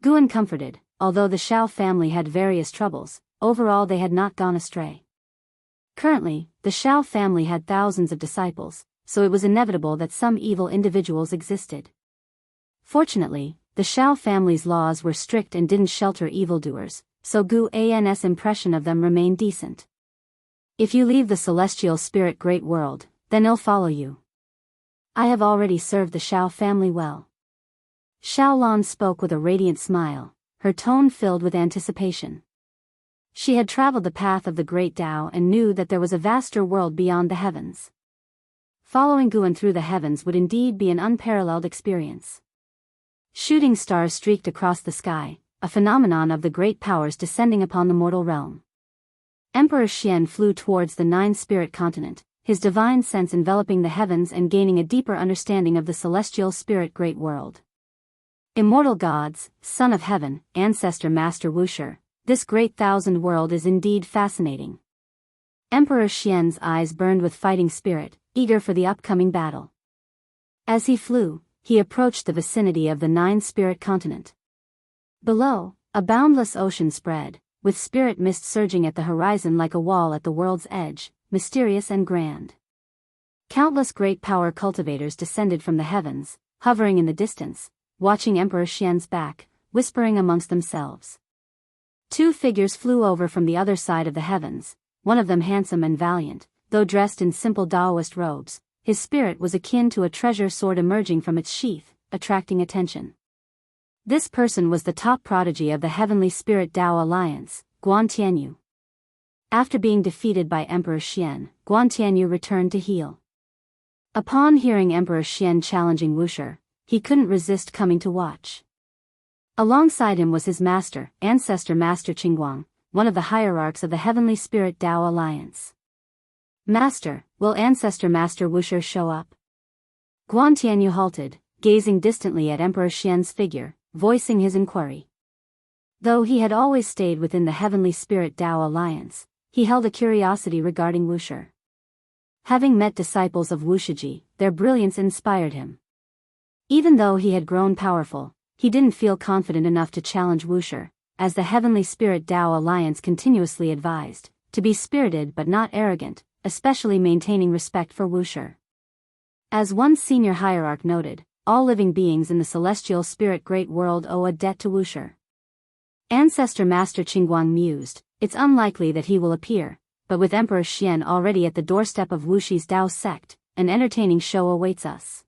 Guan comforted, although the Xiao family had various troubles, overall they had not gone astray. Currently, the Xiao family had thousands of disciples, so it was inevitable that some evil individuals existed. Fortunately, the Xiao family's laws were strict and didn't shelter evildoers, so Gu An's impression of them remained decent. "If you leave the celestial spirit great world, then I'll follow you. I have already served the Xiao family well." Xiaolan spoke with a radiant smile, her tone filled with anticipation. She had traveled the path of the great Tao and knew that there was a vaster world beyond the heavens. Following Guan through the heavens would indeed be an unparalleled experience. Shooting stars streaked across the sky, a phenomenon of the great powers descending upon the mortal realm. Emperor Xian flew towards the 9-spirit continent, his divine sense enveloping the heavens and gaining a deeper understanding of the celestial spirit great world. Immortal gods, son of heaven, ancestor master Wuxia, this great thousand world is indeed fascinating. Emperor Xian's eyes burned with fighting spirit, eager for the upcoming battle. As he flew, he approached the vicinity of the 9-spirit continent. Below, a boundless ocean spread, with spirit mist surging at the horizon like a wall at the world's edge, mysterious and grand. Countless great power cultivators descended from the heavens, hovering in the distance, watching Emperor Xian's back, whispering amongst themselves. Two figures flew over from the other side of the heavens, one of them handsome and valiant, though dressed in simple Daoist robes. His spirit was akin to a treasure sword emerging from its sheath, attracting attention. This person was the top prodigy of the Heavenly Spirit Tao Alliance, Guan Tianyu. After being defeated by Emperor Xian, Guan Tianyu returned to heal. Upon hearing Emperor Xian challenging Wuxia, he couldn't resist coming to watch. Alongside him was his master, Ancestor Master Qingguang, one of the hierarchs of the Heavenly Spirit Tao Alliance. "Master, will Ancestor Master Wuxia show up?" Guan Tianyu halted, gazing distantly at Emperor Xian's figure, voicing his inquiry. Though he had always stayed within the Heavenly Spirit Tao Alliance, he held a curiosity regarding Wuxia. Having met disciples of Wuxia, their brilliance inspired him. Even though he had grown powerful, he didn't feel confident enough to challenge Wuxia, as the Heavenly Spirit Tao Alliance continuously advised, to be spirited but not arrogant, especially maintaining respect for Wuxia. As one senior hierarch noted, all living beings in the celestial spirit great world owe a debt to Wuxia. Ancestor Master Qingguang mused, "It's unlikely that he will appear, but with Emperor Xian already at the doorstep of Wuxi's Dao sect, an entertaining show awaits us.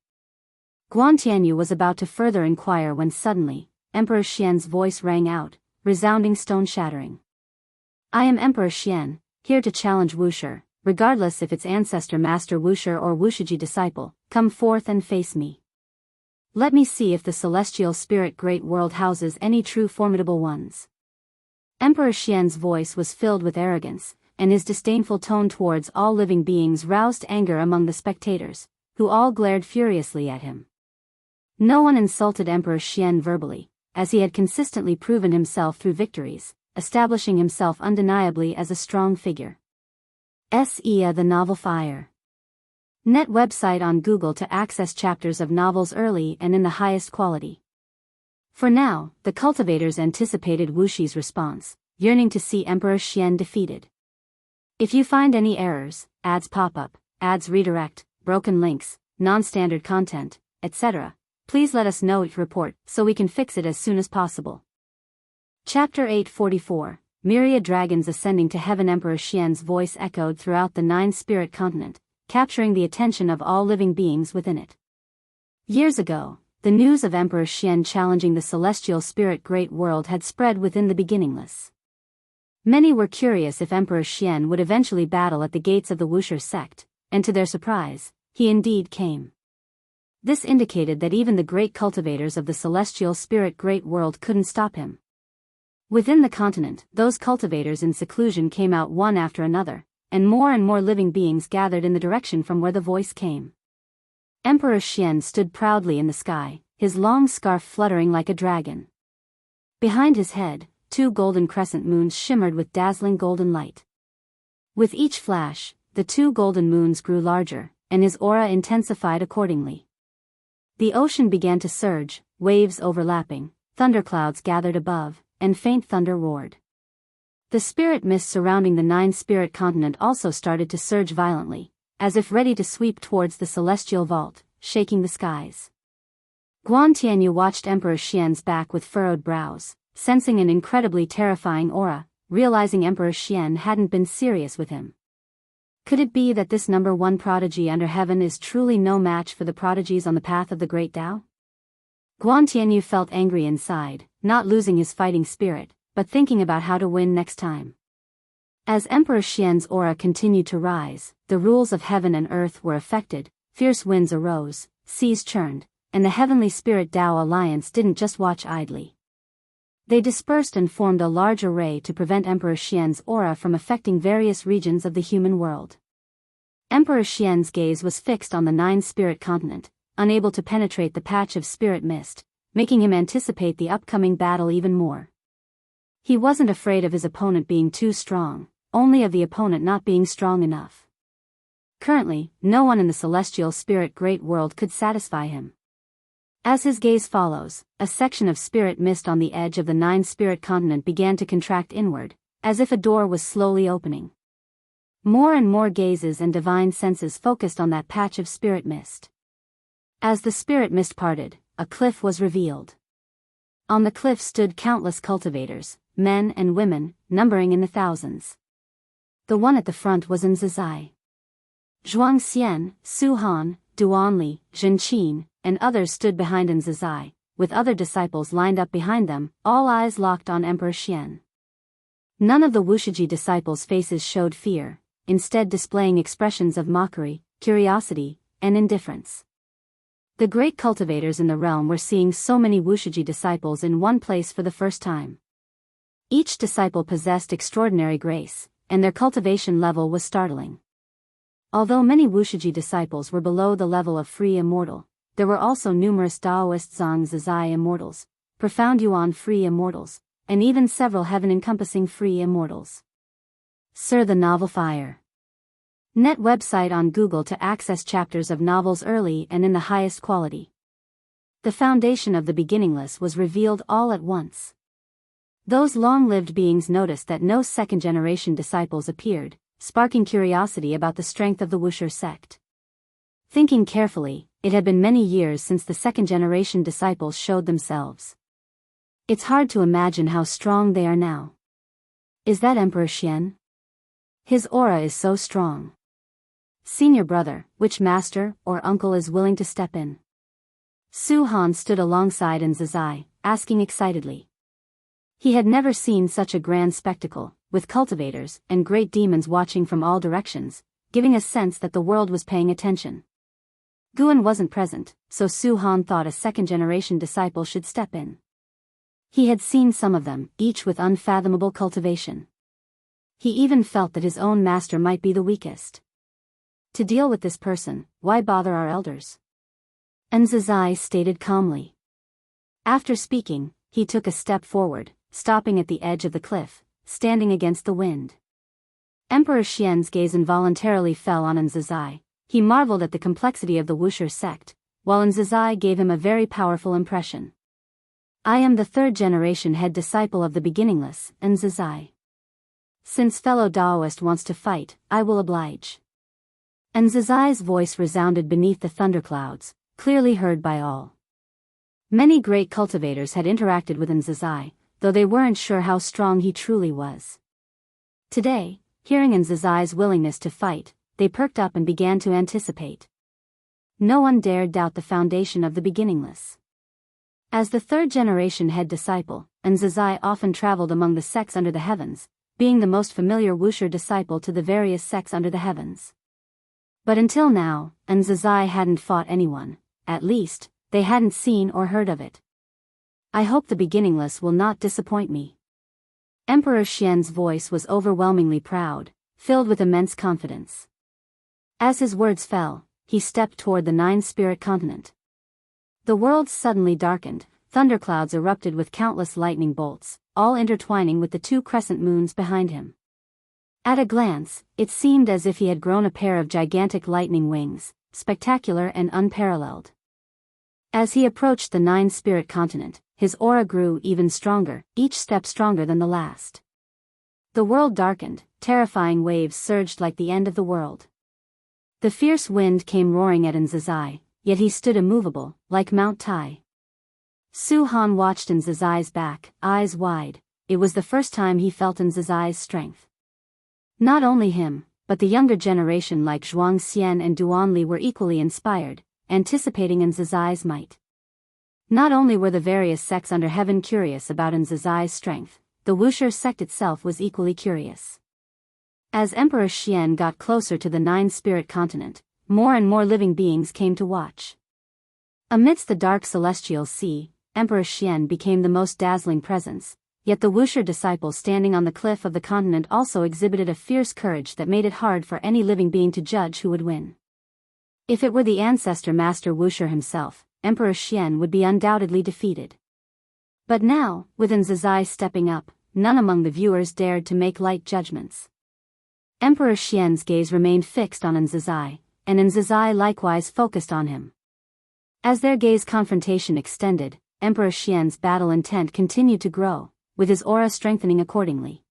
Guan Tianyu was about to further inquire when suddenly, Emperor Xian's voice rang out, resounding stone-shattering. I am Emperor Xian, here to challenge Wuxia, regardless if it's ancestor Master Wuxia or Wuxiji disciple, come forth and face me. Let me see if the celestial spirit great world houses any true formidable ones. Emperor Xian's voice was filled with arrogance, and his disdainful tone towards all living beings roused anger among the spectators, who all glared furiously at him. No one insulted Emperor Xian verbally, as he had consistently proven himself through victories, establishing himself undeniably as a strong figure. The Novel Fire. Net website on Google to access chapters of novels early and in the highest quality. For now, the cultivators anticipated Wuxi's response, yearning to see Emperor Xian defeated. If you find any errors, ads pop up, ads redirect, broken links, non-standard content, etc., please let us know report so we can fix it as soon as possible. Chapter 844, Myriad Dragons Ascending to Heaven. Emperor Xian's voice echoed throughout the nine-spirit continent, capturing the attention of all living beings within it. Years ago, the news of Emperor Xian challenging the celestial spirit great world had spread within the beginningless. Many were curious if Emperor Xian would eventually battle at the gates of the Wuxia sect, and to their surprise, he indeed came. This indicated that even the great cultivators of the celestial spirit great world couldn't stop him. Within the continent, those cultivators in seclusion came out one after another, and more living beings gathered in the direction from where the voice came. Emperor Xian stood proudly in the sky, his long scarf fluttering like a dragon. Behind his head, 2 golden crescent moons shimmered with dazzling golden light. With each flash, the 2 golden moons grew larger, and his aura intensified accordingly. The ocean began to surge, waves overlapping, thunderclouds gathered above, and faint thunder roared. The spirit mist surrounding the nine-spirit continent also started to surge violently, as if ready to sweep towards the celestial vault, shaking the skies. Guan Tianyu watched Emperor Xian's back with furrowed brows, sensing an incredibly terrifying aura, realizing Emperor Xian hadn't been serious with him. Could it be that this number 1 prodigy under heaven is truly no match for the prodigies on the path of the great Tao? Guan Tianyu felt angry inside, not losing his fighting spirit, but thinking about how to win next time. As Emperor Xian's aura continued to rise, the rules of heaven and earth were affected, fierce winds arose, seas churned, and the heavenly spirit Tao alliance didn't just watch idly. They dispersed and formed a large array to prevent Emperor Xian's aura from affecting various regions of the human world. Emperor Xian's gaze was fixed on the nine-spirit continent, unable to penetrate the patch of spirit mist, making him anticipate the upcoming battle even more. He wasn't afraid of his opponent being too strong, only of the opponent not being strong enough. Currently, no one in the celestial spirit great world could satisfy him. As his gaze follows, a section of spirit mist on the edge of the nine-spirit continent began to contract inward, as if a door was slowly opening. More and more gazes and divine senses focused on that patch of spirit mist. As the spirit mist parted, a cliff was revealed. On the cliff stood countless cultivators, men and women, numbering in the thousands. The one at the front was Zhizai. Zhuang Xian, Su Han, Duanli, Zhenqin, and others stood behind Zhizai, with other disciples lined up behind them, all eyes locked on Emperor Xian. None of the Wuxiji disciples' faces showed fear, instead displaying expressions of mockery, curiosity, and indifference. The great cultivators in the realm were seeing so many Wuxiji disciples in one place for the first time. Each disciple possessed extraordinary grace, and their cultivation level was startling. Although many Wuxiji disciples were below the level of free immortal, there were also numerous Daoist Zhang Zizai immortals, profound Yuan free immortals, and even several heaven-encompassing free immortals. Sir the Novel Fire. Net website on Google to access chapters of novels early and in the highest quality. The foundation of the beginningless was revealed all at once. Those long-lived beings noticed that no second-generation disciples appeared, sparking curiosity about the strength of the Wuxia sect. Thinking carefully, it had been many years since the second-generation disciples showed themselves. It's hard to imagine how strong they are now. Is that Emperor Xian? His aura is so strong. Senior brother, which master or uncle is willing to step in? Su Han stood alongside Nzazai, asking excitedly. He had never seen such a grand spectacle, with cultivators and great demons watching from all directions, giving a sense that the world was paying attention. Guan wasn't present, so Su Han thought a second-generation disciple should step in. He had seen some of them, each with unfathomable cultivation. He even felt that his own master might be the weakest. To deal with this person, why bother our elders? Nzazai stated calmly. After speaking, he took a step forward, stopping at the edge of the cliff, standing against the wind. Emperor Xian's gaze involuntarily fell on Nzazai. He marveled at the complexity of the Wuxia sect, while Nzazai gave him a very powerful impression. I am the third-generation head disciple of the beginningless, Nzazai. Since fellow Daoist wants to fight, I will oblige. Nzazai's voice resounded beneath the thunderclouds, clearly heard by all. Many great cultivators had interacted with Nzazai, though they weren't sure how strong he truly was. Today, hearing Nzazai's willingness to fight, they perked up and began to anticipate. No one dared doubt the foundation of the beginningless. As the third-generation head disciple, Nzazai often traveled among the sects under the heavens, being the most familiar Wuxia disciple to the various sects under the heavens. But until now, Nzazai hadn't fought anyone, at least, they hadn't seen or heard of it. I hope the beginningless will not disappoint me. Emperor Xian's voice was overwhelmingly proud, filled with immense confidence. As his words fell, he stepped toward the nine-spirit continent. The world suddenly darkened, thunderclouds erupted with countless lightning bolts, all intertwining with the two crescent moons behind him. At a glance, it seemed as if he had grown a pair of gigantic lightning wings, spectacular and unparalleled. As he approached the nine-spirit continent, his aura grew even stronger, each step stronger than the last. The world darkened, terrifying waves surged like the end of the world. The fierce wind came roaring at Nzazai, yet he stood immovable, like Mount Tai. Su Han watched Nzazai's back, eyes wide. It was the first time he felt Nzazai's strength. Not only him, but the younger generation like Zhuang Xian and Duanli were equally inspired, anticipating Nzazai's might. Not only were the various sects under heaven curious about Nzazai's strength, the Wuxia sect itself was equally curious. As Emperor Xian got closer to the nine-spirit continent, more and more living beings came to watch. Amidst the dark celestial sea, Emperor Xian became the most dazzling presence, yet the Wuxia disciple standing on the cliff of the continent also exhibited a fierce courage that made it hard for any living being to judge who would win. If it were the ancestor master Wuxia himself, Emperor Xian would be undoubtedly defeated. But now, with Nzazai stepping up, none among the viewers dared to make light judgments. Emperor Xian's gaze remained fixed on Nzazai, and Nzazai likewise focused on him. As their gaze confrontation extended, Emperor Xian's battle intent continued to grow, with his aura strengthening accordingly.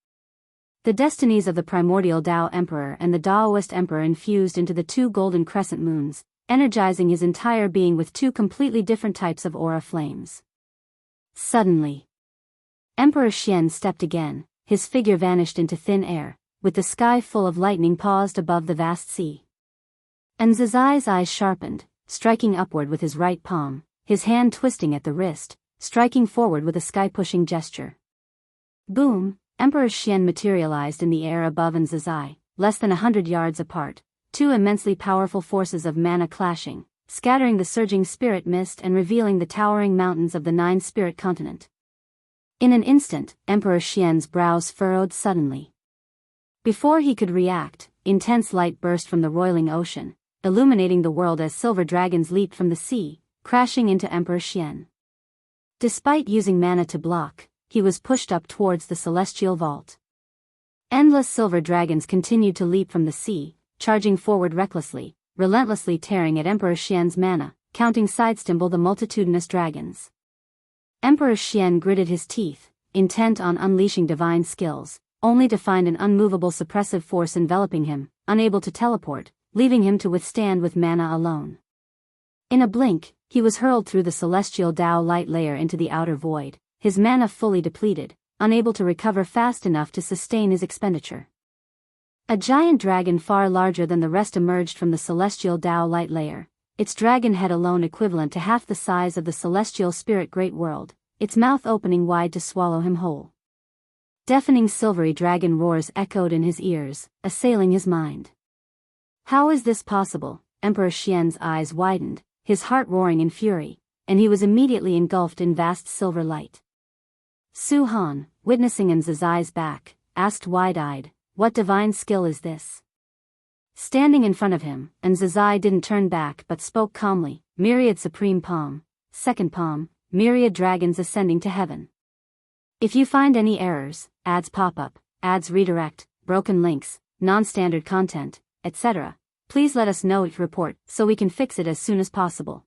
The destinies of the primordial Dao Emperor and the Daoist Emperor infused into the two golden crescent moons, energizing his entire being with two completely different types of aura flames. Suddenly, Emperor Xian stepped again, his figure vanished into thin air, with the sky full of lightning paused above the vast sea. Nzazai's eyes sharpened, striking upward with his right palm, his hand twisting at the wrist, striking forward with a sky-pushing gesture. Boom! Emperor Xian materialized in the air above Nzazai, less than 100 yards apart, two immensely powerful forces of mana clashing, scattering the surging spirit mist and revealing the towering mountains of the nine-spirit continent. In an instant, Emperor Xian's brows furrowed suddenly. Before he could react, intense light burst from the roiling ocean, illuminating the world as silver dragons leaped from the sea, crashing into Emperor Xian. Despite using mana to block, he was pushed up towards the celestial vault. Endless silver dragons continued to leap from the sea, charging forward recklessly, relentlessly tearing at Emperor Xian's mana, counting sidestumble the multitudinous dragons. Emperor Xian gritted his teeth, intent on unleashing divine skills, only to find an unmovable suppressive force enveloping him, unable to teleport, leaving him to withstand with mana alone. In a blink, he was hurled through the celestial Dao light layer into the outer void, his mana fully depleted, unable to recover fast enough to sustain his expenditure. A giant dragon far larger than the rest emerged from the celestial Tao light layer, its dragon head alone equivalent to half the size of the celestial spirit great world, its mouth opening wide to swallow him whole. Deafening silvery dragon roars echoed in his ears, assailing his mind. How is this possible? Emperor Xian's eyes widened, his heart roaring in fury, and he was immediately engulfed in vast silver light. Su Han, witnessing Zai's back, asked wide-eyed, "What divine skill is this?" Standing in front of him, Zai didn't turn back but spoke calmly, "Myriad supreme palm, second palm, myriad dragons ascending to heaven. If you find any errors, ads pop up, ads redirect, broken links, non-standard content, etc., please let us know each report so we can fix it as soon as possible."